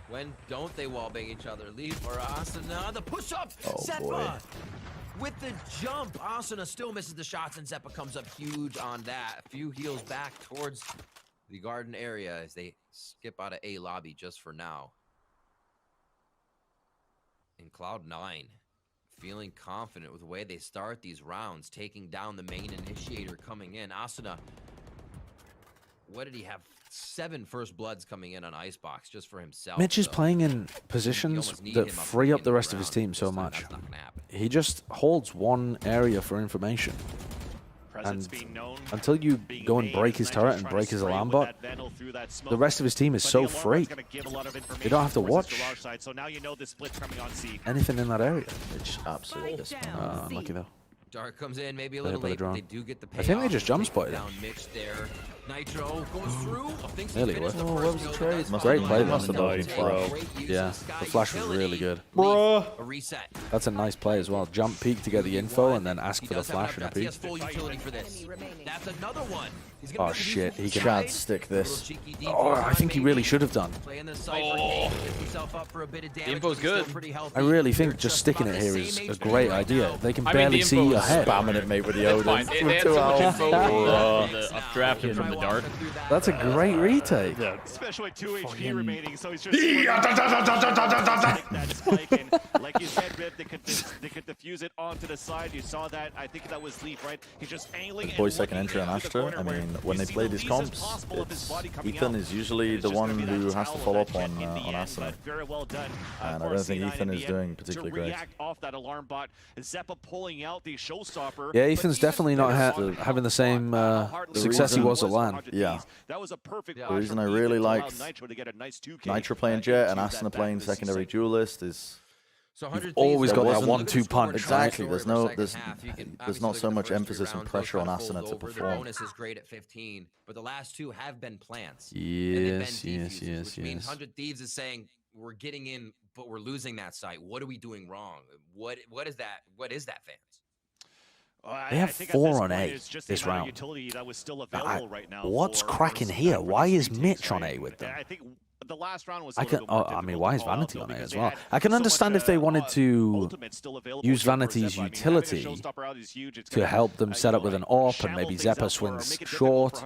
When don't they wallbang each other? Leave for Asuna. The push up. Oh, Zeppa boy. with the jump. Asuna still misses the shots, and Zeppa comes up huge on that. A few heals back towards the garden area as they skip out of A lobby just for now. In Cloud9, feeling confident with the way they start these rounds, taking down the main initiator coming in. Asuna, what did he have? 7 first bloods coming in on Icebox just for himself. Mitch is so playing in positions almost need that him up free up in the the rest of his round. team so This time much. that's not gonna happen. He just holds one area for information. And until you go and break his turret and break his alarm bot, the rest of his team is so free. They don't have to watch anything in that area. It's absolutely Unlucky though. Dark comes in, maybe a They little hit by the late, but drone. they do get the I think they payoff. just jump spotted him. Down Mitch there. Nitro goes through. Nearly worth. Oh, what was the trade? Great play, Must have been bro. Yeah, the flash was really good. Bruh. A reset. That's a nice play as well. Jump peek to get the info and then ask for the flash and a He peek. has full utility for this. That's another one. He's Oh shit, he can Can't stick this. Oh, I think he really should have done. The info's good. I really think just sticking it here is a great idea. They can I mean, barely the see info is ahead. Spamming it, mate, with the It's fine. Odin. They had so much info updrafted from the dart. That's a great retake. Yeah. Especially with 2 HP remaining, so he's just that spike, and like you said, Rip, they could diffuse it onto the side. You saw that. I think that was Leaf, right? He's just angling. Boy, second entry on Astra. I mean, when they play these comps, Ethan is usually the one who has to follow up on Asuna. Very well done. And I don't think Ethan is doing particularly great. Off that alarm bot, Zeppa pulling out the showstopper. Yeah, Ethan's definitely not having the same success he was at LAN. Yeah. That was a perfect The reason I really liked Nitro to get a nice 2K. Nitro playing Jett and Asuna playing secondary duelist is You've always got that 1-2 punch. Exactly. There's not so much emphasis and pressure on Asuna to perform. Bonus is great at 15, but the last two have been plants. Yes, Which means 100 Thieves is saying we're getting in, but we're losing that site. What are we doing wrong? What is that? What is that, fans? They have 4 on A this round. What's cracking here? Why is Mitch on A with them? The last round was I mean, why is Vanity on A as well? I can understand if they wanted to use Vanity's utility to help them set up with an AWP and maybe Zeppa swings short.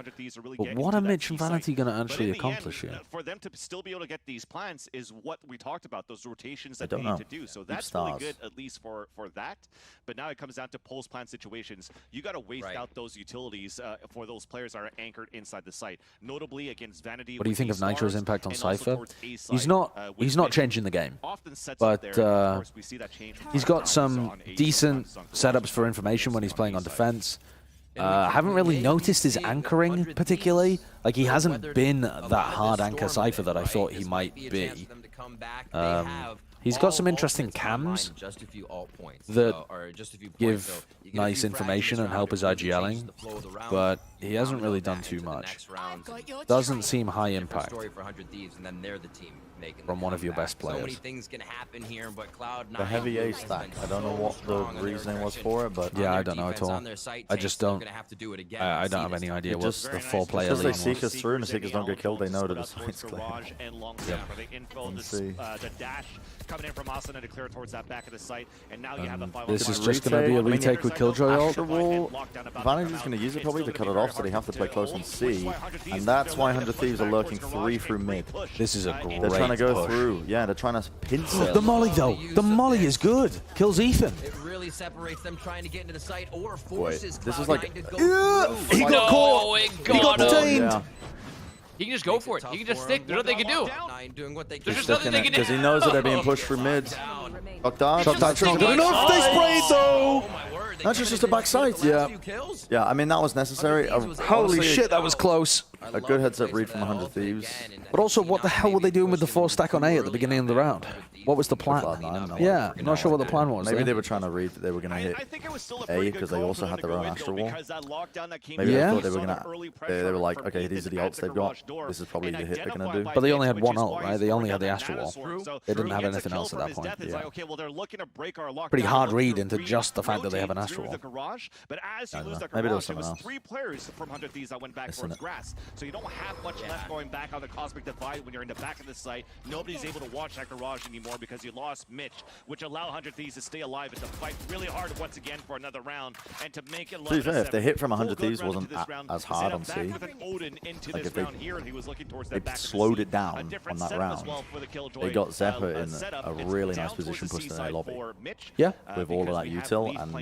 But what are Mitch and Vanity going to actually accomplish here? For them to still be able to get these plants is what we talked about, those rotations that they need to do. So that's really good, at least for that. But now it comes down to pulse plant situations. You got to waste out those utilities for those players that are anchored inside the site. Notably against Vanity. What do you think of Nitro's impact on Cypher? He's not changing the game, but he's got some decent setups for information when he's playing on defense. I haven't really noticed his anchoring particularly. Like, he hasn't been that hard anchor Cypher that I thought he might be. He's got some interesting cams that give nice information and help his IGLing, but he hasn't really done too much. Doesn't seem high impact from one of your best players. The heavy A stack, I don't know what the reasoning was for it, but... Yeah, I don't know at all. I just don't... I don't have any idea what the full player league was. Because they seek us through and the seekers don't get killed, they know that the site's clear. Coming in from Asuna to clear towards that back of the site, and now you have a 5-on-5. This is just going to be a retake with Killjoy ult. Vanity's going to use it probably to cut it off, so they have to play close and C, and that's why 100 Thieves are lurking 3 through mid. This is a great They're trying to go push. through. Yeah, they're trying to pinch it. The molly though, the molly is good. Kills Ethan. It really separates them trying to get into the site or Wait, forces this is like... He got caught. He got detained. Yeah. He can just go for it. He can just stick. There's nothing they can do. There's just nothing they can do. Because he knows that they're being pushed through mid. Shot down. Shot down. Not good enough. They sprayed though. That's just a backside. Yeah. Yeah, I mean, that was necessary. Holy shit, that was close. A good heads-up read from 100 Thieves. But also, what the hell were they doing with the 4 stack on A at the beginning of the round? What was the plan? Yeah, I'm not sure what the plan was. Maybe they were trying to read that they were going to hit A because they also had their own Astral Wall. Maybe they thought they were going to... They were like, okay, these are the ults they've got. This is probably the hit they're going to do. But they only had one ult, right? They only had the Astral Wall. They didn't have anything else at that point. Yeah. Pretty hard read into just the fact that they have an Astral Wall. But as you lose the Maybe there was garage, there something was else. 3 players from 100 Thieves that went back towards grass. So you don't have much left going back on the Cosmic Divide when you're in the back of the site. Nobody's able to watch that garage anymore because you lost Mitch, which allow 100 Thieves to stay alive and to fight really hard once again for another round and to make it. To be fair, if the hit from 100 Thieves wasn't as hard on C, like if they slowed it down on that round, they got Zeppa in a really nice position pushed in their lobby. Yeah. With all of that util, and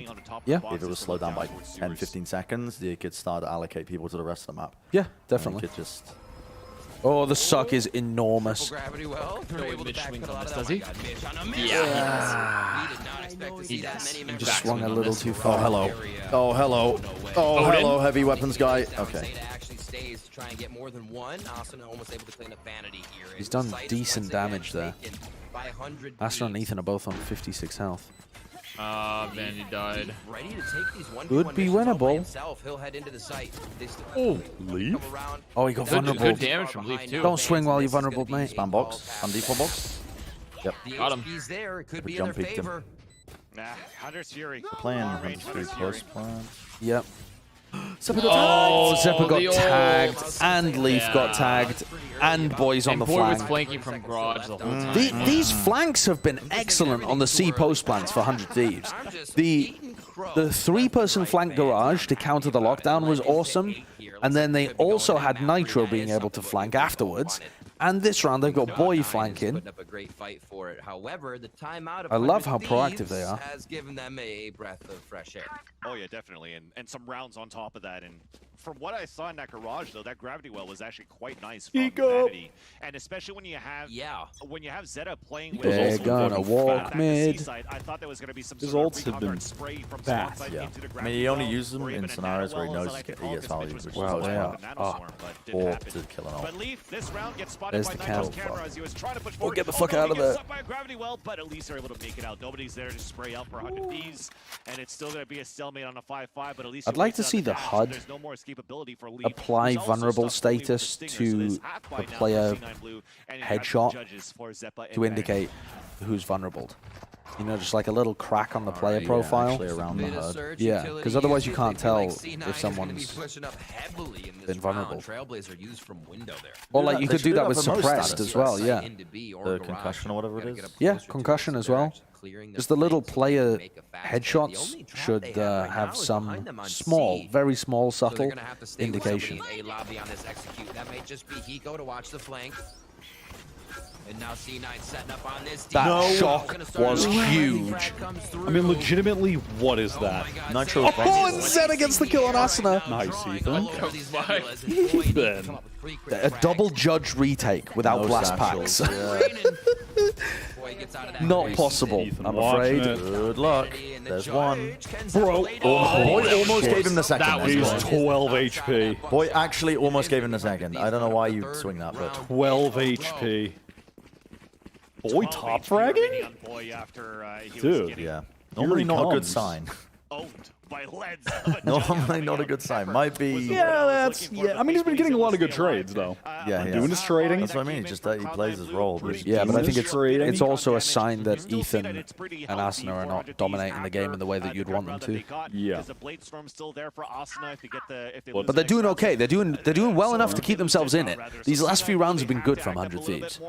yeah, if it was slowed down by 10-15 seconds, you could start to allocate people to the rest of the map. Yeah, definitely. Just... Oh, the suck is enormous. Does he? Yeah. He just swung a little too far. Oh, hello. Oh, hello. Oh, hello, heavy weapons guy. Okay. He's done decent damage there. Astra and Ethan are both on 56 health. Vandy died. Ready to take these 1v1 Could be missions all by winnable. himself. He'll head into the site. Oh, Leaf? Oh, he got Good- vulnerable. good damage from Leaf, too. Don't swing while you're vulnerable, mate. Spam box. Spam default box. Yep. Got him. He's there. It could be in Jump their peeked him. favor. Nah, Hunter's Fury. Playing 103 plus plan. Yep. Oh, Zephyr got the old- tagged, and Leaf got Yeah. tagged, and Boy's on And the Boy flank. was flanking from garage the whole time. These flanks have been excellent on the C post plans for 100 Thieves. The 3-person flank garage to counter the lockdown was awesome, and then they also had Nitro being able to flank afterwards. And this round they've got Boy flanking. Putting up a great fight for it. However, the timeout of I love how 100 proactive Thieves they are. has given them a breath of fresh air. Oh yeah, definitely, and some rounds on top of that. And from what I saw in that garage, though, that gravity well was actually quite nice from Vanity, and especially when you have Zeta playing with They're gonna walk mid. Seaside, I thought there was going to be some His sort ults of have recon been dart spray from bad. spawn side Yeah. into the I gravity mean, he only well, uses them or even in a scenarios where he nano knows well, he so I gets could value. focus, which Wow, was they what are the nano up. swarm, but didn't happen. To kill an ult. But Leaf, this round gets spotted There's by the Nitro's camera. camera as he was trying to push Oh, forward. get the fuck no, out he of gets there. stopped by a gravity well, but at least they're able to make it out. Nobody's there to spray out for 100 Thieves, and it's still going to be a stalemate on a 5-5, but at least I'd like to see the HUD there's no more escapability for Leaf, apply who's also vulnerable stuck fully with the status Stinger, so to there's half by the now for player C9 Blue, and you have some headshot judges for Zeppa and to indicate who's vulnerable. You know, just like a little crack on the player Yeah, profile. actually around the HUD. Yeah, because otherwise you can't tell if someone's been vulnerable. Trailblazer used from window there. Or like you They could should do that that with for most suppressed status. as well, yeah. The concussion or whatever it is. Yeah, concussion as well. Just the little player headshots should have some small, very small, So they're subtle gonna have to stay with indication. somebody in A lobby on this execute. That may just be Hiko to watch the flank. And now C9 setting up on this. That shock was huge. I mean, legitimately, what is that? Nitro. Oh, and Zeta gets the kill on Asuna. Nice, Ethan. Ethan. A double judge retake without No blast satchels, packs. Not possible, Ethan I'm watching afraid. it. Good luck. There's one. Bro, Boy almost gave him the second. he's That's 12 HP. why. Boy actually almost gave him the second. I don't know why you'd swing that, but 12 HP. Boy, top fragging? Dude, yeah. Normally not a good sign. by Leds. Normally not a good sign. Might be. Yeah, that's yeah. I mean, he's been getting a lot of good trades though. Yeah, doing his trading. That's what I mean. Just that he plays his role. Yeah, but I think trading. it's also a sign that Ethan and Asuna are not dominating the game in the way that you'd want them to. Yeah. But they're doing okay. They're doing well enough to keep themselves in it. These last few rounds have been good from 100 Thieves.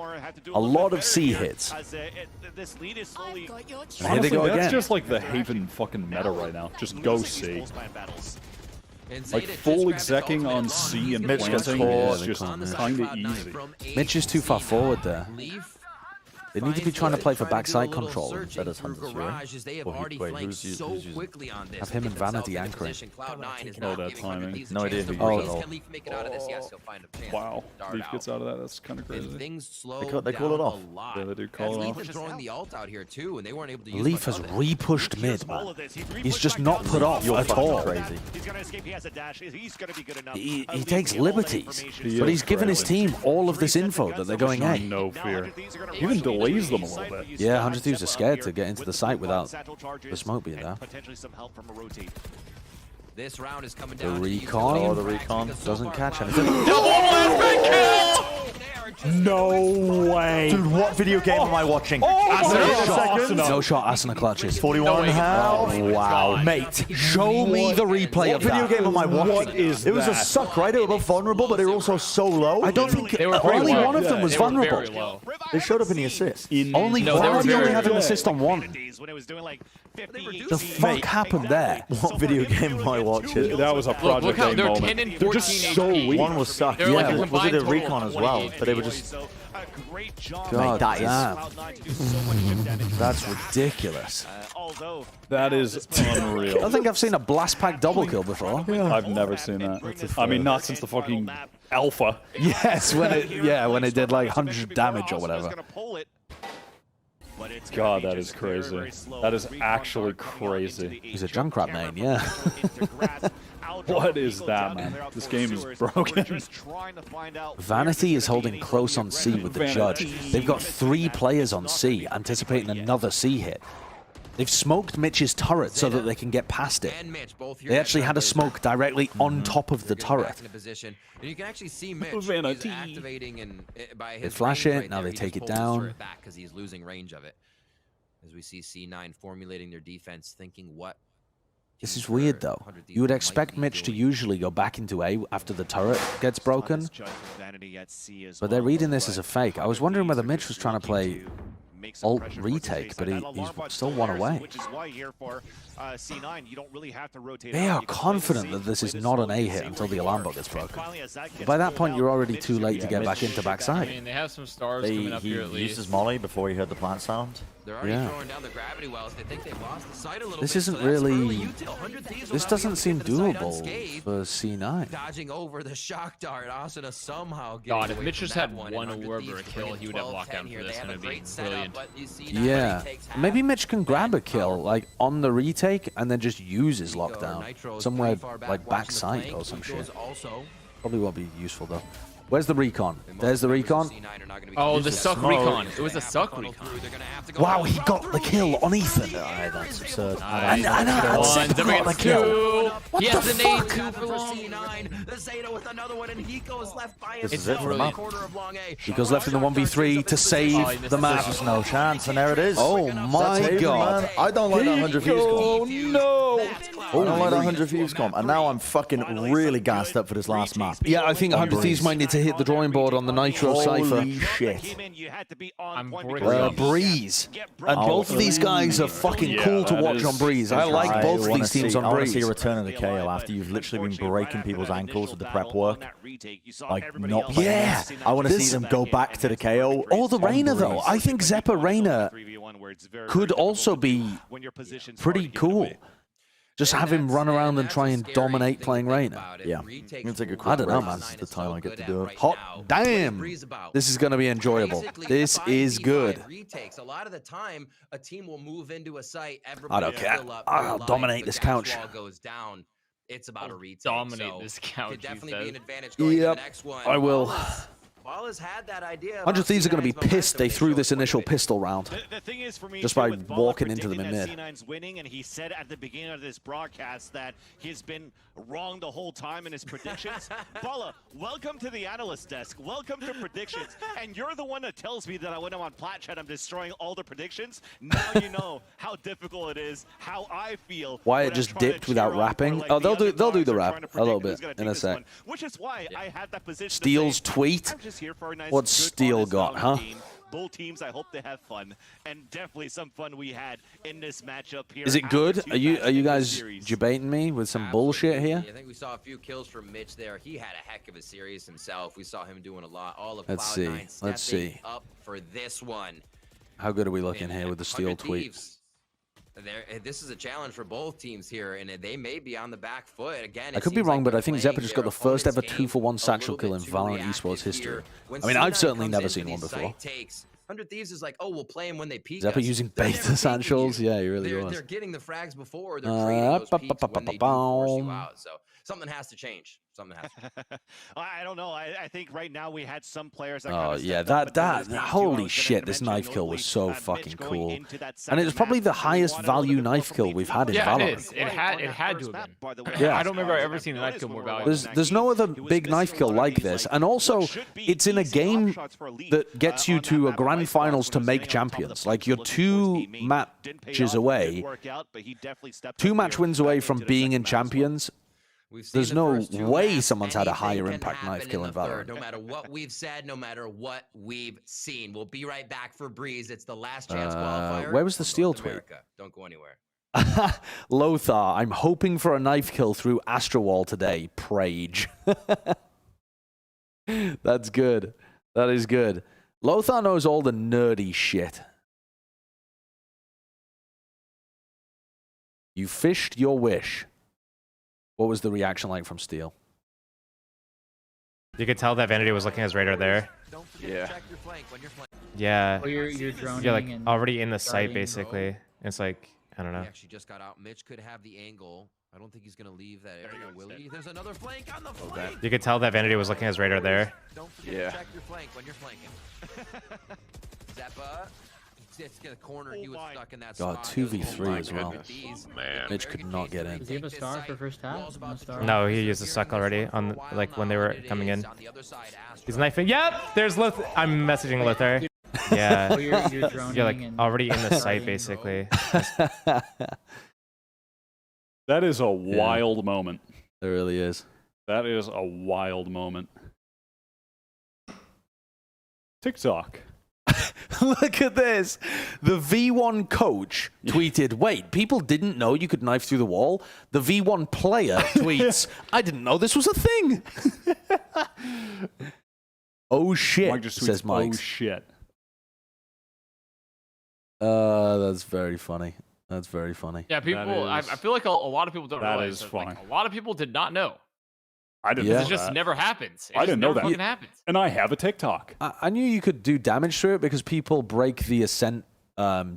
A lot of C hits. And here they Honestly, go that's again. just like the Haven fucking meta right now. Just go C. Like full execing on C and Mitch gets planting caught. is just kind of easy. Mitch is too far forward there. They need to be trying to play for backside control. That is Hunter's Fury. Wait, who's using? Have him and Vanity anchoring. Oh, that timing. No idea who Oh. he's at all. Wow. Leaf gets out of that. That's kind of crazy. They call it off. Yeah, they do call it off. throwing the ult out here too, and they weren't able to use Leaf has much of it. re-pushed mid, man. He's just not put off You're at fucking all. crazy. He's gonna escape. He has a dash. He's gonna be good enough. He takes liberties, He but is he's given his crazy. team all of this info that they're going A. No fear. Even delays them a little bit. Yeah, 100 Thieves are scared to get into the site without the smoke being there. Potentially some help from a rotate. This round is coming The down. recon Oh, the recon. doesn't catch anything. No way. Dude, what video game am I watching? No shot, Asuna clutches. 41 health. Wow, mate, show me the replay What of video that. game am I watching? What is It was a that? suck, right? They were both vulnerable, but they were also so low. I don't think They were very only low. one of them was They were very vulnerable. low. They showed up in the assist. Only No, they were Vanity only very had an good. assist on one. When it was doing like 50, The fuck happened there? What video game am I watching? That was a Project look how A they're moment. 10 and They're 14 just so HP. weak. One was sucked. They were like Yeah, a was it combined a total recon of as well? 28 But they were HP. just. great job. God that is- damn. That's ridiculous. That is unreal. I don't think I've seen a blast pack double kill before. I've never seen that. I mean, not since the fucking alpha. Yes, when it did like 100 damage or whatever. God, that is crazy. That is actually crazy. He's a Junkrat main, yeah. What is that, man? This game is broken. Vanity is holding close on C with the judge. They've got 3 players on C, anticipating another C hit. They've smoked Mitch's turret so that they can get past it. They actually had a smoke directly on top of the turret. And you can actually see Mitch activating and by They his flash range it, right now there, they he take just it pulls his down. turret back because he's losing range of it. As we see C9 formulating their defense, thinking what. This is weird, though. You would expect Mitch to usually go back into A after the turret gets broken, but they're reading this as a fake. I was wondering whether Mitch was trying to play ult retake, but he's still one away. Which is why here for C9, you don't really have to rotate. They are confident that this is not an A hit until the alarm bot gets broken. By that point, you're already too late to get back into backside. I mean, they have some stars coming up here at least. He used his molly before he heard the plant sound. They're already throwing down the gravity wells. They think they've lost the sight a little This bit. isn't so that's early really... util. 100 Thieves This will doesn't not seem get to the side doable unscathed. for C9. Dodging over the shock dart. Asuna somehow getting God, if away Mitch from just that had one, one and 100 orb or a Thieves kill, bring he would have 12-10 lockdown here. for They this, have and a it'd be great setup, brilliant. but you see Yeah, nobody takes half. maybe Mitch can grab a kill, like, on the retake, and then just use his lockdown. Somewhere, like, backside or some shit. Probably won't be useful, though. Where's the recon? There's the recon. Oh, the suck recon. It was a suck recon. Wow, he got the kill on Ethan. That's absurd. I know. One, Zip got the kill. He has the nade two for For long. C9, the Zeta with another one, and Hiko is left by This is himself it for the in the map. corner of long A. He goes left in the 1v3 to save the map. There's no chance, and there it is. Oh That's my Haven, god. man. I don't like that 100 views Oh comp. no. I don't like that 100 views comp. And now I'm fucking really gassed up for this last map. Yeah, I think 100 Thieves might need to hit the drawing board on the Nitro Cypher. Holy shit. Breeze. And both of these guys are fucking cool to watch on Breeze. I like both of these teams on I want to see a Breeze. return of the KO after you've literally been breaking people's ankles with the prep work. Like, not playing. Yeah. I want to see them go back to the KO. Or the on Reyna, though. Breeze. I think Zeppa Reyna could also be pretty cool. Just have him run around and try and dominate playing Reyna. Yeah. It's like a quick I don't know, break. man. This is the time I get to do it. Hot damn. This is going to be enjoyable. This is good. Retakes. A lot of the time, a team will move into a site. I don't care. I'll dominate this couch. Goes down. It's about a retake. Dominate this couch, Could definitely he be an says. advantage going to the Yep, next one. I will. Wallace had that idea. 100 Thieves are going to be pissed they threw this initial pistol round. The thing is for me, Just by with Bala walking into them in predicting mid. that C9's winning, and he said at the beginning of this broadcast that he's been wrong the whole time in his predictions. Bala, welcome to the analyst desk. Welcome to predictions. And you're the one that tells me that when I'm on Plat chat, I'm destroying all the predictions. Now you know how difficult it is, how I feel. Wyatt just dipped without rapping. Oh, they'll do the rap a little bit in a sec. Which is why I had that position. Steel's tweet. I'm just here for a nice, What's good, Steel honest got, huh? game. Both teams, I hope they have fun, and definitely some fun we had in this matchup here. Is it good? Are you guys debating me with some bullshit here? I think we saw a few kills from Mitch there. He had a heck of a series himself. We saw him doing a lot. All of Let's Cloud9 see. Let's stepping see. up for this one. How good are we looking here with the Steel 100 tweet? Thieves. This is a challenge for both teams here, and they may be on the back foot again. I could be wrong, but I think Zeppa just got the first ever 2-for-1 satchel kill in Valorant Esports history. I mean, I've certainly never seen one before. 100 Thieves is like, oh, we'll play him when they peek Zeppa us. using They're beta never peeking satchels? you. Yeah, he really was. They're getting the frags before, or they're trading those peeks when they do force you out. So something has to change. Something has to. I don't know. I think right now we had some players that Oh yeah, that holy shit! This knife kill was so fucking cool, and it was probably the highest value knife kill we've had in Yeah, Valorant. it is. It had to have been. Yeah. I don't remember ever seeing a knife kill more valuable. There's no other big knife kill like this, and also it's in a game that gets you to a grand finals to make champions. Like you're 2 matches away, 2 match wins away from being in champions. There's no way someone's had a higher impact knife kill in Valorant. No matter what we've said, no matter what we've seen, we'll be right back for Breeze. It's the last chance qualifier. Where was the Steel tweet? Don't go anywhere. Lothar, I'm hoping for a knife kill through Astrowall today. Prage. That's good. That is good. Lothar knows all the nerdy shit. You fished your wish. What was the reaction like from Steel? You could tell that Vanity was looking at his radar there. Yeah. Yeah. Oh, you're droning You're like and already in the site guarding. basically. It's like, I don't know. He actually just got out. Mitch could have the angle. I don't think he's going to leave that area, will he? There's another flank on the flank. You could tell that Vanity was looking at his radar there. Don't forget to check your flank when you're flanking. Zeppa the corner, he was stuck in that God, spot. 2v3 as well. Man. Mitch could not get in. Does he have a star for first half? No star? No, he used a suck already on like when they were coming in. He's knifing. Yep, there's Lith. I'm messaging Lither. Yeah, Oh, you're droning you're like and already in the site starting. basically. That is a wild moment. It really is. That is a wild moment. TikTok. Look at this. The V1 coach tweeted, wait, people didn't know you could knife through the wall? The V1 player tweets, I didn't know this was a thing. Oh shit, Mike just tweets, says Mike. oh shit. That's very funny. That's very funny. Yeah, people. I feel like a lot of people don't that realize is that, funny. like, a lot of people did not know. I didn't Yeah. know It just that. never happens. It I just didn't know never that. fucking happens. And I have a TikTok. I knew you could do damage through it because people break the ascent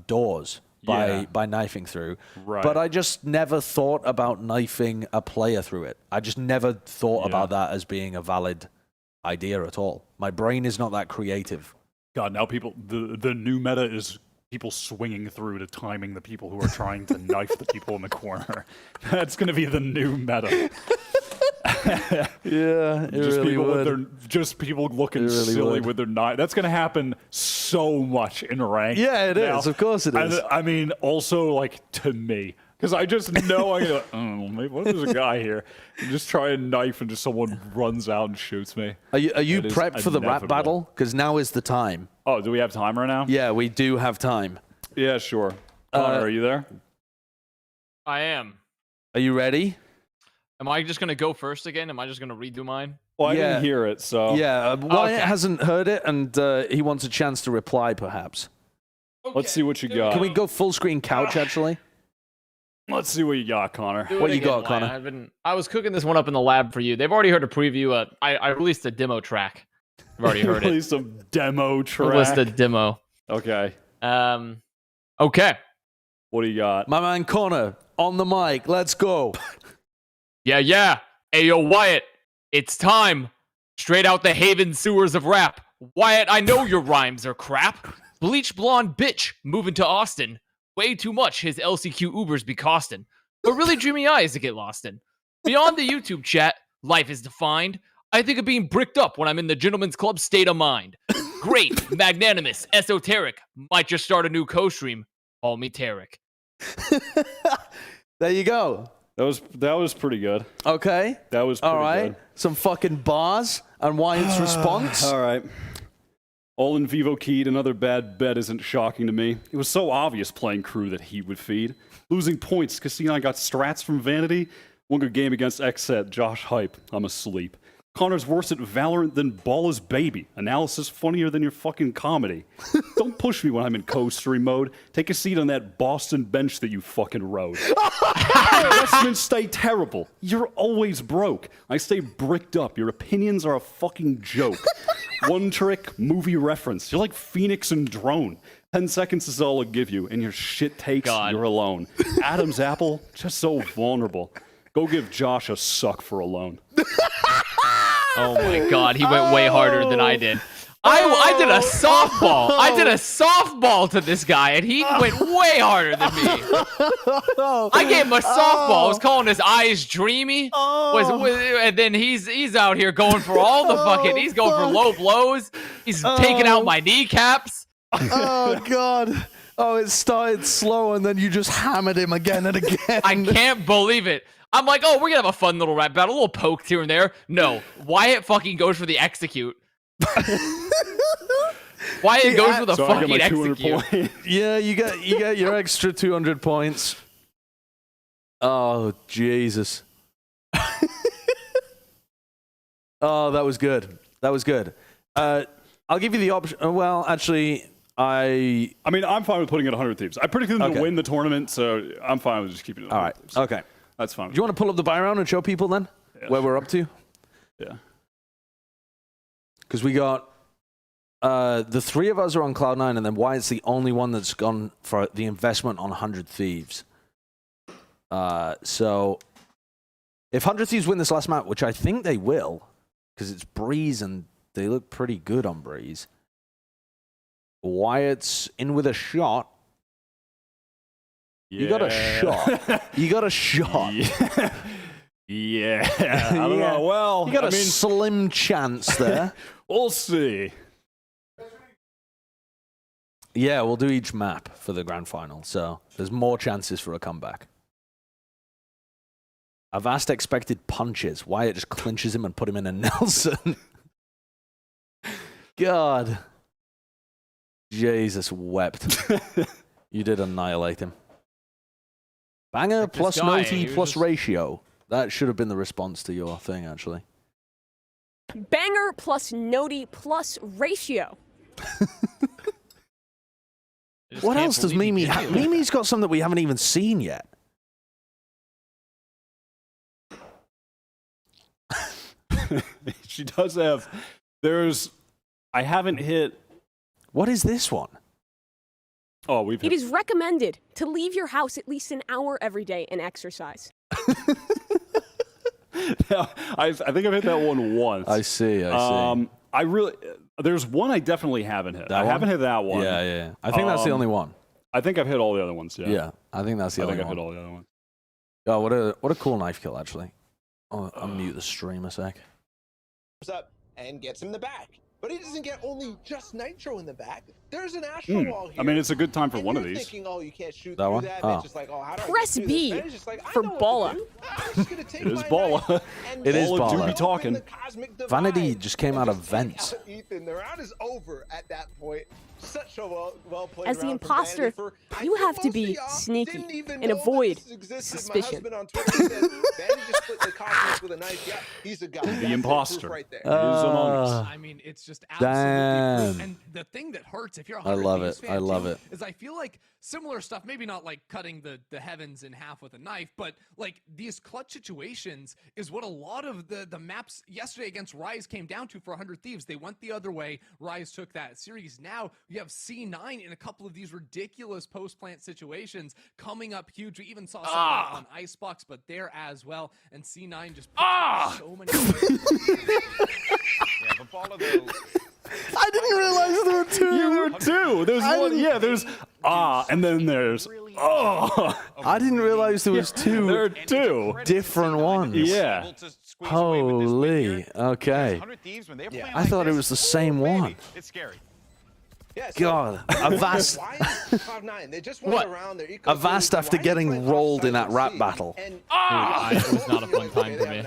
doors by knifing through. Right. But I just never thought about knifing a player through it. I just never thought about that as being a valid idea at all. My brain is not that creative. God, now people, the new meta is people swinging through to timing the people who are trying to knife the people in the corner. That's going to be the new meta. Yeah, it just really people would. with their, just people looking It really silly would. with their knife. That's going to happen so much in rank. Yeah, it now. is. Of course it is. I mean, also like to me, because I just know I go, oh, maybe what if there's a guy here? And just try a knife and just someone runs out and shoots me. Are you That is prepped for the rap inevitable. battle? Because now is the time. Oh, do we have time right now? Yeah, we do have time. Yeah, sure. Connor, are you there? I am. Are you ready? Am I just gonna go first again? Am I just gonna redo mine? Well, I didn't hear it, so Yeah, Wyatt Okay. hasn't heard it, and he wants a chance to reply, perhaps. let's see what you got. Can we go full screen couch, actually? Let's see what you got, Connor. Do What it you got, again, Connor? I was cooking this one up in the lab for you. They've already heard a preview. I released a demo track. I've already heard it. Release some demo track. Released a demo. Okay. Okay. What do you got? My man Connor, on the mic. Let's go. Yeah. Hey, yo, Wyatt. It's time. Straight out the Haven sewers of rap. Wyatt, I know your rhymes are crap. Bleach blonde bitch moving to Austin. Way too much his LCQ Ubers be costing. But really dreamy eyes to get lost in. Beyond the YouTube chat, life is defined. I think of being bricked up when I'm in the gentleman's club state of mind. Great, magnanimous, esoteric. Might just start a new co-stream. Call me Tarek. There you go. That was pretty good. Okay. That was pretty All right. good. Some fucking bars and Wyatt's response. All right. All in vivo keyed, another bad bet isn't shocking to me. It was so obvious playing crew that he would feed. Losing points, Casino got strats from Vanity. One good game against Xset, Josh Hype. I'm asleep. Connor's worse at Valorant than Ball's Baby. Analysis funnier than your fucking comedy. Don't push me when I'm in co-stream mode. Take a seat on that Boston bench that you fucking rode. Investments stay terrible. You're always broke. I stay bricked up. Your opinions are a fucking joke. One trick, movie reference. You're like Phoenix and Drone. 10 seconds is all I'll give you, and your shit takes, you're alone. Adam's apple, just so vulnerable. Go give Josh a suck for a loan. Oh my god, he went way harder than I did. I did a softball. I did a softball to this guy, and he went way harder than me. I gave him a softball. I was calling his eyes dreamy. And then he's out here going for all the fucking. He's going for low blows. He's taking out my kneecaps. Oh, God. Oh, it started slow, and then you just hammered him again and again. I can't believe it. I'm like, oh, we're gonna have a fun little rap battle, a little pokes here and there. No, Wyatt fucking goes for the execute. Wyatt goes for the fucking execute. Yeah, you get your extra 200 points. Oh, Jesus. Oh, that was good. That was good. I'll give you the option. Well, actually, I mean, I'm fine with putting it 100 Thieves. I predicted them to win the tournament, so I'm fine with just keeping it 100 All right. Thieves. Okay. That's fine. Do you want to pull up the buy round and show people then where we're up to? Yeah. Because we got the three of us are on Cloud9, and then Wyatt's the only one that's gone for the investment on 100 Thieves. So if 100 Thieves win this last map, which I think they will, because it's Breeze and they look pretty good on Breeze. Wyatt's in with a shot. Yeah. You got a shot. You got a shot. Yeah. I don't know. Well, you got a slim chance there. We'll see. Yeah, we'll do each map for the grand final, so there's more chances for a comeback. Avast expected punches. Wyatt just clinches him and put him in a Nelson. God. Jesus wept. You did annihilate him. Banger Like plus guy, noti plus ratio. That should have been the response to your thing, actually. Banger plus noti plus ratio. What else does Mimi have? Mimi's got some that we haven't even seen yet. She does have. I haven't hit. What is this one? Oh, we've hit. It is recommended to leave your house at least an hour every day and exercise. I think I've hit that one once. I see. I really. There's one I definitely haven't hit. I haven't hit that one. Yeah. I think that's the only one. I think I've hit all the other ones. Yeah. Yeah, I think that's the only one. I think I've hit all the other ones. Oh, what a cool knife kill, actually. I'll mute the stream a sec. Up and gets him the back. But he doesn't get only just Nitro in the back. There's an Astro wall here. I mean, it's a good time for and one of you're these. Thinking, oh, you can't shoot that through one? that. Oh. It's just like, oh, how do I Press get B through this? Just like, for Bola. It is Bola. It is Bola do Bola. be talking. Vanity just came out of vents. Ethan, the round is over at that point. Such a well played. As the imposter, you have to be sneaky and avoid suspicion. The imposter. Right there. I mean, it's just absolutely proof. And the thing that hurts, if you're a I love Thieves it. fan I love too, it. is I feel like similar stuff, maybe not like cutting the heavens in half with a knife, but like these clutch situations is what a lot of the maps yesterday against Rise came down to for 100 Thieves. They went the other way. Rise took that series. Now you have C9 in a couple of these ridiculous post-plant situations coming up huge. We even saw something on Icebox, but there as well. And C9 just so many. Yeah, but Bola though. I didn't realize there were two. There were two. There's one. Yeah, there's and then there's I didn't realize there was two. There are two different ones. Yeah. Holy. Okay. I thought it was the same one. It's scary. Yeah, God, Avast. What? Avast after getting rolled in that rap battle. It was not a fun time for me.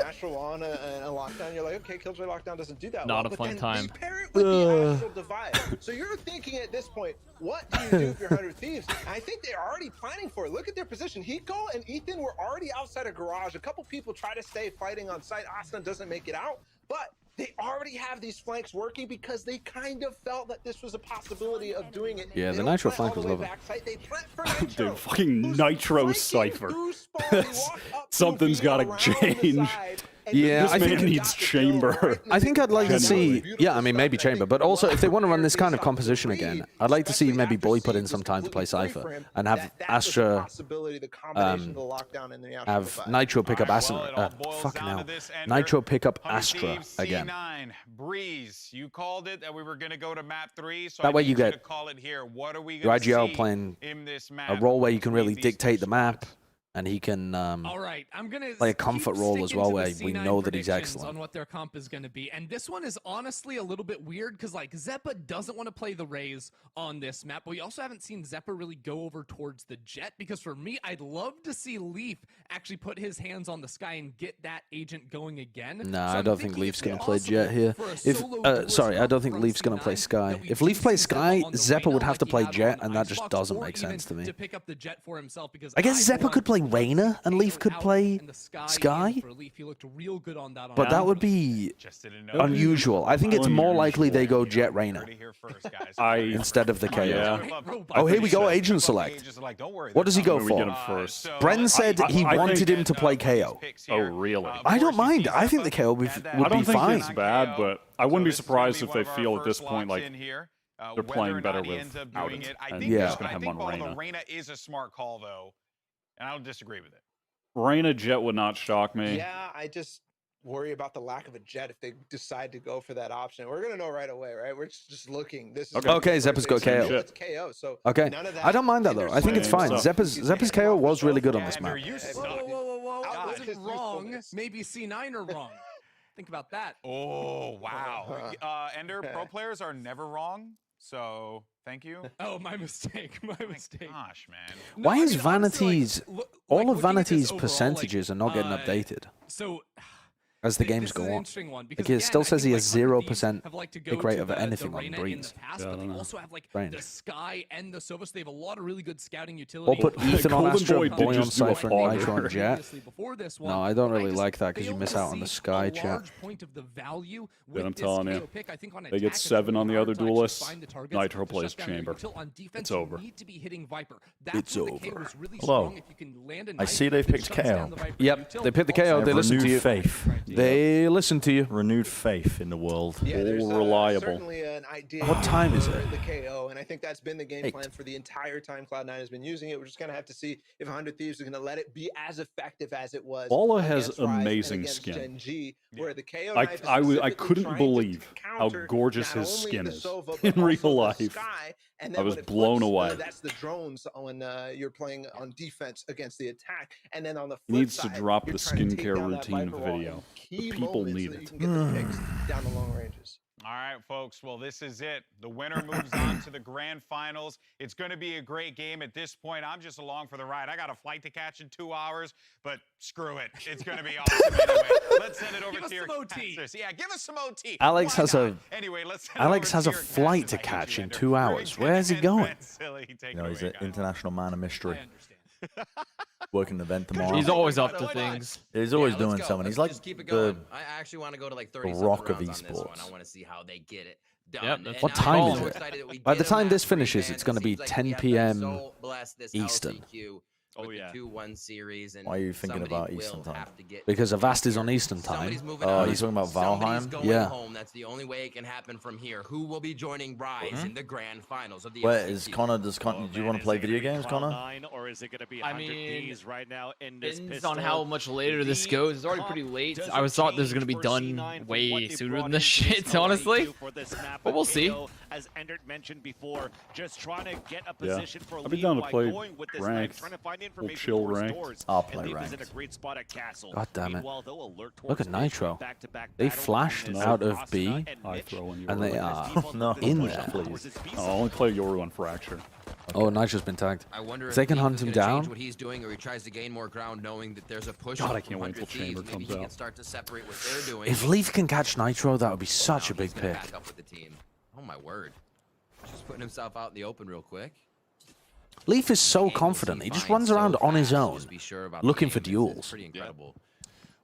You're like, okay, Killjoy lockdown doesn't do that. Not a fun time. Pair it with the Astral Divide. So you're thinking at this point, what do you do if you're 100 Thieves? And I think they're already planning for it. Look at their position. Hiko and Ethan were already outside a garage. A couple people try to stay fighting on site. Aston doesn't make it out, but they already have these flanks working because they kind of felt that this was a possibility of doing it. Yeah, the Nitro flank was lovely. Dude, fucking Nitro Cypher. Something's got to change. Yeah, this man needs chamber. I think I'd like to see, yeah, I mean, maybe chamber, but also if they want to run this kind of composition again, I'd like to see maybe Bully put in some time to play Cypher and have Astra, have Nitro pick up Astra, fucking hell, Nitro pick up Astra again. Breeze, you called it that we were going to go to map 3, so that way you get to call it here. What are we your going to IGL see playing in this map? a role where you can really dictate the map. And he can all right, I'm gonna play a comfort role as well, where we know that he's excellent. On what their comp is going to be. And this one is honestly a little bit weird because like Zeppa doesn't want to play the Raze on this map, but we also haven't seen Zeppa really go over towards the Jett, because for me, I'd love to see Leaf actually put his hands on the Sky and get that agent going again. Nah, I don't think Leaf's going to play Jett here. If sorry, I don't think Leaf's going to play Sky. If Leaf plays Sky, Zeppa would have to play Jett, and that just doesn't make sense to me. To pick up the Jett for himself, because I guess Zeppa could play Reyna and Leaf could play Sky, but that would be unusual. I think it's more likely they go Jett Reyna instead of the KO. Yeah. Oh, here we go, agent select. What does he go for? Bren said he wanted him to play KO. Oh, really? I don't mind. I think the KO would be fine. I don't think it's bad, but I wouldn't be surprised if they feel at this point like they're playing better without it. And yeah. just gonna have him on Reyna is a smart call though, and I don't disagree with it. Reyna Jett would not shock me. Yeah, I just worry about the lack of a Jett if they decide to go for that option. We're gonna know right away, right? We're just looking. This is Okay, Zeppa's got KO. It's KO. So Okay, I don't mind that though. I think it's fine. Zeppa's KO was really good on this map. Whoa. I wasn't wrong. Maybe C9 are wrong. Think about that. Oh, wow. Ender, pro players are never wrong. So, thank you. Oh, my mistake. My mistake. Gosh, man. Why is Vanity's all of Vanity's overall, percentages are not getting updated So as the games go on? Like it still says he has 0% pick rate of anything on Breeze. But they also have like the Sky and the Sovas. They have a lot of really good scouting utility. Or put Ethan on Astra, Boy on Cypher, and Auger. Nitro on Jet. No, I don't really like that because you miss out on the Sky chat. But I'm telling you, they get 7 on the other duelists. Nitro plays Chamber. It's over. It's over. Hello. I see they've picked KO. Yep, they picked the KO. They listened to you. Faith. They listen to you. Renewed faith in the world. Yeah, there's reliable. Certainly an idea. What time is it? The KO, and I think that's been the game plan for the entire time Cloud9 has been using it. We're just gonna have to see if 100 Thieves are gonna let it be as effective as it was. Bala has against Rise and amazing against skin. Gen.G, where the KO I specifically couldn't trying believe to how counter gorgeous not his only skin the is Sova, but in also real the life. Sky, and I then was when it blown flips, away. That's the drones when you're playing on defense against the attack, and then on the He flip needs to side, drop you're the trying to take skincare down that routine Viper wall video. in The key people moments need so that it. you can get the picks down the long ranges. All right, folks. Well, this is it. The winner moves on to the grand finals. It's going to be a great game at this point. I'm just along for the ride. I got a flight to catch in 2 hours, but screw it. It's going to be awesome anyway. Let's send it over to your casters. Yeah, give us some OT. Alex has a Anyway, let's send Alex it over has to a your flight to casters. catch in 2 hours. Where's he going? You know, he's an international man of mystery. Working an event tomorrow. He's always up to things. He's always doing something. He's like Just keep it the going. I actually want to go to like 30 rock of rounds on this one. esports. I want to see how they get it done. Yep, that's What And time I'm is so it? excited that we By get the a time map this free finishes, fans. it's going to It be seems like 10 we have been p.m. so blessed this Eastern. LCQ Oh, with yeah. the 2-1 series, and Why are you thinking somebody about will Eastern time? have to get Because Avast is on Eastern time. Somebody's moving Oh, on. he's talking about Somebody's Valheim? going Yeah. home. That's the only way it can happen from here. Who will be joining Rise in the grand finals of the Where LCQ? is Connor? Do you want to play video games, Connor? Or is it going to be I 100 mean, Ds right now in this Depends pistol? on how much later this goes. It's already pretty late. I thought this was going to be done way sooner than this shit, honestly. But we'll see. As Endert mentioned before, just trying to get a position for I've been down to by play going with this ranked. trying to find We'll information chill towards ranked. doors. I'll And play Leaf is in a ranked. great spot at Castle. God damn it. Meanwhile, they'll alert Look at towards Mitch Nitro. back-to-back They battles. flashed And out of Rosna B, and I Mitch throw in and they Yoru. are No. in push there. towards his piece. I'll only play Yoru on Fracture. Oh, Nitro's been tagged. I wonder If if they can Leaf hunt is him gonna change down. what he's doing, or he tries to gain more ground, knowing that there's a push. God, I from can't wait till 100 Thieves. Chamber Maybe comes he can out. start to separate what they're doing. If Leaf can catch Nitro, that would be such a Now big he's gonna pick. back up with the team. Oh my word! Just putting himself out in the open real quick. Leaf is so Game will confident. see He just fine runs so around on his fast, own, just be sure about the looking for game. It's duels. pretty incredible.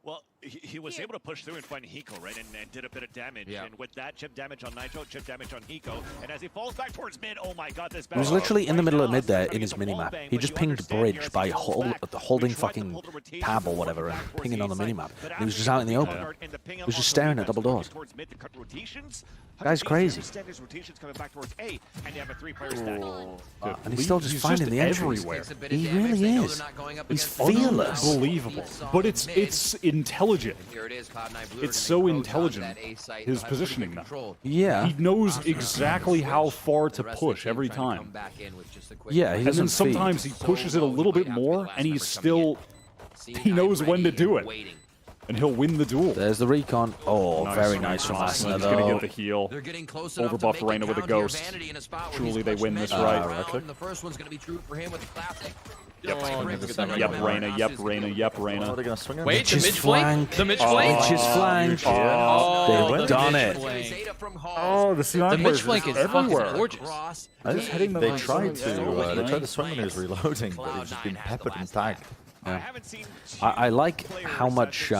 Well, he was able to push through and find Hiko, right, and did a bit of damage. Yeah. And with that, chip damage on Nitro, chip damage on Hiko. And as he falls back towards mid, oh my god, this He was battle literally in the right middle of now, mid there trying in to his get the wall minimap. bang, He but just you pinged understand bridge here as by he falls back, holding we tried to fucking pull the rotation tab or and whatever work and back towards pinging on the inside. minimap. But He was after just out in the the open. alert and the ping He was just also staring at defense double working doors. towards mid to cut rotations. Guy's crazy. Understand his rotations coming back towards A, and you have a three-player stack. And he's still just finding the entries. everywhere. He really is. He's fearless. Unbelievable. But it's intelligent. Here it is, Cloud9 Blue. It's so intelligent. His positioning now. Yeah. He knows exactly how far to push every time. Yeah, he And doesn't then sometimes he pushes it a little bit more, and he's still... He knows when to do it. And he'll win the duel. There's the recon. Oh, very nice from Awesome. Asna, He's going to though. get the heal. They're getting close enough to Overbuff make it Reyna with a count here. ghost. Vanity in a spot where Truly he's they pushed win mid this all right. around. The first one's going to be true for him with the classic. Yep, Yep, Reyna, yep, Reyna, yep, Reyna. Are they going to swing him? Wait, the mid flank? The mid Oh, flank? Mitch's flank. Oh, They've done it. Oh, the C9 The mid players flank is everywhere. fucking gorgeous. Just hitting them They on tried sides. to swing when he was reloading, but he's just been peppered and tagged. Yeah. I like how much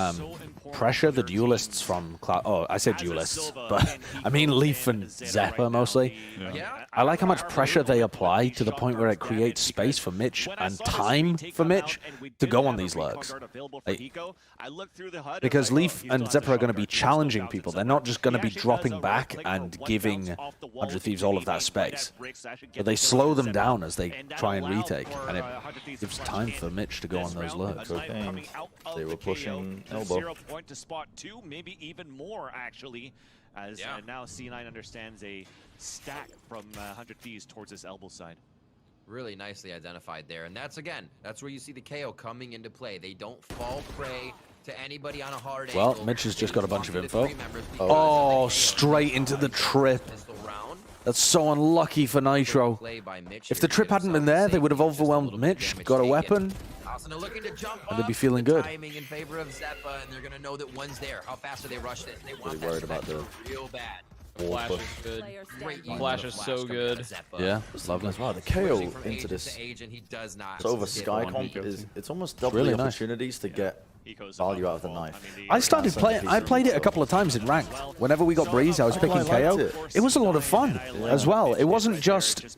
pressure the duelists from Cloud... Oh, I said duelists, but I mean Leaf and Zeppa mostly. Yeah. I like how much pressure they apply to the point where it creates space for Mitch and time for Mitch to go on these lurks. Because Leaf and Zeppa are going to be challenging people. They're not just going to be dropping back and giving 100 Thieves all of that space. But they slow them down as they try and retake, and it gives time for Mitch to go on those lurks. They were pushing elbow. 0 point to spot 2, maybe even more actually, as now C9 understands a stack from 100 Thieves towards this elbow side. Really nicely identified there, and that's where you see the KO coming into play. They don't fall prey to anybody on a hard angle. Well, Mitch has just got a bunch of info. Oh, straight into the trip. That's so unlucky for Nitro. If the trip hadn't been there, they would have overwhelmed Mitch, got a weapon, and they'd be feeling good. Timing in favor of Zeppa, and they're gonna know that one's there. How fast do they rush this? They want Really worried about the real bad. Flash is good. Flash is so good. Yeah, it's lovely. Wow, the KO into this over Sky comp it's almost double really the nice. opportunities to get value out of the knife. I started playing. I played it a couple of times in ranked. Whenever we got Breeze, I was picking KO. It was a lot of fun as well. It wasn't just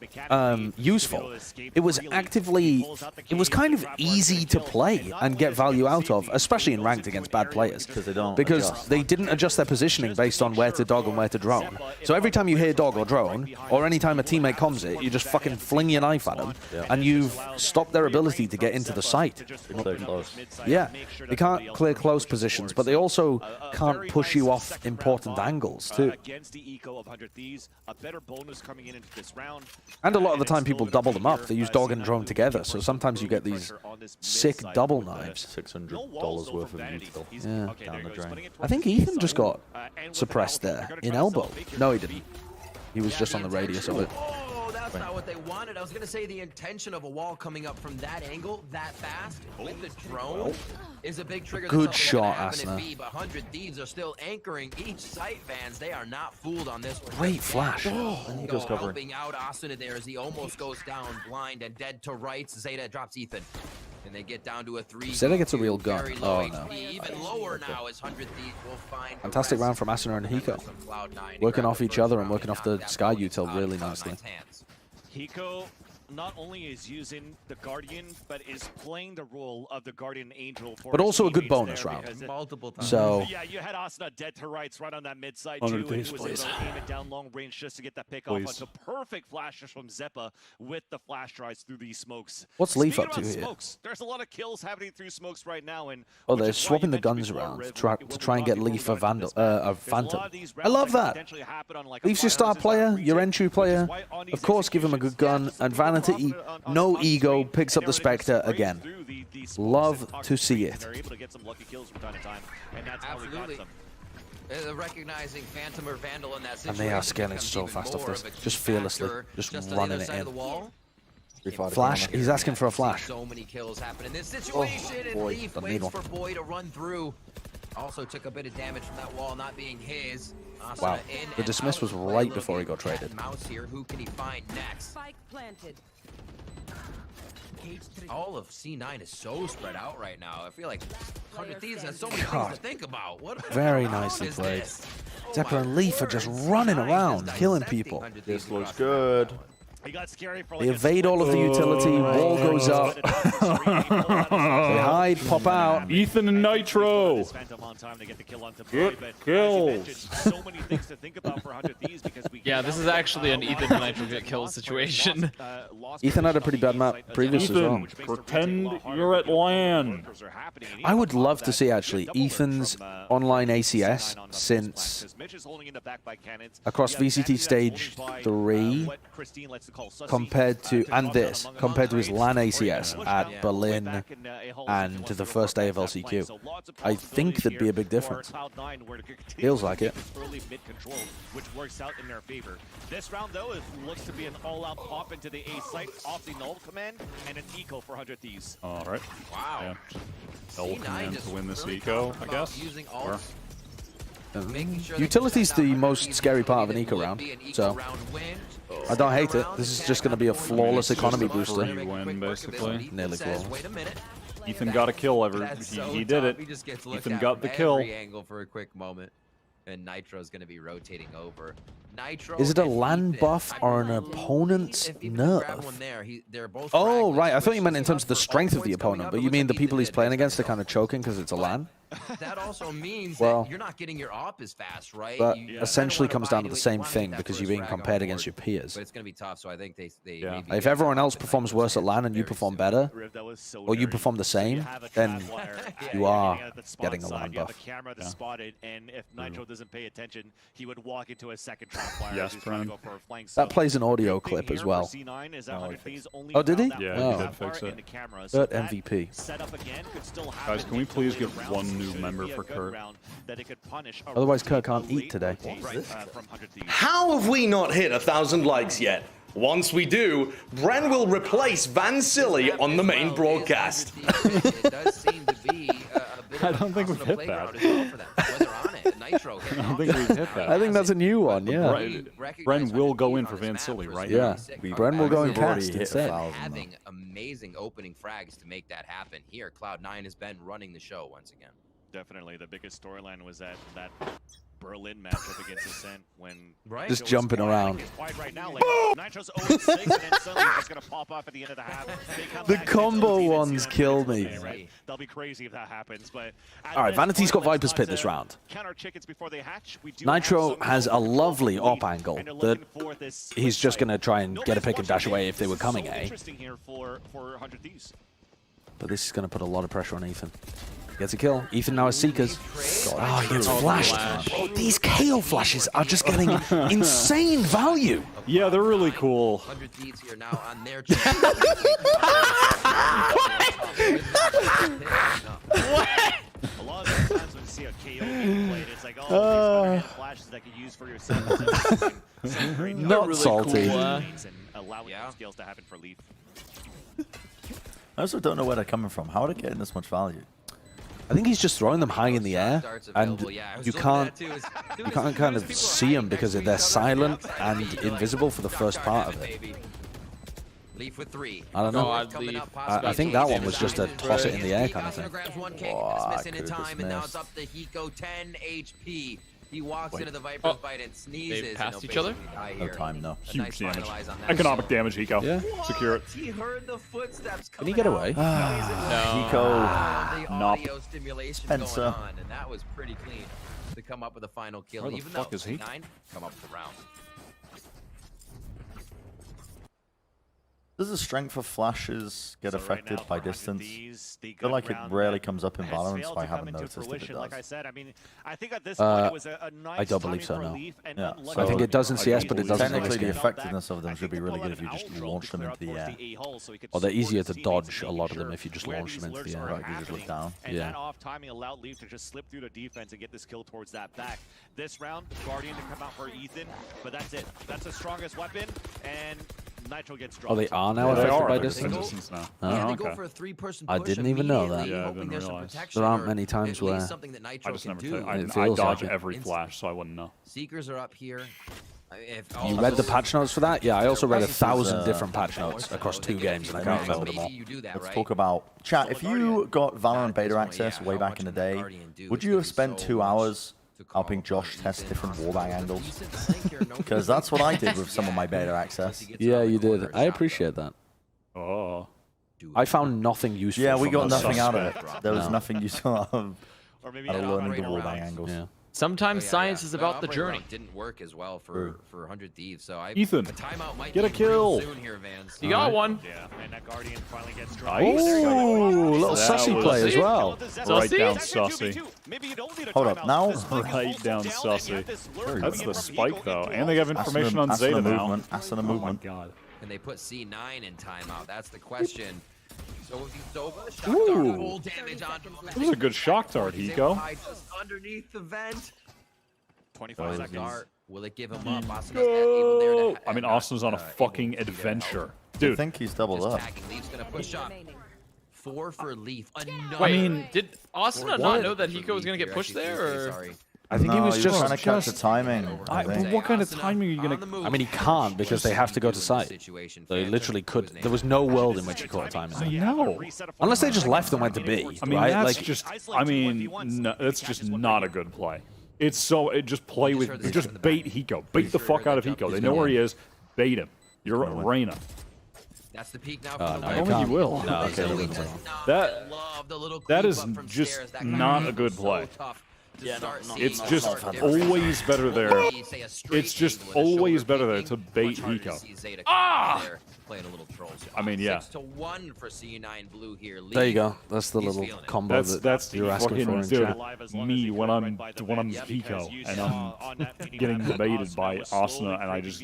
useful. It was actively. It was kind of easy to play and get value out of, especially in ranked against bad players, because they didn't adjust their positioning based on where to dog and where to drone. So every time you hear dog or drone, or anytime a teammate comms it, you just fucking fling your knife at them, and you've stopped their ability to get into the site. Yeah. They can't clear close positions, but they also can't push you off important angles too. And a lot of the time people double them up. They use dog and drone together, so sometimes you get these sick double knives. $600 worth of util. Yeah. Down the drain. I think Ethan just got suppressed there in elbow. No, he didn't. He was just on the radius of it. That's not what they wanted. I was going to say the intention of a wall coming up from that angle, that fast, with the drone, is a big trigger. Good shot, Asna. But 100 Thieves are still anchoring each site, fans. They are not fooled on this one. Great flash. And he goes covering. Helping out Austin there as he almost goes down blind and dead to rights. Zeta drops Ethan. And they get down to a 3. Zeta gets a real gun. Oh, no. Even lower now as 100 Thieves will find. Fantastic round from Asna and Hiko. Working off each other and working off the Sky util really nicely. Hiko not only is using the Guardian, but is playing the role of the Guardian Angel. For but also a good bonus round. Multiple times. So yeah, you had Asuna dead to rights right on that mid side too, and he was able to aim it down long range just to get that pick off onto perfect flashes from Zeppa with the flash drives through these smokes. What's Leaf up to here? Smokes, there's a lot of kills happening through smokes right now, and they're swapping the guns around to try and get Leaf a Phantom. I love that. Leaf's your star player, your entry player. Of course, give him a good gun, and Vanity, no ego, picks up the Spectre again. Love to see it. Absolutely. Recognizing Phantom or Vandal in that situation. And they are scaling so fast off this, just fearlessly, just running it in. Flash, he's asking for a flash. So many kills happen in this situation, and Leaf waits for Boy to run through. Also took a bit of damage from that wall not being his. Wow, the dismiss was right before he got traded. Mouse here, who can he find next? Spike planted. All of C9 is so spread out right now. I feel like 100 Thieves has so many things to think about. What very nicely played. Zeppa and Leaf are just running around, killing people. This looks good. They evade all of the utility, wall goes up. They hide, pop out. Ethan and Nitro. Get kills. Yeah, this is actually an Ethan and Nitro get kills situation. Ethan had a pretty bad map previous as well. Pretend you're at LAN. I would love to see actually Ethan's online ACS since across VCT stage 3 compared to his LAN ACS at Berlin and the first day of LCQ. I think there'd be a big difference. Feels like it. Which works out in their favor. This round though, it looks to be an all-out pop into the A site off the null command and an eco for 100 Thieves. All right. Wow. Yeah. Null command to win this eco, I guess. Or... Utility's the most scary part of an eco round, so I don't hate it. This is just going to be a flawless economy booster. Win, basically. Nearly flawless. Ethan got a kill. He did it. Ethan got the kill. Angle for a quick moment, and Nitro's going to be rotating over. Nitro is it a land buff or an opponent's nerf? Oh, right. I thought you meant in terms of the strength of the opponent, but you mean the people he's playing against are kind of choking because it's a LAN? that also means Well, that you're not getting your op as fast, right? That You essentially kinda comes wanna down to the bide same it. You thing wanna get because that you're first being frag on compared board, against your peers. But it's going to be tough, so I think they If everyone else performs worse at LAN and you perform better, or you perform the same, then you are getting a LAN buff. Camera that's spotted, and if Nitro doesn't pay attention, he would walk into a second trap fire. Yes, Bren. That plays an audio clip as well. Oh, did he? Yeah, he did fix it. But MVP. Guys, can we please get one new member for Kurt? Otherwise, Kurt can't eat today. How have we not hit 1,000 likes yet? Once we do, Bren will replace Van Silly on the main broadcast. I don't think we've hit that. I don't think we've hit that. I think that's a new one, yeah. Bren will go in for Van Silly, right? Yeah. Bren will go in cast Having instead. amazing opening frags to make that happen here. Cloud9 has been running the show once again. Definitely, the biggest storyline was that Berlin matchup against Ascent when Just jumping around. right now, like, Nitro's 0-6 and then suddenly just gonna pop off at the end of the half. The combo ones kill me. They'll be crazy if that happens, but All right, Vanity's got Viper's Pit this round. count our chickens before they hatch. We do Nitro have has a lovely op angle that for this he's just going to try and get a pick and dash away if they were coming so A. interesting here for 100 Thieves. But this is going to put a lot of pressure on Ethan. Gets a kill. Ethan now has Seekers. Oh, he gets flashed. Oh, these KO flashes are just getting insane value. Yeah, they're really cool. 100 Thieves here now on their A lot of times when you see a KO being played, it's like, oh, these flashes that you use for yourself. Not salty. And allowing skills to happen for Leaf. I also don't know where they're coming from. How are they getting this much value? I think he's just throwing them high in the air, and you can't kind of see them because they're silent and invisible for the first part of it. Leaf with 3. I don't know. I think that one was just a toss it in the air kind of thing. Oh, missing in time, and now it's up to Hiko, 10 HP. He walks into the Viper's bite and sneezes. They passed each other? No time, no. Huge damage. Economic damage, Hiko. Yeah. Secure it. He heard the footsteps Can he get away? Hiko. The audio stimulation Spencer. going on, and that was pretty clean to come up with a final kill. Where the Even fuck though is he? 9 come up with the round. Does the strength of flashes get affected by distance? I feel like it rarely comes up in Valorant, so I haven't noticed if it does. Like I said, I mean, I think at this point it was a nice I don't believe so, no. Yeah, I think it does in CS, but it doesn't in this technically the game. effectiveness of them should be really good if you just launch them into the air. Or they're easier to dodge, a lot of them, if you just launch them into the air. Right, you just look down. And Yeah. that off timing allowed Leaf to just slip through the defense and get this kill towards that back. This round, Guardian to come out for Ethan, but that's it. That's the strongest weapon, and Nitro gets dropped. Oh, they are now They affected are by affected by distance? distance now. Oh, Yeah, they okay. go for a 3-person I push didn't even know that. immediately, Yeah, I hoping didn't there's some realize. protection There aren't or many times at least where something that I Nitro just can never do. I It feels dodge like it. every flash, so I wouldn't know. Seekers are up here. If You all read of the those- patch notes for that? Yeah, I also read 1,000 uh, different patch notes across 2 games, and I can't remember them all. Maybe you do that, Let's right? talk about chat. If you got Valorant beta point, access yeah, way how back much in the can the day, Guardian do? would It's you gonna have be spent so 2 much hours to helping call Josh on test Ethan. different wallbang angles? Decent flank here, no Because that's what I did with some of my beta access. Yeah, you did. I appreciate that. Oh. I found nothing useful. Yeah, we from got that. nothing out of it. Suspect. There was No. nothing useful out of learning the wallbang angles. Yeah. Sometimes Yeah, science yeah. is That about the operator journey. route didn't work as well True. for 100 Thieves, so I Ethan, a timeout might get a be kill. soon here, Vans. You got one. Yeah, and that Guardian finally gets dropped. Nice. Ooh, little That sussy was- play as well. Right down sussy. Hold up, now Right down sussy. That's the spike though, and they have Asana- information on Asana Zeta now. movement, Asana Oh my movement. god. And they put C9 in timeout. That's the question. So if he's over, shock Ooh. dart, full damage onto him. That was a good shock dart, He's able to Hiko. hide just underneath the vent. 25 seconds. Dart. Will it give him up? Austin's able there to I mean, Austin's on a fucking adventure. I Dude, think he's doubled up. tagging. Leaf's gonna push up. 4 for Leaf. Another. Wait, I mean, did Austin not What? know that Hiko was going to get pushed there? Or? Sorry. I think he was just trying to catch the timing. I but think. what kind of timing are you gonna? I mean, he can't because they have to go to site. They literally could. There was no world in which he caught a timing. No. Unless they just left and went to B. I mean, right? that's Like, just. I mean, no, that's just not a good play. It's so. It just play with. Just bait Hiko. Bait the fuck out of Hiko. They know where he is. Bait him. You're Reyna. That's the peak now. I don't think he will. No, okay, that is just not a good play. It's just always better there. It's just always better there to bait Eco. I mean, yeah. 6-1 for C9 Blue here. There you go. That's the little combo that's you're asking for in chat. Me when I'm Eco and I'm getting debated by Asuna and I just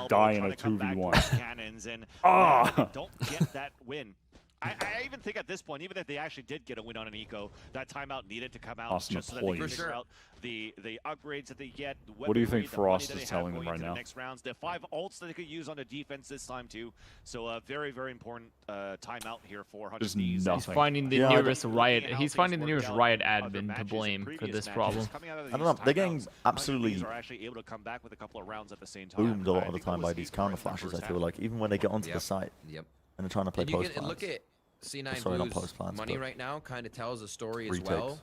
die in a 2v1. Don't get that win. I even think at this point, even if they actually did get a win on an eco, that timeout needed to come out just so that they can figure out the upgrades that they get. What do you think Frost is telling them right now? Next rounds, the 5 ults that they could use on the defense this time too. So a very, very important timeout here for 100 Thieves. He's finding the nearest Riot. He's finding the nearest Riot admin to blame for this problem. I don't know. They're getting absolutely boomed a lot of the time by these counter flashes. I feel like even when they get onto the site and they're trying to play post plans. Look at C9 Blue's money right now kind of tells a story as well.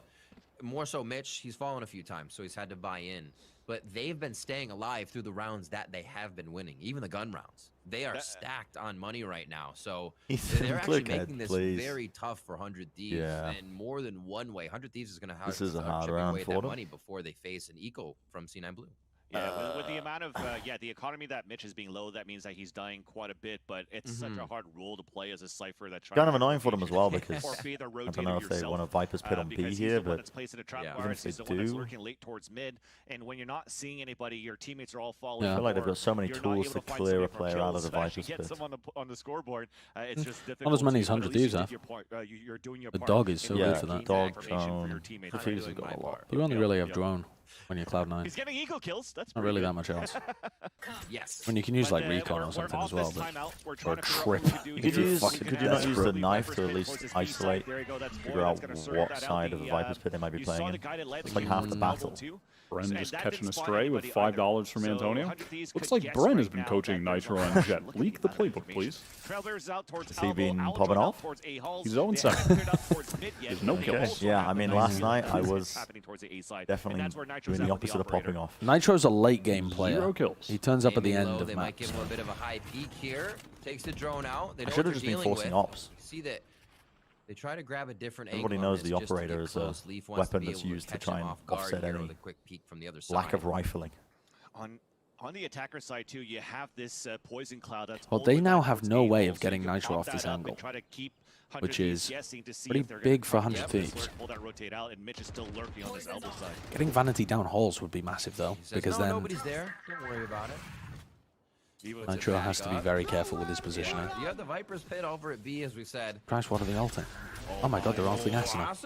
More so Mitch, he's fallen a few times, so he's had to buy in. But they've been staying alive through the rounds that they have been winning, even the gun rounds. They are stacked on money right now, so they're actually making this very tough for 100 Thieves in more than one way. 100 Thieves is going to have to chip away that money before they face an eco from C9 Blue. Yeah, with the amount of the economy that Mitch is being low, that means that he's dying quite a bit. But it's such a hard role to play as a Cypher that kind of annoying for them as well because I don't know if they want a Viper's Pit on B here, but even if they do, lurking late towards mid, and when you're not seeing anybody, your teammates are all falling. I feel like they've got so many tools to clear a player out of the Viper's Pit. On the scoreboard, it's just difficult. Not as many as 100 Thieves have. The dog is so good for that. Dog, the Thieves have got a lot. You only really have drone when you're Cloud9. He's getting eco kills. That's not really that much else. Yes. When you can use like recon or something as well, or a trip. Could you not use the knife to at least isolate, figure out what side of the Viper's Pit they might be playing in? It's like half the battle. Bren just catching a stray with $5 from Antonio. Looks like Bren has been coaching Nitro and Jett. Leak the playbook, please. Has he been popping off? He's 0-7. There's no kills. Yeah, I mean, last night I was definitely doing the opposite of popping off. Nitro's a late game player. 0 kills. He turns up at the end of They might give him a bit of a high peak here. Takes the drone out. They I should have just been forcing ops. See that they try to grab a different angle. Everybody knows the operator is a weapon that's used to try and offset any lack of rifling. On the attacker side too, you have this poison cloud. That's well, they now have no way of getting Nitro off this angle, which is pretty big for 100 Thieves. Getting Vanity down halls would be massive though, because then nobody's there. Don't worry about it. Nitro has to be very careful with his positioning. You have the Viper's Pit over at B, as we said. Christ, what are they ulting? Oh my god, they're ulting Asuna.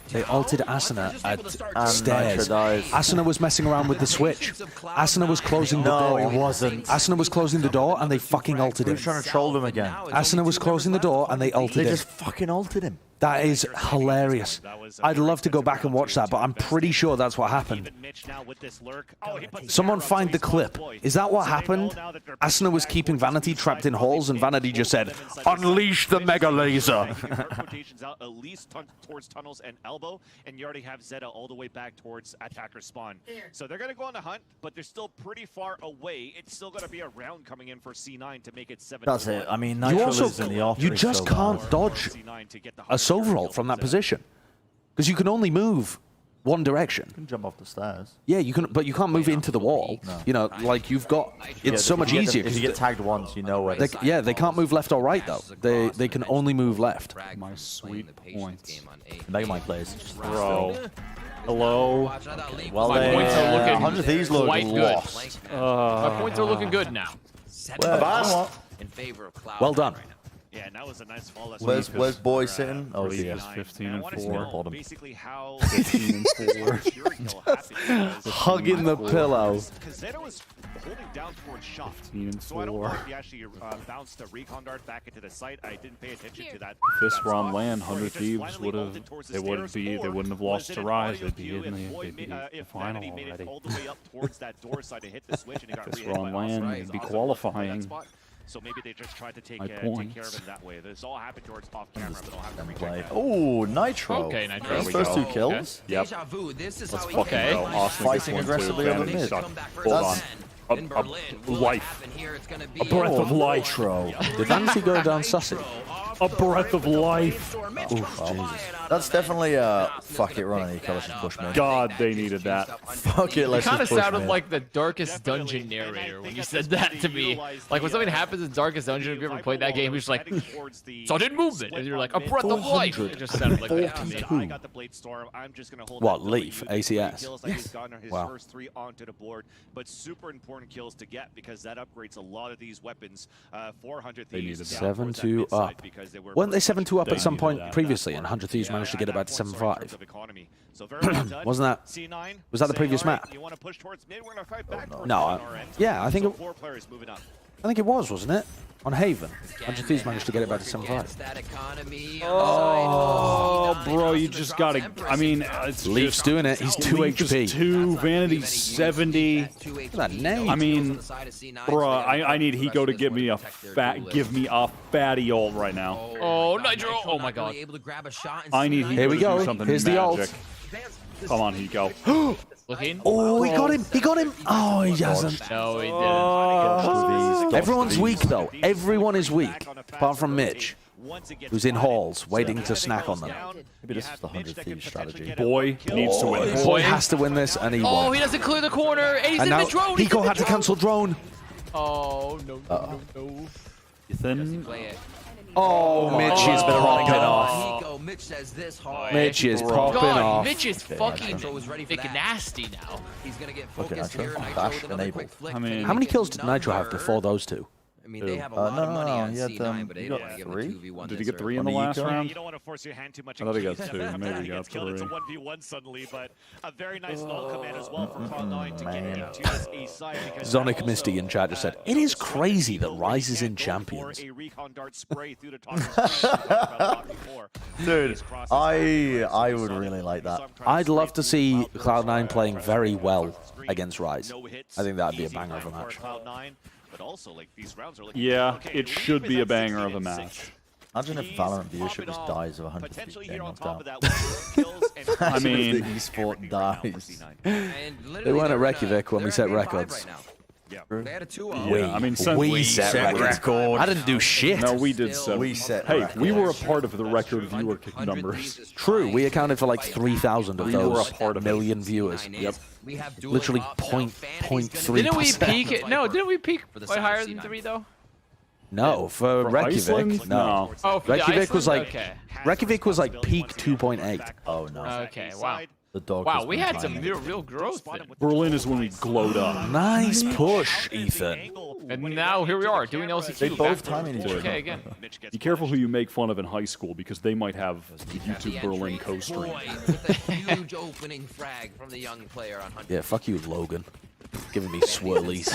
They ulted Asuna at stairs. Asuna was messing around with the switch. Asuna was closing the door. No, he wasn't. Asuna was closing the door and they fucking ulted him. They were trying to troll them again. Asuna was closing the door and they ulted him. They just fucking ulted him. That is hilarious. I'd love to go back and watch that, but I'm pretty sure that's what happened. Someone find the clip. Is that what happened? Asuna was keeping Vanity trapped in halls, and Vanity just said, "Unleash the Mega Laser." At least towards tunnels and elbow, and you already have Zeta all the way back towards attacker spawn. So they're going to go on the hunt, but they're still pretty far away. It's still going to be a round coming in for C9 to make it 7. That's it. I mean, Nitro is in the off. You just can't dodge a Silver ult from that position, because you can only move one direction. You can jump off the stairs. Yeah, you can, but you can't move into the wall. No. You know, like you've got. It's so much easier. If you get tagged once, you know where. They can't move left or right though. They can only move left. My sweet points. Mega Mind plays. Bro. Hello. Well, my points are looking 100 Thieves look lost. My points are looking good now. Well done. Yeah, and that was a nice fall. Where's Boy sitting? Oh, he is 15-4. Basically, how 15-4. Hugging the pillow. Because Zeta was holding down towards shot. So I don't know if he actually bounced a recon dart back into the site. I didn't pay attention to that. If this were on land, 100 Thieves would have. They wouldn't have lost to Rise. They'd be in the final already. All the way up towards that door side to hit the switch, and he got if this were on land, they'd be qualifying. So maybe they just tried to take care of him that way. This all happened towards off camera, but don't have to recheck that. Oh, Nitro. Okay, Nitro. First 2 kills. Yep. This is Let's how fucking go. Awesome. Fighting aggressively on the mid. life. A breath of life. Did Vanity go down Sussy? A breath of life. Oof, Jesus. That's definitely a fuck it, run on eco. Let's just push mid. God, they needed that. Fuck it, let's kind of just push sounded mid. like the Darkest Dungeon narrator when you said that to me. Like when something happens in Darkest Dungeon, if you ever played that game, you're just like, sudden movement, and you're like, a breath of life. It just sounded like that to me. What, Leaf? ACS? Yes. His Wow. first 3 onto the board, but super important kills to get because that upgrades a lot of these weapons. 400 Thieves 7-2 up. Weren't they 7-2 up at some point previously, and 100 Thieves managed to get it back to 7-5? Wasn't that? Was that the previous map? No. Yeah, I think it was, wasn't it? On Haven, 100 Thieves managed to get it back to 7-5. Oh, bro, you just gotta. I mean, it's Leaf's just, doing it. He's 2 Leaf HP. is 2, Vanity's 70. Look at that name. I mean, bro, I need Hiko to give me a fatty ult right now. Oh, Nitro! Oh my God. I need Hiko Here we to go. do something Here's the ult. magic. Come on, Hiko. Looking. Oh, he got him. He got him. Oh, he hasn't. No, he didn't. Everyone's weak, though. Everyone is weak, apart from Mitch, who's in halls, waiting to snack on them. Maybe this is the 100 Thieves strategy. Boy needs to win. Boy has to win this, and he Oh, won. he doesn't clear the corner, and he's And in now the drone. Hiko had to cancel drone. Oh, no, no, no. Ethan. Oh, Mitch is popping off. Mitch says this hard. Mitch is popping God, off. Mitch is fucking nasty now. He's gonna get Look at focused here. Nitro. Nitro Dash with another quick enabled. flick. I mean, How many kills did Nitro have before those two? I mean, they have a lot of money on he had, C9, but they he don't got want to give him 3? a 2v1. Did he get 3 in On the the last eco? round? You don't want to force your hand too much. I thought he got in case 2. that Maybe he gets got killed. It's a 3. 1v1 suddenly, but a very nice null command as well for Cloud9 to get into this A side. because Zonic that Misty also, in chat just said, "It is crazy that Rise is in can't go Champions." for a recon dart spray through the top of the screen. We talked about that before. Dude, These crosses I would really like that. I'd love to see Cloud9 playing very well against Rise. I think that'd be a banger of a match. But also, like, these rounds are looking Yeah, okay, it should be a Leaf is at banger of a 16 and match. 6. Imagine if He's Valorant viewership popping just off. dies of 100 Potentially feet here on knocked top out. of that with kills and I mean, the esport dies. They weren't at Reykjavik when we set records. They had a 2-0. We, Yeah, I mean, since we set record. I didn't do shit. No, we did so. We set Hey, records. we were a part of the record viewer numbers. True, we accounted for like 3,000 of We were a those part of it. million viewers. Yep. Literally 0.3%. Didn't we peak? No, didn't we peak way higher than 3 though? No, for From Reykjavik, Iceland? no. Oh, for Reykjavik was Iceland? like Reykjavik was like peak 2.8. Oh no. Okay, wow. The dog. Wow, has we been had some tiny. real growth then. Berlin is when we glowed up. Nice push, Ethan. And now here we are doing LCQ. They both timing each other. Okay, again. Be careful who you make fun of in high school because they might have the YouTube Berlin co-stream. With a huge opening frag from the young player on 100. Yeah, fuck you, Logan. Giving me swirlies.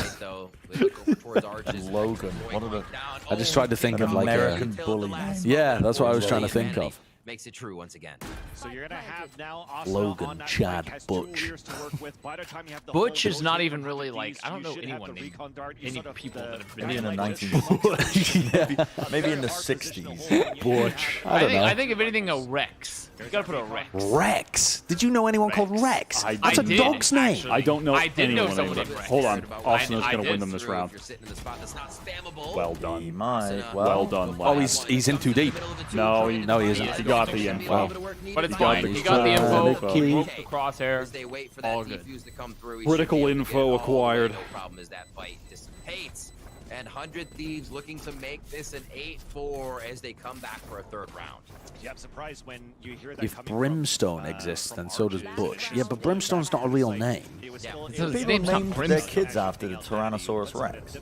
Logan. What are the I just tried to think an of like American a... bully? Yeah, that's what I was trying to think of. Makes it true once again. So you're gonna have now Asuna Logan, on that Chad, flank, has 2 Butch. leaders to work with. By the time you have the Butch whole is not rotation even of really 100 like, Thieves, I don't you know should have anyone the named recon dart. You any sort of people that have been Maybe in the like 1960s. Maybe in the 60s. Butch. I don't know. I think if anything, a Rex. You gotta put a Rex. Rex? Did you know anyone called Rex? I That's a did, dog's name. actually. I don't know I did know anyone someone named named Rex. Rex. Hold on, Austin is I going to win did. them this round. If you're sitting in the spot that's not spammable. Well He done. might. Well done, Oh, lads. he's in too deep. No, he isn't. He got the info. But it's He got fine. the You got the info. info. He broke the crosshair. They wait for All that good. defuse to come through. He Critical should be able to info get it all the way. acquired. No problem as that fight dissipates. And 100 Thieves looking to make this an 8-4 as they come back for a 3rd round. Yeah, I'm surprised when you hear that If coming Brimstone from, exists, from then so does Archie. Butch. Yeah, but Brimstone's not a real name. It was Yeah, still- his it was People name's not named their Brimstone. kids after the Tyrannosaurus Rex.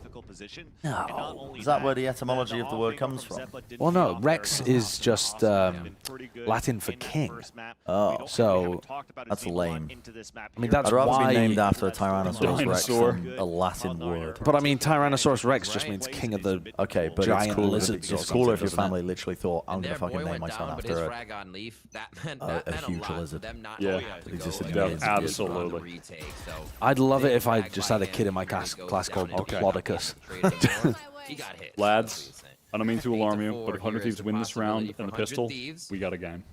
No. Is that where the etymology of the word comes from? Well, no, Rex is just Latin for king. Oh, So, that's lame. I mean, that's I'd rather why... be named after a Tyrannosaurus Rex Dinosaur. than a Latin word. But I mean, Tyrannosaurus Rex just means king of the Okay, but giant it's cool. lizards or It's cooler if your something, isn't it? family literally thought, I'm gonna Their fucking boy name went my son down, but his after frag on Leaf, that a meant a huge lot lizard. for them not Yeah. to have to It go existed against millions of the years ago. on the Absolutely. retake, so I'd love it if I frag just by had a him, kid in my really class goes called down to Plodicus. He got hit. Lads, I don't mean to alarm you, 8-4 but if 100 here is Thieves the win this round possibility and the for 100 pistol, Thieves. we got a game.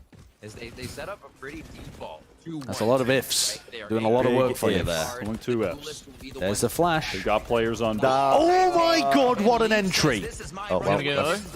As they set up a pretty deep vault. That's a lot of ifs. Doing a lot of work for you there. Only 2 Fs. There's the flash. They got players on. Oh my god, what an entry! Oh, well,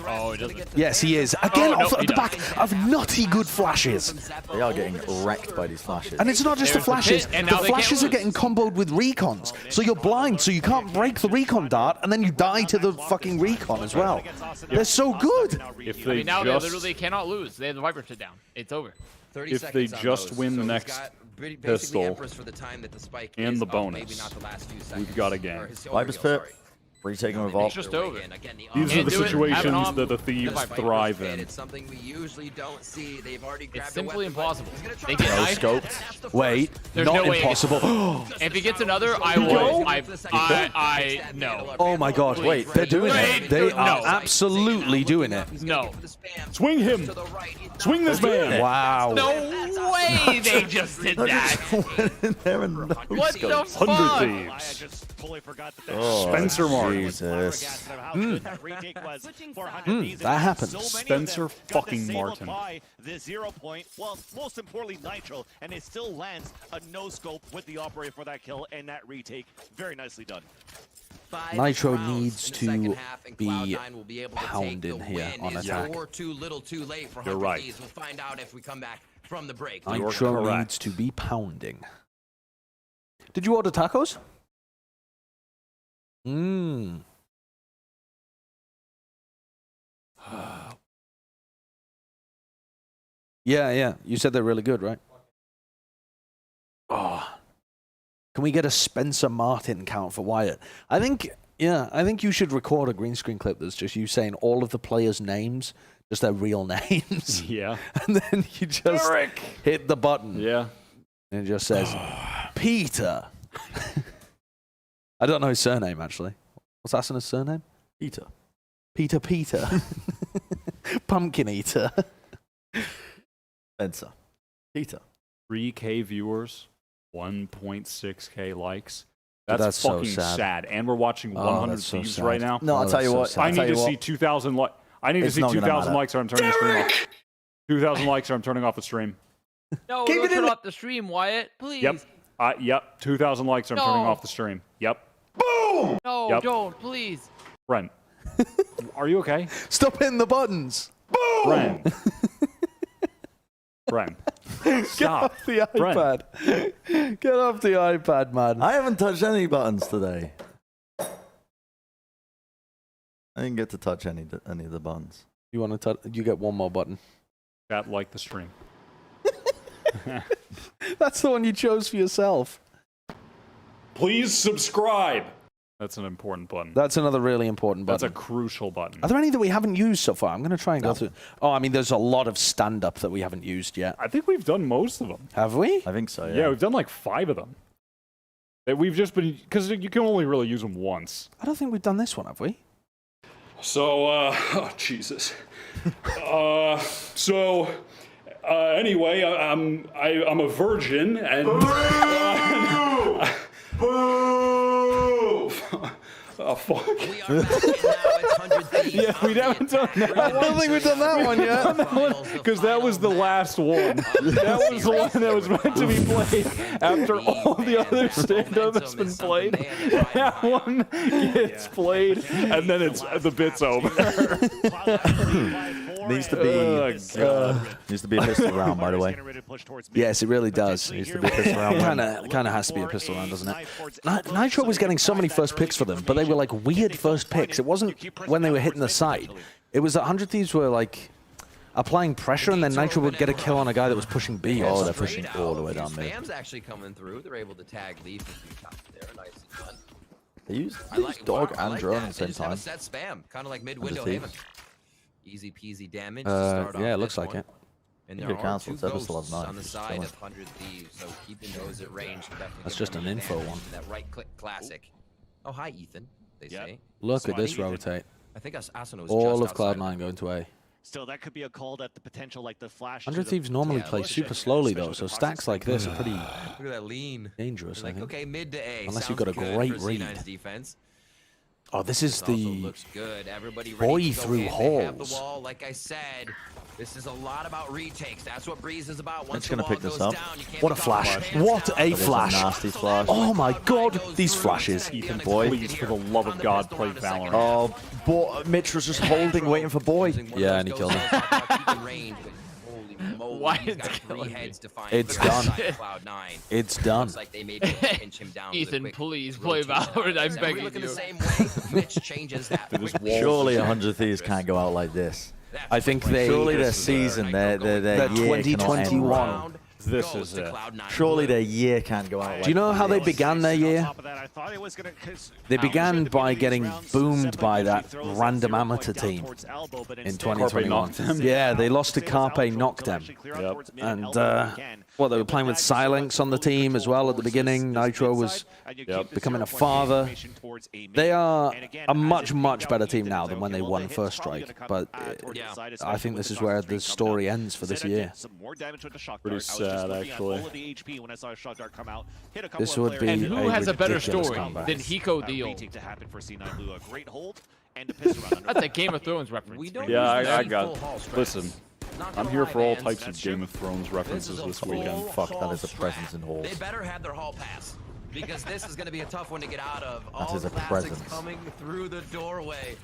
Oh, it doesn't. Yes, he is. Again, Oh, off no, at he the back of nutty good flashes. they are getting wrecked by these flashes. And it's not just the There's the flashes. pit, and The now they can't flashes are lose. getting comboed with recons. So you're blind, so you can't break the recon dart, and then you die to the fucking recon as well. They're so good. If I they mean, now they just literally cannot lose. They have the Viper shut down. It's over. if they just win the next pistol and the bonus, we've got a game. Viper's Pit. Retaking with It's just over. These are Can't the do it. situations Have it on. that the thieves thrive in. It's something we usually don't see. They've already It's grabbed simply a impossible. They get No knifed. scoped. Wait, There's not no way. impossible. If he gets another, I will. No. Oh my god, wait, they're doing it. They are absolutely doing it. No. Swing him! Swing this man! Wow. No way they just did that. What the fuck? 100 Thieves. Oh, Spencer Martin. Jesus. That happens. Spencer fucking Martin. The 0 point, well, most importantly, Nitro, and it still lands a no-scope with the operator for that kill and that retake. Very nicely done. Nitro needs to be pounding here on attack. Or too little, too late for You're right. We'll find out if we come back from the break. Nitro needs to be pounding. Did you order tacos? Mmm. Yeah. You said they're really good, right? Oh. Can we get a Spencer Martin count for Wyatt? I think you should record a green screen clip that's just you saying all of the players' names, just their real names. Yeah. And then you just hit the button. Yeah. And it just says, Peter. I don't know his surname, actually. What's Asana's surname? Peter. Peter. Pumpkin Eater. Spencer. Peter. 3K viewers, 1.6K likes. Dude, That's so fucking sad. sad. And we're watching 100 that's so Thieves sad. right now. No, I'll tell you what. I need to see 2,000 likes. I need to It's see not gonna 2,000 matter. likes or I'm turning the stream off. 2,000 likes or I'm turning off the stream. No, don't turn off the stream, Wyatt. Please. Yep. 2,000 likes or I'm turning No. off the stream. Yep. No, Yep. don't, please. Brent, are you okay? Stop hitting the buttons. Brent. Brent. Get Stop. off the iPad. Get off the iPad, man. I haven't touched any buttons today. I didn't get to touch any of the buttons. You want to touch? You get one more button. Chat like the stream. That's the one you chose for yourself. Please subscribe. That's an important button. That's another really important That's button. a crucial button. Are there any that we haven't used so far? I'm going to try and go through. Oh, I mean, there's a lot of stand-up that we haven't used yet. I think we've done most of them. Have we? I think so, Yeah, we've done like 5 of them. That we've just been, because you can only really use them once. I don't think we've done this one, have we? So, oh, Jesus. Anyway, I'm a virgin, and... Boo! Oh, fuck. Yeah, we haven't done that. I don't think we've done that one yet. Because that was the last one. That was the one that was meant to be played after all the other stand-up has been played. That one gets played, and then the bit's over. Needs to be needs to be a pistol round, by the way. Yes, it really does. Needs to be a pistol round. Kind of has to be a pistol round, doesn't it? Nitro was getting so many first picks for them, but they were like weird first picks. It wasn't when they were hitting the side. It was that 100 Thieves were like applying pressure, and then Nitro would get a kill on a guy that was pushing B. Oh, they're pushing all the way down mid. Spam's actually coming through. They're able to tag Leaf a few times there. Nicely done. They use dog and drone at the same time. Set spam, kind of like mid-window Thief. Haven. Easy peasy damage. to start Yeah, off it looks this like one. it. And You there get are cancelled, 2 it's ever still ghosts have on the knife, side chilling. of 100 Thieves, so keeping those at range. can definitely That's give just them an an info advantage one. in that right-click classic. Oh, hi, Ethan, they say. Look at this rotate. I think Asano was All just of outside. Cloud9 going to A. Still, that could be a call that the potential, like the flash. 100 Thieves normally play super slowly, though, so stacks like this are pretty Look at that lean. dangerous, I Like, think. okay, mid to A. Unless Sounds you've got a good great for read. C9's defense. Oh, this is Also the looks good. Everybody boy ready to go through in. They have the halls. wall. Like I said, this is a lot about retakes. That's what Breeze is about. Once It's gonna the wall pick this goes up. down, you can't What a be caught with flash. your What pants a down. flash. Nasty flash. Oh my god, these flashes. Ethan, please, for the love of God, play Valorant. Oh, Mitch was just holding, waiting for boy. Yeah, and he killed him. Wyatt's killing me. It's done. Cloud9. It's done. Looks like they may be able to pinch him down with a Ethan, quick please play rotation. Valorant. I'm If we begging look in you. the same way, Mitch changes that. Surely 100 Thieves can't go out like this. I think they... Surely their season, their year cannot end 2021. well. This is it. Surely their year can't go out like Do you know how they this. began their year? They began by getting boomed by that random amateur team in 2021. Yeah, they lost to Carpe, knocked them. And, well, they were playing with Silenx on the team as well at the beginning. Nitro was becoming a father. They are a much, much better team now than when they won First Strike. But I think this is where the story ends for this year. Pretty sad, actually. This would be And who has a better ridiculous story comeback. than Hiko Deal? That's a Game of Thrones reference. Yeah, I got. Listen, I'm here for all types of Game of Thrones references this weekend. Fuck, that is a presence in halls. They better have their hall pass, because this is going to be a tough one to get out of. That All is a classics presence. coming through the doorway.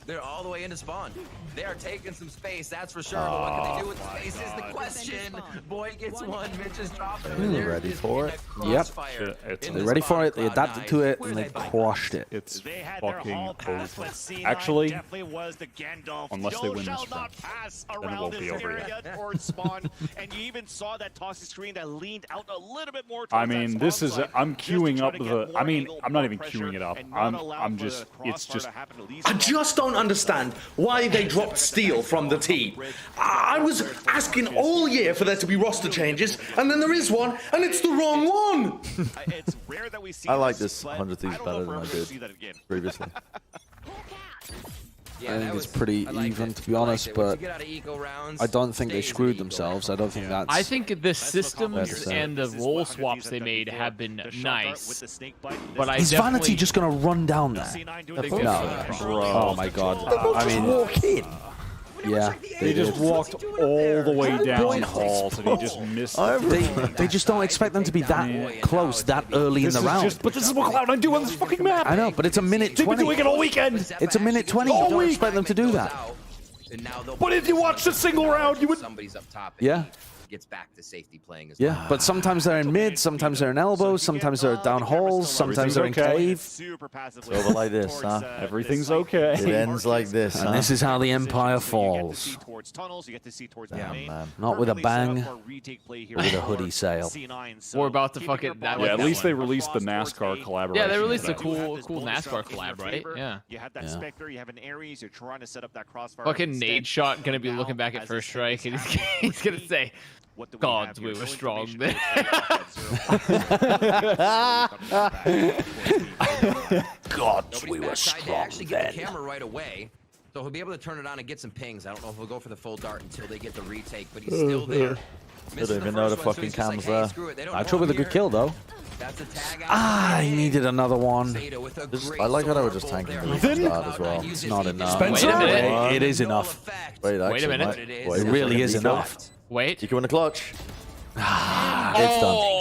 They're all the way into spawn. They are taking some space, that's for sure. But what can they do with space is the question. Boy gets one, Mitch is dropping him. and they're Ready just for in it? a Yep. crossfire in They're the ready spawn for it, of they adapted Cloud9. to it, and they crushed it. It's fucking over. Actually, unless they win this round, then it won't be over yet. And you even saw that toxic screen that leaned out a little bit more. I mean, this is. I'm queuing up the. I mean, I'm not even queuing it up. I'm just. It's just. I just don't understand why they dropped Steel from the team. I was asking all year for there to be roster changes, and then there is one, and it's the wrong one. It's rare that we see I like this, this but 100 Thieves I don't better know than if I we're ever gonna did see that again. previously. I think it's pretty even, to be honest, but I don't think they screwed themselves. I don't think that's... I think the systems That's and the role swaps they made have been nice. But I Is definitely... Vanity just going to run down there? No. Oh my god. I mean... walk in. Yeah. They just walked all the way down halls and he just missed. They just don't expect them to be that close that early in the round. But this is what Cloud9 do on this fucking map. I know, but it's a minute 20. They've been doing it all weekend. It's a minute 20. You don't expect them to do that. But if you watched a single round, you would. Somebody's up top. Yeah. Gets back to safety playing as Yeah, but sometimes they're in mid, sometimes they're in elbows, sometimes they're down halls, sometimes they're in cave. It's over like this, huh? Everything's okay. It ends like this, And huh? this is how the Empire falls. Yeah, man. Not with a bang, but with a hoodie sail. We're about to fucking... Yeah, at least they released the NASCAR collaboration. Yeah, they released a today. cool NASCAR collab, right? Yeah. You have that Spectre, you have an Ares, you're trying to set up that crossfire. Fucking Nade Shot gonna be looking back at First Strike and he's gonna say, Gods, we were strong then. Gods, we were They strong actually get the then. camera right away, so he'll be able to turn it on and get some pings. I don't know if he'll go for the full dart until they get the retake, but he's still there. They don't even know the fucking cam's there. Nitro with a good kill, though. Ah, he needed another one. I like how they were just tanking the start as well. It's not enough. Spencer? Wait a minute. It is enough. Wait, actually, a minute. Wait, It really is enough. Wait. You go in the clutch. It's done.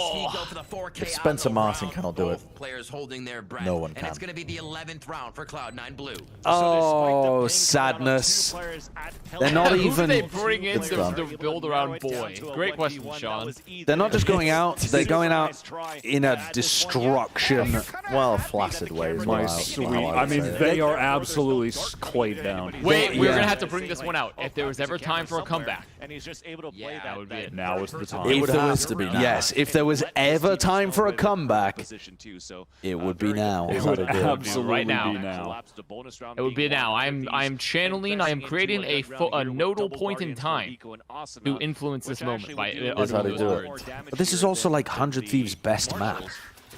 If Spencer Martin cannot do it, Players holding their breath. no one And can. it's going to be the 11th round for Cloud9 Blue. Oh, sadness. They're not Who do even... they bring in It's done. to build around Boy? Great question, Sean. They're not just going out, they're going out in a destruction. Well, a flaccid way is My what sweet. I I would mean, say. they are absolutely clayed down. Wait, we're Yeah. gonna have to bring this one out. If there was ever time for a comeback, and he's just able to play yeah, that would be it. Now is the time. It would If there have was to be now. Yes, if there was ever time for a comeback, it would be now. It would Exactly. absolutely Right now. be now. It would be now. I'm channeling. I am creating a nodal point in time to influence this moment by That's how they uttering do those it. words. But this is also like 100 Thieves' best map.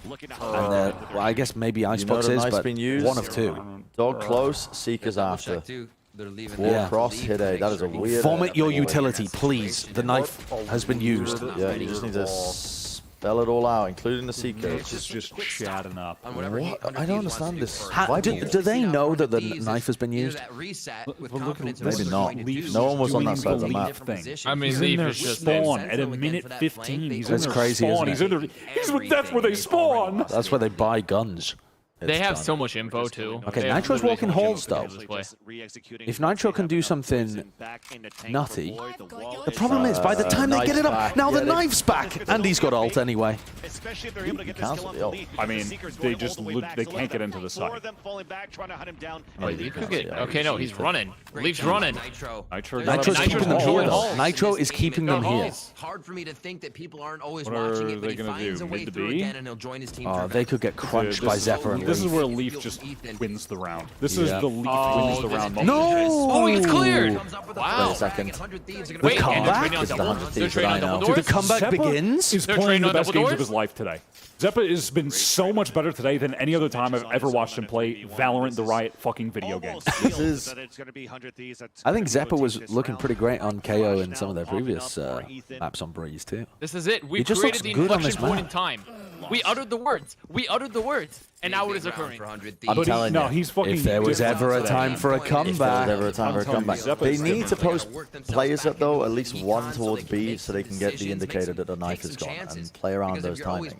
And well, I guess maybe You know Icebox the is, knife's but been used? one of two. Dog close, Seekers after. Walk Walk across, hit A. That is a weird... Vomit your utility, please. The knife has been used. Yeah, you just need to Spell it all out, including the CK. This is just chatting up. What? I don't understand this. Do they know that the knife has been used? Maybe not. No one was on that side of the map. I mean, he's in their is just spawn at a minute 15. He's That's in their crazy, spawn. isn't it? That's where they spawn. That's where they buy guns. They have so much info too. Okay, They have Nitro's literally walking so much halls info though. to display. If Nitro can do something nutty, the problem is by the time they get it up, now the knife's back, and he's got ult anyway. Especially if they're able to get this cancel kill the ult. on I mean, they just they can't get into the Four of site. them falling back, trying to hunt him down. Okay, no, he's running. Leaf's running. Nitro's keeping them here though. Nitro is keeping them here. Hard for me to think that people aren't always What are watching it, but they he gonna finds do? a way Mid to through B? again, and he'll join his team. Oh, they could get crunched by Zephyr and This is Leaf. where Leaf just wins the round. This is the Leaf wins the round. No! Oh, he gets cleared. Wait Wow. a second. Wait, comeback? and they're trading on It's double. the 100 They're trading on Thieves that I double know. The doors. comeback Zeppa begins? is They're playing trading the on best double games of doors? his life today. Zeppa has been so much better today than any other time I've ever watched him play Valorant, the Riot fucking video game. This is. I think Zeppa was looking pretty great on KO in some of their previous maps on Breeze too. This is it. We He just created looks the good on inflection this point in map. time. We uttered the words. We uttered the words. And now what is occurring? I'm telling you. He's fucking. If there was different ever a today. time for a If there was comeback, ever a time for a telling you, comeback. Zeppa They is need to post different. players up though, at least one towards B, so they can get the indicator that the knife is gone and play around those timings.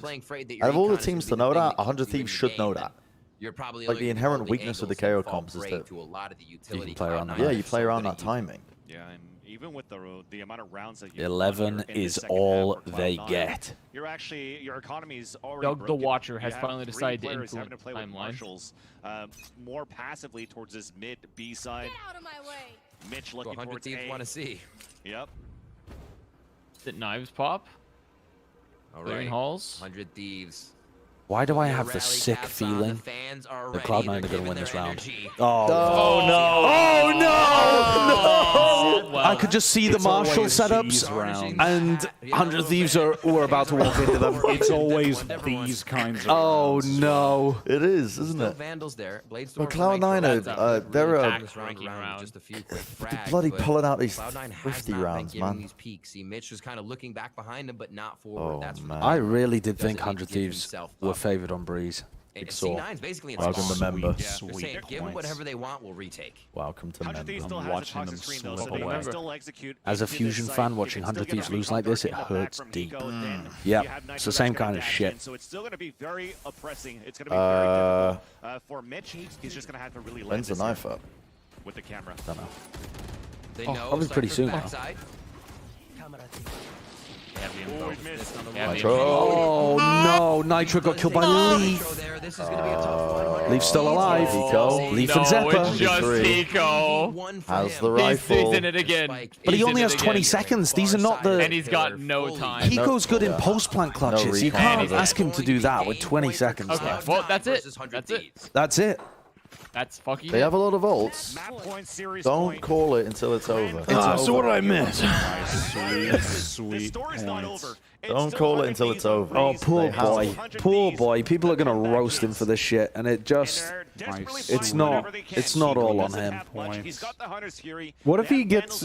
Out of all the teams to know that, 100 Thieves should know that. You're probably Like the inherent weakness of the KO comps is that you can play around. Yeah, you play around that timing. Yeah, and even with the amount of rounds that you 11 is all they get. You're actually your economy's already Doug the broken. Watcher You has have finally three decided to players having influence play with timeline. marshals more passively towards this mid B side. Out of my way. Mitch looking 100 towards Thieves A. want to see. Yep. Did knives pop? All Clearing right. halls? 100 Thieves. why do I Their have the rally sick caps on, feeling the fans are that ready, Cloud9 they're are going to giving win their this round? energy. Oh no! I could just see the Marshall setups, and 100 Thieves were about to walk into them. It's always these kinds of. Oh rounds. no! It is, isn't Still it? Vandals there. Blades But Cloud9 they're just a few quick frags, bloody but pulling out these Cloud9 has 50 not been rounds, giving man. these peaks. See, Mitch was kind of looking back behind him, but not forward. Oh, That's for man. the I really did think Doesn't 100 need to give Thieves himself were up. favored on Breeze. And Saw. C9's basically in Welcome to spawn. member. They're saying, give them points. whatever they want, we'll retake. Welcome to 100 Thieves member. still I'm has a watching toxic them screen though, slip so they can away. still execute As a into this Fusion site. fan, If watching it's still 100 gonna Thieves lose come like this, it back from hurts Eco, deep. then Yep, you have it's the Nitro same that's gonna kind of dash shit. in, so it's still going to be very oppressing. It's going to be very difficult for Mitch. He's just going to have to really When's the knife up? with the camera. Don't know. They Oh, know probably pretty Cypher's soon now. backside. Oh no! Nitro got killed by Leaf. This is gonna be a tough one. Leaf's still alive. Pico. Leaf No, and Zeppa. it's just Pico. Has the He's rifle. in it again. But he He's only in has it 20 again. seconds. These are not the. And he's got no time. Pico's good in post-plant clutches. You recon. can't And he's ask him to do that with 20 seconds Okay, left. well, that's it. That's it. That's it. That's fucking They it. have a lot of ults. Don't call it until it's over. So what did I miss? Sweet points. Don't call it until it's over. Oh, poor They have boy. to. Poor boy. People are going to roast him for this shit, and it just... It's not all on him. What if he gets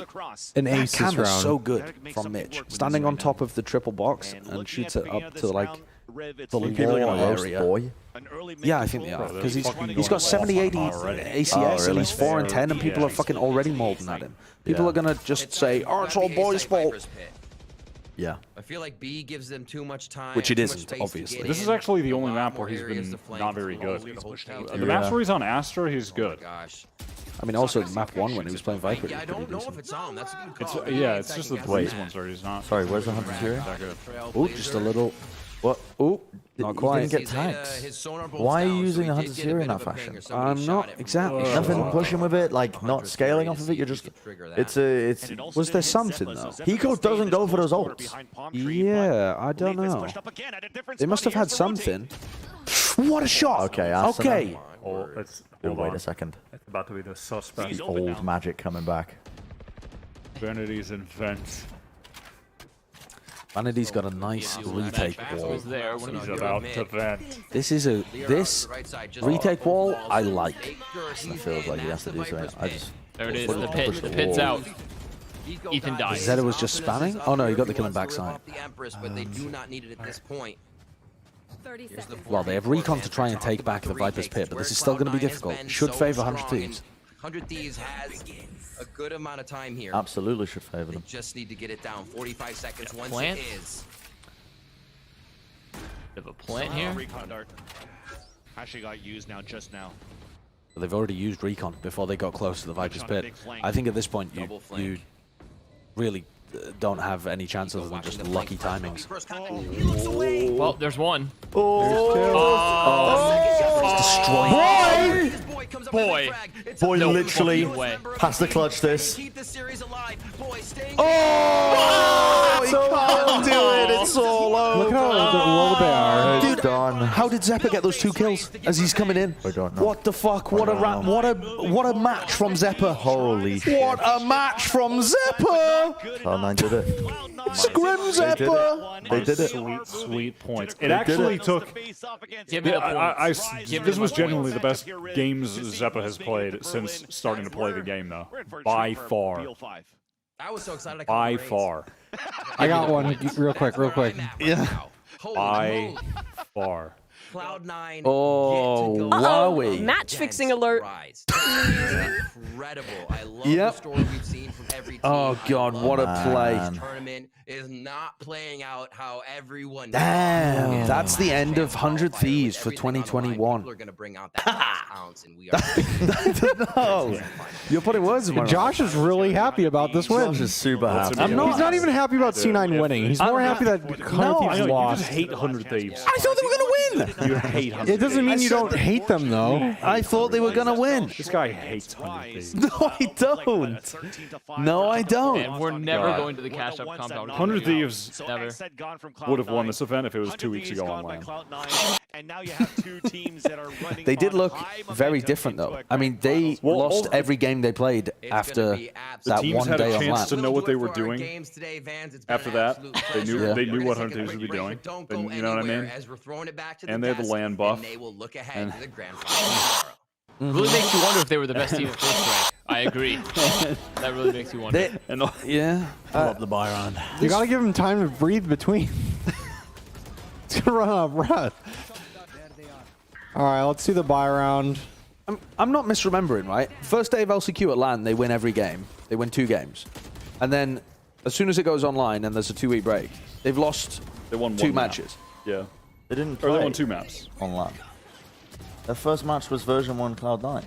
an That ace this camera's round? so good from Mitch. Standing on top of the triple box and shoots it up to like the People are lower gonna roast area. boy. Yeah, I think they are. Because he's got 70, 80 ACS Oh, really? and he's 4 and 10 and people are fucking already molding at him. People are going to just say, oh, it's all boy's fault. Yeah. I feel like B gives them too much time. Which it too much isn't, space to obviously. get This is in. actually the A only lot map more where he's areas been to flame not very control. good. The maps where he's on Astra, he's good. Gosh. I mean, also map 1 when he was playing Viper. Yeah, I don't know if it's on. That's a good call. Yeah, it's just the Wait. these ones where he's not. Sorry, where's the 100 Fury? that good. Oh, just a little... What? Oh, not He quite. didn't get tags. Why are you using 100 Fury in that fashion? I'm not exactly sure. Nothing pushing with it, like not scaling off of it. You're just, it's. Was there something though? Hiko doesn't go for those ults. Yeah, I don't know. They must have had something. What a shot! Okay, Asuna. Okay. Oh, it's, Oh, hold wait on. a second. It's about to be the suspect. The old magic coming back. Vanities and vents. Vanity's got a nice retake wall. Was there when he He's was about to vent. This retake wall I like. I feel like he has to do something. I just. There it is. The pit. The pit's out. Ethan died. Zeta was just spamming? Oh no, he got the killing backside. The Empress, but they do not need it at this point. Well, they have recon to try and take back the Viper's Pit, but this is still going to be difficult. Should favor 100 Thieves. 100 Thieves has a good amount of time here. Absolutely should favor them. They just need to get it down. 45 seconds once Plant. it is. Bit of a plant here. Recon dart. Actually got used now, just now. But they've already used recon before they got close to the Viper's Pit. I think at this point you really don't have any chance other than just lucky timings. Well, there's one. Boy, no literally way. has to clutch this. Oh, he can't do it. It's all over. Look how low they are. Dude, how did Zeppa get those 2 kills as he's coming in? I don't know. What the fuck? What a match from Zeppa. Holy shit. What a match from Zeppa. Cloud9 did it. Scrim Zeppa. They did it. Sweet points. It actually took. Give me the points. This was genuinely the best games Zeppa has played since starting to play the game, though. By far. I was so excited. By far. I got one real quick. Yeah. By far. Cloud9. Oh, wowie. Match fixing alert. Incredible. I love the story we've seen from every team. Oh god, what a play. This tournament is not playing out how everyone Damn, that's the end of 100 Thieves for 2021. People are going to bring out that ounce, and we are. No, you're putting words in my mouth. Josh is really happy about this win. Josh is super happy. He's not even happy about C9 winning. He's more happy that 100 Thieves You lost. just hate 100 Thieves. I thought they were going to win. You hate 100 It doesn't mean you don't hate them, though. I thought they were going to win. This guy hates 100 Thieves. No, I don't. No, I don't. And we're never going to the cash up compound. 100 Thieves Never. would have won this event if it was 2 weeks ago on LAN. And now you have 2 teams that are running. They did look very different, though. I mean, they lost every game they played after that teams one had day a on chance LAN. to know what they were doing. After that, they knew what 100 Thieves would be doing. And, you know what I mean? And they had the LAN buff. And Really makes you wonder if they were the best team at first rank. I agree. That really makes you wonder. Yeah. Pull up the buy round. You gotta give him time to breathe between. He's gonna run out of breath. All right, let's see the buy round. I'm not misremembering, right? First day of LCQ at LAN, they win every game. They win 2 games. And then, as soon as it goes online and there's a 2-week break, they've lost they won 2 one map. matches. Yeah. They didn't Or play they won 2 maps. on LAN. Their first match was version 1 Cloud9.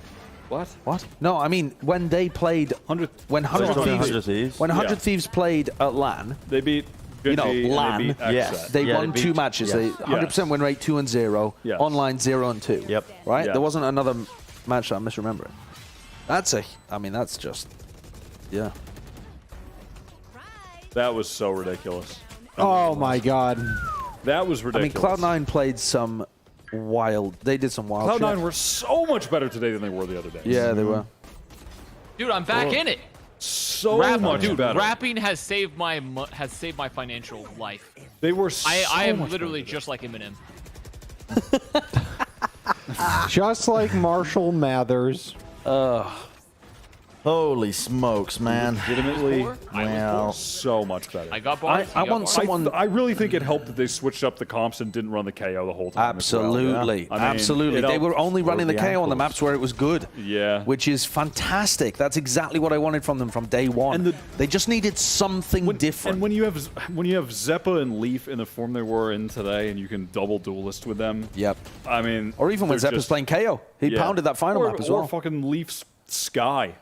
What? No, I mean when they played 100 when 100 Thieves when 100 Thieves played at LAN, they beat Gen.G LAN. They won 2 matches. They 100% win rate 2-0. Yes. Online 0-2. Yep. Right? Yeah. There wasn't another match that I'm misremembering. That's just yeah. That was so ridiculous. Oh my god. That was ridiculous. I mean, Cloud9 played some wild. They did some wild. Cloud9 shit. were so much better today than they were the other day. Yeah, they were. Dude, I'm back in it. So much better. Rapping has saved my financial life. They were. I am literally just like Eminem. Just like Marshall Mathers. Holy smokes, man. Legitimately, wow. So much better. I got bars. I want someone. I really think it helped that they switched up the comps and didn't run the KO the whole time. Absolutely, As well. I mean, absolutely. They were only running the KO on the maps where it was good. Yeah. Which is fantastic. That's exactly what I wanted from them from day one. And they just needed something different. And when you have Zeppa and Leaf in the form they were in today, and you can double duelist with them. Yep. I mean, or even when Zeppa's playing KO, he pounded that final map as well. Or fucking Leaf's Sky.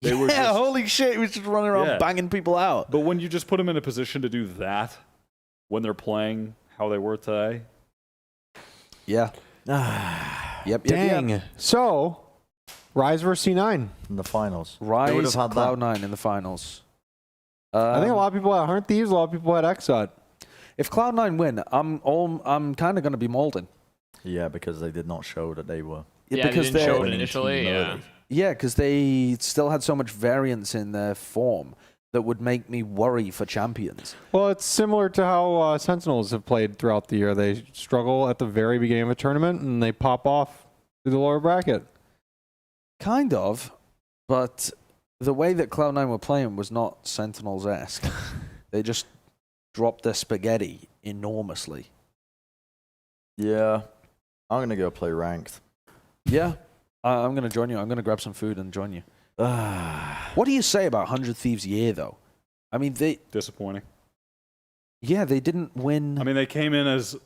They were yeah, holy shit, he was just running around banging people out. But when you just put them in a position to do that, when they're playing how they were today. Yeah. Yep. Dang. Yep. So, Rise versus C9. In the finals. Rise Cloud9 in the finals. I think a lot of people had 100 Thieves, a lot of people had Exot. If Cloud9 win, I'm kind of going to be molding. Yeah, because they did not show that they were. Yeah, because they didn't show it initially, yeah. Yeah, because they still had so much variance in their form that would make me worry for champions. Well, it's similar to how Sentinels have played throughout the year. They struggle at the very beginning of a tournament, and they pop off through the lower bracket. Kind of, but the way that Cloud9 were playing was not Sentinels-esque. They just dropped their spaghetti enormously. Yeah. I'm going to go play ranked. Yeah. I'm going to join you. I'm going to grab some food and join you. What do you say about 100 Thieves year, though? I mean, they... Disappointing. Yeah, they didn't win... I mean, they came in as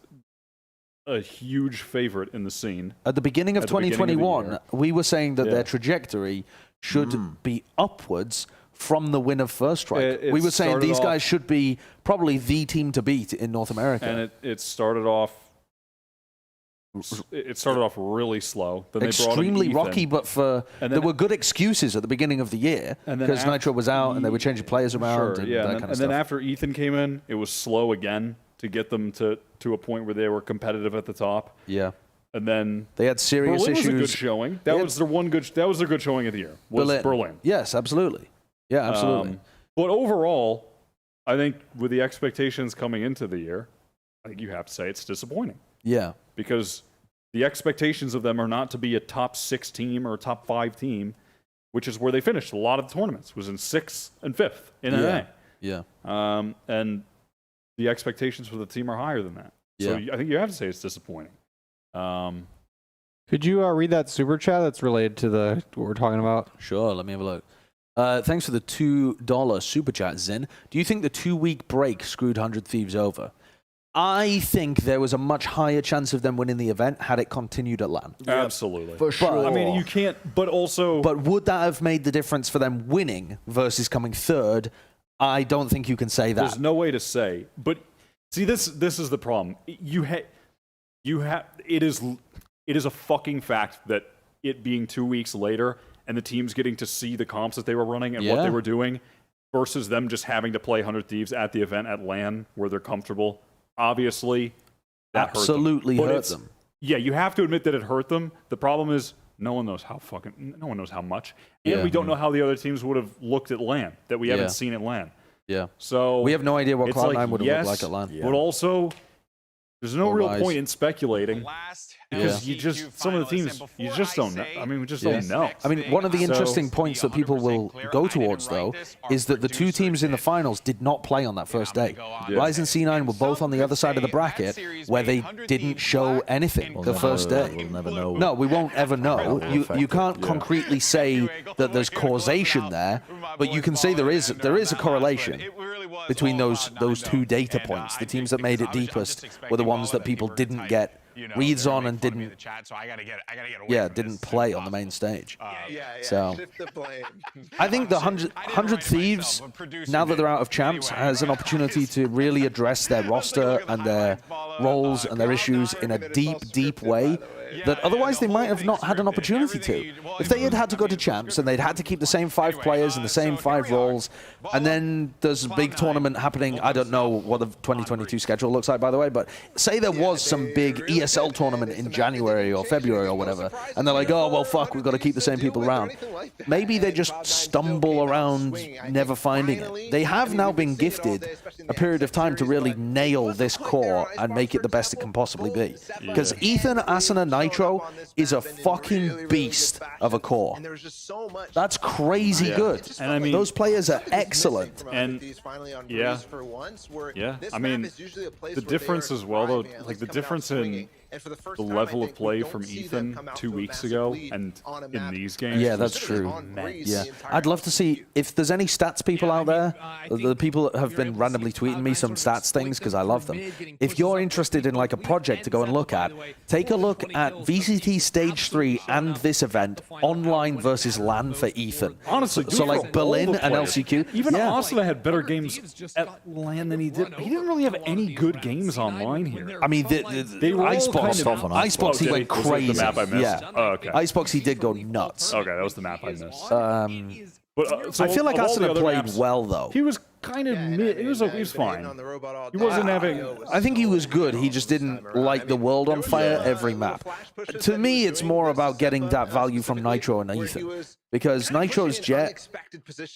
a huge favorite in the scene. At the beginning of 2021, we were saying that their trajectory should be upwards from the win of First Strike. We were saying these guys should be probably the team to beat in North America. And it started off... It started off really slow. Then Extremely they brought in rocky, but there were good excuses at the beginning of the year because Nitro was out and they were changing players around and that kind of stuff. And then after Ethan came in, it was slow again to get them to a point where they were competitive at the top. Yeah. And then they had serious Berlin issues. Was a good showing. That was their good showing of the year. Was Berlin. Yes, absolutely. Yeah, absolutely. But overall, I think with the expectations coming into the year, I think you have to say it's disappointing. Yeah. Because the expectations of them are not to be a top 6 team or a top 5 team, which is where they finished. A lot of the tournaments was in 6th and 5th in NA. Yeah. And the expectations for the team are higher than that. So I think you have to say it's disappointing. Could you read that super chat that's related to what we're talking about? Sure, let me have a look. Thanks for the $2 super chat, Zin. Do you think the 2-week break screwed 100 Thieves over? I think there was a much higher chance of them winning the event had it continued at LAN. Absolutely. For sure. I mean, you can't, but also... But would that have made the difference for them winning versus coming third? I don't think you can say that. There's no way to say. But see, this is the problem. It is a fucking fact that it being 2 weeks later and the teams getting to see the comps that they were running and what they were doing versus them just having to play 100 Thieves at the event at LAN where they're comfortable. Obviously, that absolutely hurt them. Yeah, you have to admit that it hurt them. The problem is no one knows how much, and we don't know how the other teams would have looked at LAN that we haven't seen at LAN. Yeah, so we have no idea what Cloud9 would have looked like at LAN. But also, there's no real point in speculating because some of the teams you just don't know. I mean, we just don't know. I mean, one of the interesting points that people will go towards, though, is that the 2 teams in the finals did not play on that first day. Rise and C9 were both on the other side of the bracket where they didn't show anything the first day. We'll never know. No, we won't ever know. You can't concretely say that there's causation there, but you can say there is a correlation between those 2 data points. The teams that made it deepest were the ones that people didn't get reads on and didn't play on the main stage. So I think the 100 Thieves, now that they're out of champs, has an opportunity to really address their roster and their roles and their issues in a deep way that otherwise they might have not had an opportunity to. If they had to go to champs and they'd had to keep the same 5 players and the same 5 roles, and then there's a big tournament happening, I don't know what the 2022 schedule looks like, by the way, but say there was some big ESL tournament in January or February or whatever, and they're like, oh, well, fuck, we've got to keep the same people around. Maybe they just stumble around never finding it. They have now been gifted a period of time to really nail this core and make it the best it can possibly be. Because Ethan, Asuna, Nitro is a fucking beast of a core. That's crazy good. And I mean, those players are excellent. And I mean, the difference as well, though, like the difference in the level of play from Ethan 2 weeks ago and in these games. Yeah, that's true. Yeah, I'd love to see if there's any stats people out there. The people that have been randomly tweeting me some stats things because I love them. If you're interested in like a project to go and look at, take a look at VCT Stage 3 and this event online versus LAN for Ethan. Honestly, so like Berlin and LCQ. Even Asuna had better games at LAN than he did. He didn't really have any good games online here. I mean, they were Icebox, he went crazy. The map I missed? Yeah. Oh, okay. Icebox, he did go nuts. Okay, that was the map I missed. But, so I feel like Asuna played well, though. He was kind of he was fine. He wasn't having. I think he was good. He just didn't light the world on fire every map. To me, it's more about getting that value from Nitro and Ethan, because Nitro's Jett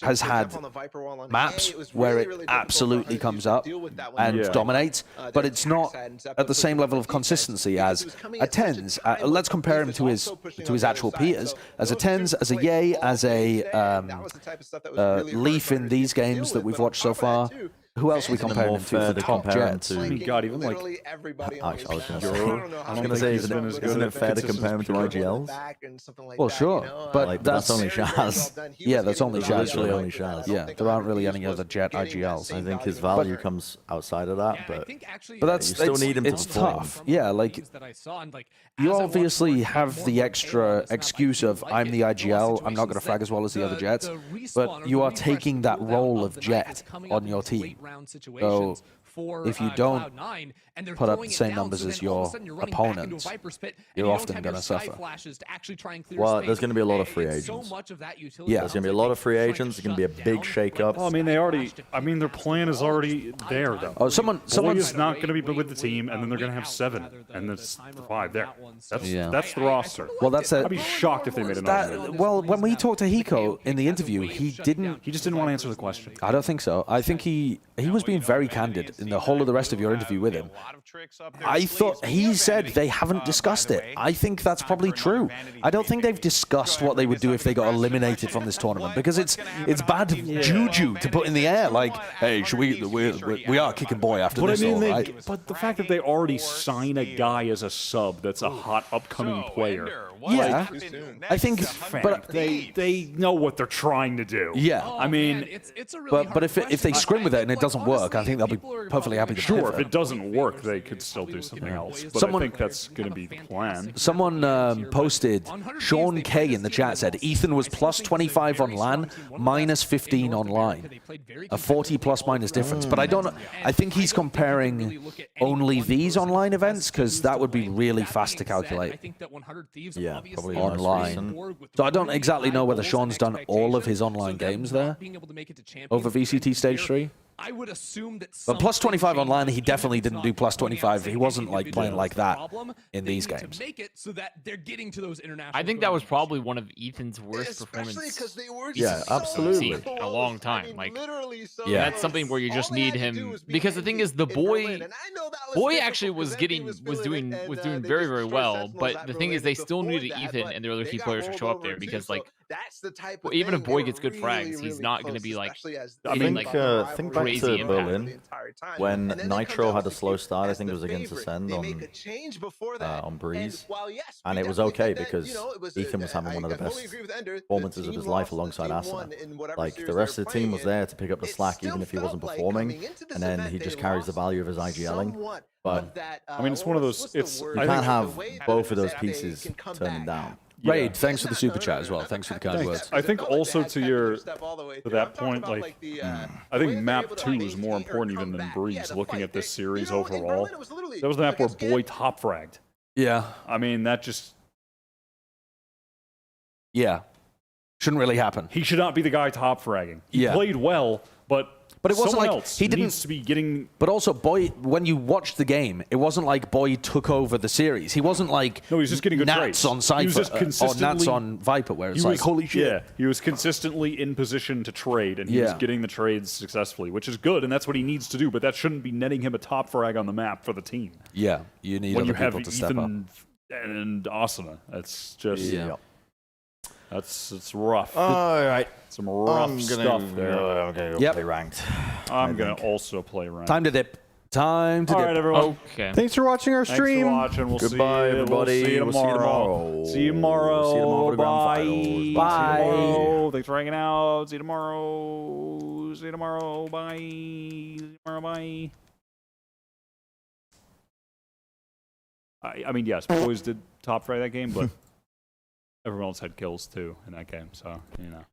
has had maps where it absolutely comes up and dominates, but it's not at the same level of consistency as a Tens. Let's compare him to his actual peers. As a Tens, as a Yay, as a Leaf in these games that we've watched so far. Who else are we comparing him to for top Jets? I mean, God, even like... I was going to say, isn't it fair to compare him to IGLs? Well, sure, but that's only Shaz. Yeah, that's only Shaz. Literally only Shaz. Yeah, there aren't really any other Jett IGLs. I think his value comes outside of that, but that's you still need him to it's perform. tough. Yeah, like you obviously have the extra excuse of I'm the IGL, I'm not going to frag as well as the other Jets, but you are taking that role of Jett on your team. So if you don't put up the same numbers as your opponents, you're often going to suffer. Well, there's going to be a lot of free agents. Yeah, there's going to be a lot of free agents. There's going to be a big shake-up. Well, I mean, their plan is already there, though. Oh, someone's not going to be with the team, and then they're going to have 7, and there's 5 there. That's the roster. Well, that's it. I'd be shocked if they made another. Well, when we talked to Hiko in the interview, he just didn't want to answer the question. I don't think so. I think he was being very candid in the whole of the rest of your interview with him. I thought he said they haven't discussed it. I think that's probably true. I don't think they've discussed what they would do if they got eliminated from this tournament, because it's bad juju to put in the air. Like, hey, should we are kicking boy after this, right? But the fact that they already sign a guy as a sub that's a hot upcoming player. Yeah, I think, but they know what they're trying to do. Yeah, I mean, but if they scrim with it and it doesn't work, I think they'll be perfectly happy to sure, if it doesn't work, they could still do something else. But I think that's going to be the plan. Someone posted, Sean K in the chat said, Ethan was plus 25 on LAN, minus 15 online. A 40 plus minus difference. But I think he's comparing only these online events, because that would be really fast to calculate. Yeah, probably online. So I don't exactly know whether Sean's done all of his online games there over VCT Stage 3. I would assume that but plus 25 online, he definitely didn't do plus 25. He wasn't like playing like that in these games. Make it so that they're getting to those international. I think that was probably one of Ethan's worst performances. Yeah, absolutely. In a long time. Like, yeah, that's something where you just need him, because the thing is, the boy actually was doing very, very well. But the thing is, they still needed Ethan and their other key players to show up there, because like, even if Boy gets good frags, he's not going to be like. I mean, think back to Berlin when Nitro had a slow start. I think it was against Ascend on Breeze, and it was okay because Ethan was having one of the best performances of his life alongside Asana. Like, the rest of the team was there to pick up the slack even if he wasn't performing, and then he just carries the value of his IGLing. But I mean, it's one of those. You can't have both of those pieces turning down. Raid, thanks for the super chat as well. Thanks for the kind words. I think also to that point, like, I think map 2 is more important even than Breeze. Looking at this series overall, that was the map where Boy top fragged. Yeah, I mean, that just shouldn't really happen. He should not be the guy top fragging. He played well, but it wasn't someone like else he didn't needs to be getting. But also, Boy, when you watched the game, it wasn't like Boy took over the series. He wasn't like he was just getting good Nats trades. on Cypher or Nats on Viper, where it's like, holy shit. Yeah, he was consistently in position to trade, and he was getting the trades successfully, which is good, and that's what he needs to do. But that shouldn't be netting him a top frag on the map for the team. Yeah, you need when other people to step up. And Asuna, it's just it's rough. All right. Some rough stuff there. I'm going to go play ranked. I'm going to also play ranked. Time to dip. Time to dip. All right, everyone. Okay. Thanks for watching our stream. Thanks for watching. Goodbye, everybody. We'll see you tomorrow. See you tomorrow. See you tomorrow for the grand Bye. finals. Bye. See you tomorrow. Thanks for hanging out. See you tomorrow. See you tomorrow. Bye. See you tomorrow. Bye. I mean, yes, boys did top frag that game, but everyone else had kills too in that game, so, you know.